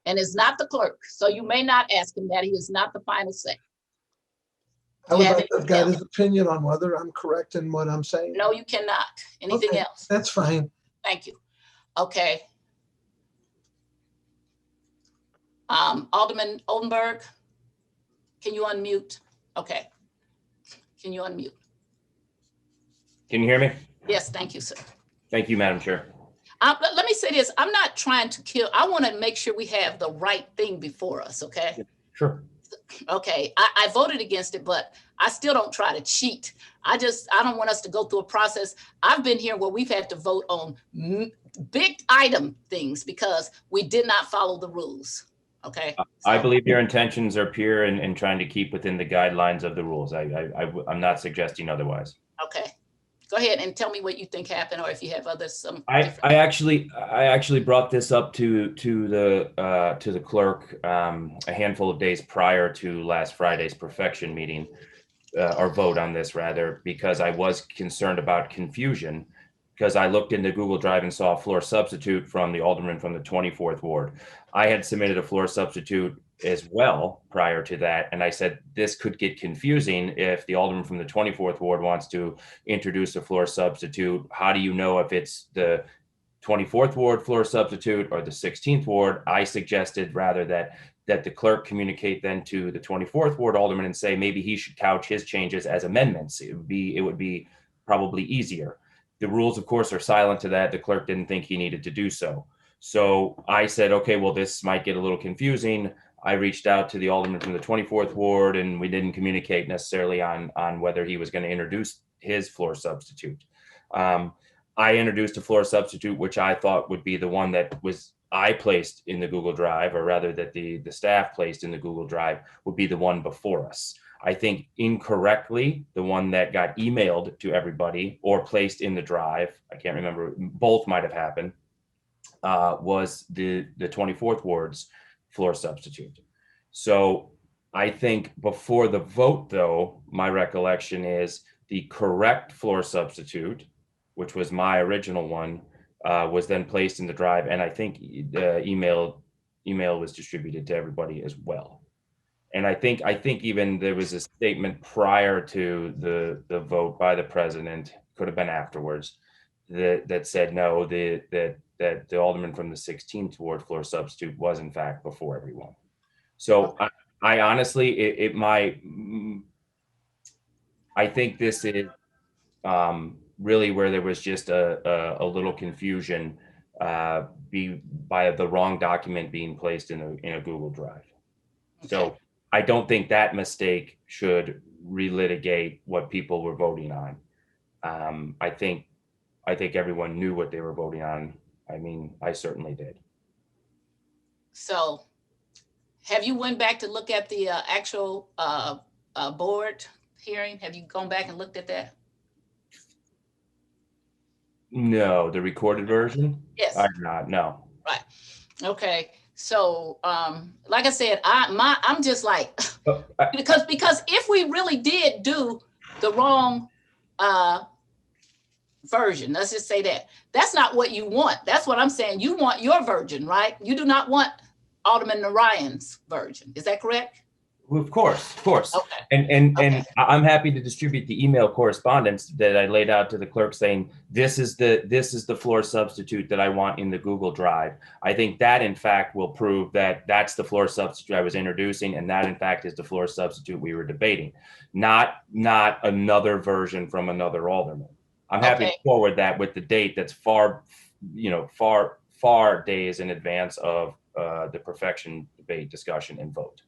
and it's not the clerk. So you may not ask him that. He is not the final say. I would like to have got his opinion on whether I'm correct in what I'm saying. No, you cannot. Anything else? That's fine. Thank you. Okay. Alderman Oldenburg, can you unmute? Okay. Can you unmute? Can you hear me? Yes, thank you, sir. Thank you, Madam Chair. Let me say this. I'm not trying to kill. I want to make sure we have the right thing before us, okay? Sure. Okay, I voted against it, but I still don't try to cheat. I don't want us to go through a process. I've been here where we've had to vote on big item things because we did not follow the rules, okay? I believe your intentions are pure and trying to keep within the guidelines of the rules. I'm not suggesting otherwise. Okay, go ahead and tell me what you think happened, or if you have others. I actually brought this up to the clerk a handful of days prior to last Friday's perfection meeting, or vote on this rather, because I was concerned about confusion, because I looked into Google Drive and saw a floor substitute from the alderman from the 24th ward. I had submitted a floor substitute as well prior to that, and I said this could get confusing if the alderman from the 24th ward wants to introduce a floor substitute. How do you know if it's the 24th ward floor substitute or the 16th ward? I suggested rather that the clerk communicate then to the 24th ward alderman and say maybe he should couch his changes as amendments. It would be probably easier. The rules, of course, are silent to that. The clerk didn't think he needed to do so. So I said, okay, well, this might get a little confusing. I reached out to the alderman from the 24th ward, and we didn't communicate necessarily on whether he was going to introduce his floor substitute. I introduced a floor substitute, which I thought would be the one that I placed in the Google Drive, or rather that the staff placed in the Google Drive, would be the one before us. I think incorrectly, the one that got emailed to everybody or placed in the drive, I can't remember, both might have happened, was the 24th ward's floor substitute. So I think before the vote, though, my recollection is the correct floor substitute, which was my original one, was then placed in the drive, and I think the email was distributed to everybody as well. And I think even there was a statement prior to the vote by the president, could have been afterwards, that said no, that the alderman from the 16th ward floor substitute was in fact before everyone. So I honestly, I think this is really where there was just a little confusion by the wrong document being placed in a Google Drive. So I don't think that mistake should relitigate what people were voting on. I think everyone knew what they were voting on. I mean, I certainly did. So have you went back to look at the actual board hearing? Have you gone back and looked at that? No, the recorded version? Yes. I have not, no. Right. Okay. So, like I said, I'm just like, because if we really did do the wrong version, let's just say that, that's not what you want. That's what I'm saying. You want your version, right? You do not want Alderman Narayan's version. Is that correct? Well, of course. Okay. And I'm happy to distribute the email correspondence that I laid out to the clerk saying, this is the floor substitute that I want in the Google Drive. I think that in fact will prove that that's the floor substitute I was introducing, and that in fact is the floor substitute we were debating, not another version from another alderman. I'm happy to forward that with the date that's far days in advance of the perfection debate, discussion, and vote.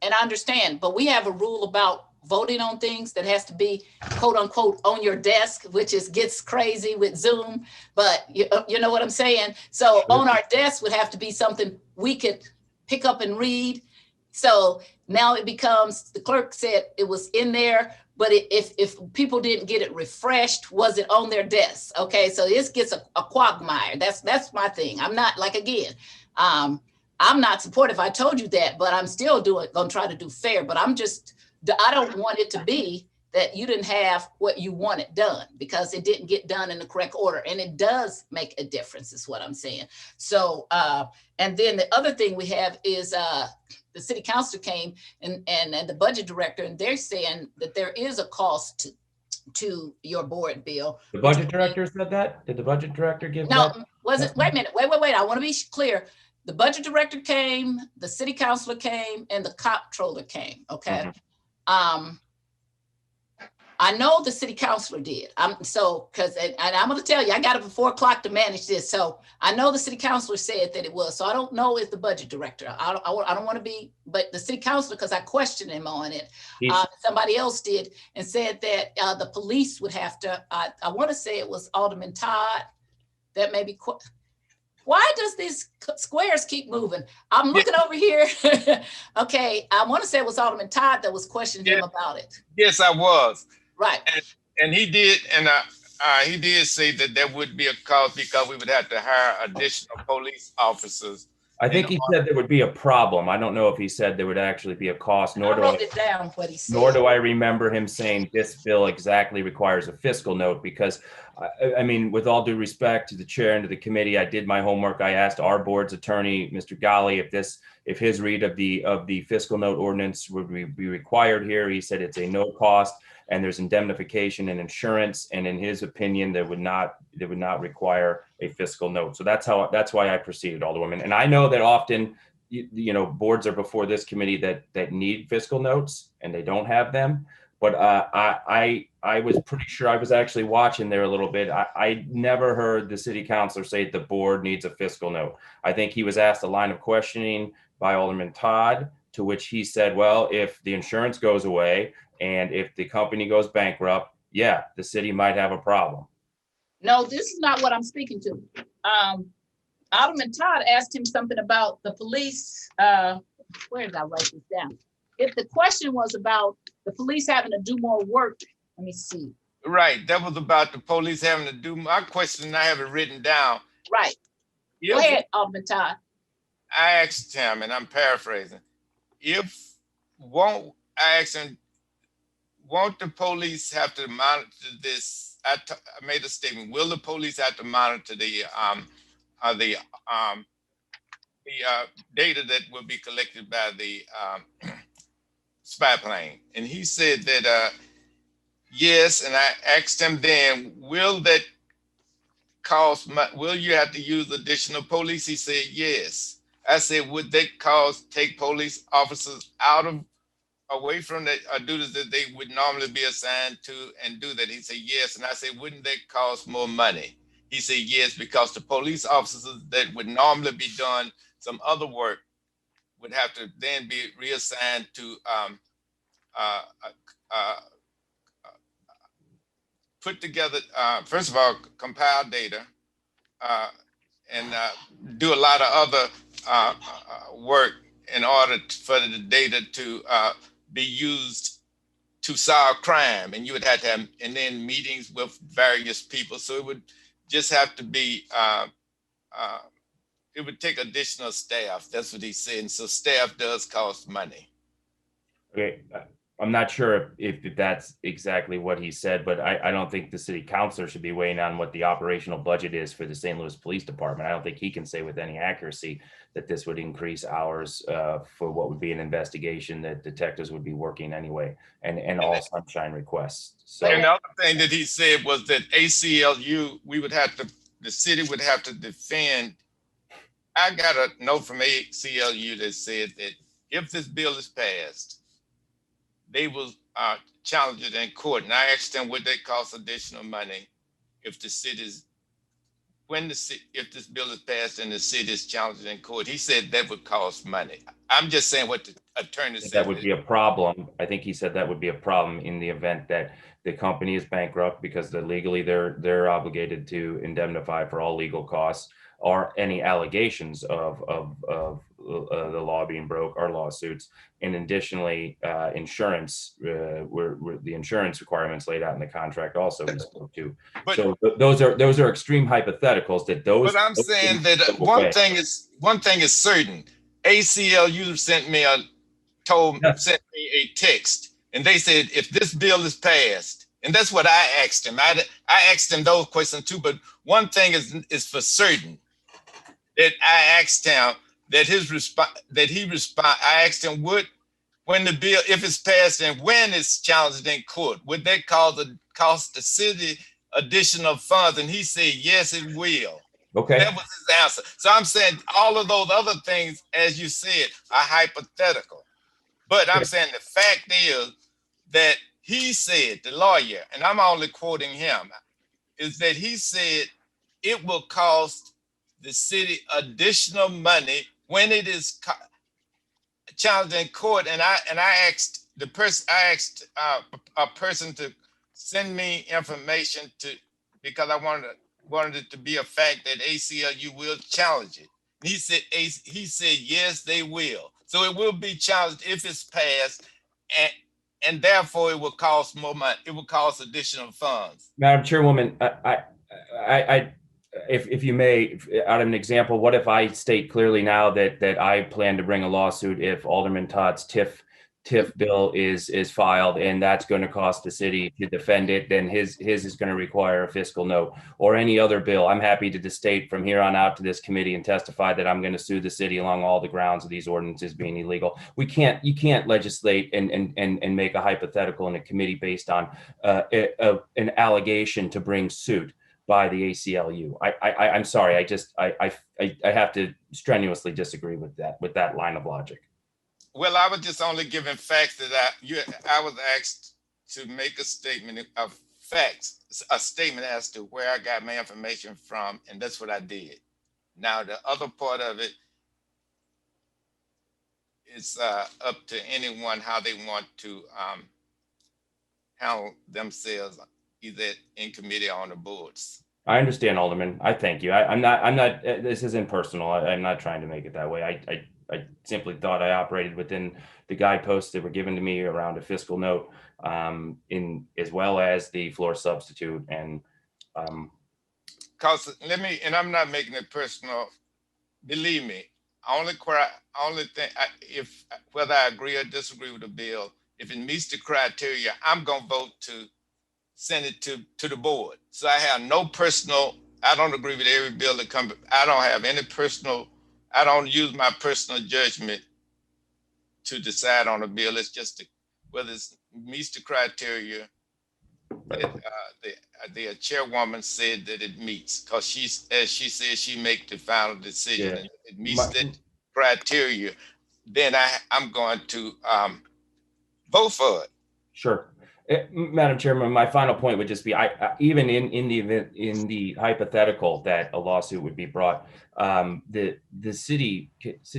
And I understand, but we have a rule about voting on things that has to be quote unquote on your desk, which gets crazy with Zoom, but you know what I'm saying? So on our desk would have to be something we could pick up and read. So now it becomes, the clerk said it was in there, but if people didn't get it refreshed, was it on their desk? Okay, so this gets a quagmire. That's my thing. I'm not, like, again, I'm not supportive. I told you that, but I'm still gonna try to do fair. But I don't want it to be that you didn't have what you wanted done because it didn't get done in the correct order. And it does make a difference is what I'm saying. So, and then the other thing we have is the city council came and the budget director, and they're saying that there is a cost to your board, Bill. The budget director said that? Did the budget director give No, that? was it? Wait a minute. Wait. I want to be clear. The budget director came, the city councilor came, and the comptroller came, okay? I know the city councilor did. And I'm gonna tell you, I got up at 4 o'clock to manage this. So I know the city councilor said that it was. So I don't know if the budget director, I don't wanna be, but the city councilor, because I questioned him on it. Somebody else did and said that the police would have to, I wanna say it was Alderman Todd, that may be, why does these squares keep moving? I'm looking over here. Okay, I want to say it was Alderman Todd that was questioning him about it. Yes, I was. Right. And he did, he did say that there would be a cost because we would have to hire additional police officers. I think he said there would be a problem. I don't know if he said there would actually be a cost, I wrote it down what he said. Nor do I remember him saying this bill exactly requires a fiscal note, because I mean, with all due respect to the chair and to the committee, I did my homework. I asked our board's attorney, Mr. Ghali, if his read of the fiscal note ordinance would be required here. He said it's a no cost and there's indemnification and insurance. And in his opinion, they would not require a fiscal note. So that's why I proceeded, Alderwoman. And I know that often, boards are before this committee that need fiscal notes and they don't have them. But I was pretty sure, I was actually watching there a little bit. I never heard the city councilor say the board needs a fiscal note. I think he was asked a line of questioning by Alderman Todd, to which he said, well, if the insurance goes away and if the company goes bankrupt, yeah, the city might have a problem. No, this is not what I'm speaking to. Alderman Todd asked him something about the police. Where did I write this down? If the question was about the police having to do more work, let me see. Right, that was about the police having to do, my question, I have it written down. Right. Go ahead, Alderman Todd. I asked him, and I'm paraphrasing, won't the police have to monitor this? I made a statement, will the police have to monitor the data that will be collected by the spy plane. And he said that, yes, and I asked him then, will that will you have to use additional police? He said, yes. I said, would that take police officers away from the duties that they would normally be assigned to and do that? He said, yes. And I said, wouldn't that cost more money? He said, yes, because the police officers that would normally be doing some other work would have to then be reassigned to put together, first of all, compile data and do a lot of other work in order for the data to be used to solve crime. And you would have to have, and then meetings with various people. So it would just have to be, it would take additional staff. That's what he said. And so staff does cost money. Okay, I'm not sure if that's exactly what he said, but I don't think the city councilor should be weighing on what the operational budget is for the St. Louis Police Department. I don't think he can say with any accuracy that this would increase hours for what would be an investigation that detectives would be working anyway, and all sunshine requests. So, and the other thing that he said was that ACLU, the city would have to defend. I got a note from ACLU that said that if this bill is passed, they will challenge it in court. And I asked them, would they cost additional money if the city's, if this bill is passed and the city is challenged in court? He said that would cost money. I'm just saying what the attorney said. that would be a problem. I think he said that would be a problem in the event that the company is bankrupt, because legally they're obligated to indemnify for all legal costs or any allegations of the law being broke or lawsuits. And additionally, insurance, where the insurance requirements laid out in the contract also we spoke to. But, so those are extreme hypotheticals that those. But I'm saying that one thing is certain. ACLU sent me sent me a text, and they said if this bill is passed, and that's what I asked him. I asked him those questions too. But one thing is for certain, that I asked him that I asked him when the bill, if it's passed and when it's challenged in court, would that cost the city additional funds? And he said, yes, it will. Okay. That was his answer. So I'm saying all of those other things, as you said, are hypothetical. But I'm saying the fact is that he said, the lawyer, and I'm only quoting him, is that he said it will cost the city additional money when it is challenged in court. And I asked a person to send me information because I wanted it to be a fact that ACLU will challenge it. He said yes, they will. So it will be challenged if it's passed, and therefore it will cost more money. It will cost additional funds. Madam Chairwoman, if you may, out of an example, what if I state clearly now that I plan to bring a lawsuit if Alderman Todd's TIF bill is filed, and that's going to cost the city to defend it, then his is going to require a fiscal note, or any other bill. I'm happy to state from here on out to this committee and testify that I'm going to sue the city along all the grounds of these ordinances being illegal. You can't legislate and make a hypothetical in a committee based on an allegation to bring suit by the ACLU. I'm sorry. I have to strenuously disagree with that line of logic. Well, I was just only giving facts that I was asked to make a statement of facts, a statement as to where I got my information from, and that's what I did. Now, the other part of it is up to anyone how they want to handle themselves, either in committee or on the boards. I understand, Alderman. I thank you. I'm not. This isn't personal. I'm not trying to make it that way. I simply thought I operated within the guideposts that were given to me around a fiscal note, in as well as the floor substitute. And because and I'm not making it personal. Believe me, only thing, if whether I agree or disagree with the bill, if it meets the criteria, I'm gonna vote to send it to the board. So I have no personal. I don't agree with every bill that comes. I don't have any personal. I don't use my personal judgment to decide on a bill. It's just whether it meets the criteria that the chairwoman said that it meets, because as she said, she make the final decision. Yeah. And if it meets that criteria, then I'm going to vote for it. Sure. Madam Chairman, my final point would just be, even in the event, in the hypothetical that a lawsuit would be brought, the city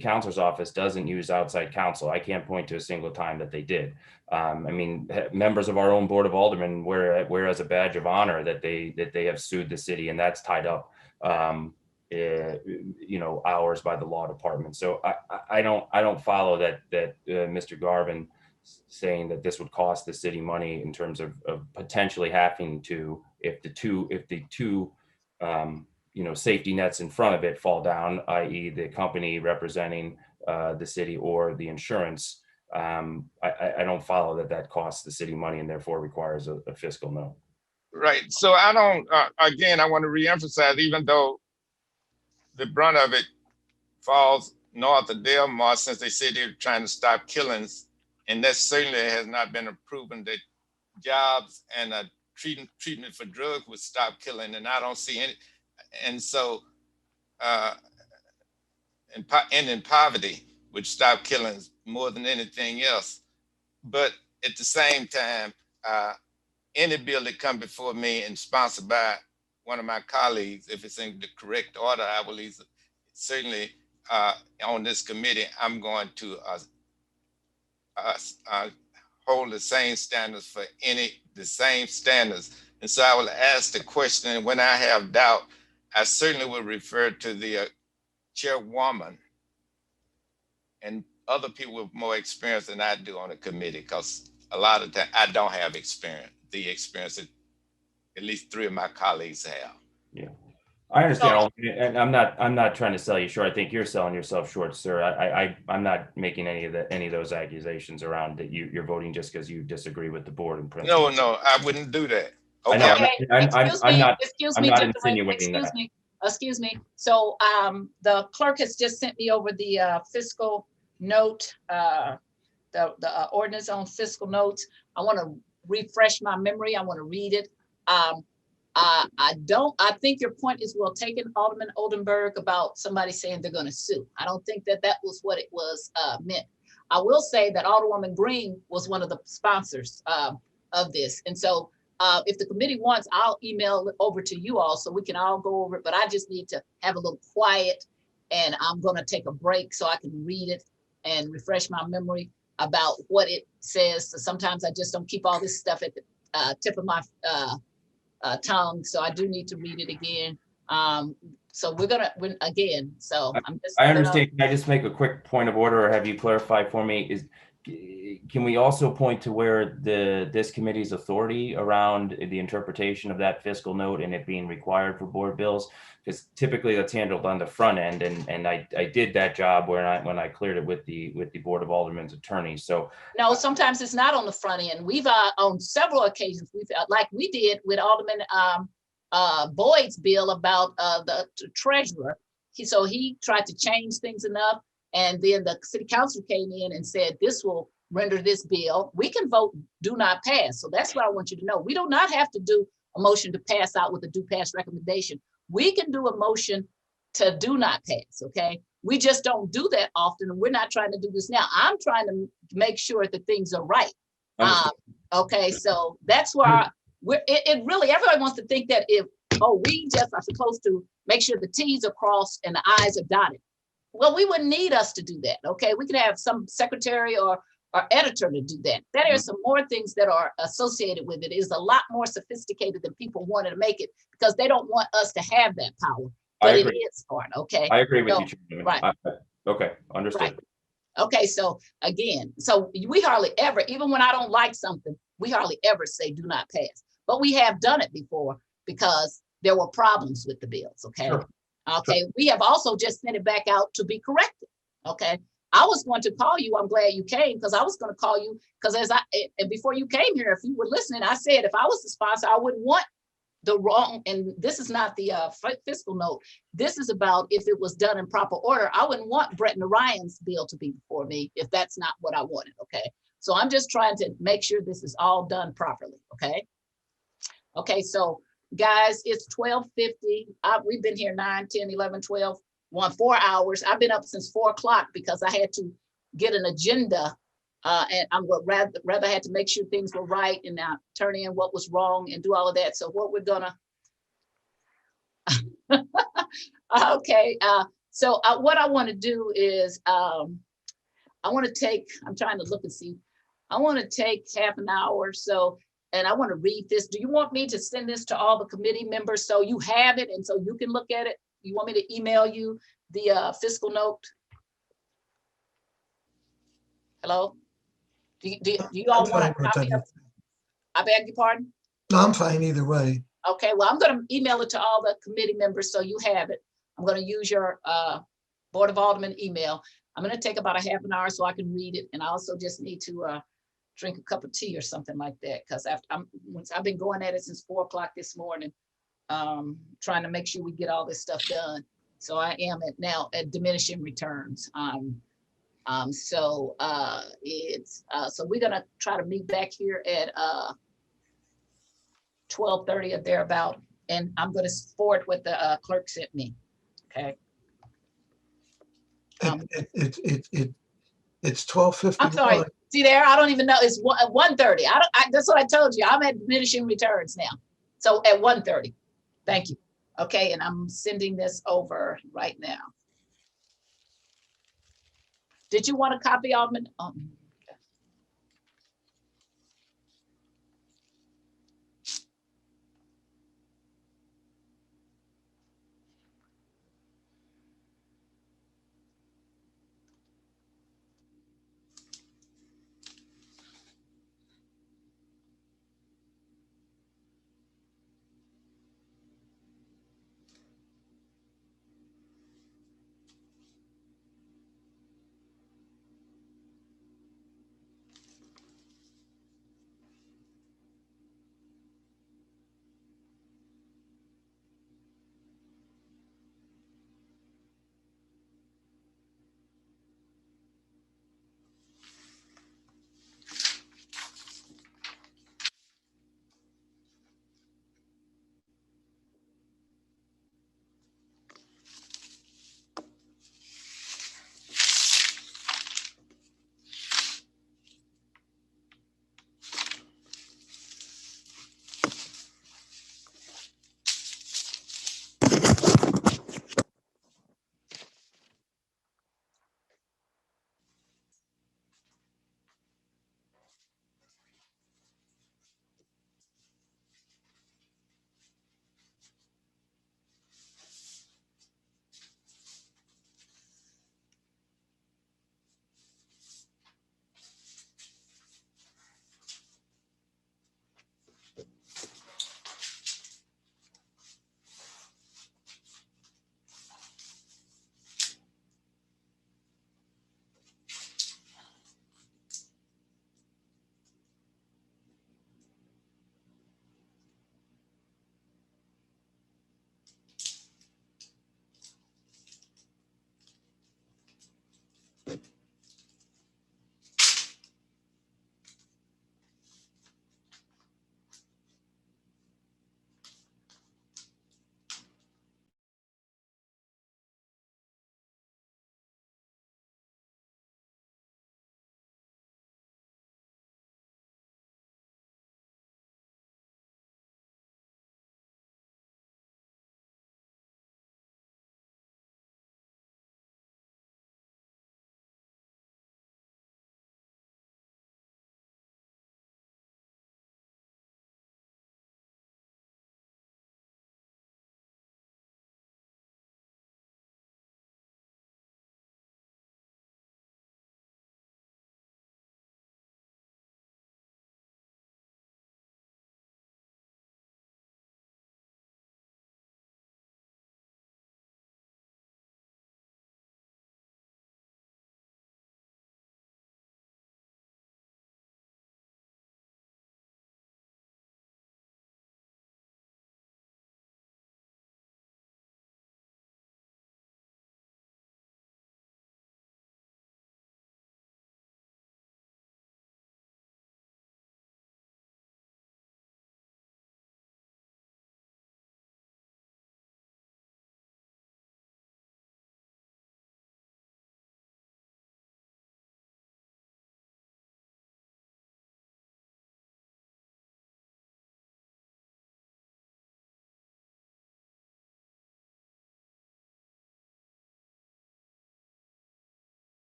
council's office doesn't use outside counsel. I can't point to a single time that they did. I mean, members of our own Board of Aldermen wear as a badge of honor that they have sued the city, and that's tied up, hours by the law department. So I don't follow that Mr. Garvin saying that this would cost the city money in terms of potentially having to, if the two safety nets in front of it fall down, i.e. the company representing the city or the insurance, I don't follow that costs the city money and therefore requires a fiscal note. Right. So I don't, again, I want to reemphasize, even though the brunt of it falls north of Delmar, since they said they're trying to stop killings, and that certainly has not been proven that jobs and treatment for drugs would stop killing, and I don't see any. And so, in poverty would stop killings more than anything else. But at the same time, any bill that come before me and sponsored by one of my colleagues, if it's in the correct order, I believe certainly on this committee, I'm going to hold the same standards for the same standards. And so I will ask the question, and when I have doubt, I certainly will refer to the chairwoman and other people with more experience than I do on the committee, because a lot of times I don't have the experience that at least 3 of my colleagues have. Yeah. I understand, and I'm not trying to sell you short. I think you're selling yourself short, sir. I'm not making any of those accusations around that you're voting just because you disagree with the board in principle. No, I wouldn't do that. Okay. I'm not insinuating that. Excuse me. So the clerk has just sent me over the fiscal note, the ordinance on fiscal notes. I want to refresh my memory. I want to read it. I think your point is well taken, Alderman Oldenburg, about somebody saying they're going to sue. I don't think that was what it was meant. I will say that Alderwoman Green was one of the sponsors of this. And so if the committee wants, I'll email it over to you all so we can all go over it, but I just need to have a little quiet, and I'm going to take a break so I can read it and refresh my memory about what it says. So sometimes I just don't keep all this stuff at the tip of my tongue, so I do need to read it again. So we're gonna again. So I understand. Can I just make a quick point of order, or have you clarify for me? Can we also point to where this committee's authority around the interpretation of that fiscal note and it being required for board bills? Because typically that's handled on the front end, and I did that job when I cleared it with the Board of Aldermen's attorneys. So no, sometimes it's not on the front end. We've on several occasions like we did with Alderman Boyd's bill about the treasurer. So he tried to change things enough, and then the city council came in and said this will render this bill. We can vote do not pass. So that's what I want you to know. We do not have to do a motion to pass out with a do pass recommendation. We can do a motion to do not pass, okay? We just don't do that often, and we're not trying to do this now. I'm trying to make sure that things are right. Okay, so that's where it really, everybody wants to think that we just are supposed to make sure the T's are crossed and the I's are dotted. Well, we wouldn't need us to do that, okay? We could have some secretary or editor to do that. There are some more things that are associated with it. It is a lot more sophisticated than people wanted to make it, because they don't want us to have that power, but it is part, okay? I agree with you, Chairman. Right. Okay, understood. Right. Okay, so again, we hardly ever, even when I don't like something, we hardly ever say do not pass. But we have done it before because there were problems with the bills, okay? Sure. Okay, we have also just sent it back out to be corrected, okay? I was going to call you, I'm glad you came, because I was going to call you, because and before you came here, if you were listening, I said if I was the sponsor, I wouldn't want the wrong, and this is not the fiscal note, this is about if it was done in proper order. I wouldn't want Brett and Ryan's bill to be before me if that's not what I wanted, okay? So I'm just trying to make sure this is all done properly, okay? Okay, so guys, it's 12:50. We've been here 9, 10, 11, 12, 4 hours. I've been up since 4 o'clock because I had to get an agenda. And I would rather had to make sure things were right and now turn in what was wrong and do all of that. So what we're gonna, okay. So what I want to do is, I want to take, I'm trying to look and see, I want to take half an hour or so, and I want to read this. Do you want me to send this to all the committee members so you have it and so you can look at it? You want me to email you the fiscal note? Hello? Do you all I'm want fine a with copy that. of? I beg your pardon? No, I'm fine either way. Okay, well, I'm gonna email it to all the committee members so you have it. I'm gonna use your Board of Aldermen email. I'm gonna take about a half an hour so I can read it, and I also just need to drink a cup of tea or something like that, because I've been going at it since 4 o'clock this morning, trying to make sure we get all this stuff done. So I am now at diminishing returns. So we're gonna try to meet back here at 12:30 or thereabout, and I'm gonna forward what the clerk sent me. Okay. It's 12:51. I'm sorry. See there, I don't even know. It's 1:30. That's what I told you. I'm at diminishing returns now. So at 1:30. Thank you. Okay, and I'm sending this over right now. Did you want a copy, Alderman?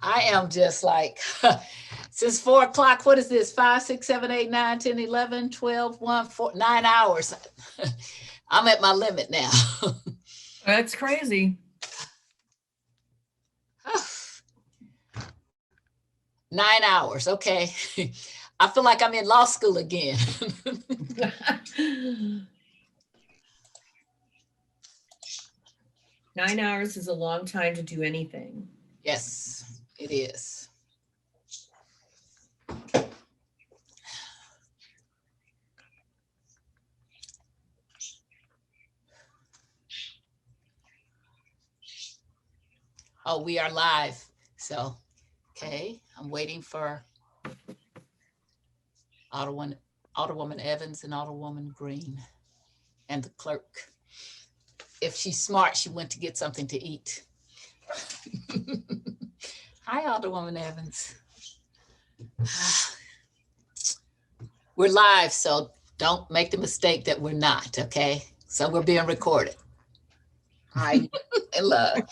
I am just like, since 4 o'clock, what is this? 5, 6, 7, 8, 9, 10, 11, 12, 1, 4, 9 hours. I'm at my limit now. That's crazy. 9 hours. Okay. I feel like I'm in law school again. 9 hours is a long time to do anything. Yes, it is. Oh, we are live. So, okay, I'm waiting for Alderwoman Evans and Alderwoman Green and the clerk. If she's smart, she went to get something to eat. Hi, Alderwoman Evans. We're live, so don't make the mistake that we're not, okay? So we're being recorded. Hi, in love.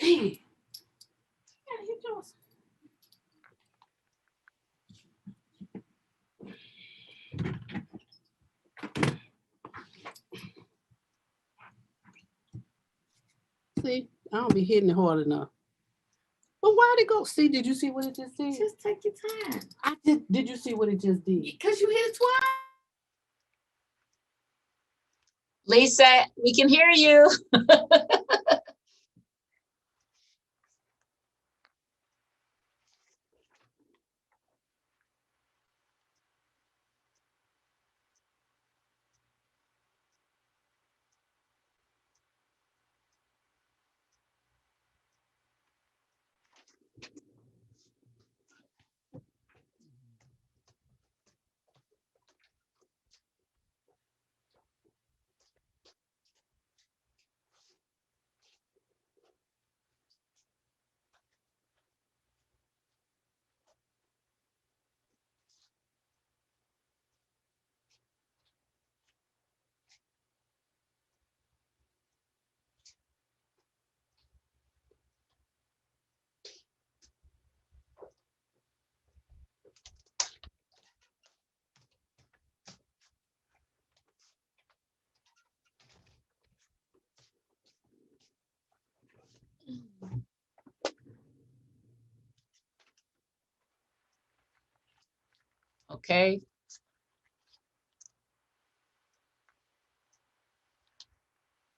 Dang. See, I don't be hitting it hard enough. But why'd it go? See, did you see what it just did? Just take your time. Did you see what it just did? Because you hit it twice. Lisa, we can hear you. Okay.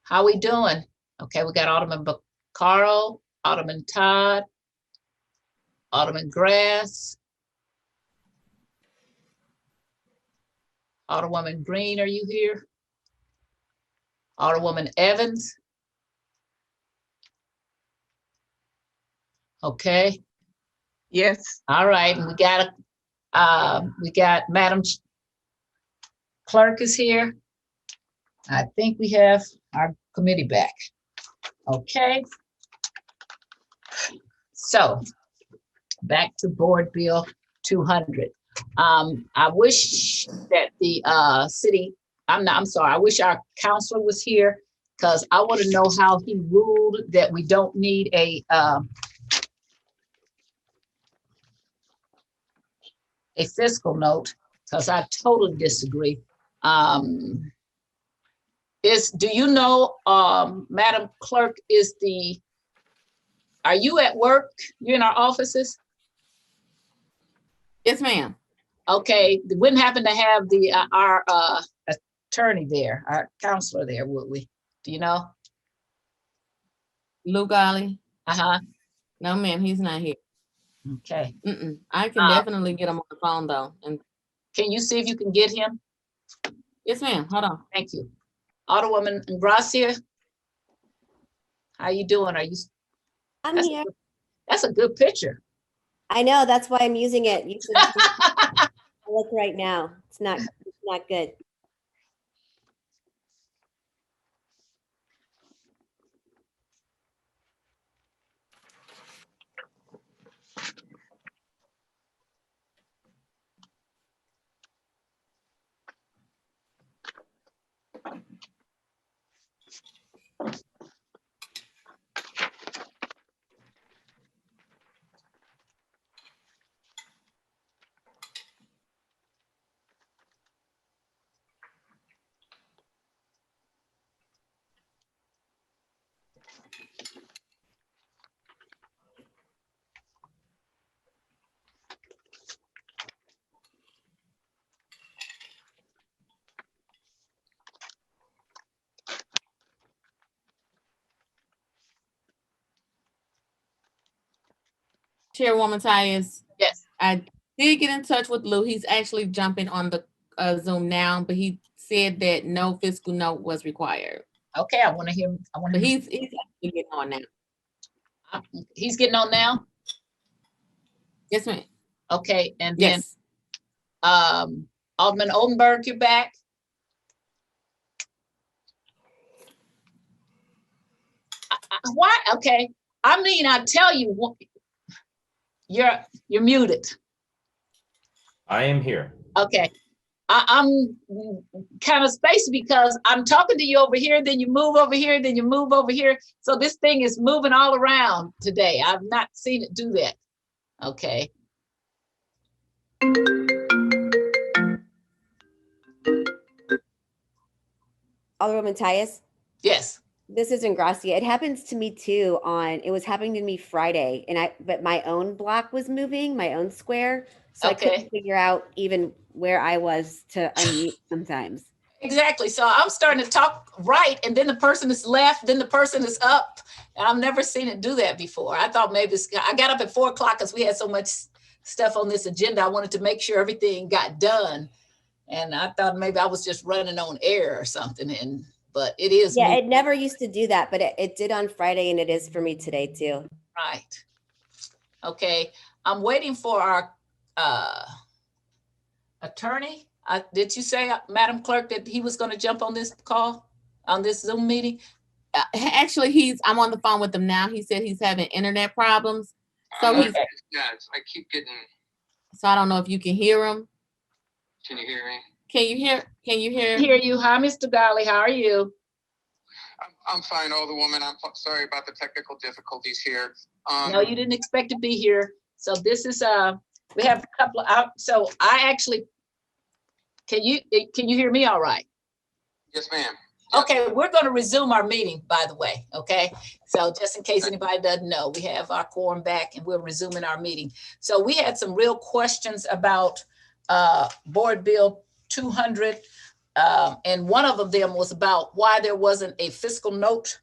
How we doing? Okay, we got Alderman Carl, Alderman Todd, Alderman Grass, Alderwoman Green, are you here? Alderwoman Evans? Okay. Yes. All right, and we got Madam Clerk is here. I think we have our committee back. Okay. So back to Board Bill 200. I wish that the I wish our counselor was here because I want to know how he ruled that we don't need a fiscal note, because I totally disagree. Do you know, Madam Clerk, are you at work? You're in our offices? Yes, ma'am. Okay, we wouldn't happen to have our attorney there, our counselor there, would we? Do you know? Lou Golly? Uh-huh. No, ma'am, he's not here. Okay. I can definitely get him on the phone though. And can you see if you can get him? Yes, ma'am. Hold on. Thank you. Alderwoman Ingrassia, how you doing? I'm here. That's a good picture. I know, that's why I'm using it. You should look right now. It's not good. Chairwoman Tyus. Yes. I did get in touch with Lou. He's actually jumping on the Zoom now, but he said that no fiscal note was required. Okay, I want to hear. But he's actually getting on now. He's getting on now? Yes, ma'am. Okay, and then yes. Alderman Oldenburg, you're back. Why? Okay, I mean, I tell you, you're muted. I am here. Okay, I'm kind of spacey because I'm talking to you over here, then you move over here, then you move over here. So this thing is moving all around today. I've not seen it do that. Okay. Alderwoman Tyus? Yes. This is Engrossia. It happens to me too it was happening to me Friday but my own block was moving, my own square. So I couldn't figure out even where I was to unmute sometimes. Exactly. So I'm starting to talk right, and then the person is left, then the person is up. And I've never seen it do that before. I thought maybe I got up at 4 o'clock because we had so much stuff on this agenda. I wanted to make sure everything got done. And I thought maybe I was just running on air or something. But it is. Yeah, it never used to do that, but it did on Friday, and it is for me today too. Right. Okay. I'm waiting for our attorney. Did you say, Madam Clerk, that he was going to jump on this call, on this Zoom meeting? Actually, I'm on the phone with him now. He said he's having internet problems. So Okay. Yes, I keep getting. So I don't know if you can hear him. Can you hear me? Can you hear? I hear you. Hi, Mr. Golly. How are you? I'm fine, Alderwoman. I'm sorry about the technical difficulties here. No, you didn't expect to be here. So this is we have a couple of out. So I actually, can you hear me all right? Yes, ma'am. Okay, we're going to resume our meeting, by the way. Okay, so just in case anybody doesn't know, we have our quorum back and we're resuming our meeting. So we had some real questions about Board Bill 200, and one of them was about why there wasn't a fiscal note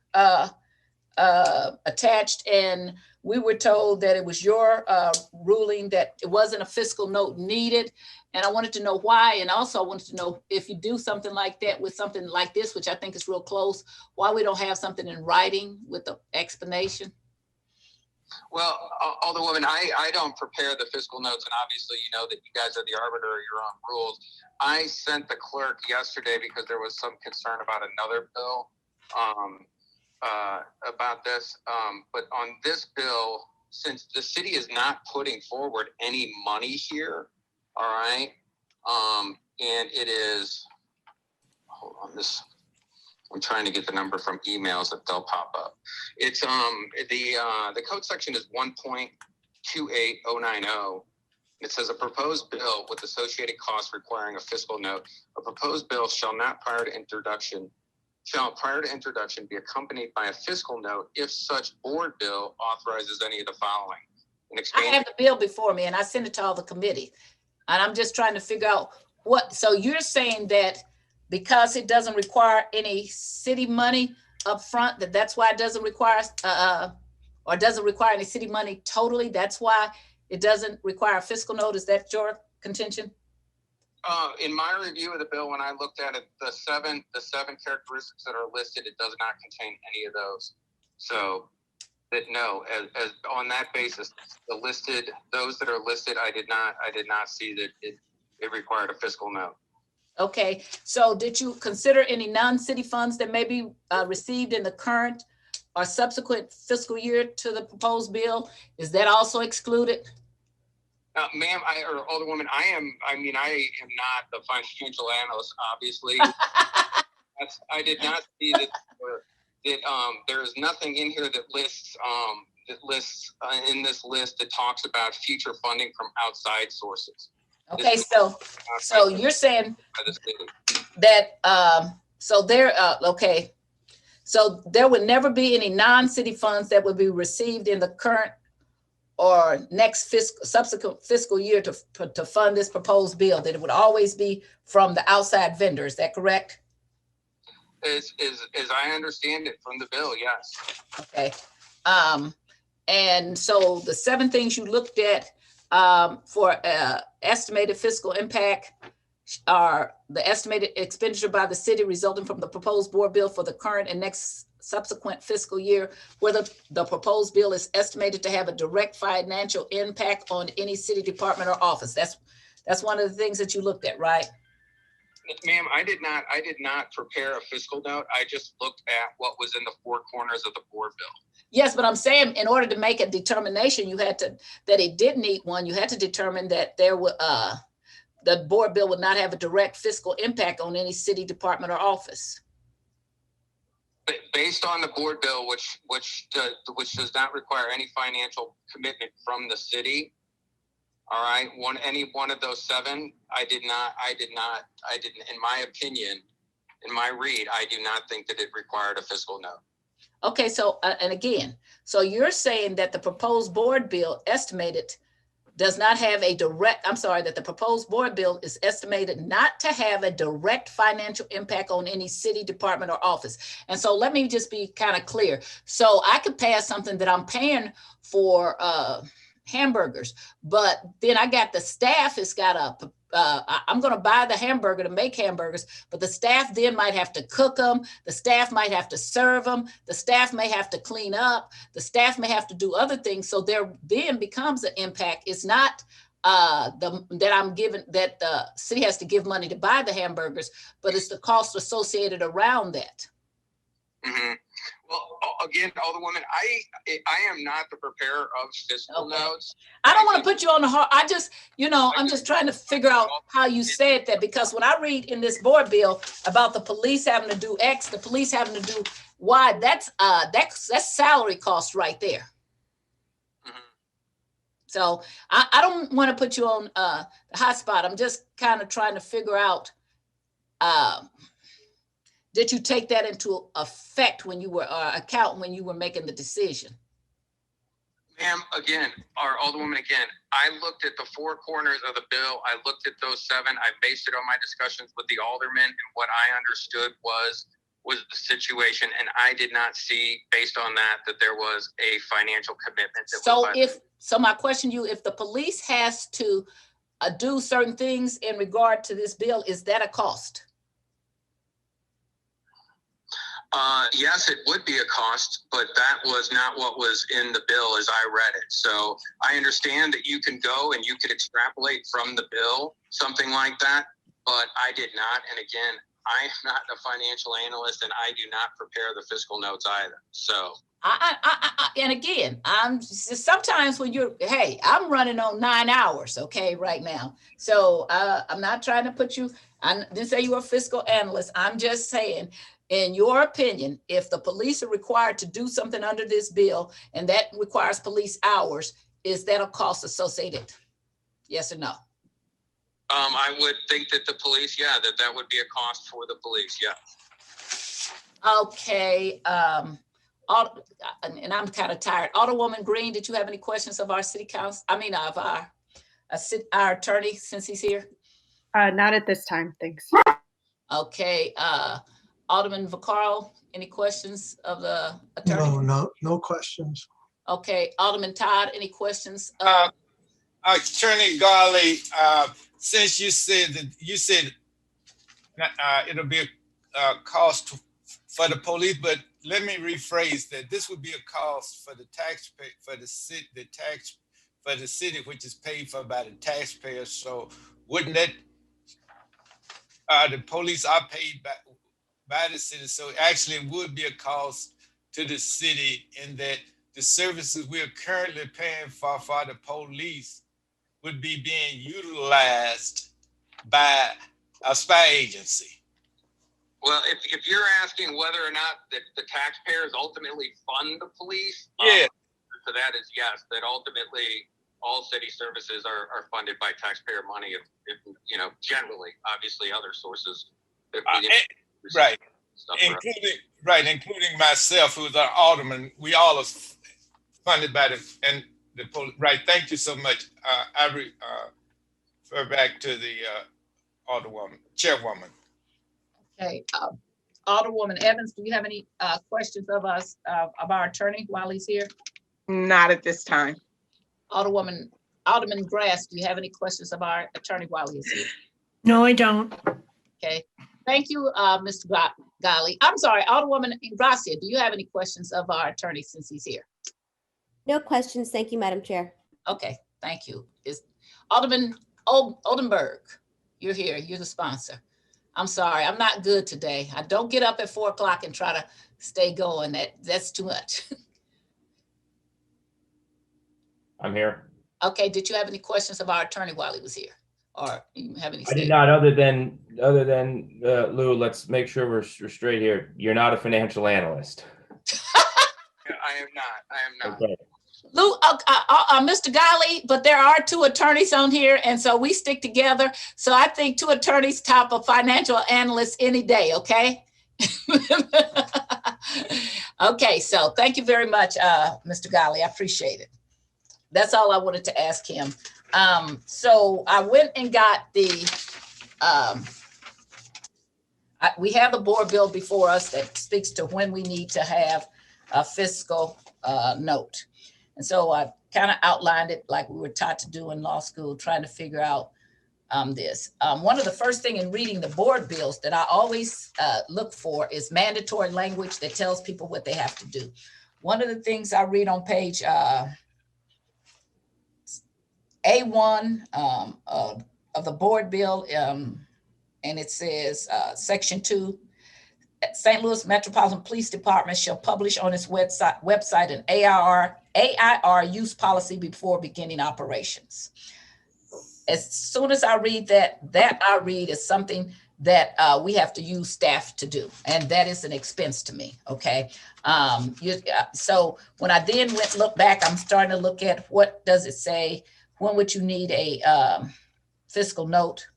attached, and we were told that it was your ruling that it wasn't a fiscal note needed. And I wanted to know why, and also I wanted to know if you do something like that with something like this, which I think is real close, why we don't have something in writing with the explanation. Well, Alderwoman, I don't prepare the fiscal notes, and obviously you know that you guys are the arbiter of your own rules. I sent the clerk yesterday because there was some concern about another bill about this. But on this bill, since the city is not putting forward any money here, all right, and it is, hold on, I'm trying to get the number from emails that they'll pop up. It's the code section is 1.28090. It says a proposed bill with associated costs requiring a fiscal note. A proposed bill shall prior to introduction be accompanied by a fiscal note if such board bill authorizes any of the following. I have the bill before me and I sent it to all the committee. And I'm just trying to figure out so you're saying that because it doesn't require any city money up front, that's why it doesn't require, or doesn't require any city money totally. That's why it doesn't require a fiscal note. Is that your contention? In my review of the bill, when I looked at it, the seven characteristics that are listed, it does not contain any of those. So that no, as on that basis, those that are listed, I did not see that it required a fiscal note. Okay, so did you consider any non-city funds that may be received in the current or subsequent fiscal year to the proposed bill? Is that also excluded? Ma'am, or Alderwoman, I am not the financial analyst, obviously. I did not see that there is nothing in here that lists in this list that talks about future funding from outside sources. Okay, so you're saying that okay, so there would never be any non-city funds that would be received in the current or next subsequent fiscal year to fund this proposed bill, that it would always be from the outside vendor. Is that correct? As I understand it from the bill, yes. Okay. And so the 7 things you looked at for estimated fiscal impact are the estimated expenditure by the city resulting from the proposed board bill for the current and next subsequent fiscal year, whether the proposed bill is estimated to have a direct financial impact on any city department or office. That's one of the things that you looked at, right? Ma'am, I did not prepare a fiscal note. I just looked at what was in the 4 corners of the board bill. Yes, but I'm saying in order to make a determination, that it did need one, you had to determine that there were the board bill would not have a direct fiscal impact on any city department or office. But based on the board bill, which does not require any financial commitment from the city. All right, any one of those 7, I didn't, in my opinion, in my read, I do not think that it required a fiscal note. Okay, so, and again, so you're saying that the proposed board bill estimated does not have a direct, I'm sorry, that the proposed board bill is estimated not to have a direct financial impact on any city department or office. And so let me just be kind of clear. So I could pass something that I'm paying for hamburgers, but then I got the staff has got I'm going to buy the hamburger to make hamburgers, but the staff then might have to cook them. The staff might have to serve them. The staff may have to clean up. The staff may have to do other things. So there then becomes an impact. It's not that I'm given that the city has to give money to buy the hamburgers, but it's the cost associated around that. Mm-hmm. Well, again, Alderwoman, I am not the preparer of fiscal notes. I don't want to put you on the hard. I just, I'm just trying to figure out how you said that, because when I read in this board bill about the police having to do X, the police having to do Y, that's salary cost right there. Mm-hmm. So I don't want to put you on the hot spot. I'm just kind of trying to figure out. Did you take that into effect when you were when you were making the decision? Ma'am, again, or Alderwoman, again, I looked at the 4 corners of the bill. I looked at those 7. I based it on my discussions with the aldermen, and what I understood was the situation, and I did not see, based on that there was a financial commitment. So my question to you, if the police has to do certain things in regard to this bill, is that a cost? Yes, it would be a cost, but that was not what was in the bill as I read it. So I understand that you can go and you could extrapolate from the bill, something like that, but I did not. And again, I am not a financial analyst, and I do not prepare the fiscal notes either. So. And again, I'm just, sometimes when I'm running on 9 hours, okay, right now. So I'm not trying to put you, I didn't say you were a fiscal analyst. I'm just saying, in your opinion, if the police are required to do something under this bill and that requires police hours, is that a cost associated? Yes or no? I would think that the police, that would be a cost for the police, yeah. Okay. And I'm kind of tired. Alderwoman Green, did you have any questions of our city council? I mean, of our attorney, since he's here? Not at this time, thanks. Okay. Alderman Vaccaro, any questions of the attorney? No questions. Okay. Alderman Todd, any questions? Attorney Garley, since you said it'll be a cost for the police, but let me rephrase that. This would be a cost for the taxpayer, for the city, which is paid for by the taxpayers. So wouldn't that the police are paid by the city? So actually it would be a cost to the city in that the services we are currently paying for the police would be being utilized by a spy agency. Well, if you're asking whether or not the taxpayers ultimately fund the police, yeah. So that is yes, that ultimately all city services are funded by taxpayer money. If generally, obviously other sources. Right. Including myself, who's an alderman. We all are funded by the police. Right. Thank you so much. I refer back to the chairwoman. Okay. Alderwoman Evans, do you have any questions of us, of our attorney while he's here? Not at this time. Alderman Grass, do you have any questions of our attorney while he's here? No, I don't. Okay. Thank you, Mr. Ghali. I'm sorry, Alderwoman Ingrassia, do you have any questions of our attorney since he's here? No questions. Thank you, Madam Chair. Okay, thank you. Is Alderman Oldenburg, you're here, you're the sponsor. I'm sorry, I'm not good today. I don't get up at 4 o'clock and try to stay going. That's too much. I'm here. Okay, did you have any questions of our attorney while he was here? or you have any I did statement? not, other than Lou, let's make sure we're straight here. You're not a financial analyst. I am not. Okay. Lou, Mr. Golly, but there are two attorneys on here, and so we stick together. So I think two attorneys top a financial analyst any day, okay? Okay, so thank you very much, Mr. Golly. I appreciate it. That's all I wanted to ask him. So I went and got the, we have the board bill before us that speaks to when we need to have a fiscal note. And so I kind of outlined it like we were taught to do in law school, trying to figure out this. One of the first thing in reading the board bills that I always look for is mandatory language that tells people what they have to do. One of the things I read on page A1 of the board bill, and it says section 2, St. Louis Metropolitan Police Department shall publish on its website an AIR use policy before beginning operations. As soon as I read that I read is something that we have to use staff to do, and that is an expense to me, okay? So when I then look back, I'm starting to look at what does it say, when would you need a fiscal note?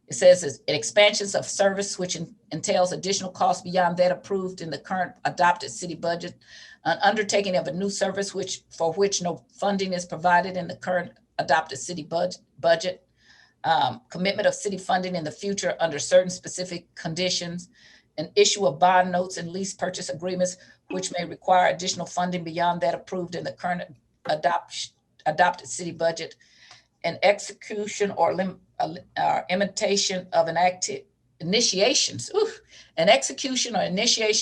It says it's expansions of service, which entails additional costs beyond that approved in the current adopted city budget, an undertaking of a new service for which no funding is provided in the current adopted city budget, commitment of city funding in the future under certain specific conditions, an issue of bond notes and lease purchase agreements, which may require additional funding beyond that approved in the current adopted city budget, an execution or imitation of an initiation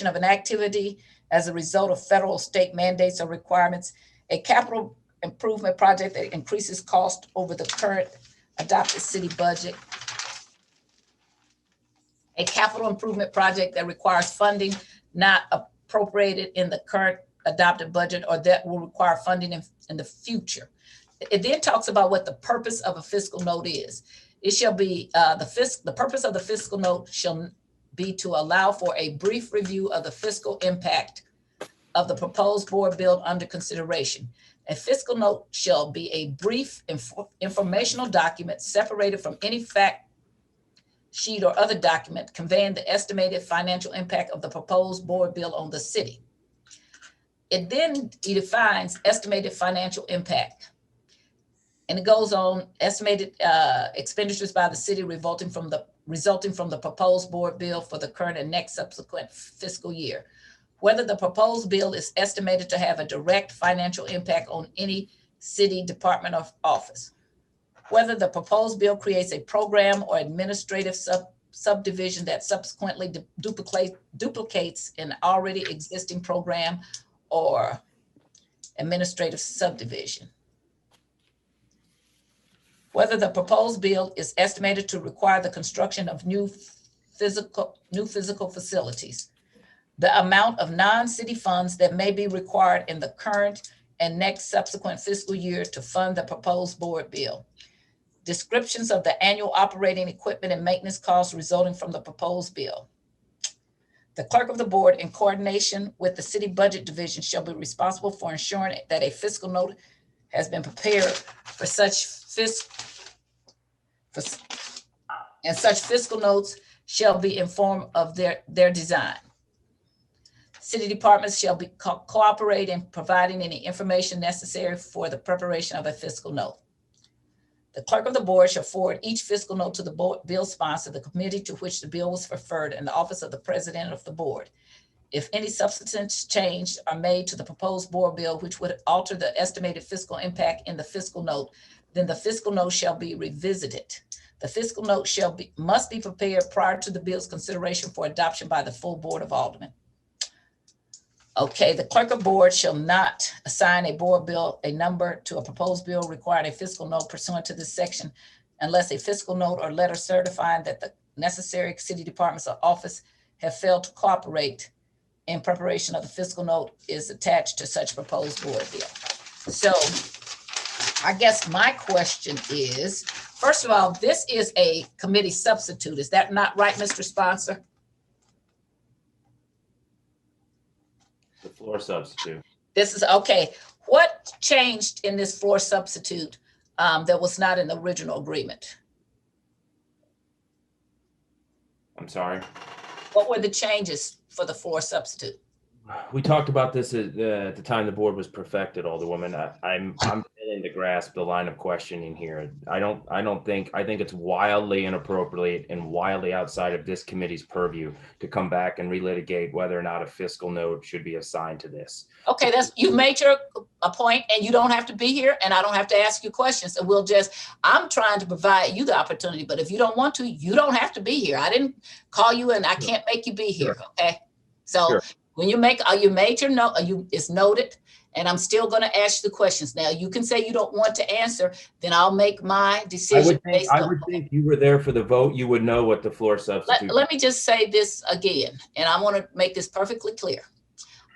of an activity as a result of federal or state mandates or requirements, a capital improvement project that increases cost over the current adopted city budget, a capital improvement project that requires funding not appropriated in the current adopted budget or that will require funding in the future. It then talks about what the purpose of a fiscal note is. It shall be, the purpose of the fiscal note shall be to allow for a brief review of the fiscal impact of the proposed board bill under consideration. A fiscal note shall be a brief informational document separated from any fact sheet or other document conveying the estimated financial impact of the proposed board bill on the city. It then defines estimated financial impact. And it goes on, estimated expenditures by the city resulting from the proposed board bill for the current and next subsequent fiscal year. Whether the proposed bill is estimated to have a direct financial impact on any city department or office. Whether the proposed bill creates a program or administrative subdivision that subsequently duplicates an already existing program or administrative subdivision. Whether the proposed bill is estimated to require the construction of new physical facilities. The amount of non-city funds that may be required in the current and next subsequent fiscal year to fund the proposed board bill. Descriptions of the annual operating equipment and maintenance costs resulting from the proposed bill. The clerk of the board, in coordination with the city budget division, shall be responsible for ensuring that a fiscal note has been prepared for such fiscal notes shall be informed of their design. City departments shall be cooperate in providing any information necessary for the preparation of a fiscal note. The clerk of the board shall forward each fiscal note to the bill sponsor, the committee to which the bill was referred, and the office of the president of the board. If any substantive change are made to the proposed board bill, which would alter the estimated fiscal impact in the fiscal note, then the fiscal note shall be revisited. The fiscal note must be prepared prior to the bill's consideration for adoption by the full board of aldermen. Okay, the clerk of board shall not assign a board bill a number to a proposed bill requiring a fiscal note pursuant to this section unless a fiscal note or letter certifying that the necessary city departments or office have failed to cooperate in preparation of the fiscal note is attached to such proposed board bill. So I guess my question is, First of all, this is a committee substitute. Is that not right, Mr. Sponsor? The floor substitute. This is, okay. What changed in this floor substitute that was not in the original agreement? I'm sorry. What were the changes for the floor substitute? We talked about this at the time the board was perfected, Alderwoman. I'm failing to grasp the line of questioning here. I think it's wildly inappropriate and wildly outside of this committee's purview to come back and relitigate whether or not a fiscal note should be assigned to this. Okay, you made a point, and you don't have to be here, and I don't have to ask you questions. So I'm trying to provide you the opportunity, but if you don't want to, you don't have to be here. I didn't call you, and I can't make you be here. Okay, so. Sure. When you made your note, it's noted, and I'm still going to ask you the questions. Now, you can say you don't want to answer, then I'll make my decision. I would think you were there for the vote. You would know what the floor substitute. Let me just say this again, and I want to make this perfectly clear.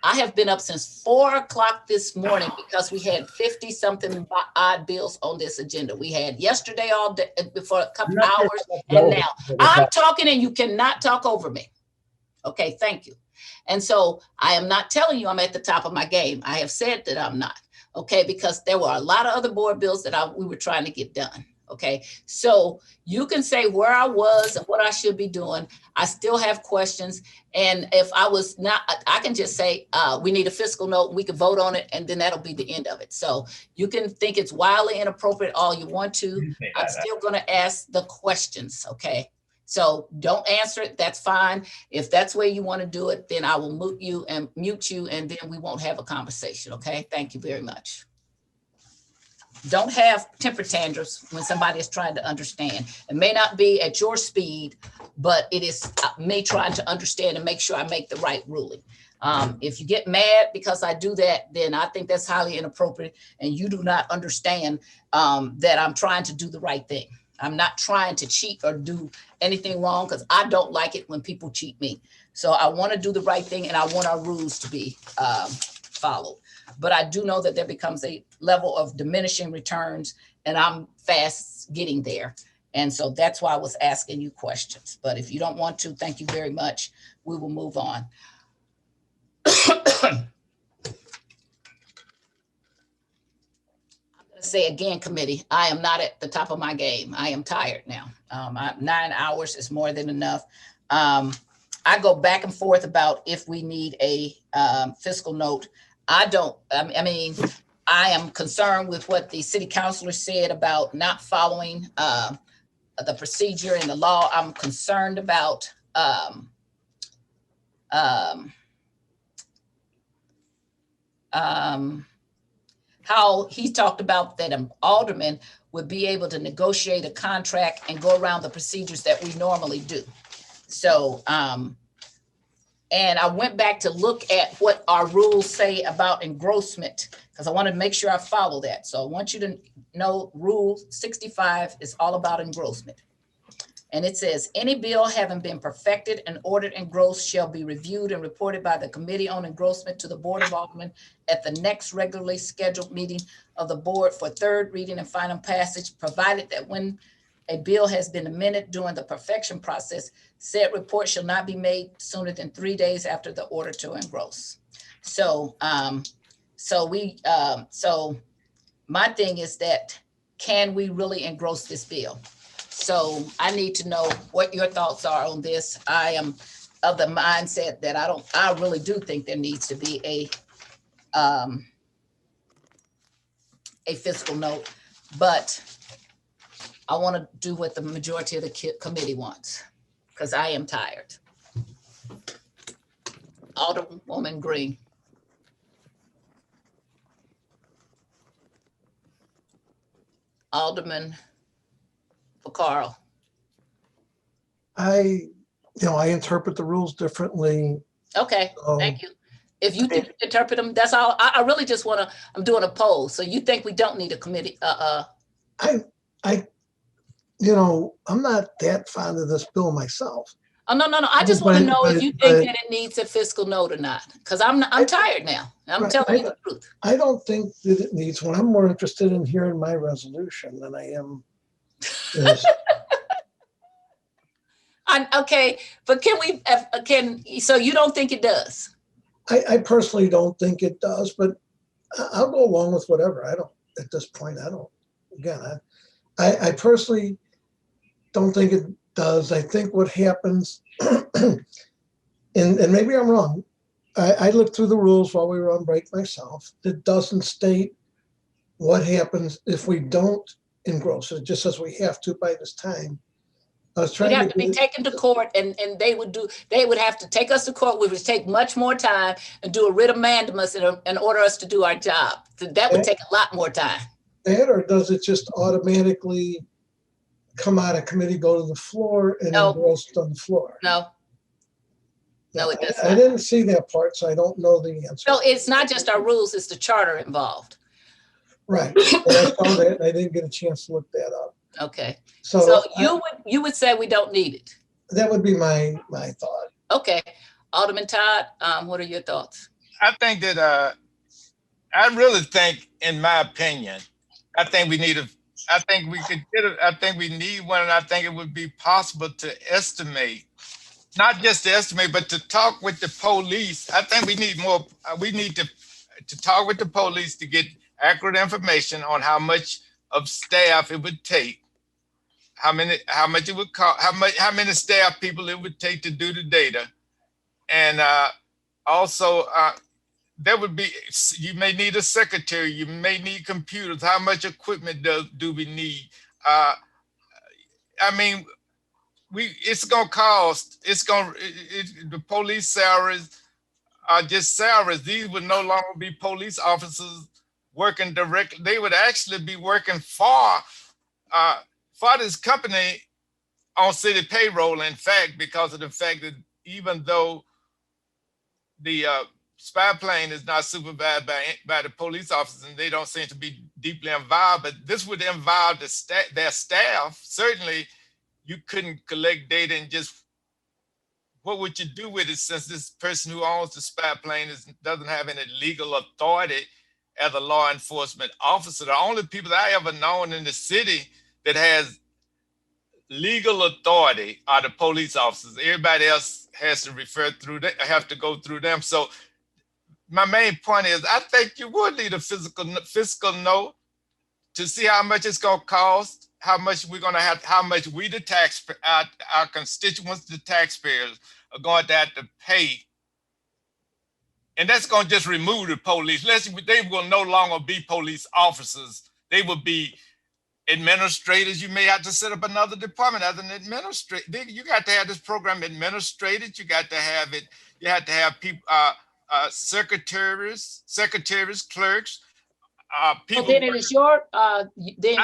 I have been up since 4 o'clock this morning because we had 50 something odd bills on this agenda. We had yesterday all day for a couple hours, and now I'm talking, and you cannot talk over me. Okay, thank you. And so I am not telling you I'm at the top of my game. I have said that I'm not, okay, because there were a lot of other board bills that we were trying to get done, okay? So you can say where I was and what I should be doing. I still have questions. And if I was not, I can just say we need a fiscal note, we can vote on it, and then that'll be the end of it. So you can think it's wildly inappropriate all you want to. I'm still gonna ask the questions, okay? So don't answer it, that's fine. If that's the way you want to do it, then I will mute you, and then we won't have a conversation, okay? Thank you very much. Don't have temper tantrums when somebody is trying to understand. It may not be at your speed, but it is me trying to understand and make sure I make the right ruling. If you get mad because I do that, then I think that's highly inappropriate, and you do not understand that I'm trying to do the right thing. I'm not trying to cheat or do anything wrong, because I don't like it when people cheat me. So I want to do the right thing, and I want our rules to be followed. But I do know that there becomes a level of diminishing returns, and I'm fast getting there. And so that's why I was asking you questions. But if you don't want to, thank you very much. We will move on. Say again, committee, I am not at the top of my game. I am tired now. 9 hours is more than enough. I go back and forth about if we need a fiscal note. I am concerned with what the city councilor said about not following the procedure and the law. I'm concerned about how he talked about that an alderman would be able to negotiate a contract and go around the procedures that we normally do. So, and I went back to look at what our rules say about engrossment, because I wanted to make sure I follow that. So I want you to know Rule 65 is all about engrossment. And it says, any bill having been perfected and ordered engrossed shall be reviewed and reported by the Committee on Engrossment to the Board of Aldermen at the next regularly scheduled meeting of the board for third reading and final passage, provided that when a bill has been amended during the perfection process, said report shall not be made sooner than 3 days after the order to engross. So, so my thing is that, can we really engross this bill? So I need to know what your thoughts are on this. I am of the mindset that I really do think there needs to be a fiscal note, but I want to do what the majority of the committee wants, because I am tired. Alderwoman Green. Alderman Carl. I interpret the rules differently. Okay, thank you. If you interpret them, that's all. I really just want to, I'm doing a poll. So you think we don't need a committee? I'm not that fond of this bill myself. Oh, no. I just want to know if you think that it needs a fiscal note or not, because I'm tired now. I'm telling you the truth. I don't think that it needs one. I'm more interested in hearing my resolution than I am Yes. Okay, but so you don't think it does? I personally don't think it does, but I'll go along with whatever. I don't, at this point, I don't, again, I personally don't think it does. I think what happens, and maybe I'm wrong, I looked through the rules while we were on break myself. It doesn't state what happens if we don't engross it. It just says we have to by this time. I was trying We'd have to to be taken to court and they would have to take us to court, which would take much more time, and do a writ of mandamus and order us to do our job. So that would take a lot more time. that, or does it just automatically come out of committee, go to the floor and engrossed on the floor? No. No, it does I not. didn't see that part, so I don't know the answer. So it's not just our rules, it's the charter involved. Right. And I saw that and I didn't get a chance to look that up. Okay. So, So you would say we don't need it? That would be my thought. Okay. Alderman Todd, what are your thoughts? I think that I really think, in my opinion, I think we need I think we could get it. I think we need one, and I think it would be possible to estimate, not just to estimate, but to talk with the police. I think we need more. We need to talk with the police to get accurate information on how much of staff it would take, how much it would cost, how many staff people it would take to do the data, and also there would be, you may need a secretary, you may need computers. How much equipment do we need? I mean, it's gonna cost. The police salaries are just salaries. These would no longer be police officers working directly. They would actually be working for this company on city payroll. In fact, because of the fact that even though the spy plane is not supervised by the police officers, and they don't seem to be deeply involved, but this would involve their staff. Certainly, you couldn't collect data and just, what would you do with it, since this person who owns the spy plane doesn't have any legal authority as a law enforcement officer? The only people that I ever known in the city that has legal authority are the police officers. Everybody else has to have to go through them. So my main point is, I think you would need a fiscal note to see how much it's going to cost, how much we're going to have, how much we, our constituents, the taxpayers, are going to have to pay. And that's going to just remove the police. They will no longer be police officers. They will be administrators. You may have to set up another department as an administrator. You got to have this program administrated. You got to have it. You have to have people, secretaries, clerks, people. Well, then it is your, I think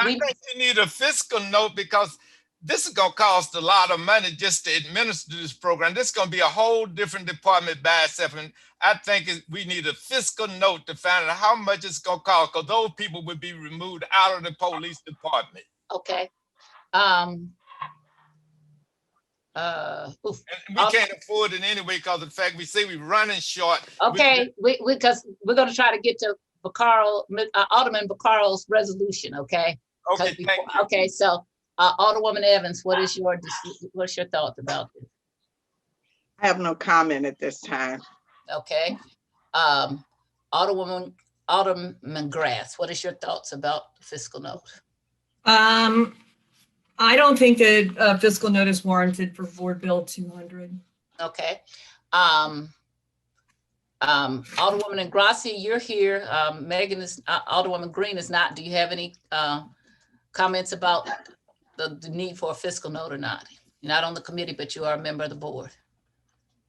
you need a fiscal note, because this is going to cost a lot of money just to administer this program. This is going to be a whole different department by itself. And I think we need a fiscal note to find out how much it's going to cost, because those people would be removed out of the police department. Okay. And we can't afford it anyway, because of the fact we say we're running short. Okay, because we're going to try to get to Alderman Baccaro's resolution, okay? Okay, thank you. Okay, so Alderwoman Evans, what's your thoughts about this? I have no comment at this time. Okay. Alderman Grass, what is your thoughts about the fiscal note? I don't think that fiscal note is warranted for Board Bill 200. Okay. Alderwoman Engrossi, you're here. Alderwoman Green is not. Do you have any comments about the need for a fiscal note or not? You're not on the committee, but you are a member of the board.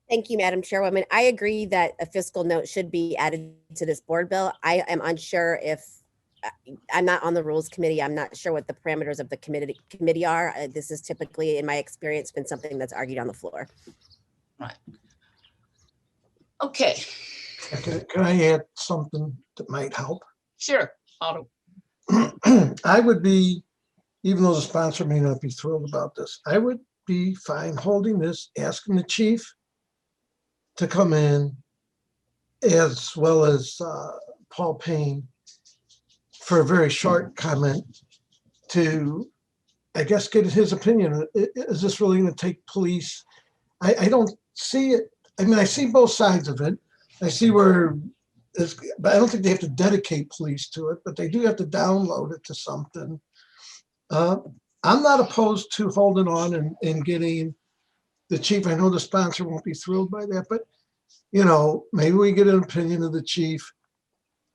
Thank you, Madam Chairwoman. I agree that a fiscal note should be added to this board bill. I am unsure if, I'm not on the rules committee. I'm not sure what the parameters of the committee are. This is typically, in my experience, been something that's argued on the floor. Right. Okay. Can I add something that might help? Sure. I would be, even though the sponsor may not be thrilled about this, I would be fine holding this, asking the chief to come in, as well as Paul Payne, for a very short comment to I guess, get his opinion. Is this really going to take police? I don't see it. I mean, I see both sides of it. I see where it's, but I don't think they have to dedicate police to it, but they do have to download it to something. I'm not opposed to holding on and getting the chief. I know the sponsor won't be thrilled by that, but you know, maybe we get an opinion of the chief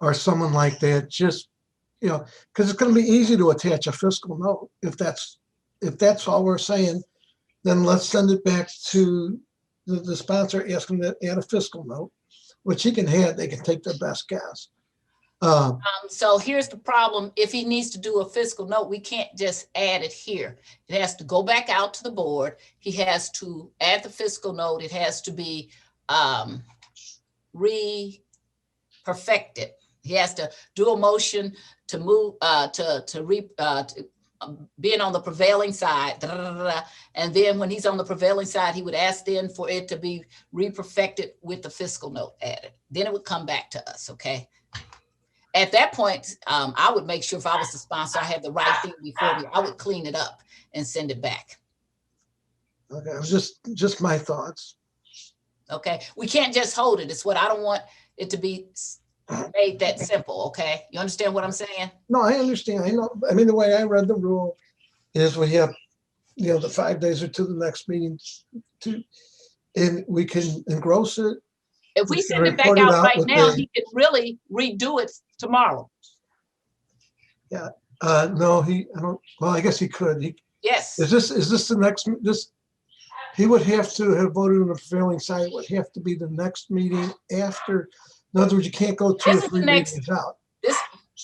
or someone like that, just, you know, because it's going to be easy to attach a fiscal note. If that's all we're saying, then let's send it back to the sponsor, ask them to add a fiscal note, which he can have, they can take their best guess. So here's the problem. If he needs to do a fiscal note, we can't just add it here. It has to go back out to the board. He has to add the fiscal note. It has to be re-perfected. He has to do a motion to move being on the prevailing side, and then when he's on the prevailing side, he would ask then for it to be re-perfected with the fiscal note added. Then it would come back to us, okay? At that point, I would make sure if I was the sponsor, I had the right thing before me. I would clean it up and send it back. Okay, it was just my thoughts. Okay, we can't just hold it. It's what I don't want it to be made that simple. Okay, you understand what I'm saying? No, I understand. I know. I mean, the way I read the rule is we have, you know, the 5 days or to the next meeting and we can engross it. If we send it back out right now, he could really redo it tomorrow. Yeah. No, I don't. Well, I guess he could. Yes. Is this the next? He would have to have voted on the prevailing side. It would have to be the next meeting after. In other words, you can't go 2 or 3 meetings out. This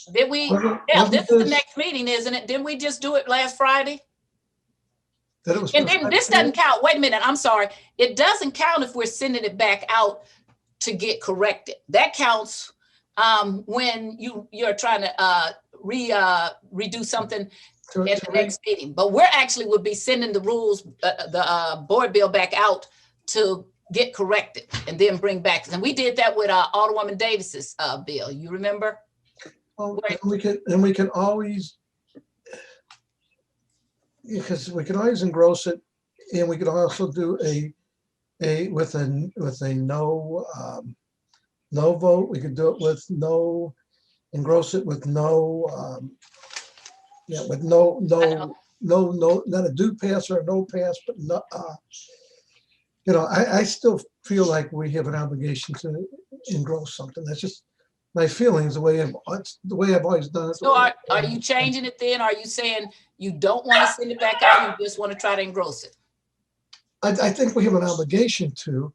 is the next meeting, isn't it? Didn't we just do it last Friday? And then this doesn't count. Wait a minute. I'm sorry. It doesn't count if we're sending it back out to get corrected. That counts when you're trying to redo something at the next meeting. But we're actually would be sending the rules, the board bill back out to get corrected and then bring back. And we did that with Alderwoman Davis's bill. You remember? Oh, and we can always, because we can always engross it, and we could also do with a no vote. We could do it with no, engross it with no, with no, not a do pass or a no pass, but no, you know, I still feel like we have an obligation to engross something. That's just my feelings, the way I've always done it. So are you changing it then? Are you saying you don't want to send it back out? You just want to try to engross it? I think we have an obligation to,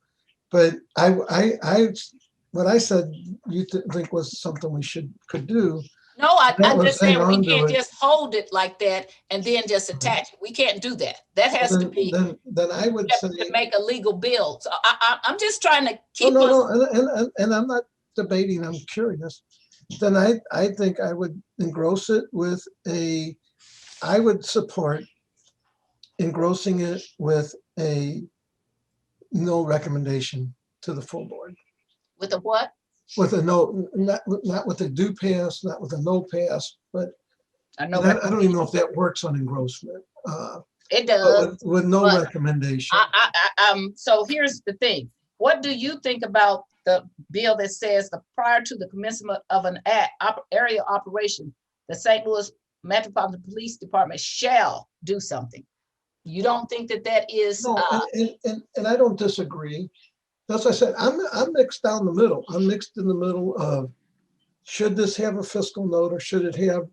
but what I said you think was something we could do. No, I'm just saying we can't just hold it like that and then just attach it. We can't do that. That has to be. Then I would say to make a legal bill. So I'm just trying to keep. And I'm not debating. I'm curious. Then I think I would engross it with I would support engrossing it with a no recommendation to the full board. With a what? With a no, not with a do pass, not with a no pass, but I don't even know if that works on engrossment. It does. With no recommendation. So here's the thing. What do you think about the bill that says that prior to the commencement of an area operation, the St. Louis Metropolitan Police Department shall do something? You don't think that is? No, and I don't disagree. That's what I said. I'm mixed down the middle. I'm mixed in the middle of should this have a fiscal note or should it have?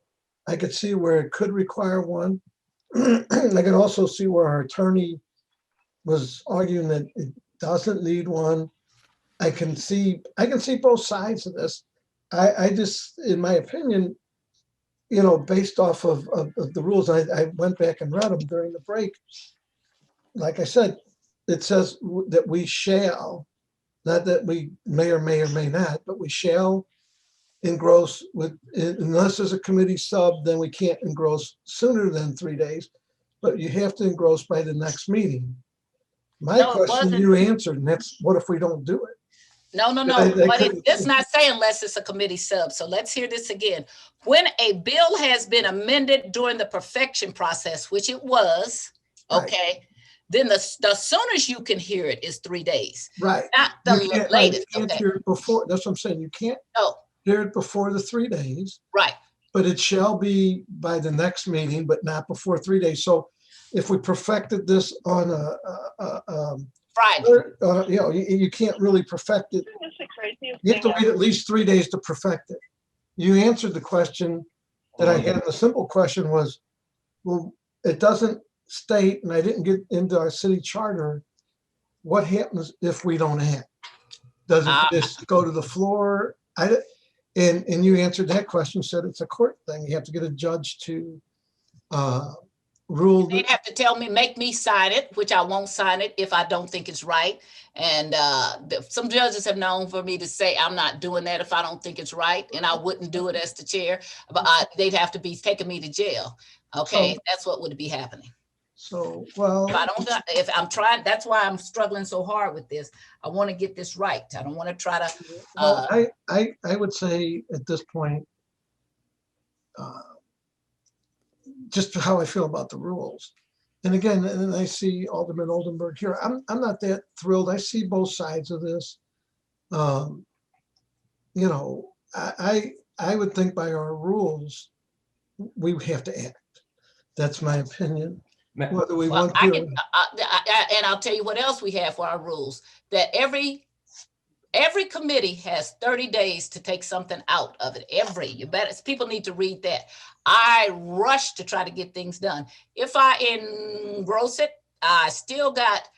I could see where it could require one. I can also see where our attorney was arguing that it doesn't need one. I can see both sides of this. I just, in my opinion, you know, based off of the rules, I went back and read them during the break. Like I said, it says that we shall, not that we may or may not, but we shall engross unless there's a committee sub, then we can't engross sooner than 3 days, but you have to engross by the next meeting. My question you answered, and that's what if we don't do it? No, no, no. But it does not say unless it's a committee sub. So let's hear this again. When a bill has been amended during the perfection process, which it was, okay, then the soonest you can hear it is 3 days. Right. Not the latest. You can't Okay. hear it before. That's what I'm saying. You can't hear it before the 3 days. Right. But it shall be by the next meeting, but not before 3 days. So if we perfected this on Friday, you know, you can't really perfect it. You have to wait at least 3 days to perfect it. You answered the question that I had. The simple question was, well, it doesn't state, and I didn't get into our city charter, what happens if we don't act? Does it just go to the floor? And you answered that question, said it's a court thing. You have to get a judge to rule. They'd have to tell me, make me sign it, which I won't sign it if I don't think it's right. And some judges have known for me to say I'm not doing that if I don't think it's right, and I wouldn't do it as the chair. But they'd have to be taking me to jail. Okay, that's what would be happening. So, well, if I don't, if I'm trying, that's why I'm struggling so hard with this. I want to get this right. I don't want to try to. I would say at this point, just how I feel about the rules. And again, and I see Alderman Oldenburg here. I'm not that thrilled. I see both sides of this. You know, I would think by our rules, we have to act. That's my opinion. Whether we want to. And I'll tell you what else we have for our rules, that every committee has 30 days to take something out of it. You better, people need to read that. I rush to try to get things done. If I engross it, I still got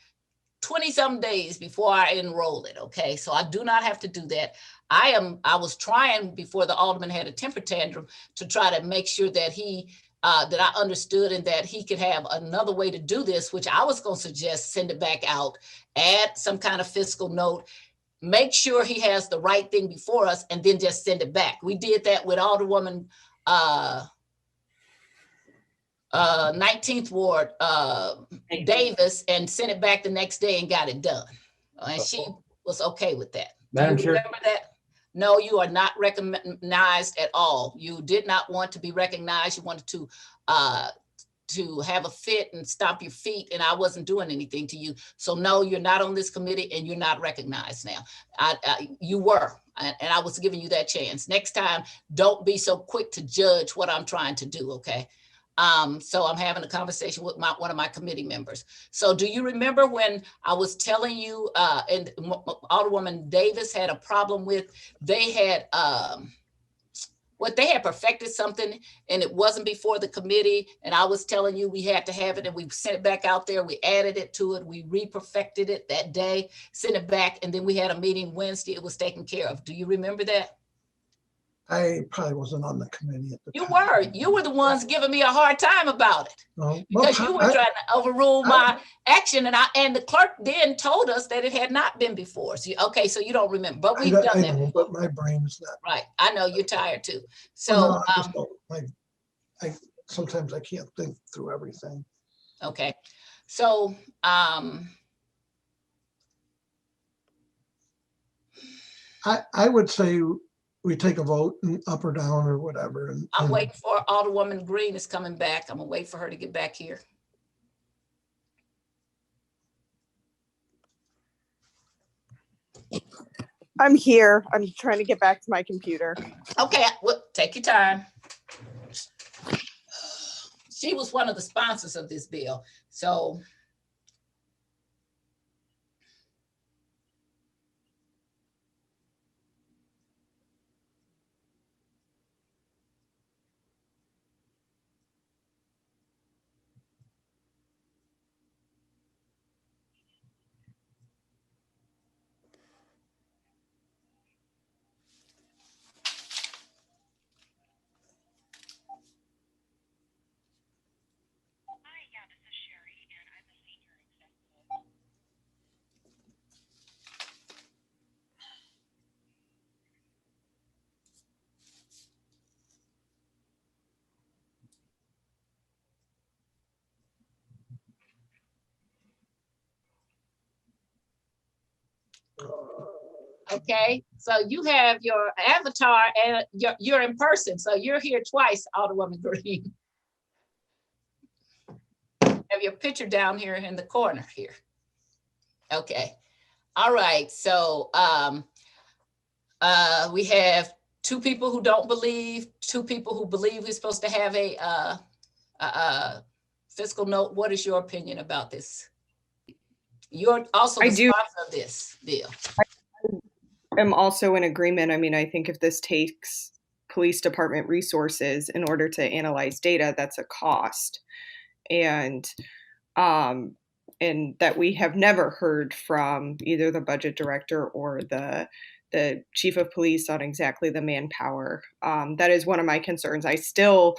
20-some days before I enroll it. Okay, so I do not have to do that. I was trying before the alderman had a temper tantrum to try to make sure that that I understood and that he could have another way to do this, which I was going to suggest send it back out, add some kind of fiscal note, make sure he has the right thing before us, and then just send it back. We did that with Alderwoman 19th Ward Davis, and sent it back the next day and got it done. And she was okay with that. Madam Do you Chair? remember that? No, you are not recognized at all. You did not want to be recognized. You wanted to have a fit and stomp your feet, and I wasn't doing anything to you. So no, you're not on this committee, and you're not recognized now. You were, and I was giving you that chance. Next time, don't be so quick to judge what I'm trying to do, okay? So I'm having a conversation with one of my committee members. So do you remember when I was telling you, and Alderwoman Davis had a problem with, they had perfected something and it wasn't before the committee, and I was telling you we had to have it, and we sent it back out there, we added it to it, we re-perfected it that day, sent it back, and then we had a meeting Wednesday, it was taken care of. Do you remember that? I probably wasn't on the committee at the You time. were. You were the ones giving me a hard time about it. No. Because you were trying to overrule my action, and the clerk then told us that it had not been before. So, okay, so you don't remember, but we've done that before. But my brain is not. Right. I know you're tired too. So no, I just don't, sometimes I can't think through everything. Okay. So I would say we take a vote up or down or whatever. I'm waiting for Alderwoman Green is coming back. I'm gonna wait for her to get back here. I'm here. I'm trying to get back to my computer. Okay, well, take your time. She was one of the sponsors of this bill. So Okay, so you have your avatar and you're in person, so you're here twice, Alderwoman Green. Have your picture down here in the corner here. Okay, all right, so we have 2 people who don't believe, 2 people who believe we're supposed to have a fiscal note. What is your opinion about this? You're also the sponsor of this bill. I'm also in agreement. I mean, I think if this takes police department resources in order to analyze data, that's a cost. And that we have never heard from either the budget director or the chief of police on exactly the manpower. That is one of my concerns. I still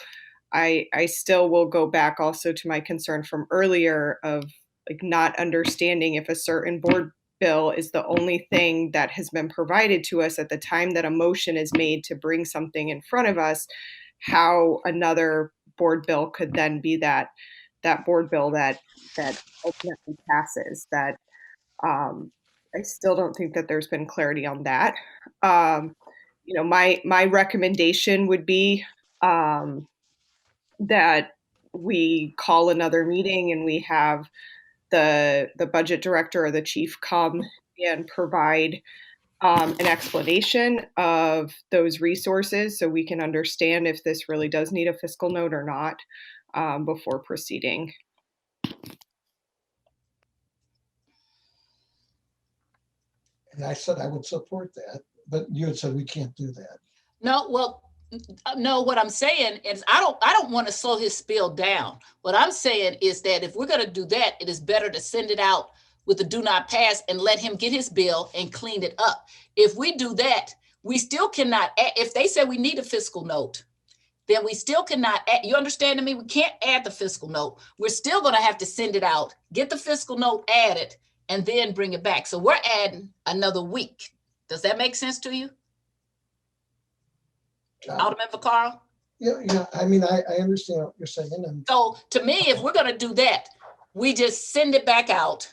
will go back also to my concern from earlier of like not understanding if a certain board bill is the only thing that has been provided to us at the time that a motion is made to bring something in front of us, how another board bill could then be that board bill that ultimately passes. That I still don't think that there's been clarity on that. You know, my recommendation would be that we call another meeting and we have the budget director or the chief come and provide an explanation of those resources so we can understand if this really does need a fiscal note or not before proceeding. And I said I would support that, but you had said we can't do that. No, well, no, what I'm saying is I don't want to slow his spiel down. What I'm saying is that if we're going to do that, it is better to send it out with the do not pass and let him get his bill and clean it up. If we do that, we still cannot, if they say we need a fiscal note, then we still cannot, you understand me? We can't add the fiscal note. We're still going to have to send it out, get the fiscal note added, and then bring it back. So we're adding another week. Does that make sense to you? Alderman Vaccaro? Yeah. I mean, I understand what you're saying. And so to me, if we're going to do that, we just send it back out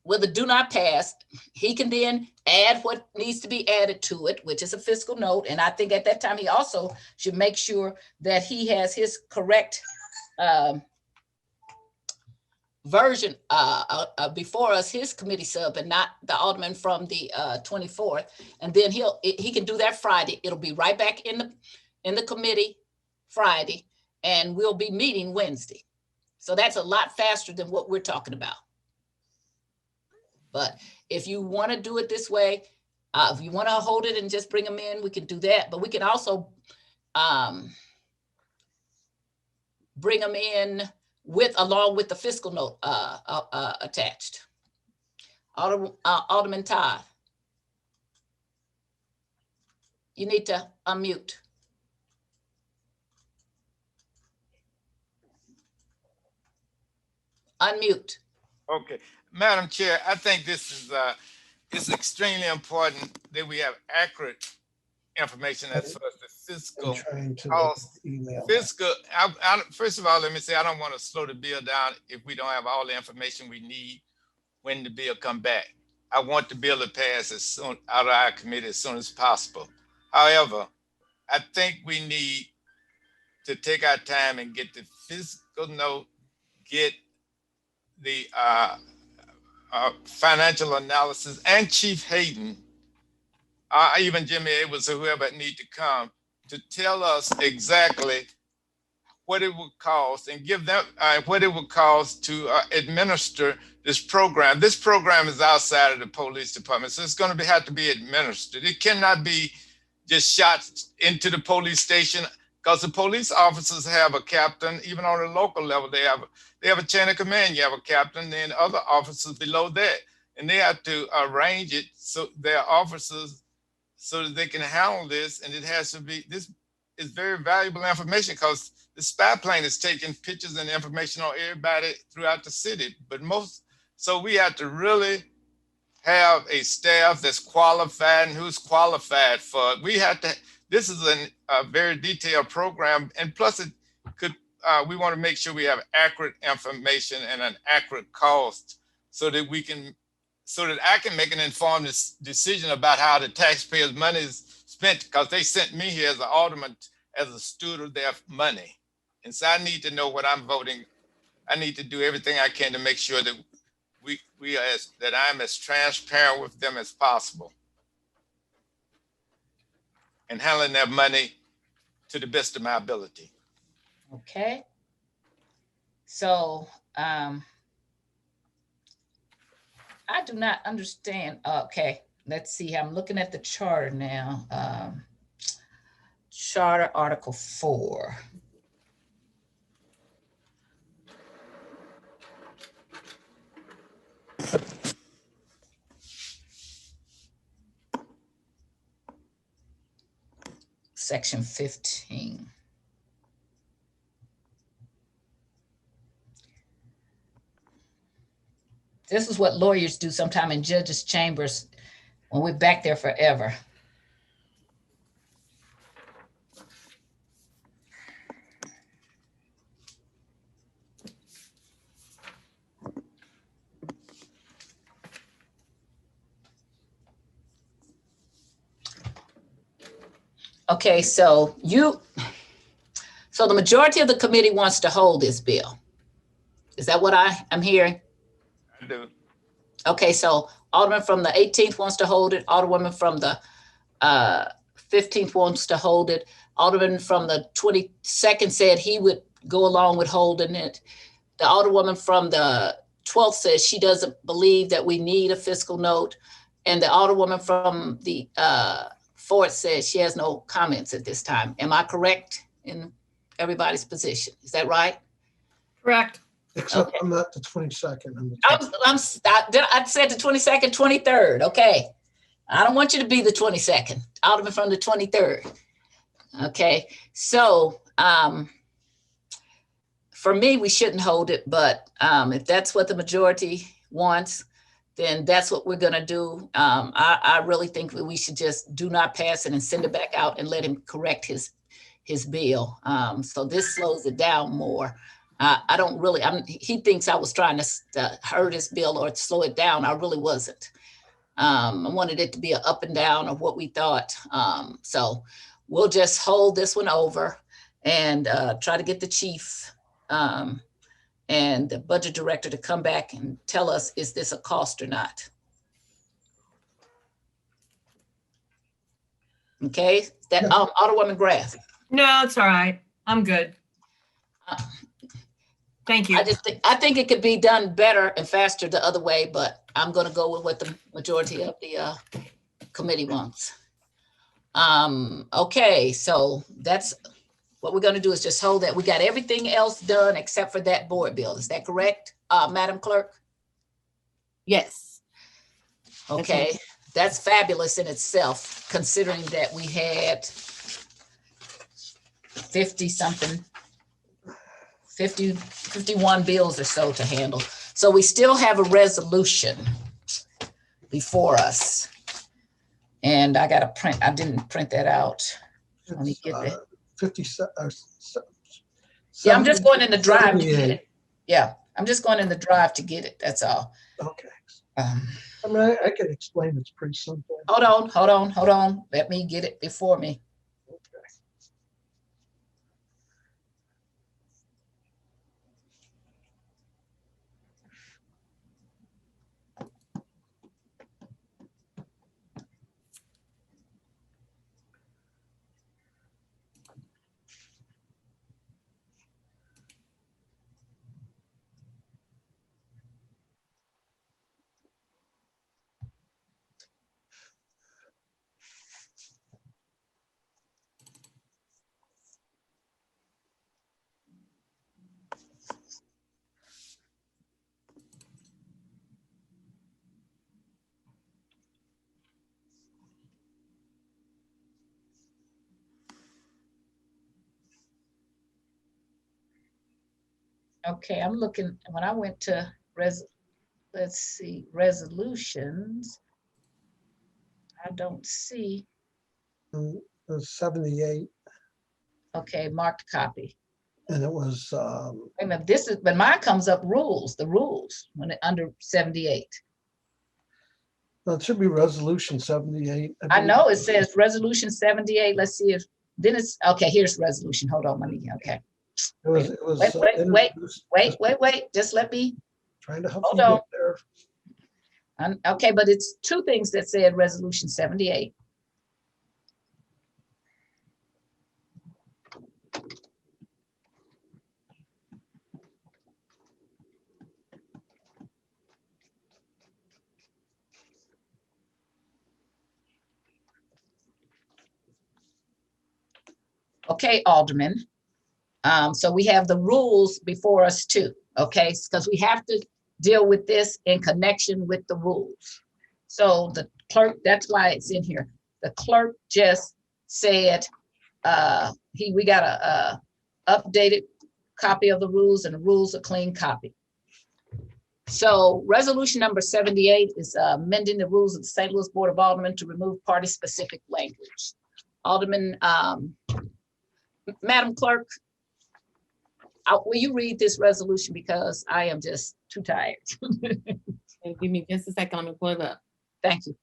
with a do not pass. He can then add what needs to be added to it, which is a fiscal note. And I think at that time, he also should make sure that he has his correct version before us, his committee sub, and not the alderman from the 24th. And then he can do that Friday. It'll be right back in the committee Friday, and we'll be meeting Wednesday. So that's a lot faster than what we're talking about. But if you want to do it this way, if you want to hold it and just bring them in, we can do that. But we can also bring them in along with the fiscal note attached. Alderman Todd, you need to unmute. Unmute. Okay, Madam Chair, I think this is it's extremely important that we have accurate information as far as the fiscal cost. Fiscal, first of all, let me say, I don't want to slow the bill down if we don't have all the information we need when the bill come back. I want the bill to pass as soon out of our committee as soon as possible. However, I think we need to take our time and get the fiscal note, get the financial analysis, and Chief Hayden, even Jimmy Edwards or whoever need to come to tell us exactly what it would cost and give them what it would cost to administer this program. This program is outside of the police department, so it's going to have to be administered. It cannot be just shot into the police station, because the police officers have a captain. Even on the local level, they have a chain of command. You have a captain, then other officers below that, and they have to arrange it so their officers so that they can handle this. And it has to be, this is very valuable information, because the spy plane is taking pictures and information on everybody throughout the city. So we have to really have a staff that's qualified and who's qualified for it. We have to, this is a very detailed program, and plus it could, we want to make sure we have accurate information and an accurate cost so that we can so that I can make an informed decision about how the taxpayers' money is spent, because they sent me here as an alderman, as a steward of their money. And so I need to know what I'm voting. I need to do everything I can to make sure that that I'm as transparent with them as possible and handling their money to the best of my ability. Okay. So I do not understand. Okay, let's see. I'm looking at the charter now. Charter Article 4. Section 15. This is what lawyers do sometime in judges' chambers when we're back there forever. Okay, so the majority of the committee wants to hold this bill. Is that what I'm hearing? I do. Okay, so Alderman from the 18th wants to hold it. Alderwoman from the 15th wants to hold it. Alderman from the 22nd said he would go along with holding it. The Alderwoman from the 12th says she doesn't believe that we need a fiscal note. And the Alderwoman from the 4th says she has no comments at this time. Am I correct in everybody's position? Is that right? Correct. Except Okay. I'm not the 22nd. I'm the I said the 22nd, 23rd. Okay. I don't want you to be the 22nd. Alderman from the 23rd. Okay. So for me, we shouldn't hold it, but if that's what the majority wants, then that's what we're gonna do. I really think that we should just do not pass it and send it back out and let him correct his bill. So this slows it down more. I don't really, he thinks I was trying to hurt his bill or slow it down. I really wasn't. I wanted it to be an up and down of what we thought. So we'll just hold this one over and try to get the chief and the budget director to come back and tell us, is this a cost or not? Okay, that Alderwoman Graff. No, it's all right. I'm good. Thank you. I think it could be done better and faster the other way, but I'm going to go with what the majority of the committee wants. Okay, so that's what we're going to do, is just hold that. We got everything else done except for that board bill. Is that correct, Madam Clerk? Yes. Okay, that's fabulous in itself, considering that we had 51 bills or so to handle. So we still have a resolution before us. And I got to print, I didn't print that out. Let me get that. 57. Yeah, I'm just going in the drive to get it. Yeah, I'm just going in the drive to get it. That's all. Okay. I mean, I can explain. It's pretty simple. Hold on. Let me get it before me. Okay, I'm looking, when I went to let's see, resolutions, I don't see. It was 78. Okay, marked copy. And it was Wait a minute, but mine comes up rules, the rules, when it under 78. That should be resolution 78. I believe. know it says resolution 78. Let's see if, then it's, okay, here's resolution. Hold on, let me, okay. It was Wait, just let me, trying to help hold you on. get there. Okay, but it's two things that said resolution 78. Okay, Alderman. So we have the rules before us too, okay? Because we have to deal with this in connection with the rules. So the clerk, that's why it's in here. The clerk just said, we got a updated copy of the rules, and the rules a clean copy. So resolution number 78 is amending the rules of the St. Louis Board of Aldermen to remove party-specific language. Alderman, Madam Clerk, will you read this resolution because I am just too tired. And give me just a second, I'm gonna pull it up. Thank you.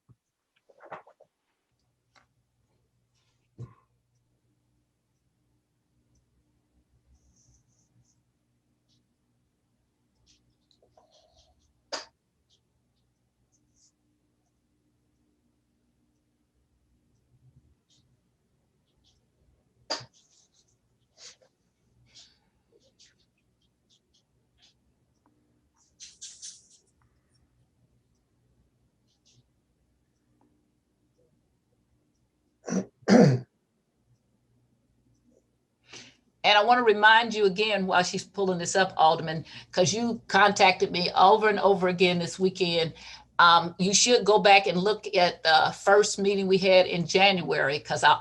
And I want to remind you again while she's pulling this up, Alderman, because you contacted me over and over again this weekend. You should go back and look at the first meeting we had in January, because I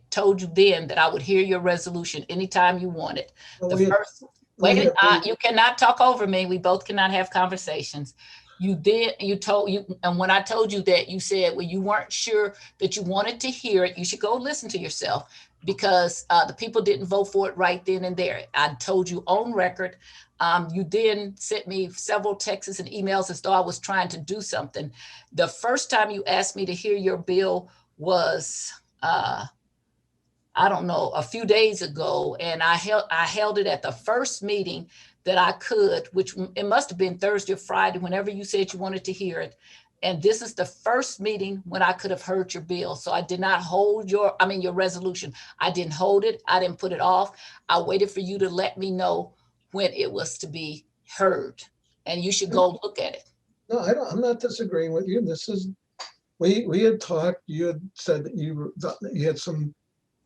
told you then that I would hear your resolution anytime you wanted. You cannot talk over me. We both cannot have conversations. And when I told you that, you said, well, you weren't sure that you wanted to hear it. You should go listen to yourself, because the people didn't vote for it right then and there. I told you on record. You then sent me several texts and emails as though I was trying to do something. The first time you asked me to hear your bill was, I don't know, a few days ago. And I held it at the first meeting that I could, which it must have been Thursday or Friday, whenever you said you wanted to hear it. And this is the first meeting when I could have heard your bill. So I did not hold your resolution. I didn't hold it. I didn't put it off. I waited for you to let me know when it was to be heard. And you should go look at it. No, I'm not disagreeing with you. This is, we had talked, you had said that you had some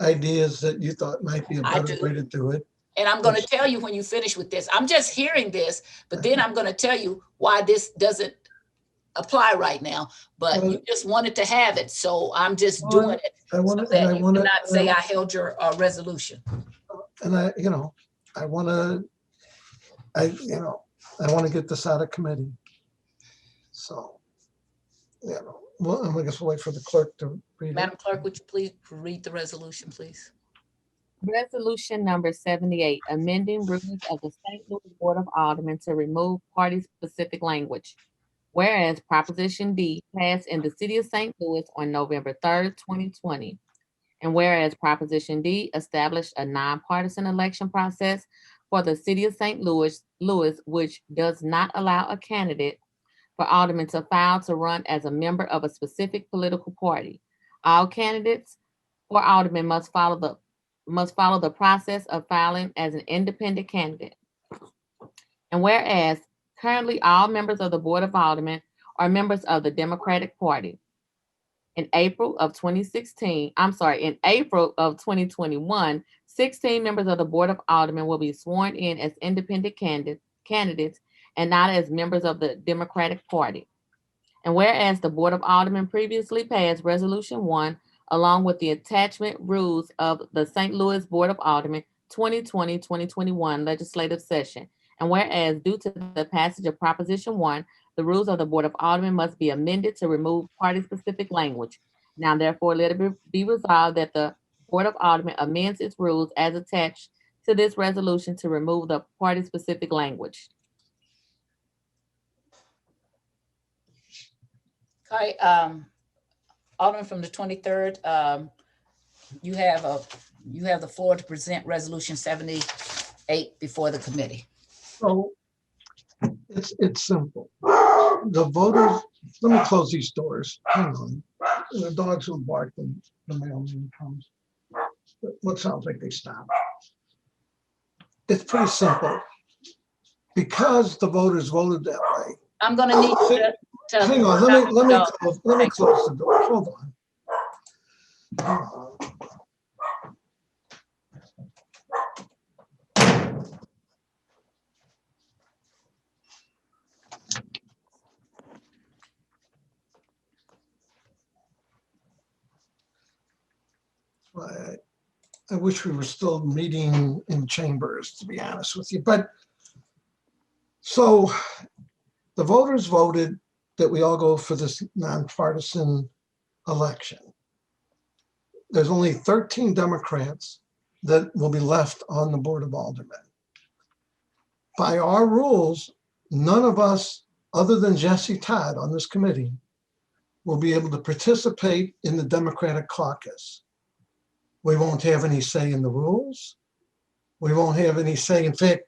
ideas that you thought might be a better way to do it. And I'm going to tell you when you finish with this. I'm just hearing this, but then I'm going to tell you why this doesn't apply right now. But you just wanted to have it, so I'm just doing it. I want to, so that you cannot say I held your resolution. And I want to get this out of committee. So, well, I guess we'll wait for the clerk to read it. Madam Clerk, would you please read the resolution, please? Resolution number 78, amending rules of the St. Louis Board of Aldermen to remove party-specific language. Whereas Proposition D passed in the city of St. Louis on November 3rd, 2020. And whereas Proposition D established a nonpartisan election process for the city of St. Louis, which does not allow a candidate for alderman to file to run as a member of a specific political party. All candidates for alderman must follow the process of filing as an independent candidate. And whereas currently all members of the Board of Aldermen are members of the Democratic Party. In April of 2021, 16 members of the Board of Aldermen will be sworn in as independent candidates and not as members of the Democratic Party. And whereas the Board of Aldermen previously passed Resolution 1, along with the attachment rules of the St. Louis Board of Aldermen 2020-2021 legislative session. And whereas due to the passage of Proposition 1, the rules of the Board of Aldermen must be amended to remove party-specific language. Now, therefore, let it be resolved that the Board of Aldermen amends its rules as attached to this resolution to remove the party-specific language. All right, Alderman from the 23rd, you have the floor to present resolution 78 before the committee. So it's simple. The voters, let me close these doors. Hang on. The dogs will bark when the mailman comes. What sounds like they stop. It's pretty simple. Because the voters voted that way. I'm gonna need you to Hang on, let me close the door. Hold on. I wish we were still meeting in chambers, to be honest with you. But so the voters voted that we all go for this nonpartisan election. There's only 13 Democrats that will be left on the Board of Aldermen. By our rules, none of us, other than Jesse Todd on this committee, will be able to participate in the Democratic caucus. We won't have any say in the rules. We won't have any say. In fact,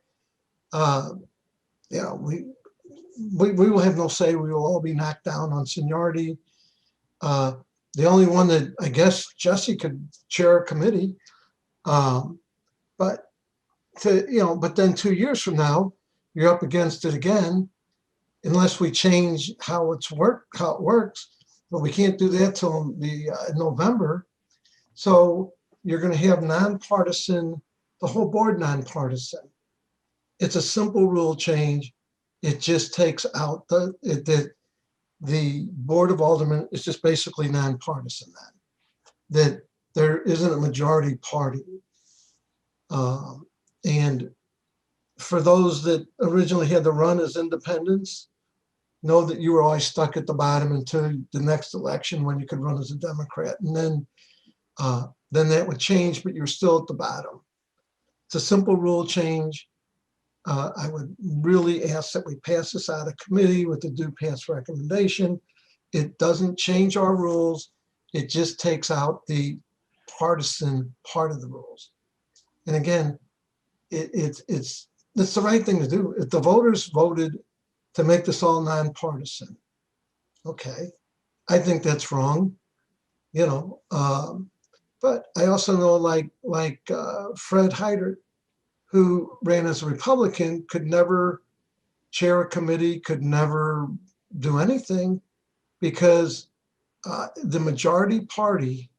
we will have no say. We will all be knocked down on seniority. The only one that I guess Jesse could chair a committee, but then 2 years from now, you're up against it again, unless we change how it works. But we can't do that till November. So you're going to have nonpartisan, the whole board nonpartisan. It's a simple rule change. It just takes out the Board of Aldermen is just basically nonpartisan then. That there isn't a majority party. And for those that originally had to run as independents, know that you were always stuck at the bottom until the next election when you could run as a Democrat. And then that would change, but you're still at the bottom. It's a simple rule change. I would really ask that we pass this out of committee with the due pass recommendation. It doesn't change our rules. It just takes out the partisan part of the rules. And again, it's the right thing to do. If the voters voted to make this all nonpartisan, okay, I think that's wrong, but I also know like Fred Heidert, who ran as a Republican, could never chair a committee, could never do anything because the majority party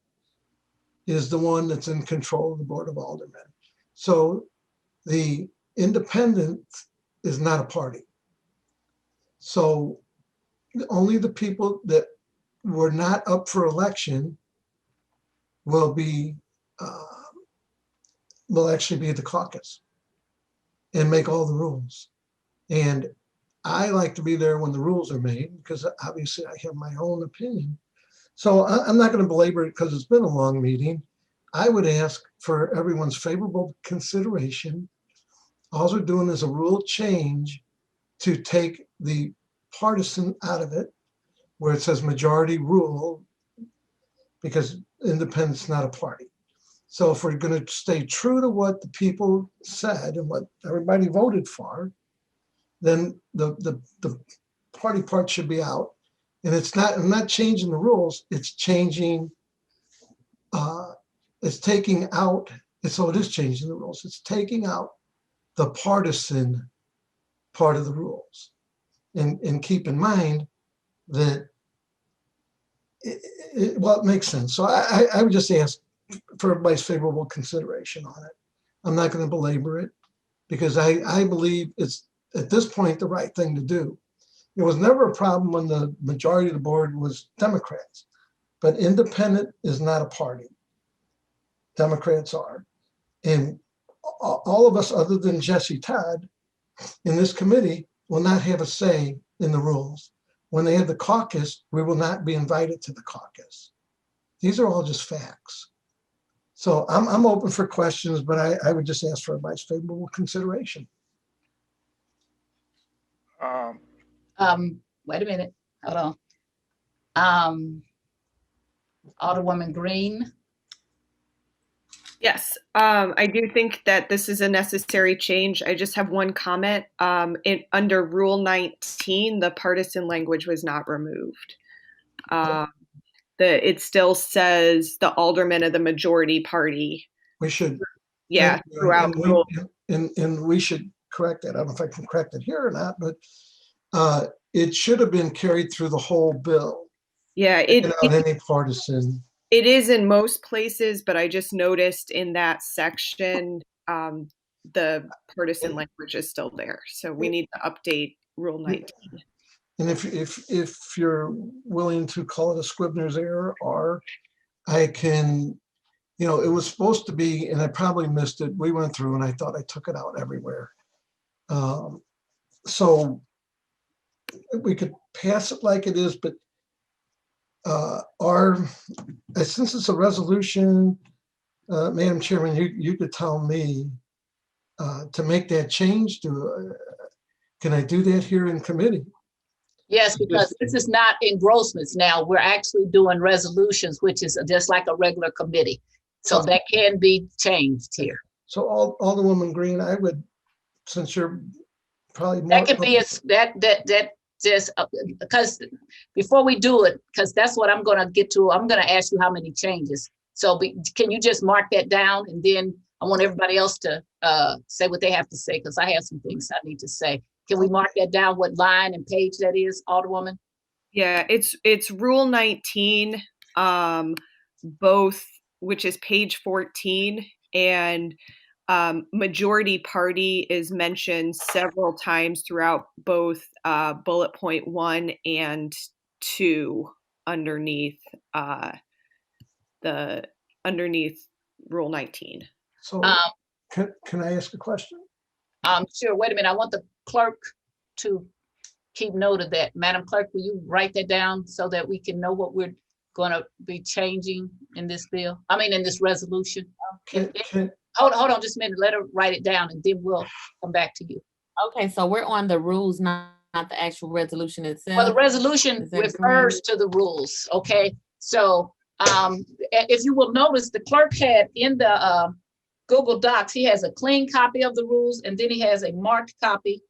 is the one that's in control of the Board of Aldermen. So the independent is not a party. So only the people that were not up for election will actually be at the caucus and make all the rules. And I like to be there when the rules are made because obviously I have my own opinion. So I'm not going to belabor it because it's been a long meeting. I would ask for everyone's favorable consideration. All we're doing is a rule change to take the partisan out of it, where it says majority rule, because independent's not a party. So if we're going to stay true to what the people said and what everybody voted for, then the party part should be out. And I'm not changing the rules, it's changing, it's taking out, so it is changing the rules. It's taking out the partisan part of the rules. And keep in mind that, it makes sense. So I would just ask for everybody's favorable consideration on it. I'm not going to belabor it because I believe it's at this point the right thing to do. It was never a problem when the majority of the board was Democrats, but independent is not a party. Democrats are. And all of us other than Jesse Todd in this committee will not have a say in the rules. When they have the caucus, we will not be invited to the caucus. These are all just facts. So I'm open for questions, but I would just ask for everybody's favorable consideration. Wait a minute, hold on. Alderwoman Green. Yes, I do think that this is a necessary change. I just have one comment. Under Rule 19, the partisan language was not removed. It still says the alderman of the majority party. We should. Yeah, Thank you. throughout rule. And we should correct that. I don't know if I can correct it here or not, but it should have been carried through the whole bill. Yeah, without any partisan. It is in most places, but I just noticed in that section, the partisan language is still there. So we need to update Rule 19. And if you're willing to call it a Scribner's error, or I can, it was supposed to be, and I probably missed it. We went through and I thought I took it out everywhere. So we could pass it like it is, but since it's a resolution, Madam Chairman, you could tell me to make that change. Can I do that here in committee? Yes, because this is not engrossments now. We're actually doing resolutions, which is just like a regular committee. So that can be changed here. So Alderwoman Green, I would, since you're probably more. That could be just because before we do it, because that's what I'm going to get to. I'm going to ask you how many changes. So can you just mark that down, and then I want everybody else to say what they have to say, because I have some things I need to say. Can we mark that down? What line and page that is, Alderwoman? Yeah, it's Rule 19, both, which is page 14, and majority party is mentioned several times throughout both bullet point 1 and 2 underneath underneath Rule 19. So can I ask a question? Sure. Wait a minute. I want the clerk to keep note of that. Madam Clerk, will you write that down so that we can know what we're going to be changing in this bill? I mean, in this resolution. Hold on just a minute. Let her write it down, and then we'll come back to you. Okay, so we're on the rules, not the actual resolution itself. Well, the resolution refers to the rules. Okay. So if you will notice, the clerk had in the Google Docs, he has a clean copy of the rules, and then he has a marked copy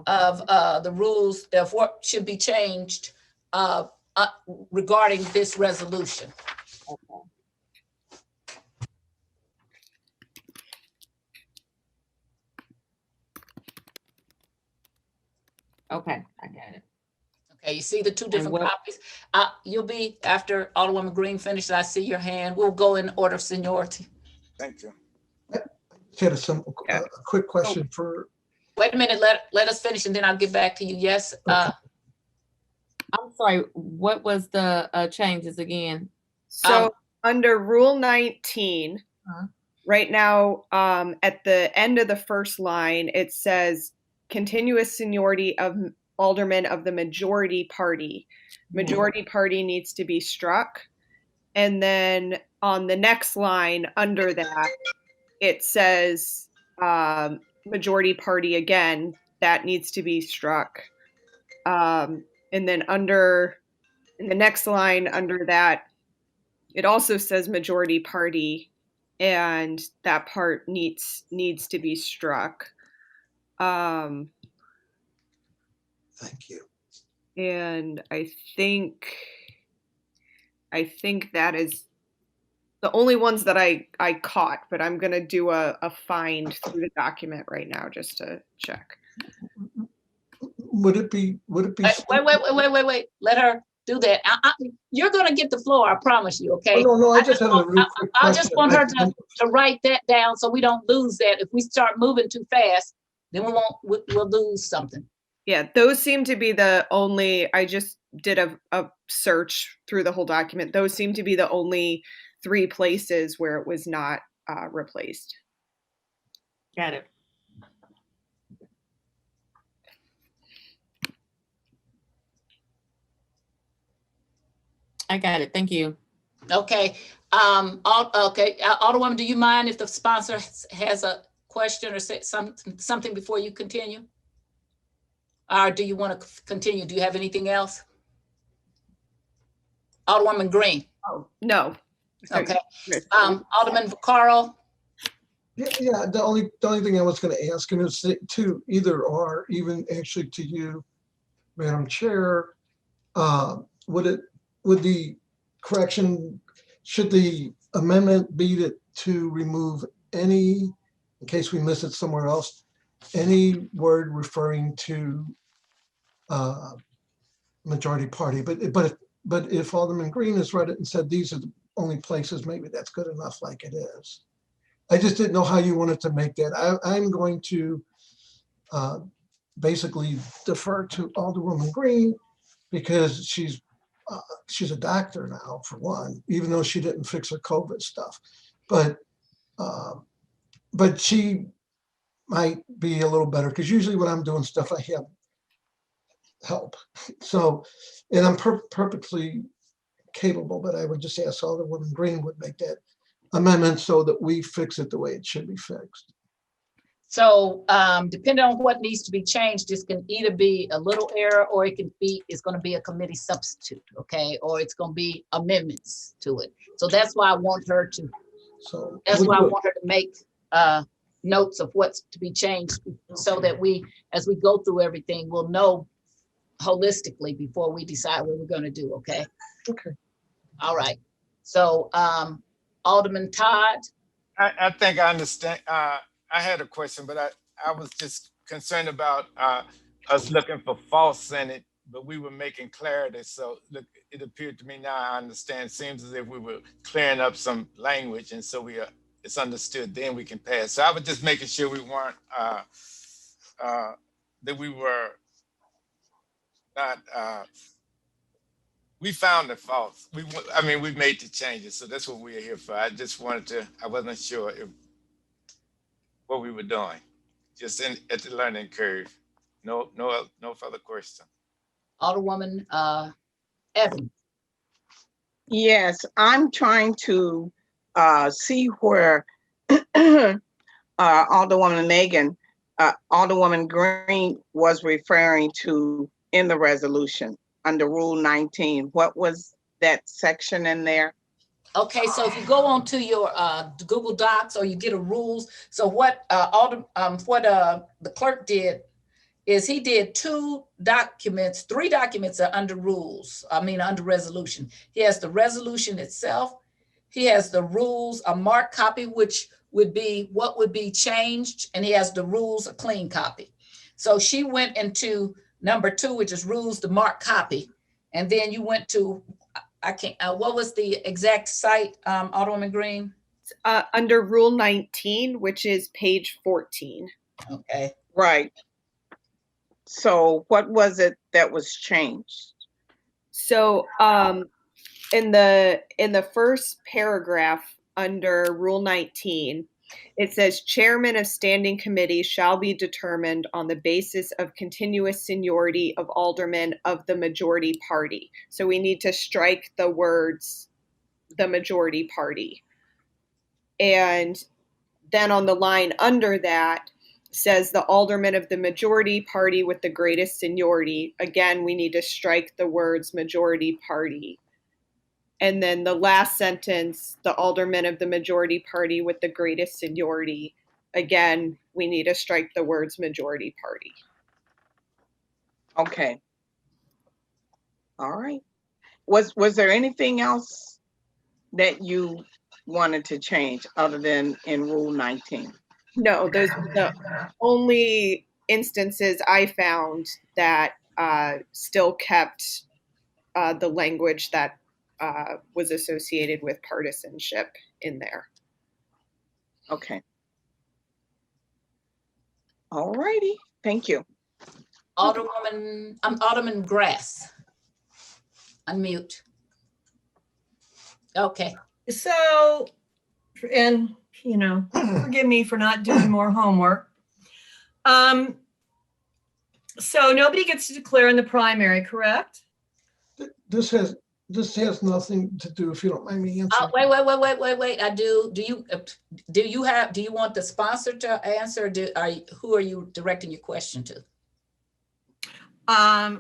of the rules of what should be changed regarding this resolution. Okay, I got it. Okay, you see the two different copies. You'll be, after Alderwoman Green finishes, I see your hand. We'll go in order of seniority. Thank you. Had a simple, quick question for. Wait a minute, let us finish, and then I'll get back to you. Yes. I'm sorry, what was the changes again? So under Rule 19, right now, at the end of the first line, it says continuous seniority of aldermen of the majority party. Majority party needs to be struck. And then on the next line under that, it says majority party again, that needs to be struck. And then in the next line under that, it also says majority party, and that part needs to be struck. Thank you. And I think that is the only ones that I caught, but I'm gonna do a find through the document right now just to check. Would it be? Wait. Let her do that. You're gonna get the floor, I promise you, okay? Oh, no, I just have a real quick I question. just want her to write that down so we don't lose that. If we start moving too fast, then we'll lose something. Yeah, those seem to be the only, I just did a search through the whole document. Those seem to be the only 3 places where it was not replaced. Got it. I got it. Thank you. Okay. Okay. Alderwoman, do you mind if the sponsor has a question or say something before you continue? Or do you want to continue? Do you have anything else? Alderwoman Green. Oh, no. Okay. Alderman Vaccaro. Yeah, the only thing I was going to ask, and it's to either or, even actually to you, Madam Chair, would the correction, should the amendment be to remove any, in case we miss it somewhere else, any word referring to majority party? But if Alderman Green has read it and said these are the only places, maybe that's good enough like it is. I just didn't know how you wanted to make that. I'm going to basically defer to Alderwoman Green because she's a doctor now, for one, even though she didn't fix her COVID stuff. But she might be a little better because usually when I'm doing stuff, I have help. So, and I'm perfectly capable, but I would just ask Alderwoman Green would make that amendment so that we fix it the way it should be fixed. So depending on what needs to be changed, this can either be a little error or it's going to be a committee substitute, okay? Or it's going to be amendments to it. So that's why I want her to, make notes of what's to be changed so that as we go through everything, we'll know holistically before we decide what we're going to do, okay? Okay. All right. So Alderman Todd. I think I understand. I had a question, but I was just concerned about us looking for false in it, but we were making clarity. So look, it appeared to me now I understand. Seems as if we were clearing up some language, and so it's understood. Then we can pass. So I was just making sure we weren't that we were not. We found the faults. We made the changes, so that's what we're here for. I just wanted to. I wasn't sure what we were doing, just at the learning curve. No further question. Alderwoman Evans. Yes, I'm trying to see where Alderwoman Megan, Alderwoman Green was referring to in the resolution under Rule 19. What was that section in there? Okay, so if you go on to your Google Docs or you get a rules, so what the clerk did is he did three documents are under rules, under resolution. He has the resolution itself, he has the rules, a marked copy, which would be what would be changed, and he has the rules, a clean copy. So she went into number 2, which is rules, the marked copy, and then you went to, what was the exact site, Alderwoman Green? Under Rule 19, which is page 14. Okay. Right. So what was it that was changed? So in the first paragraph under Rule 19, it says chairman of standing committee shall be determined on the basis of continuous seniority of aldermen of the majority party. So we need to strike the words the majority party. And then on the line under that says the alderman of the majority party with the greatest seniority. Again, we need to strike the words majority party. And then the last sentence, the alderman of the majority party with the greatest seniority. Again, we need to strike the words majority party. Okay. All right. Was there anything else that you wanted to change other than in Rule 19? No, those are the only instances I found that still kept the language that was associated with partisanship in there. Okay. All righty. Thank you. Alderman Grass. Unmute. Okay. So, and forgive me for not doing more homework. So nobody gets to declare in the primary, correct? This has nothing to do, if you don't mind me answering. Wait. I do. Do you want the sponsor to answer? Who are you directing your question to? Yeah,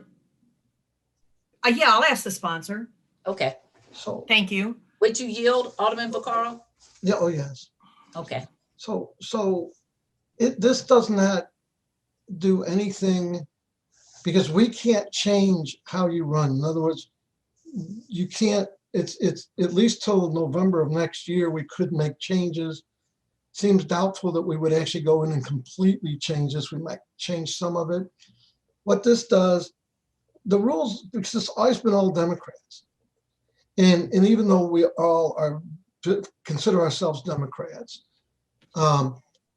I'll ask the sponsor. Okay. So, Thank you. Would you yield, Alderman Vaccaro? yeah, oh, yes. Okay. So this does not do anything because we can't change how you run. In other words, you can't, it's at least till November of next year, we could make changes. Seems doubtful that we would actually go in and completely change this. We might change some of it. What this does, the rules, because it's always been all Democrats. And even though we all are consider ourselves Democrats,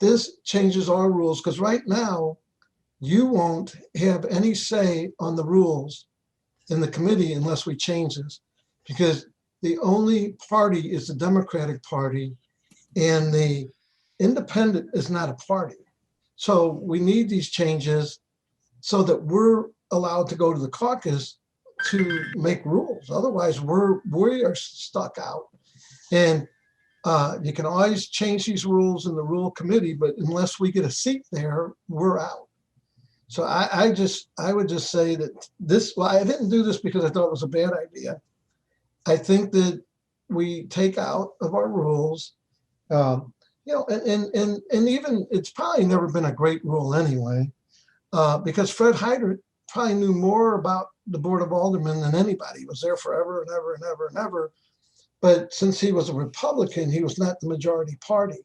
this changes our rules because right now you won't have any say on the rules in the committee unless we change this, because the only party is the Democratic Party and the independent is not a party. So we need these changes so that we're allowed to go to the caucus to make rules. Otherwise, we are stuck out. And you can always change these rules in the rule committee, but unless we get a seat there, we're out. So I would just say that this, well, I didn't do this because I thought it was a bad idea. I think that we take out of our rules, and even it's probably never been a great rule anyway, because Fred Heidrich probably knew more about the Board of Aldermen than anybody. He was there forever and ever and ever and ever. But since he was a Republican, he was not the majority party.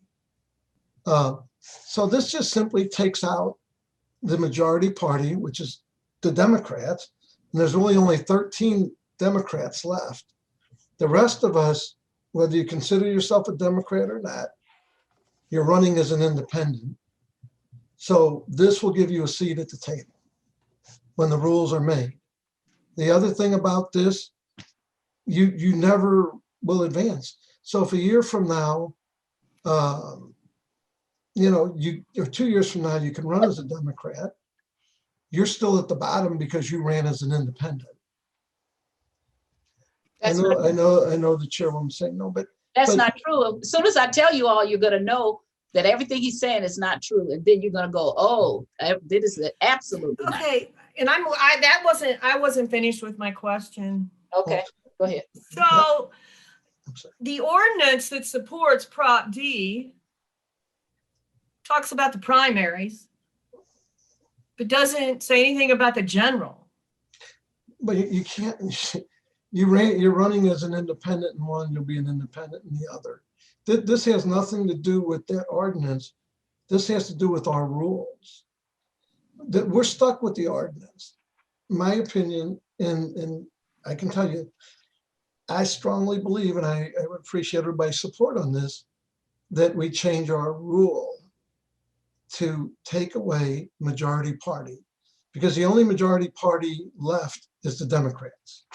So this just simply takes out the majority party, which is the Democrats. And there's really only 13 Democrats left. The rest of us, whether you consider yourself a Democrat or not, you're running as an independent. So this will give you a seat at the table when the rules are made. The other thing about this, you never will advance. So if a year from now, or 2 years from now, you can run as a Democrat, you're still at the bottom because you ran as an independent. I know the chairwoman saying no, but that's not true. As soon as I tell you all, you're gonna know that everything he's saying is not true. And then you're gonna go, oh, this is absolutely not. Okay, and I wasn't finished with my question. Okay, go ahead. So the ordinance that supports Prop D talks about the primaries, but doesn't say anything about the general. But you can't, you're running as an independent in one, you'll be an independent in the other. This has nothing to do with that ordinance. This has to do with our rules. That we're stuck with the ordinance. My opinion, and I can tell you, I strongly believe, and I would appreciate everybody's support on this, that we change our rule to take away majority party, because the only majority party left is the Democrats.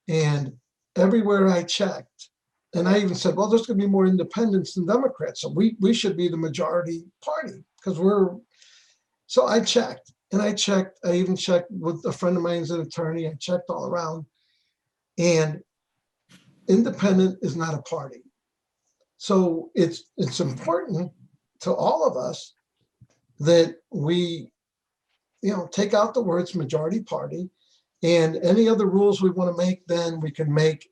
And everywhere I checked, and I even said, well, there's going to be more independents than Democrats, so we should be the majority party because so I checked, and I even checked with a friend of mine who's an attorney. I checked all around, and independent is not a party. So it's important to all of us that we, take out the words majority party, and any other rules we want to make, then we can make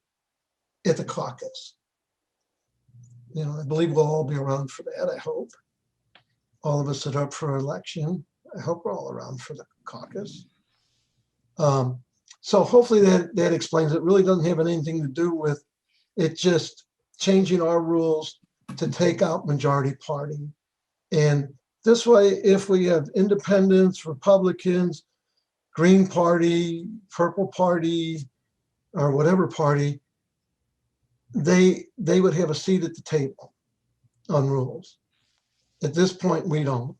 at the caucus. I believe we'll all be around for that, I hope. All of us that are up for election, I hope we're all around for the caucus. So hopefully that explains it. Really doesn't have anything to do with it, just changing our rules to take out majority party. And this way, if we have independents, Republicans, Green Party, Purple Party, or whatever party, they would have a seat at the table on rules. At this point, we don't.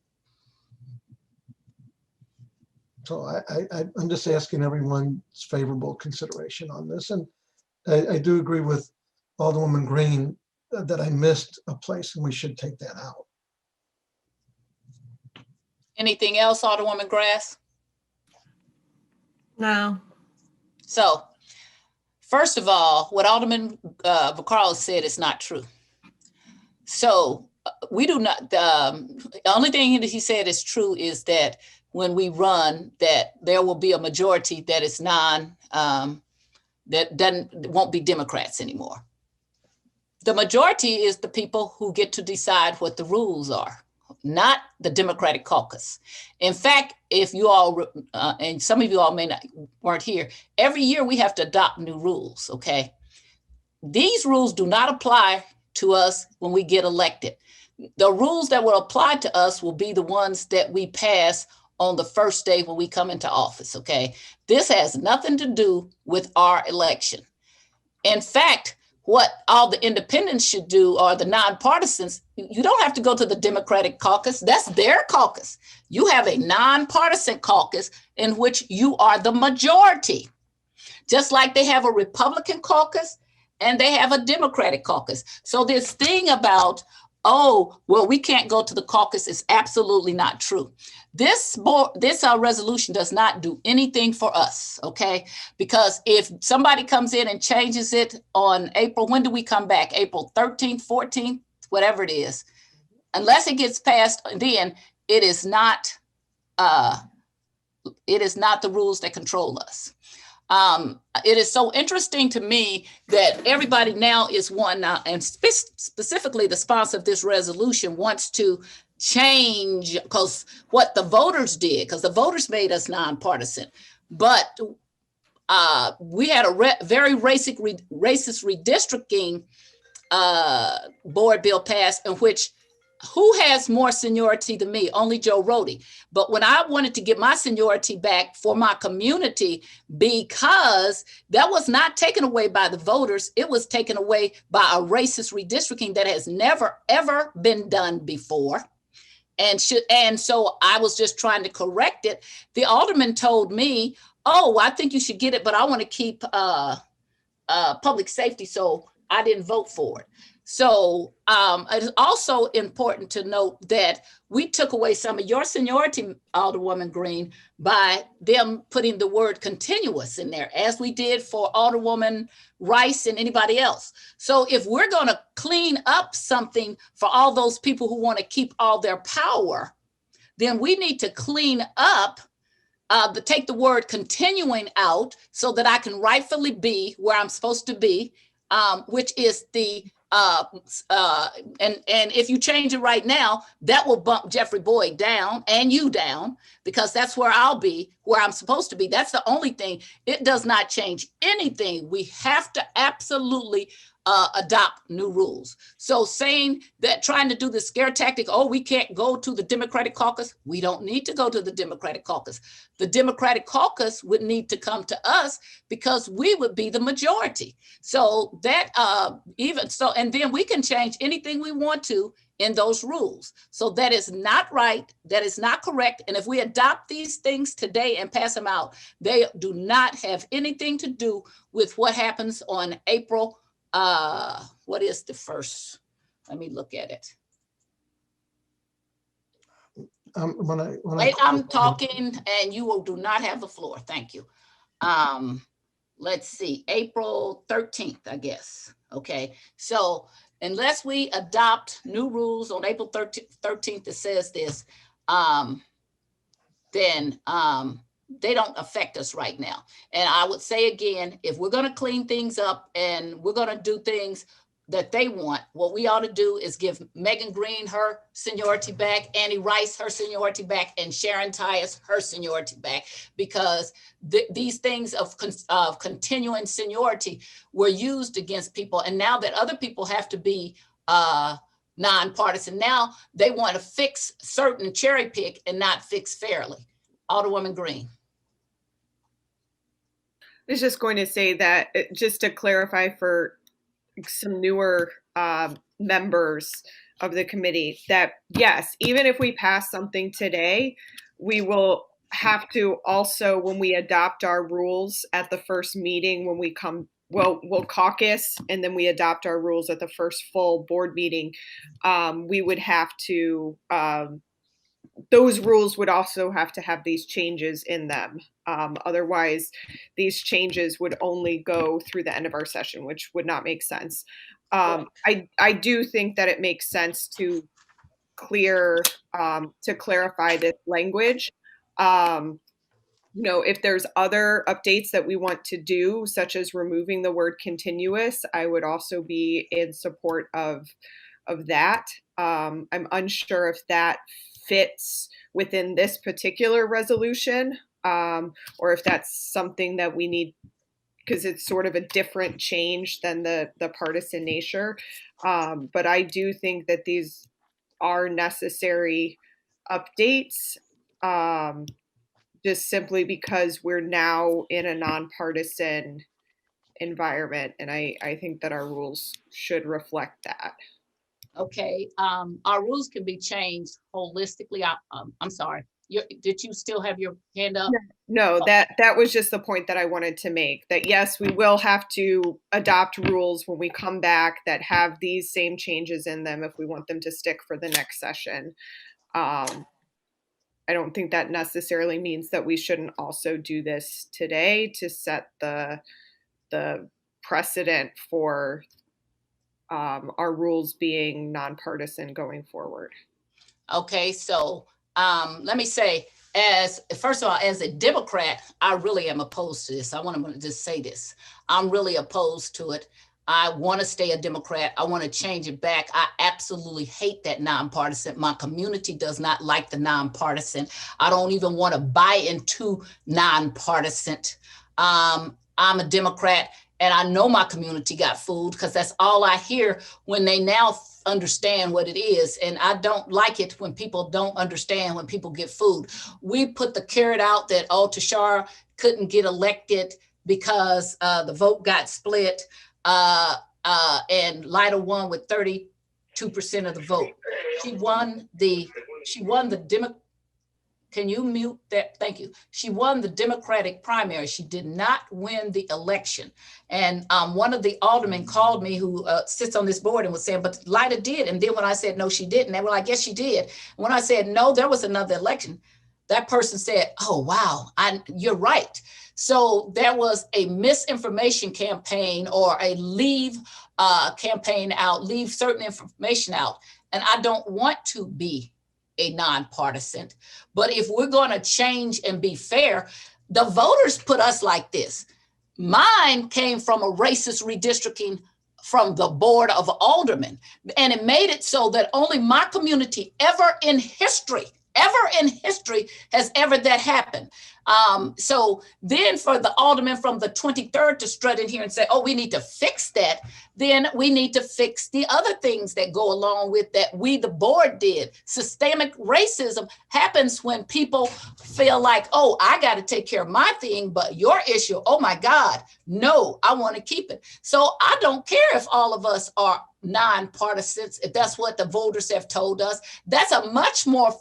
So I'm just asking everyone's favorable consideration on this. And I do agree with Alderwoman Green that I missed a place and we should take that out. Anything else, Alderwoman Grass? No. So, first of all, what Alderman Vaccaro said is not true. So we do not, the only thing that he said is true is that when we run, that there will be a majority that is that won't be Democrats anymore. The majority is the people who get to decide what the rules are, not the Democratic caucus. In fact, if you all, and some of you all weren't here, every year we have to adopt new rules, okay? These rules do not apply to us when we get elected. The rules that will apply to us will be the ones that we pass on the first day when we come into office, okay? This has nothing to do with our election. In fact, what all the independents should do, or the nonpartisans, you don't have to go to the Democratic caucus. That's their caucus. You have a nonpartisan caucus in which you are the majority. Just like they have a Republican caucus and they have a Democratic caucus. So this thing about, oh, well, we can't go to the caucus is absolutely not true. This resolution does not do anything for us, okay? Because if somebody comes in and changes it on April, when do we come back? April 13th, 14th, whatever it is. Unless it gets passed, then it is not the rules that control us. It is so interesting to me that everybody now is one, and specifically the sponsor of this resolution wants to change, because what the voters did, because the voters made us nonpartisan, but we had a very racist redistricting board bill passed, in which who has more seniority than me? Only Joe Rody. But when I wanted to get my seniority back for my community, because that was not taken away by the voters, it was taken away by a racist redistricting that has never, ever been done before. And so I was just trying to correct it. The alderman told me, oh, I think you should get it, but I want to keep public safety, so I didn't vote for it. So it is also important to note that we took away some of your seniority, Alderwoman Green, by them putting the word continuous in there, as we did for Alderwoman Rice and anybody else. So if we're going to clean up something for all those people who want to keep all their power, then we need to clean up, take the word continuing out so that I can rightfully be where I'm supposed to be, which is the and if you change it right now, that will bump Jeffrey Boyd down and you down, because that's where I'll be, where I'm supposed to be. That's the only thing. It does not change anything. We have to absolutely adopt new rules. So saying that, trying to do the scare tactic, oh, we can't go to the Democratic caucus. We don't need to go to the Democratic caucus. The Democratic caucus would need to come to us because we would be the majority. So that and then we can change anything we want to in those rules. So that is not right. That is not correct. And if we adopt these things today and pass them out, they do not have anything to do with what happens on April. What is the first? Let me look at it. I'm talking and you do not have the floor. Thank you. Let's see, April 13th, I guess. Okay, so unless we adopt new rules on April 13th that says this, then they don't affect us right now. And I would say again, if we're going to clean things up and we're going to do things that they want, what we ought to do is give Megan Green her seniority back, Annie Rice her seniority back, and Sharon Tyus her seniority back, because these things of continuing seniority were used against people. And now that other people have to be nonpartisan, now they want to fix certain, cherry pick and not fix fairly. Alderwoman Green. I was just going to say that, just to clarify for some newer members of the committee, that yes, even if we pass something today, we will have to also, when we adopt our rules at the first meeting, when we come, we'll caucus and then we adopt our rules at the first full board meeting, we would have to, those rules would also have to have these changes in them. Otherwise, these changes would only go through the end of our session, which would not make sense. I do think that it makes sense to clarify this language. you know, if there's other updates that we want to do, such as removing the word continuous, I would also be in support of that. I'm unsure if that fits within this particular resolution, or if that's something that we need, because it's sort of a different change than the partisan nature. But I do think that these are necessary updates, just simply because we're now in a nonpartisan environment. And I think that our rules should reflect that. Okay, our rules can be changed holistically. I'm sorry. Did you still have your hand up? No, that was just the point that I wanted to make, that yes, we will have to adopt rules when we come back that have these same changes in them if we want them to stick for the next session. I don't think that necessarily means that we shouldn't also do this today to set the precedent for our rules being nonpartisan going forward. Okay, so let me say, first of all, as a Democrat, I really am opposed to this. I want to just say this. I'm really opposed to it. I want to stay a Democrat. I want to change it back. I absolutely hate that nonpartisan. My community does not like the nonpartisan. I don't even want to buy into nonpartisan. I'm a Democrat, and I know my community got fooled, because that's all I hear when they now understand what it is. And I don't like it when people don't understand, when people get fooled. We put the carrot out that Tashara couldn't get elected because the vote got split, and Lyda won with 32% of the vote. She won the Can you mute that? Thank you. She won the Democratic primary. She did not win the election. And one of the aldermen called me, who sits on this board, and was saying, but Lyda did. And then when I said, no, she didn't, they were like, yes, she did. When I said, no, there was another election, that person said, oh, wow, you're right. So there was a misinformation campaign, or a leave campaign out, leave certain information out. And I don't want to be a nonpartisan, but if we're going to change and be fair, the voters put us like this. Mine came from a racist redistricting from the Board of Aldermen, and it made it so that only my community ever in history has ever that happened. So then for the alderman from the 23rd to strut in here and say, oh, we need to fix that, then we need to fix the other things that go along with that we, the board, did. Systemic racism happens when people feel like, oh, I got to take care of my thing, but your issue, oh my God, no, I want to keep it. So I don't care if all of us are nonpartisans, if that's what the voters have told us. That's a much more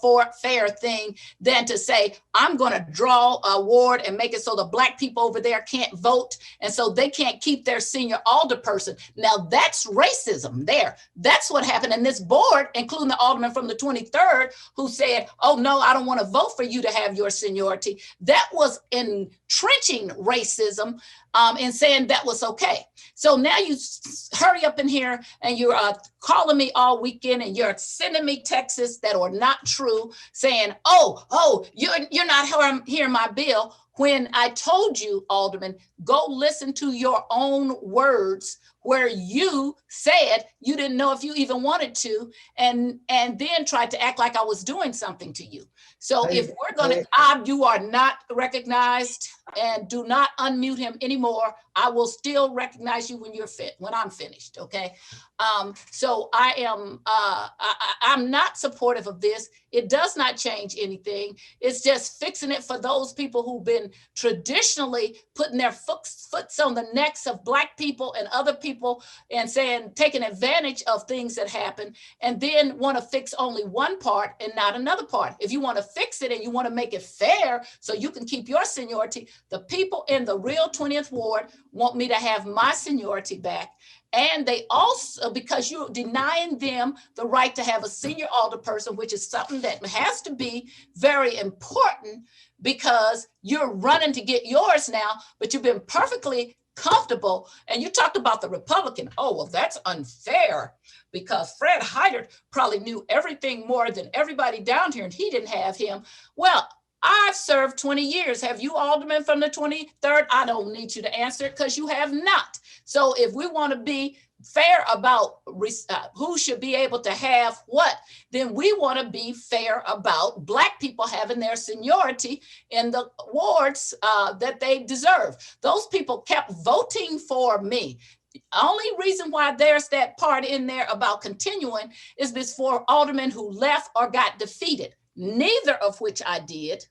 fair thing than to say, I'm going to draw a ward and make it so the Black people over there can't vote, and so they can't keep their senior alderperson. Now that's racism there. That's what happened in this board, including the alderman from the 23rd, who said, oh no, I don't want to vote for you to have your seniority. That was entrenching racism, and saying that was okay. So now you hurry up in here, and you're calling me all weekend, and you're sending me texts that are not true, saying, oh, you're not hearing my bill. When I told you, Alderman, go listen to your own words, where you said you didn't know if you even wanted to, and then tried to act like I was doing something to you. So if we're going to, you are not recognized, and do not unmute him anymore. I will still recognize you when when I'm finished, okay? So I am, I'm not supportive of this. It does not change anything. It's just fixing it for those people who've been traditionally putting their foots on the necks of Black people and other people, and taking advantage of things that happen, and then want to fix only one part and not another part. If you want to fix it and you want to make it fair so you can keep your seniority, the people in the real 20th Ward want me to have my seniority back. And they also, because you're denying them the right to have a senior alderperson, which is something that has to be very important, because you're running to get yours now, but you've been perfectly comfortable. And you talked about the Republican. Oh, well, that's unfair, because Fred Hyder probably knew everything more than everybody down here, and he didn't have him. Well, I've served 20 years. Have you, Alderman from the 23rd? I don't need you to answer it because you have not. So if we want to be fair about who should be able to have what, then we want to be fair about Black people having their seniority in the wards that they deserve. Those people kept voting for me. The only reason why there's that part in there about continuing is before aldermen who left or got defeated, neither of which I did.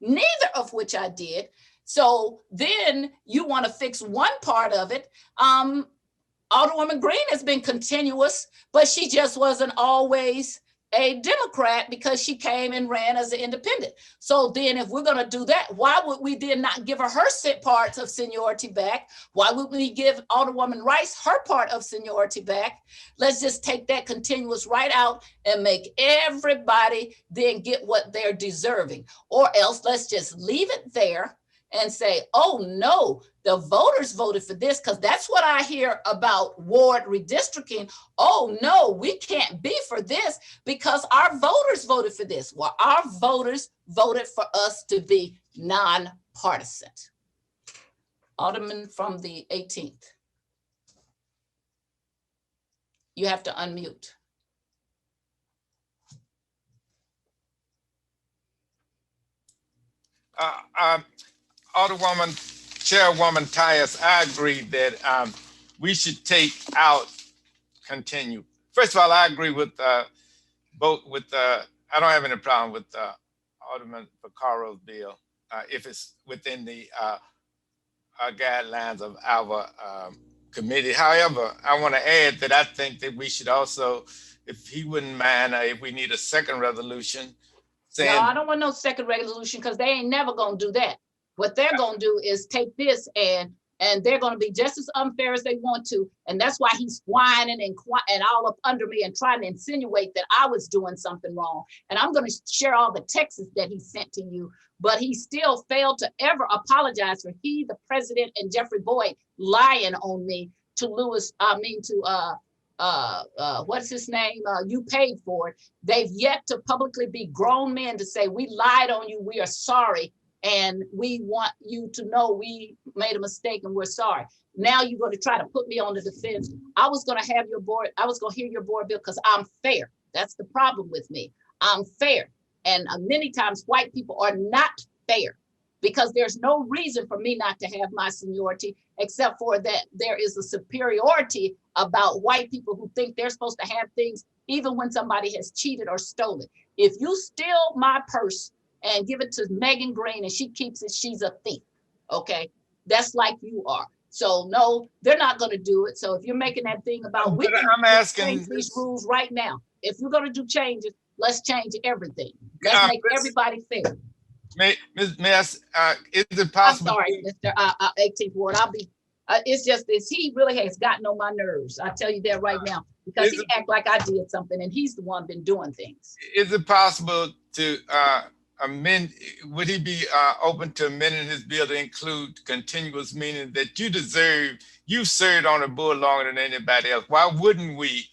Neither of which I did. So then you want to fix one part of it. Alderwoman Green has been continuous, but she just wasn't always a Democrat because she came and ran as an independent. So then if we're going to do that, why would we then not give her parts of seniority back? Why would we give Alderwoman Rice her part of seniority back? Let's just take that continuous right out and make everybody then get what they're deserving. Or else let's just leave it there and say, oh no, the voters voted for this, because that's what I hear about ward redistricting. Oh no, we can't be for this because our voters voted for this. Well, our voters voted for us to be nonpartisan. Alderman from the 18th. You have to unmute. Alderwoman, Chairwoman Tyus, I agree that we should take out continue. First of all, I agree with both with I don't have any problem with Alderman Vacaro's bill if it's within the guidelines of our committee. However, I want to add that I think that we should also, if he wouldn't mind, if we need a second resolution saying. No, I don't want no second resolution because they ain't never gonna do that. What they're gonna do is take this and they're gonna be just as unfair as they want to. And that's why he's whining and all up under me and trying to insinuate that I was doing something wrong. And I'm gonna share all the texts that he sent to you, but he still failed to ever apologize for he, the president, and Jeffrey Boyd lying on me to what's his name? You paid for it. They've yet to publicly be grown men to say, we lied on you, we are sorry. And we want you to know we made a mistake and we're sorry. Now you're going to try to put me on the defense. I was going to have your board, I was going to hear your board bill because I'm fair. That's the problem with me. I'm fair. And many times white people are not fair because there's no reason for me not to have my seniority, except for that there is a superiority about white people who think they're supposed to have things even when somebody has cheated or stolen. If you steal my purse and give it to Megan Green and she keeps it, she's a thief, okay? That's like you are. So no, they're not gonna do it. So if you're making that thing about, we can change these rules right now. If you're gonna do changes, let's change everything. Let's make everybody fair. May I, is it possible? I'm sorry, Mr. 18th Ward, I'll be, it's just this, he really has gotten on my nerves. I tell you that right now, because he act like I did something and he's the one been doing things. Is it possible to amend, would he be open to amending his bill to include continuous, meaning that you deserve, you served on the board longer than anybody else? Why wouldn't we,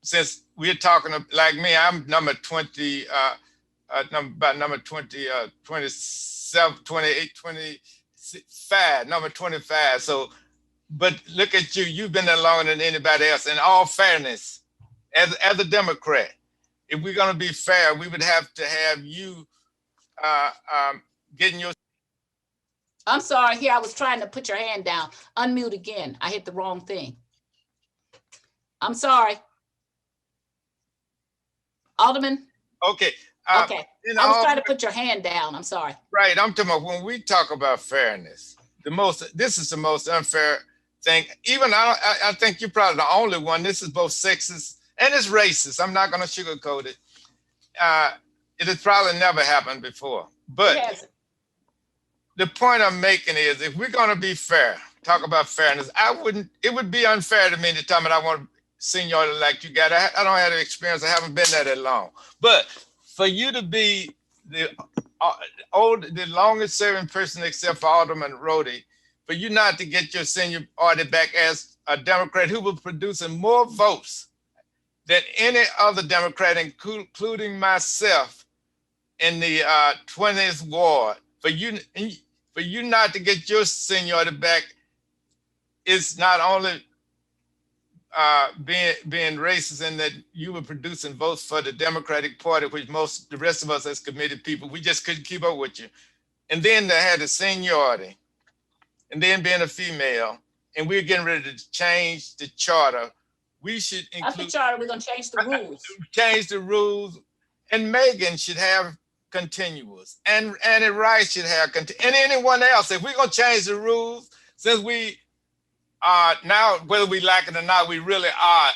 since we're talking, like me, I'm number 20, about number 20, 27, 28, 25, number 25. So, but look at you, you've been there longer than anybody else. In all fairness, as a Democrat, if we're going to be fair, we would have to have you getting your. I'm sorry, here I was trying to put your hand down. Unmute again. I hit the wrong thing. I'm sorry. Alderman? Okay. Okay. I was trying to put your hand down. I'm sorry. Right. I'm talking about when we talk about fairness, this is the most unfair thing. Even I think you're probably the only one. This is both sexist and it's racist. I'm not going to sugarcoat it. It has probably never happened before. But the point I'm making is if we're going to be fair, talk about fairness, it would be unfair to me to tell me that I want seniority like you got. I don't have the experience. I haven't been there that long. But for you to be the longest serving person except for Alderman Rhodey, for you not to get your seniority back as a Democrat who was producing more votes than any other Democrat, including myself, in the 20th ward, for you not to get your seniority back, it's not only being racist in that you were producing votes for the Democratic Party, which the rest of us as committed people, we just couldn't keep up with you. And then they had the seniority, and then being a female, and we're getting ready to change the charter. We should include Not the charter, we're gonna change the rules. Change the rules, and Megan should have continuous, and Annie Rice should have and anyone else. If we're gonna change the rules, since we are now, whether we like it or not, we really are.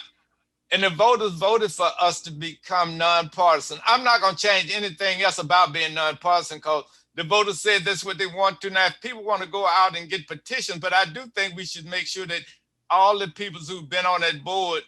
And the voters voted for us to become nonpartisan. I'm not gonna change anything else about being nonpartisan because the voters said that's what they want to. Now, if people want to go out and get petitions, but I do think we should make sure that all the people who've been on that board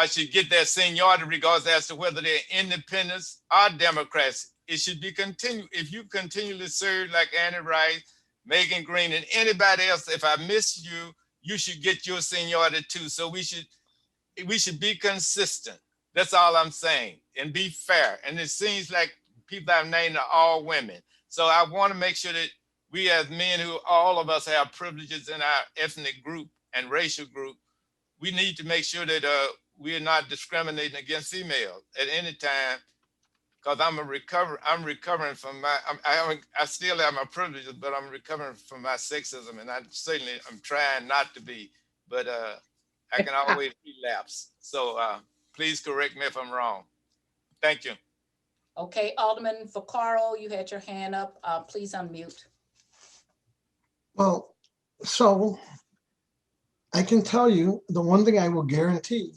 should get their seniority regardless as to whether they're independents or Democrats. It should be continued. If you continually serve like Annie Rice, Megan Green, and anybody else, if I miss you, you should get your seniority too. So we should be consistent. That's all I'm saying, and be fair. And it seems like people I've named are all women. So I want to make sure that we as men, who all of us have privileges in our ethnic group and racial group, we need to make sure that we're not discriminating against females at any time. Because I'm recovering from my, I still have my privileges, but I'm recovering from my sexism, and I'm trying not to be, but I can always relapse. So please correct me if I'm wrong. Thank you. Okay, Alderman Vaccaro, you had your hand up. Please unmute. Well, so I can tell you the one thing I will guarantee,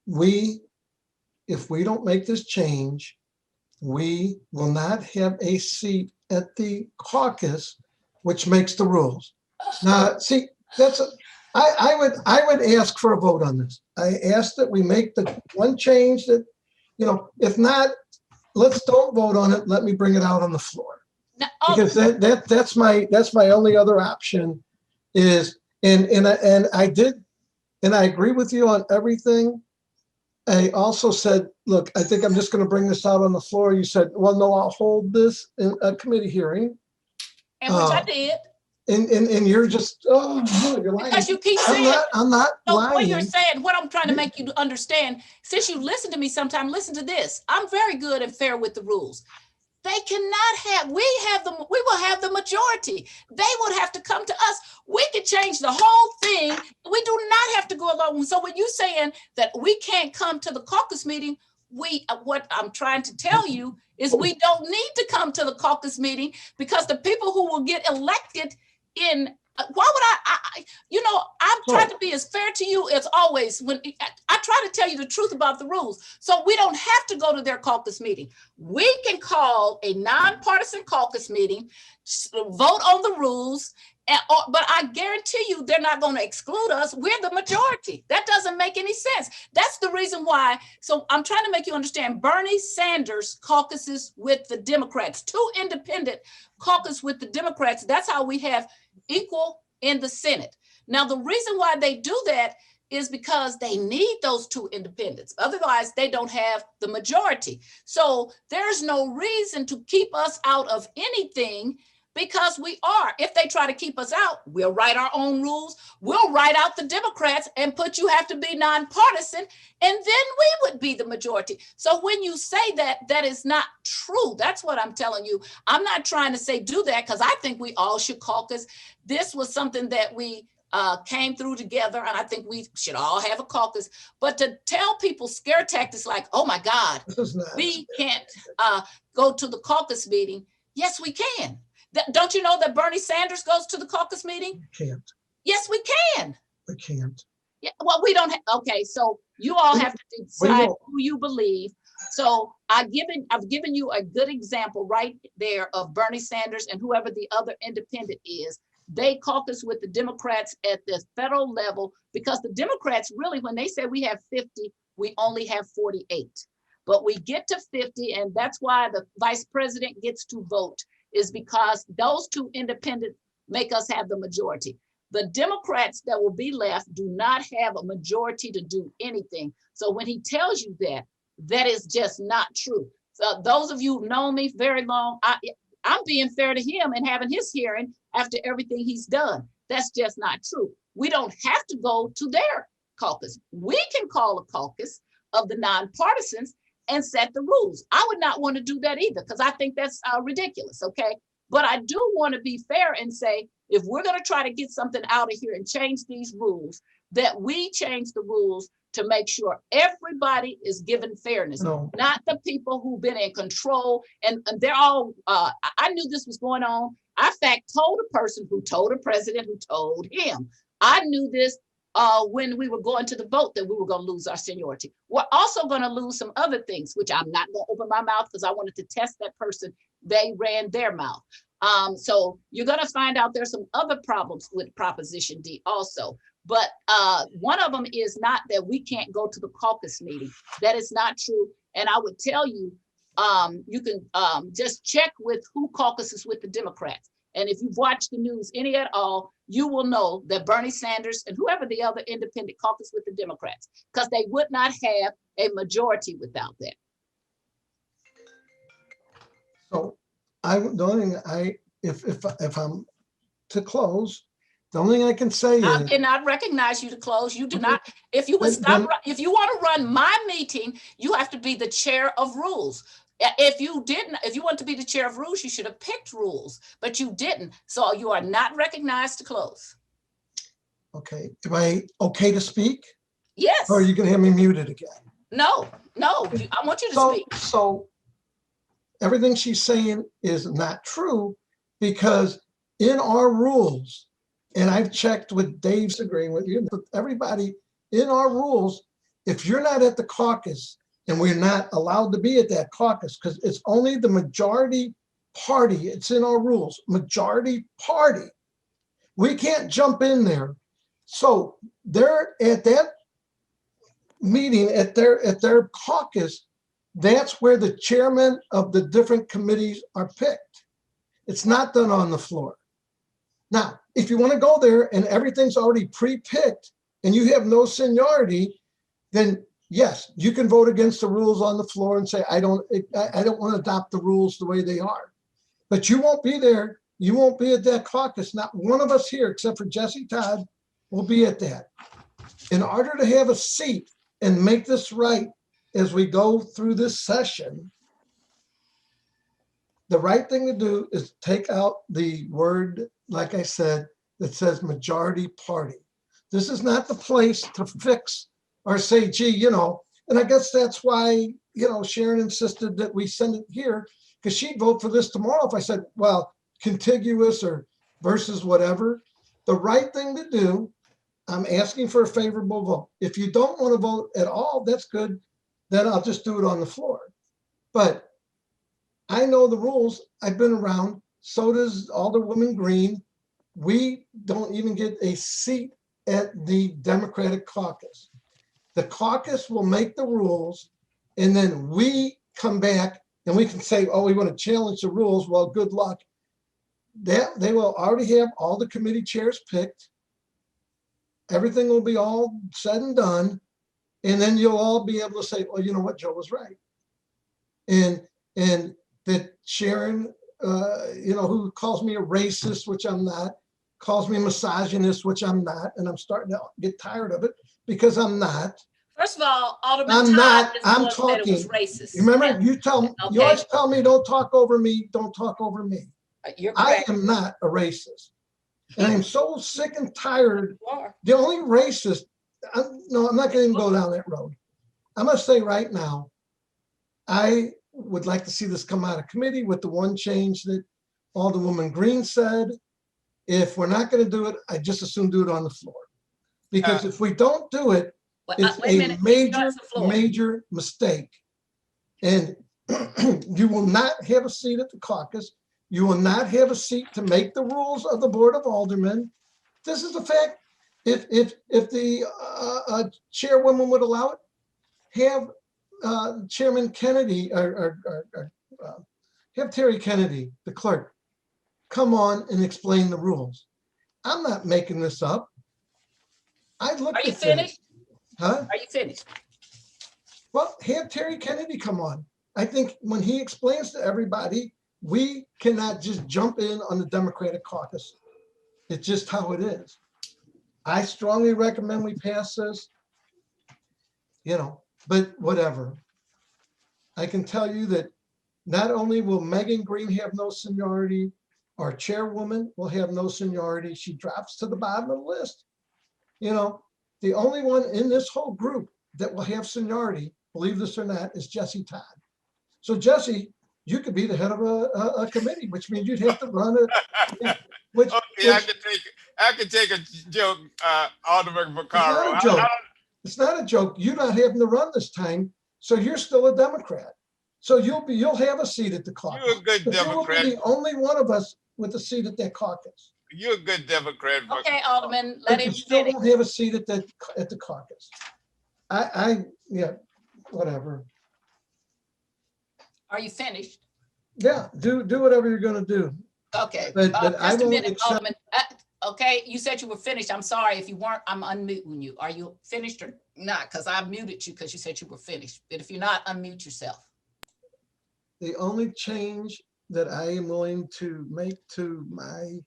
if we don't make this change, we will not have a seat at the caucus, which makes the rules. Now, see, I would ask for a vote on this. I ask that we make the one change that, if not, let's don't vote on it. Let me bring it out on the floor. Now, Because that's my only other option is, and I agree with you on everything. I also said, look, I think I'm just going to bring this out on the floor. You said, well, no, I'll hold this in a committee hearing. And which I did. And you're just, you're lying. Because you keep saying, I'm not lying. What you're saying, what I'm trying to make you understand, since you listen to me sometime, listen to this. I'm very good and fair with the rules. They cannot have, we will have the majority. They would have to come to us. We could change the whole thing. We do not have to go along. So when you're saying that we can't come to the caucus meeting, what I'm trying to tell you is we don't need to come to the caucus meeting, because the people who will get elected in, why would I'm trying to be as fair to you as always. When I try to tell you the truth about the rules, so we don't have to go to their caucus meeting. We can call a nonpartisan caucus meeting, vote on the rules, but I guarantee you they're not going to exclude us. We're the majority. That doesn't make any sense. That's the reason why. So I'm trying to make you understand. Bernie Sanders caucuses with the Democrats, 2 independent caucus with the Democrats. That's how we have equal in the Senate. Now, the reason why they do that is because they need those 2 independents. Otherwise, they don't have the majority. So there's no reason to keep us out of anything, because we are. If they try to keep us out, we'll write our own rules. We'll write out the Democrats and put you have to be nonpartisan, and then we would be the majority. So when you say that, that is not true. That's what I'm telling you. I'm not trying to say do that, because I think we all should caucus. This was something that we came through together, and I think we should all have a caucus. But to tell people scare tactics like, oh my God, we can't go to the caucus meeting. Yes, we can. Don't you know that Bernie Sanders goes to the caucus meeting? We can't. Yes, we can. We can't. Yeah, well, we don't have, okay, so you all have to decide who you believe. So I've given you a good example right there of Bernie Sanders and whoever the other independent is. They caucus with the Democrats at the federal level, because the Democrats really, when they say we have 50, we only have 48. But we get to 50, and that's why the vice president gets to vote, is because those 2 independents make us have the majority. The Democrats that will be left do not have a majority to do anything. So when he tells you that, that is just not true. So those of you who know me very long, I'm being fair to him and having his hearing after everything he's done. That's just not true. We don't have to go to their caucus. We can call a caucus of the nonpartisans and set the rules. I would not want to do that either, because I think that's ridiculous, okay? But I do want to be fair and say, if we're going to try to get something out of here and change these rules, that we change the rules to make sure everybody is given fairness, not the people who've been in control. And they're all, I knew this was going on. I, in fact, told a person who told a president who told him. I knew this when we were going to the vote, that we were going to lose our seniority. We're also going to lose some other things, which I'm not going to open my mouth because I wanted to test that person. They ran their mouth. So you're going to find out there's some other problems with Proposition D also. But one of them is not that we can't go to the caucus meeting. That is not true. And I would tell you, you can just check with who caucuses with the Democrats. And if you've watched the news any at all, you will know that Bernie Sanders and whoever the other independent caucus with the Democrats, because they would not have a majority without that. So the only thing if I'm to close, the only thing I can say is I cannot recognize you to close. You do not. If you would stop, if you want to run my meeting, you have to be the chair of rules. If you didn't, if you want to be the chair of rules, you should have picked rules, but you didn't. So you are not recognized to close. Okay. Am I okay to speak? Yes. Or are you going to have me muted again? No, I want you to speak. So everything she's saying is not true, because in our rules, and I've checked with Dave's agreeing with you, everybody in our rules, if you're not at the caucus, and we're not allowed to be at that caucus because it's only the majority party, it's in our rules, majority party. We can't jump in there. So they're at that meeting, at their caucus, that's where the chairman of the different committees are picked. It's not done on the floor. Now, if you want to go there and everything's already pre-picked and you have no seniority, then yes, you can vote against the rules on the floor and say, I don't want to adopt the rules the way they are. But you won't be there. You won't be at that caucus. Not one of us here, except for Jesse Todd, will be at that. In order to have a seat and make this right as we go through this session, the right thing to do is take out the word, like I said, that says majority party. This is not the place to fix or say, gee, and I guess that's why, Sharon insisted that we send it here, because she'd vote for this tomorrow if I said, well, contiguous or versus whatever. The right thing to do, I'm asking for a favorable vote. If you don't want to vote at all, that's good. Then I'll just do it on the floor. But I know the rules. I've been around. So does Alderwoman Green. We don't even get a seat at the Democratic caucus. The caucus will make the rules, and then we come back and we can say, oh, we want to challenge the rules. Well, good luck. That they will already have all the committee chairs picked. Everything will be all said and done. And then you'll all be able to say, well, you know what, Joe was right. And that Sharon, who calls me a racist, which I'm not, calls me a misogynist, which I'm not, and I'm starting to get tired of it because I'm not. First of all, Alderman I'm Todd not. is the I'm one talking. that it was racist. Remember, you Okay. always tell me, don't talk over me. Don't talk over me. You're I correct. am not a racist, and I'm so sick and tired. You are. The only racist. I'm not going to even go down that road. I'm going to say right now, I would like to see this come out of committee with the one change that Alderwoman Green said. If we're not going to do it, I just assume do it on the floor. Because if we don't do it, it's a major mistake. And you will not have a seat at the caucus. You will not have a seat to make the rules of the Board of Aldermen. This is a fact. If the chairwoman would allow it, have Chairman Kennedy or have Terry Kennedy, the clerk, come on and explain the rules. I'm not making this up. I looked at this. Are you finished? Huh? Are you finished? Well, have Terry Kennedy come on. I think when he explains to everybody, we cannot just jump in on the Democratic caucus. It's just how it is. I strongly recommend we pass this, you know, but whatever. I can tell you that not only will Megan Green have no seniority, our chairwoman will have no seniority. She drops to the bottom of the list. You know, the only one in this whole group that will have seniority, believe this or not, is Jesse Todd. So Jesse, you could be the head of a committee, which means you'd have to run a, which, Okay, I could take a joke, Alderman Vaccaro. it's not a joke. It's not a joke. You're not having to run this time, so you're still a Democrat. So you'll have a seat at the caucus. You're a good But Democrat. You will be the only one of us with a seat at that caucus. You're a good Democrat. Okay, Alderman, But let you him still finish. won't have a seat at the caucus. Yeah, whatever. Are you finished? Yeah, do whatever you're gonna do. Okay, But I just a won't minute, accept. Alderman. Okay, you said you were finished. I'm sorry. If you weren't, I'm unmuting you. Are you finished or not? Because I muted you because you said you were finished. But if you're not, unmute yourself. The only change that I am willing to make to my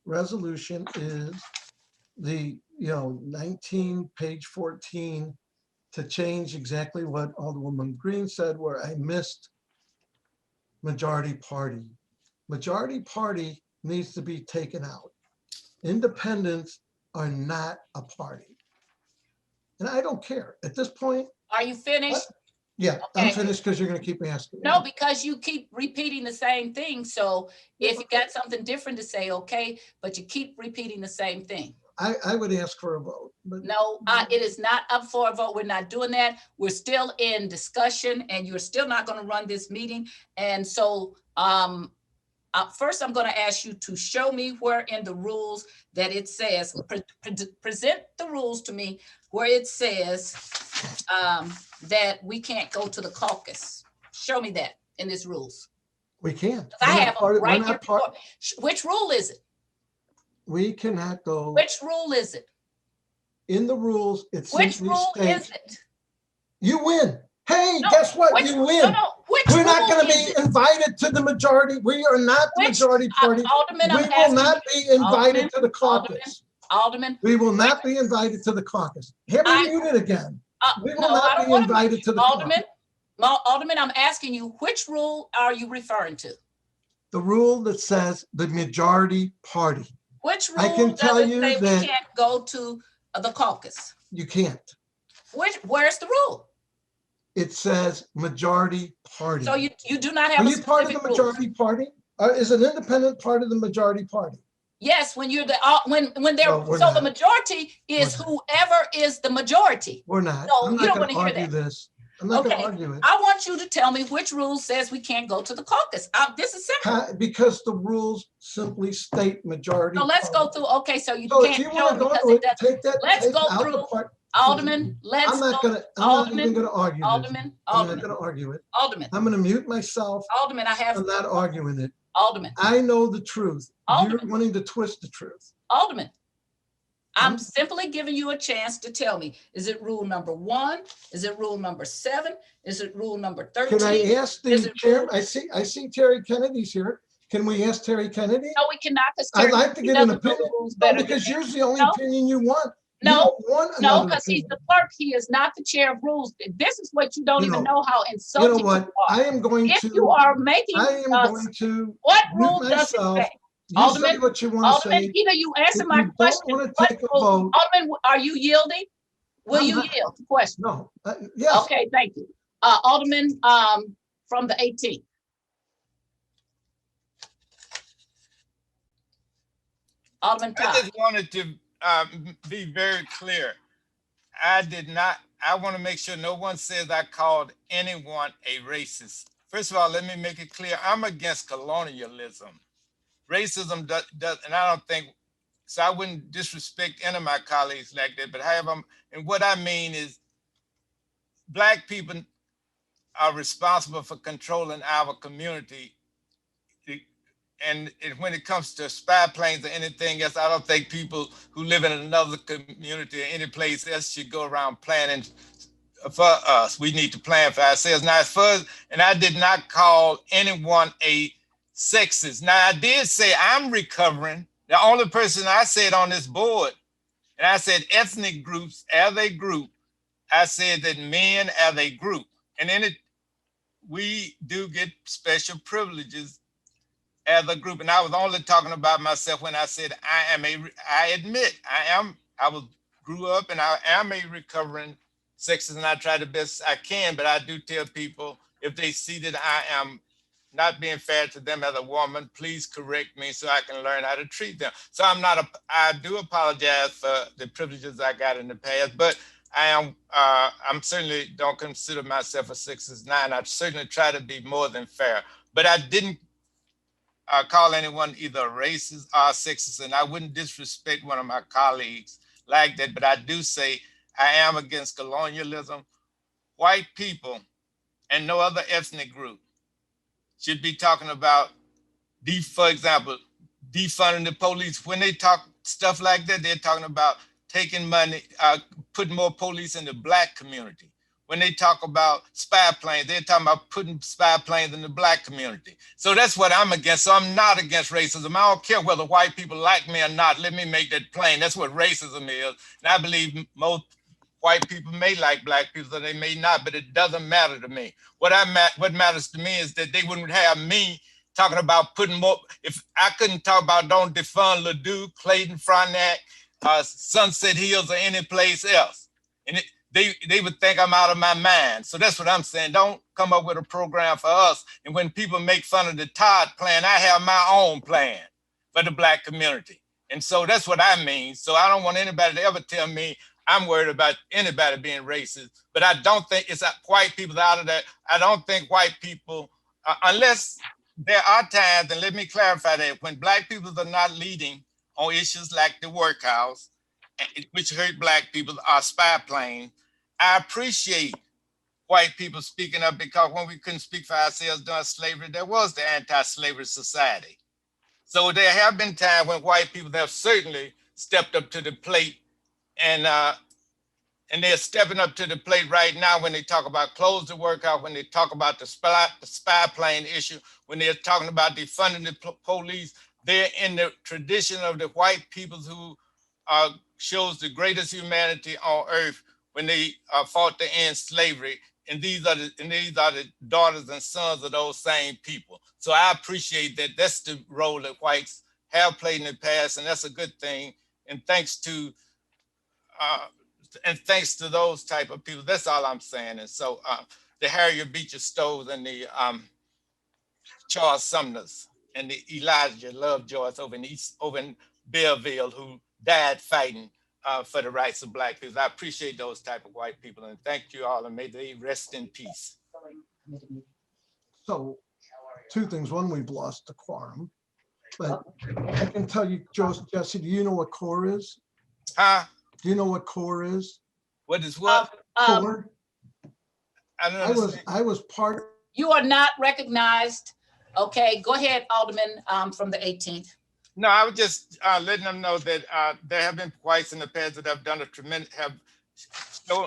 resolution is the, 19, page 14, to change exactly what Alderwoman Green said, where I missed majority party. Majority party needs to be taken out. Independents are not a party. And I don't care. At this point, Are you finished? yeah, I'm Okay. finished because you're going to keep asking. No, because you keep repeating the same thing. So if you got something different to say, okay, but you keep repeating the same thing. I would ask for a vote. But No, it is not up for a vote. We're not doing that. We're still in discussion and you're still not going to run this meeting. And so first, I'm going to ask you to show me where in the rules that it says, present the rules to me where it says that we can't go to the caucus. Show me that in this rules. we can't. I have them We're right not here. part- Which rule is it? We cannot go. Which rule is it? In the rules, it Which simply rule is states, it? you win. Hey, No, guess what? which- You no, win. no, which We're not rule going to is be it? invited to the majority. We are not the Which- majority party. Alderman, We I'm will asking not you- be invited Alderman, to the caucus. Alderman, We will not be invited to the caucus. Have me muted again. We will no, I not don't be wanna invited to the Alderman, caucus. Alderman, I'm asking you, which rule are you referring to? The rule that says the majority party. Which I rule can does tell it you say we that- can't go to the caucus? You can't. Where's the rule? It says majority party. So you do not have Are a you part of the specific rule? majority party? Is an independent part of the majority party? Yes, when you're the, when they're, No, we're so the not. majority is whoever is the majority. We're not. No, I'm you not don't going want to to hear argue that. this. I'm not going Okay, to argue it. I want you to tell me which rule says we can't go to the caucus. This is simple. Because the rules simply state majority. So let's party. go through, okay, so you So if can't you show want to me go because to it it, doesn't. take that. Let's take go out the through, part. Alderman, let's I'm not go. going to. I'm not even Alderman, going to argue this. Alderman, I'm not Alderman, going to argue it. Alderman, I'm going to mute myself. Alderman, I have. I'm not arguing it. Alderman, I know the truth. Alderman. You're wanting to twist the truth. Alderman, I'm simply giving you a chance to tell me, is it rule number 1? Is it rule number 7? Is it rule number 13? Can I ask Is the it chair? rule- I see Terry Kennedy's here. Can we ask Terry Kennedy? No, we cannot. I'd like to get an opinion. No, better because than me. yours the only No. opinion you want. You No, don't want no, another because he's opinion. the clerk. He is not the chair of rules. This is what you don't You even know- know how You insulting know what? you are. I am going If to. you are making I am us, going to. what mute rule does it myself. say? You say Alderman, what you want to Alderman, say. either you answer If my you don't question. want to what take a rule- vote. Alderman, are you yielding? Will I'm you not. yield the question? No. Yes. Okay, thank you. Alderman from the 18th. Alderman I Todd. just wanted to be very clear. I did not, I want to make sure no one says I called anyone a racist. First of all, let me make it clear, I'm against colonialism. Racism does, and I don't think, so I wouldn't disrespect any of my colleagues like that, but however, and what I mean is Black people are responsible for controlling our community. And when it comes to spy planes or anything else, I don't think people who live in another community or any place else should go around planning for us. We need to plan for ourselves. Now, as far as, and I did not call anyone a sexist. Now, I did say I'm recovering. The only person I said on this board, and I said ethnic groups as a group, I said that men as a group. And then we do get special privileges as a group. And I was only talking about myself when I said I admit grew up and I am a recovering sexist, and I try the best I can, but I do tell people if they see that I am not being fair to them as a woman, please correct me so I can learn how to treat them. So I do apologize for the privileges I got in the past, but I'm certainly don't consider myself a sexist now, and I certainly try to be more than fair, but I didn't call anyone either racist or sexist, and I wouldn't disrespect one of my colleagues like that, but I do say I am against colonialism. White people and no other ethnic group should be talking about, for example, defunding the police. When they talk stuff like that, they're talking about taking money, putting more police in the Black community. When they talk about spy planes, they're talking about putting spy planes in the Black community. So that's what I'm against. So I'm not against racism. I don't care whether white people like me or not. Let me make that plain. That's what racism is. And I believe most white people may like Black people, or they may not, but it doesn't matter to me. What matters to me is that they wouldn't have me talking about putting more. If I couldn't talk about don't defund Ladue, Clayton, Frontenac, Sunset Hills, or any place else, and they would think I'm out of my mind. So that's what I'm saying. Don't come up with a program for us. And when people make fun of the Todd plan, I have my own plan for the Black community. And so that's what I mean. So I don't want anybody to ever tell me I'm worried about anybody being racist, but I don't think it's white people out of that. I don't think white people, unless there are times, and let me clarify that, when Black people are not leading on issues like the workhouse, which hurt Black people, are spy planes, I appreciate white people speaking up, because when we couldn't speak for ourselves during slavery, there was the anti-slavery society. So there have been times when white people have certainly stepped up to the plate, and they're stepping up to the plate right now when they talk about close the workout, when they talk about the spy plane issue, when they're talking about defunding the police. They're in the tradition of the white people who shows the greatest humanity on earth when they fought to end slavery. And these are the daughters and sons of those same people. So I appreciate that. That's the role that whites have played in the past, and that's a good thing. And thanks to those type of people, that's all I'm saying. And so the Harriet Beecher Stowe's and the Charles Sumners and the Elijah Lovejoys over in Belleville, who died fighting for the rights of Black people. I appreciate those type of white people, and thank you all, and may they rest in peace. So, two things. One, we've lost the quorum, but I can tell you, Jesse, do you know what CORE is? Huh? Do you know what CORE is? What is what? CORE. I don't understand. I was part. You are not recognized. Okay, go ahead, Alderman from the 18th. No, I was just letting them know that there have been whites in the past that have done have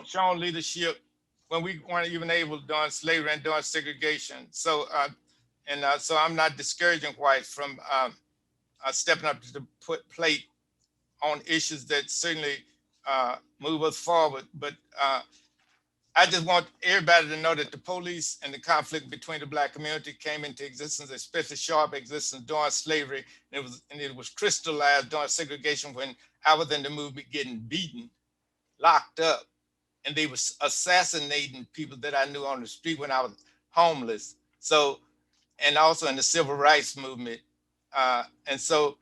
shown leadership when we weren't even able during slavery and during segregation. So, so I'm not discouraging whites from stepping up to the plate on issues that certainly move us forward. But I just want everybody to know that the police and the conflict between the Black community came into existence, especially sharp existence during slavery. And it was crystallized during segregation when I was in the movement getting beaten, locked up, and they was assassinating people that I knew on the street when I was homeless. So, and also in the civil rights movement. And so,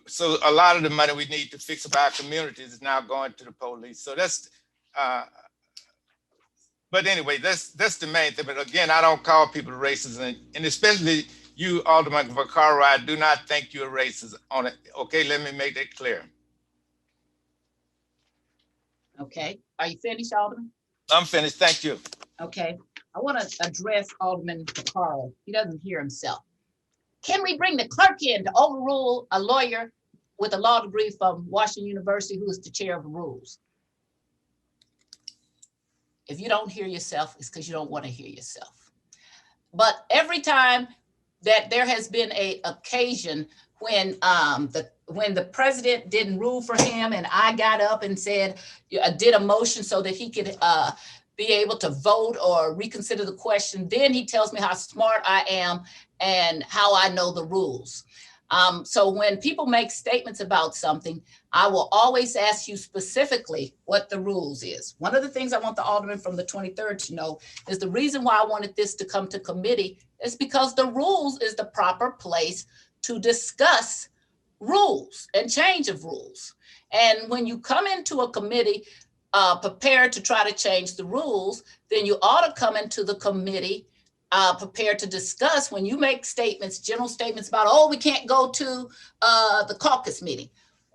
so a lot of the money we need to fix up our communities is now going to the police. So that's, but anyway, that's the main thing. But again, I don't call people racist, and especially you, Alderman Vaccaro, I do not think you're racist on it. Okay, let me make that clear. Okay, are you finished, Alderman? I'm finished, thank you. Okay, I want to address Alderman Vaccaro. He doesn't hear himself. Can we bring the clerk in to overrule a lawyer with a law degree from Washington University who is the chair of the rules? If you don't hear yourself, it's because you don't want to hear yourself. But every time that there has been a occasion when the president didn't rule for him, and I got up and said, did a motion so that he could be able to vote or reconsider the question, then he tells me how smart I am and how I know the rules. So when people make statements about something, I will always ask you specifically what the rules is. One of the things I want the alderman from the 23rd to know is the reason why I wanted this to come to committee is because the rules is the proper place to discuss rules and change of rules. And when you come into a committee prepared to try to change the rules, then you ought to come into the committee prepared to discuss. When you make statements, general statements about, oh, we can't go to the caucus meeting.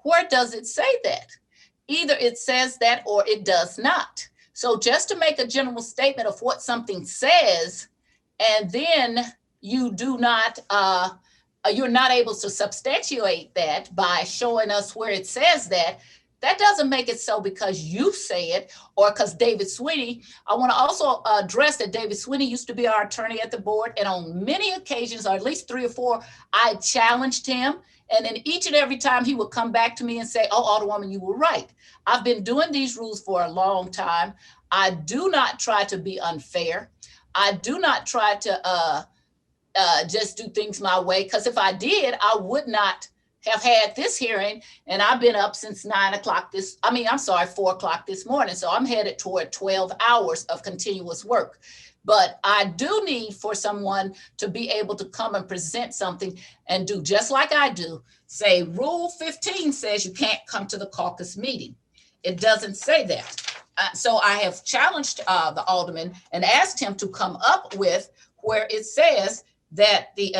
Where does it say that? Either it says that or it does not. So just to make a general statement of what something says, and then you do not, you're not able to substantiate that by showing us where it says that, that doesn't make it so because you say it or because David Sweeney. I want to also address that David Sweeney used to be our attorney at the board. And on many occasions, or at least 3 or 4, I challenged him. And then each and every time he would come back to me and say, oh, Alderwoman, you were right. I've been doing these rules for a long time. I do not try to be unfair. I do not try to just do things my way. Because if I did, I would not have had this hearing, and I've been up since 4 o'clock this morning. So I'm headed toward 12 hours of continuous work. But I do need for someone to be able to come and present something and do just like I do. Say Rule 15 says you can't come to the caucus meeting. It doesn't say that. So I have challenged the alderman and asked him to come up with where it says that the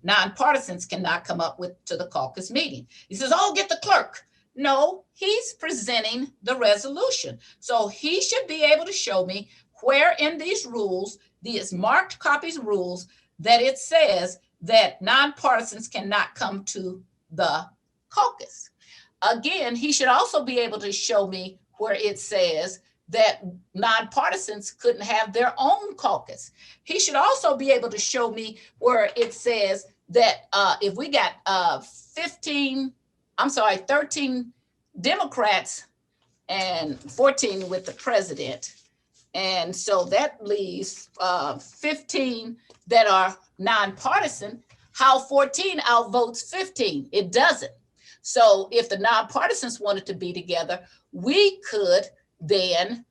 nonpartisans cannot come up to the caucus meeting. He says, oh, get the clerk. No, he's presenting the resolution. So he should be able to show me where in these rules, these marked copies rules, that it says that nonpartisans cannot come to the caucus. Again, he should also be able to show me where it says that nonpartisans couldn't have their own caucus. He should also be able to show me where it says that if we got 13 Democrats and 14 with the president, and so that leaves 15 that are nonpartisan, how 14 outvotes 15? It doesn't. So if the nonpartisans wanted to be together, we could then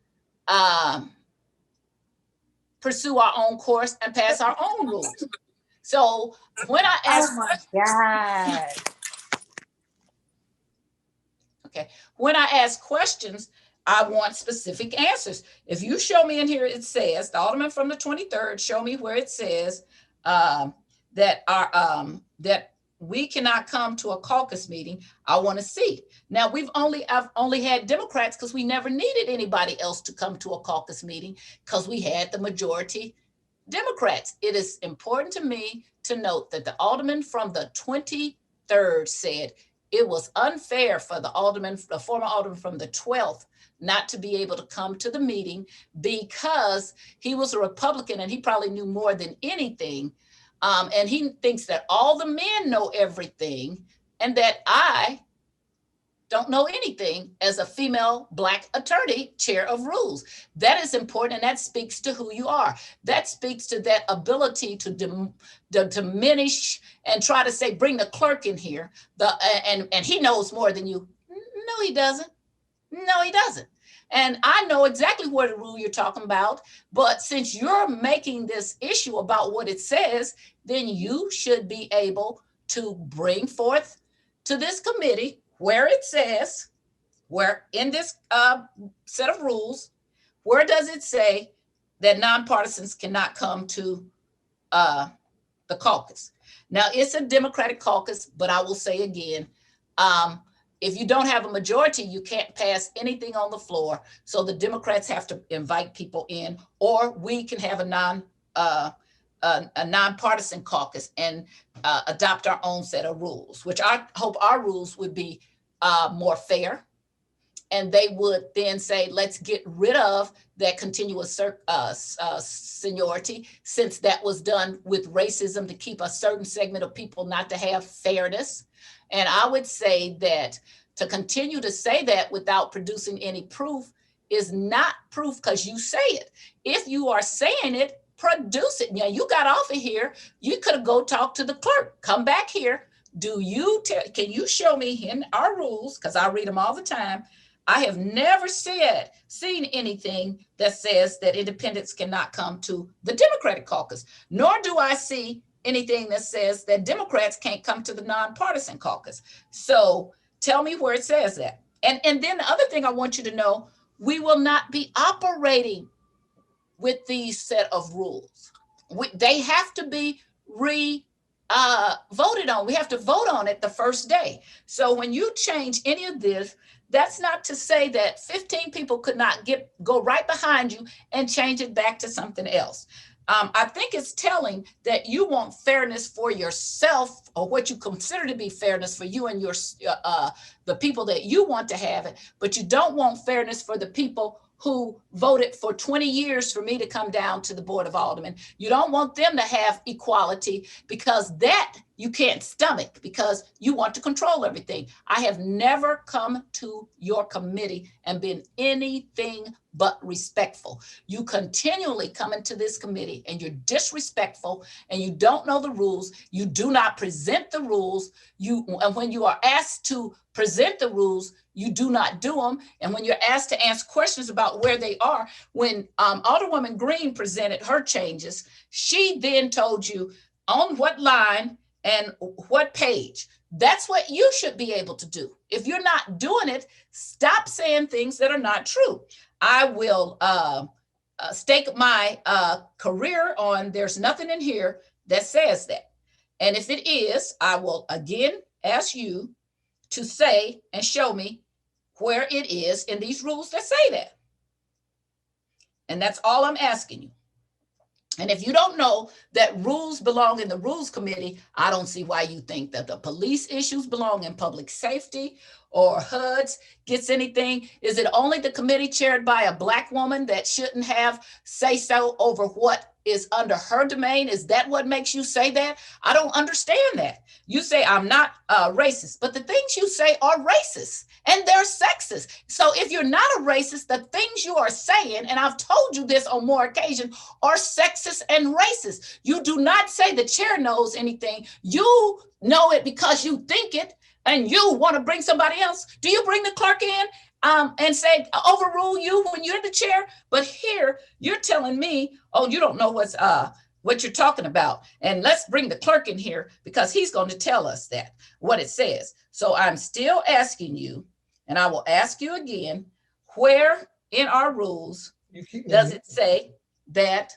pursue our own course and pass our own rules. So when I ask, oh my God. Okay, when I ask questions, I want specific answers. If you show me in here, it says, the alderman from the 23rd, show me where it says that we cannot come to a caucus meeting. I want to see. Now I've only had Democrats because we never needed anybody else to come to a caucus meeting because we had the majority Democrats. It is important to me to note that the alderman from the 23rd said it was unfair for the former alderman from the 12th not to be able to come to the meeting because he was a Republican and he probably knew more than anything. And he thinks that all the men know everything and that I don't know anything as a female Black attorney, chair of rules. That is important, and that speaks to who you are. That speaks to that ability to diminish and try to say, bring the clerk in here, and he knows more than you. No, he doesn't. No, he doesn't. And I know exactly what the rule you're talking about, but since you're making this issue about what it says, then you should be able to bring forth to this committee where it says, where in this set of rules, where does it say that nonpartisans cannot come to the caucus? Now, it's a Democratic caucus, but I will say again, if you don't have a majority, you can't pass anything on the floor. So the Democrats have to invite people in, or we can have a nonpartisan caucus and adopt our own set of rules, which I hope our rules would be more fair And they would then say, let's get rid of that continuous seniority, since that was done with racism to keep a certain segment of people not to have fairness. And I would say that to continue to say that without producing any proof is not proof, because you say it. If you are saying it, produce it. Now, you got off of here. You could have go talk to the clerk. Come back here. Can you show me in our rules, because I read them all the time. I have never seen anything that says that independents cannot come to the Democratic caucus, nor do I see anything that says that Democrats can't come to the nonpartisan caucus. So tell me where it says that. And then the other thing I want you to know, we will not be operating with these set of rules. They have to be voted on. We have to vote on it the first day. So when you change any of this, that's not to say that 15 people could not go right behind you and change it back to something else. I think it's telling that you want fairness for yourself, or what you consider to be fairness for you and the people that you want to have it, but you don't want fairness for the people who voted for 20 years for me to come down to the Board of Aldermen. You don't want them to have equality, because that you can't stomach, because you want to control everything. I have never come to your committee and been anything but respectful. You continually come into this committee and you're disrespectful, and you don't know the rules. You do not present the rules. And when you are asked to present the rules, you do not do them. And when you're asked to ask questions about where they are, when Alderwoman Green presented her changes, she then told you on what line and what page. That's what you should be able to do. If you're not doing it, stop saying things that are not true. I will stake my career on there's nothing in here that says that. And if it is, I will again ask you to say and show me where it is in these rules that say that. And that's all I'm asking you. And if you don't know that rules belong in the Rules Committee, I don't see why you think that the police issues belong in public safety, or HUD's gets anything. Is it only the committee chaired by a Black woman that shouldn't have say-so over what is under her domain? Is that what makes you say that? I don't understand that. You say I'm not racist, but the things you say are racist and they're sexist. So if you're not a racist, the things you are saying, and I've told you this on more occasions, are sexist and racist. You do not say the chair knows anything. You know it because you think it, and you want to bring somebody else. Do you bring the clerk in and say, overrule you when you're the chair? But here you're telling me, oh, you don't know what you're talking about. And let's bring the clerk in here, because he's going to tell us that, what it says. So I'm still asking you, and I will ask you again, where in our rules does it say that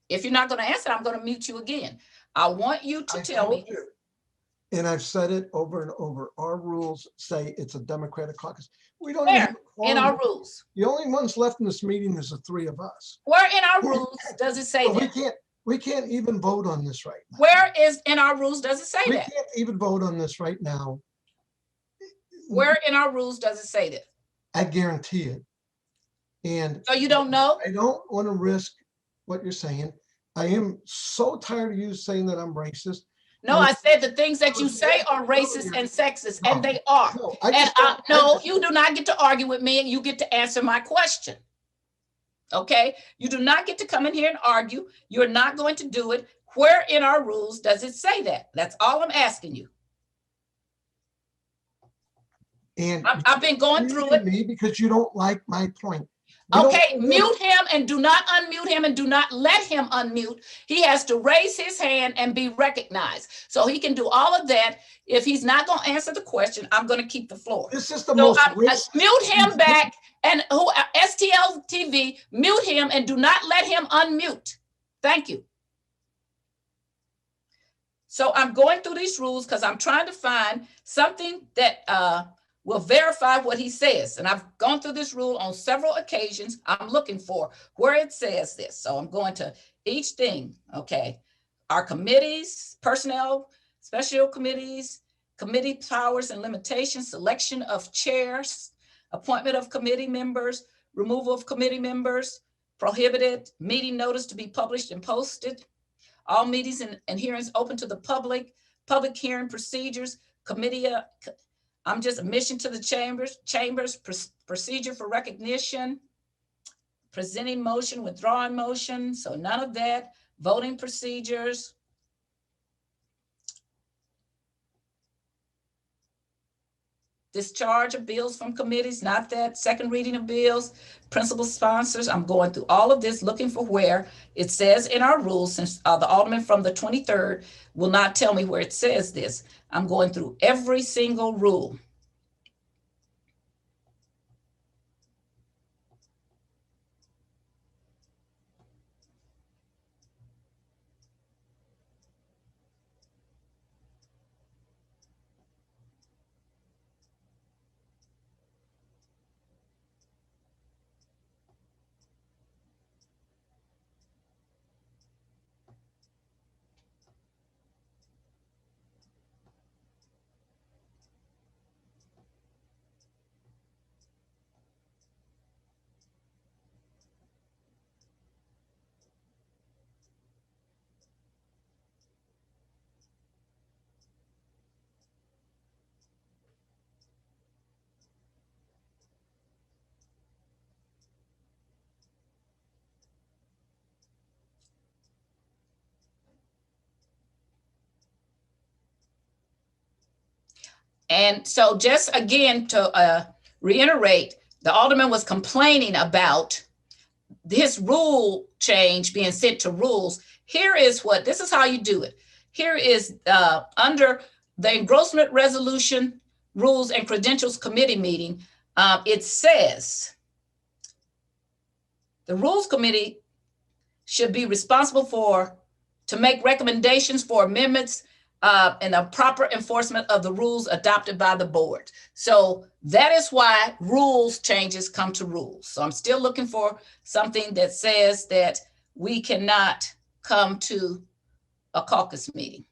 if you're not going to answer, I'm going to mute you again. I want you to tell me. And I've said it over and over. Our rules say it's a Democratic caucus. We don't Where in our rules? The only ones left in this meeting is the three of us. Where in our rules does it say that? We can't even vote on this right now. Where is in our rules does it say that? We can't even vote on this right now. Where in our rules does it say that? I guarantee it. And so you don't know? I don't want to risk what you're saying. I am so tired of you saying that I'm racist. No, I said the things that you say are racist and sexist, and they are. No, you do not get to argue with me, and you get to answer my question. Okay? You do not get to come in here and argue. You're not going to do it. Where in our rules does it say that? That's all I'm asking you. And I've been going through it. Me because you don't like my point. Okay, mute him and do not unmute him, and do not let him unmute. He has to raise his hand and be recognized. So he can do all of that. If he's not going to answer the question, I'm going to keep the floor. This is the most mute him back, and STL TV, mute him and do not let him unmute. Thank you. So I'm going through these rules because I'm trying to find something that will verify what he says. And I've gone through this rule on several occasions. I'm looking for where it says this. So I'm going to each thing, okay? Our committees, personnel, special committees, committee powers and limitations, selection of chairs, appointment of committee members, removal of committee members, prohibited, meeting notice to be published and posted, all meetings and hearings open to the public, public hearing procedures, committee, I'm just admission to the chambers, procedure for recognition, presenting motion, withdrawing motion, so none of that, voting procedures. Discharge of bills from committees, not that, second reading of bills, principal sponsors. I'm going through all of this, looking for where it says in our rules, since the alderman from the 23rd will not tell me where it says this. I'm going through every single rule. And so just again to reiterate, the alderman was complaining about this rule change being sent to rules. Here is what, this is how you do it. Here is under the engrossment resolution, rules and credentials committee meeting, it says the rules committee should be responsible to make recommendations for amendments and a proper enforcement of the rules adopted by the board. So that is why rules changes come to rules. So I'm still looking for something that says that we cannot come to a caucus meeting.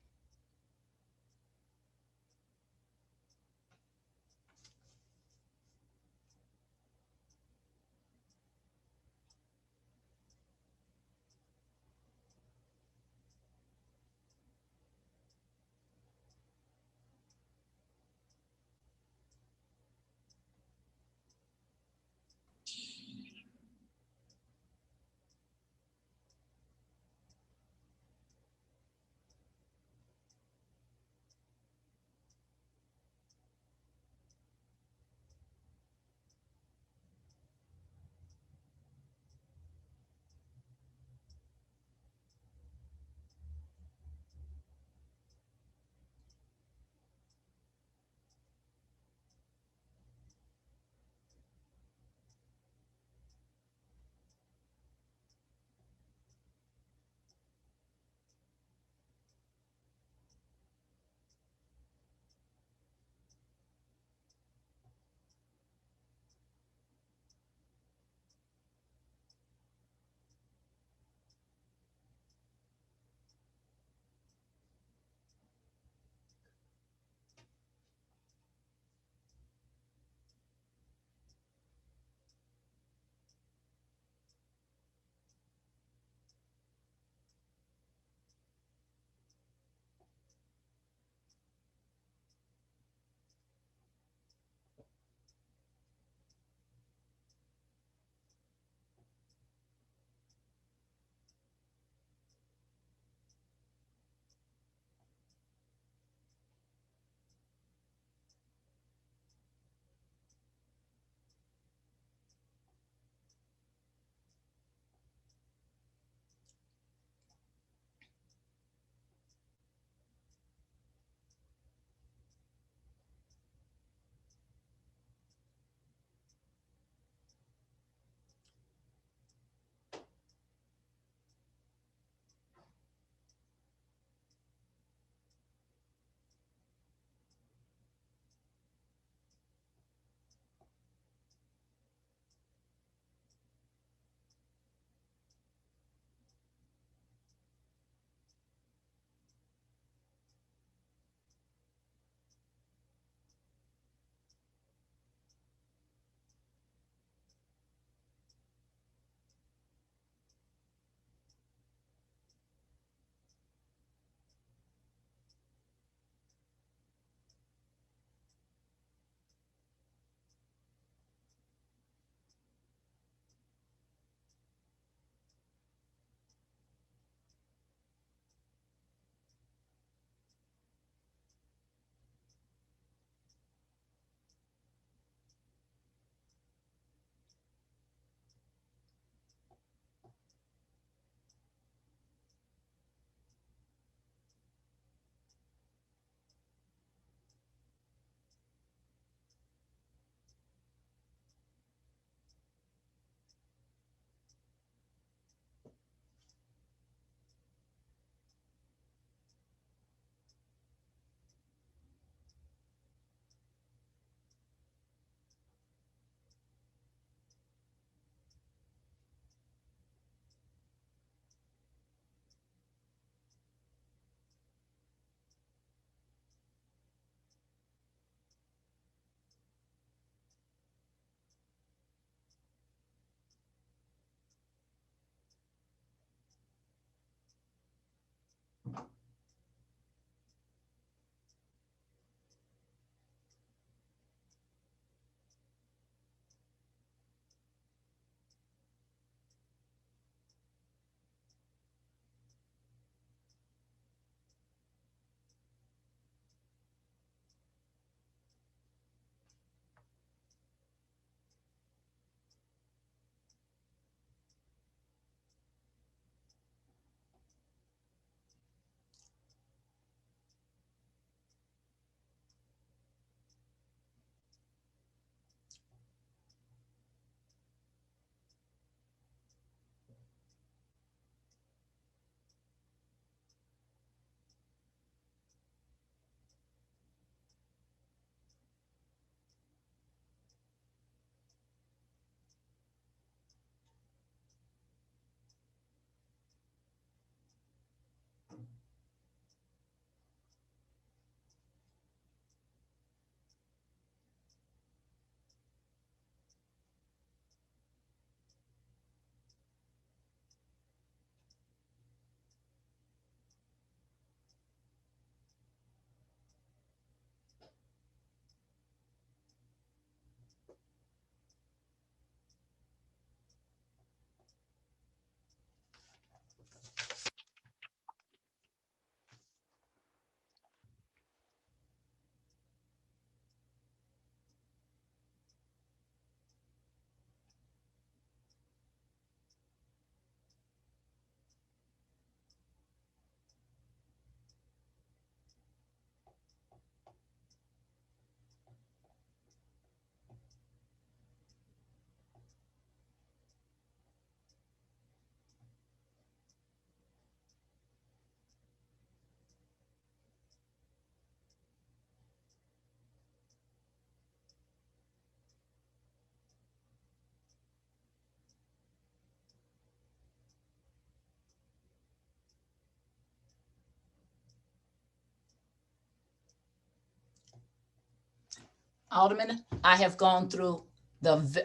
Alderman, I have gone through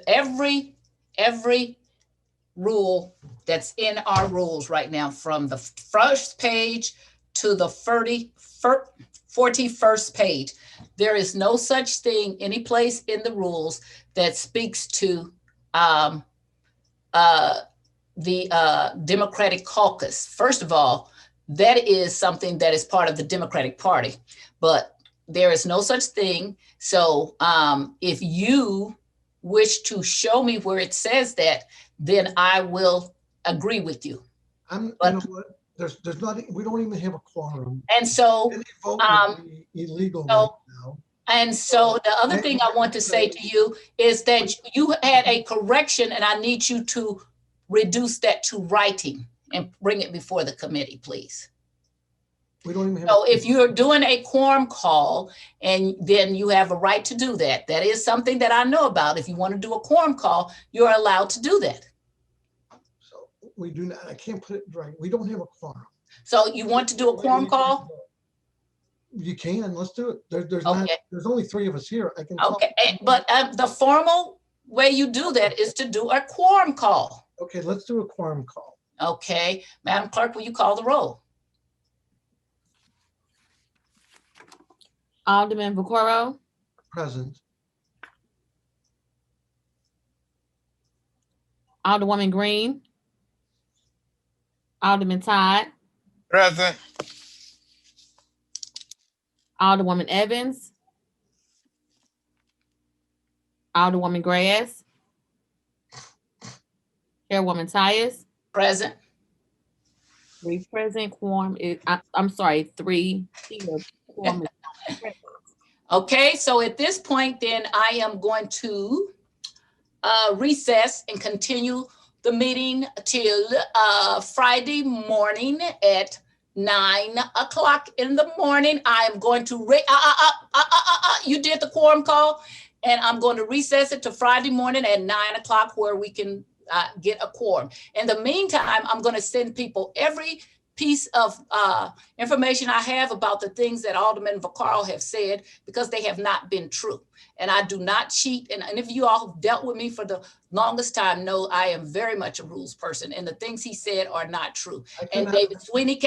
every rule that's in our rules right now, from the first page to the 41st page. There is no such thing any place in the rules that speaks to the Democratic caucus. First of all, that is something that is part of the Democratic Party, but there is no such thing. So if you wish to show me where it says that, then I will agree with you. You know what? There's not, we don't even have a quorum. And so, Any vote would be illegal right now. And so the other thing I want to say to you is that you had a correction, and I need you to reduce that to writing and bring it before the committee, please. We don't even have. So if you're doing a quorum call, and then you have a right to do that. That is something that I know about. If you want to do a quorum call, you're allowed to do that. So we do not, I can't put it right. We don't have a quorum. So you want to do a quorum call? You can, let's do it. There's Okay. not, there's only 3 of us here. I can. Okay, but the formal way you do that is to do a quorum call. Okay, let's do a quorum call. Okay, Madam Clerk, will you call the roll? Alderman Vaccaro, Present. Alderwoman Green, Alderman Todd, Present. Alderwoman Evans, Alderwoman Grass, Chairwoman Tyus. Present. 3 present, quorum is, I'm sorry, 3 here. Quorum is present. Okay, so at this point, then I am going to recess and continue the meeting till Friday morning at 9 o'clock in the morning. I am going to, you did the quorum call, and I'm going to recess it to Friday morning at 9 o'clock where we can get a quorum. In the meantime, I'm going to send people every piece of information I have about the things that Alderman Vaccaro have said, because they have not been true. And I do not cheat. And if you all have dealt with me for the longest time know I am very much a rules person, and the things he said are not true. And David Sweeney,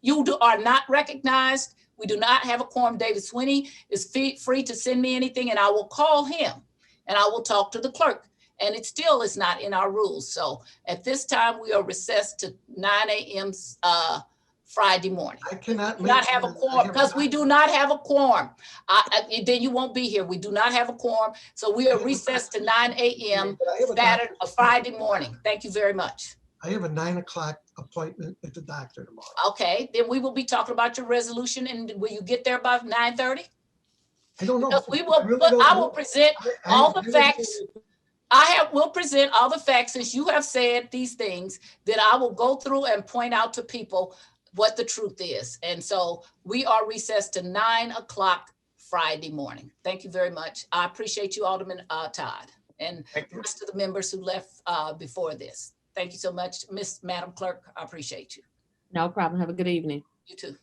you are not recognized. We do not have a quorum. David Sweeney is free to send me anything, and I will call him and I will talk to the clerk. And it still is not in our rules. So at this time, we are recessed to 9 a.m. Friday morning. I cannot not have a quorum because we do not have a quorum. Then you won't be here. We do not have a quorum. So we are recessed to 9 a.m. Saturday or Friday morning. Thank you very much. I have a 9 o'clock appointment at the doctor tomorrow. Okay, then we will be talking about your resolution. And will you get there by 9:30? I don't know. Because we will, I will present all the facts. Will present all the facts, since you have said these things, that I will go through and point out to people what the truth is. And so we are recessed to 9 o'clock Friday morning. Thank you very much. I appreciate you, Alderman Todd, and the rest of the members who left before this. Thank you so much, Madam Clerk. I appreciate you. No problem. Have a good evening. You too.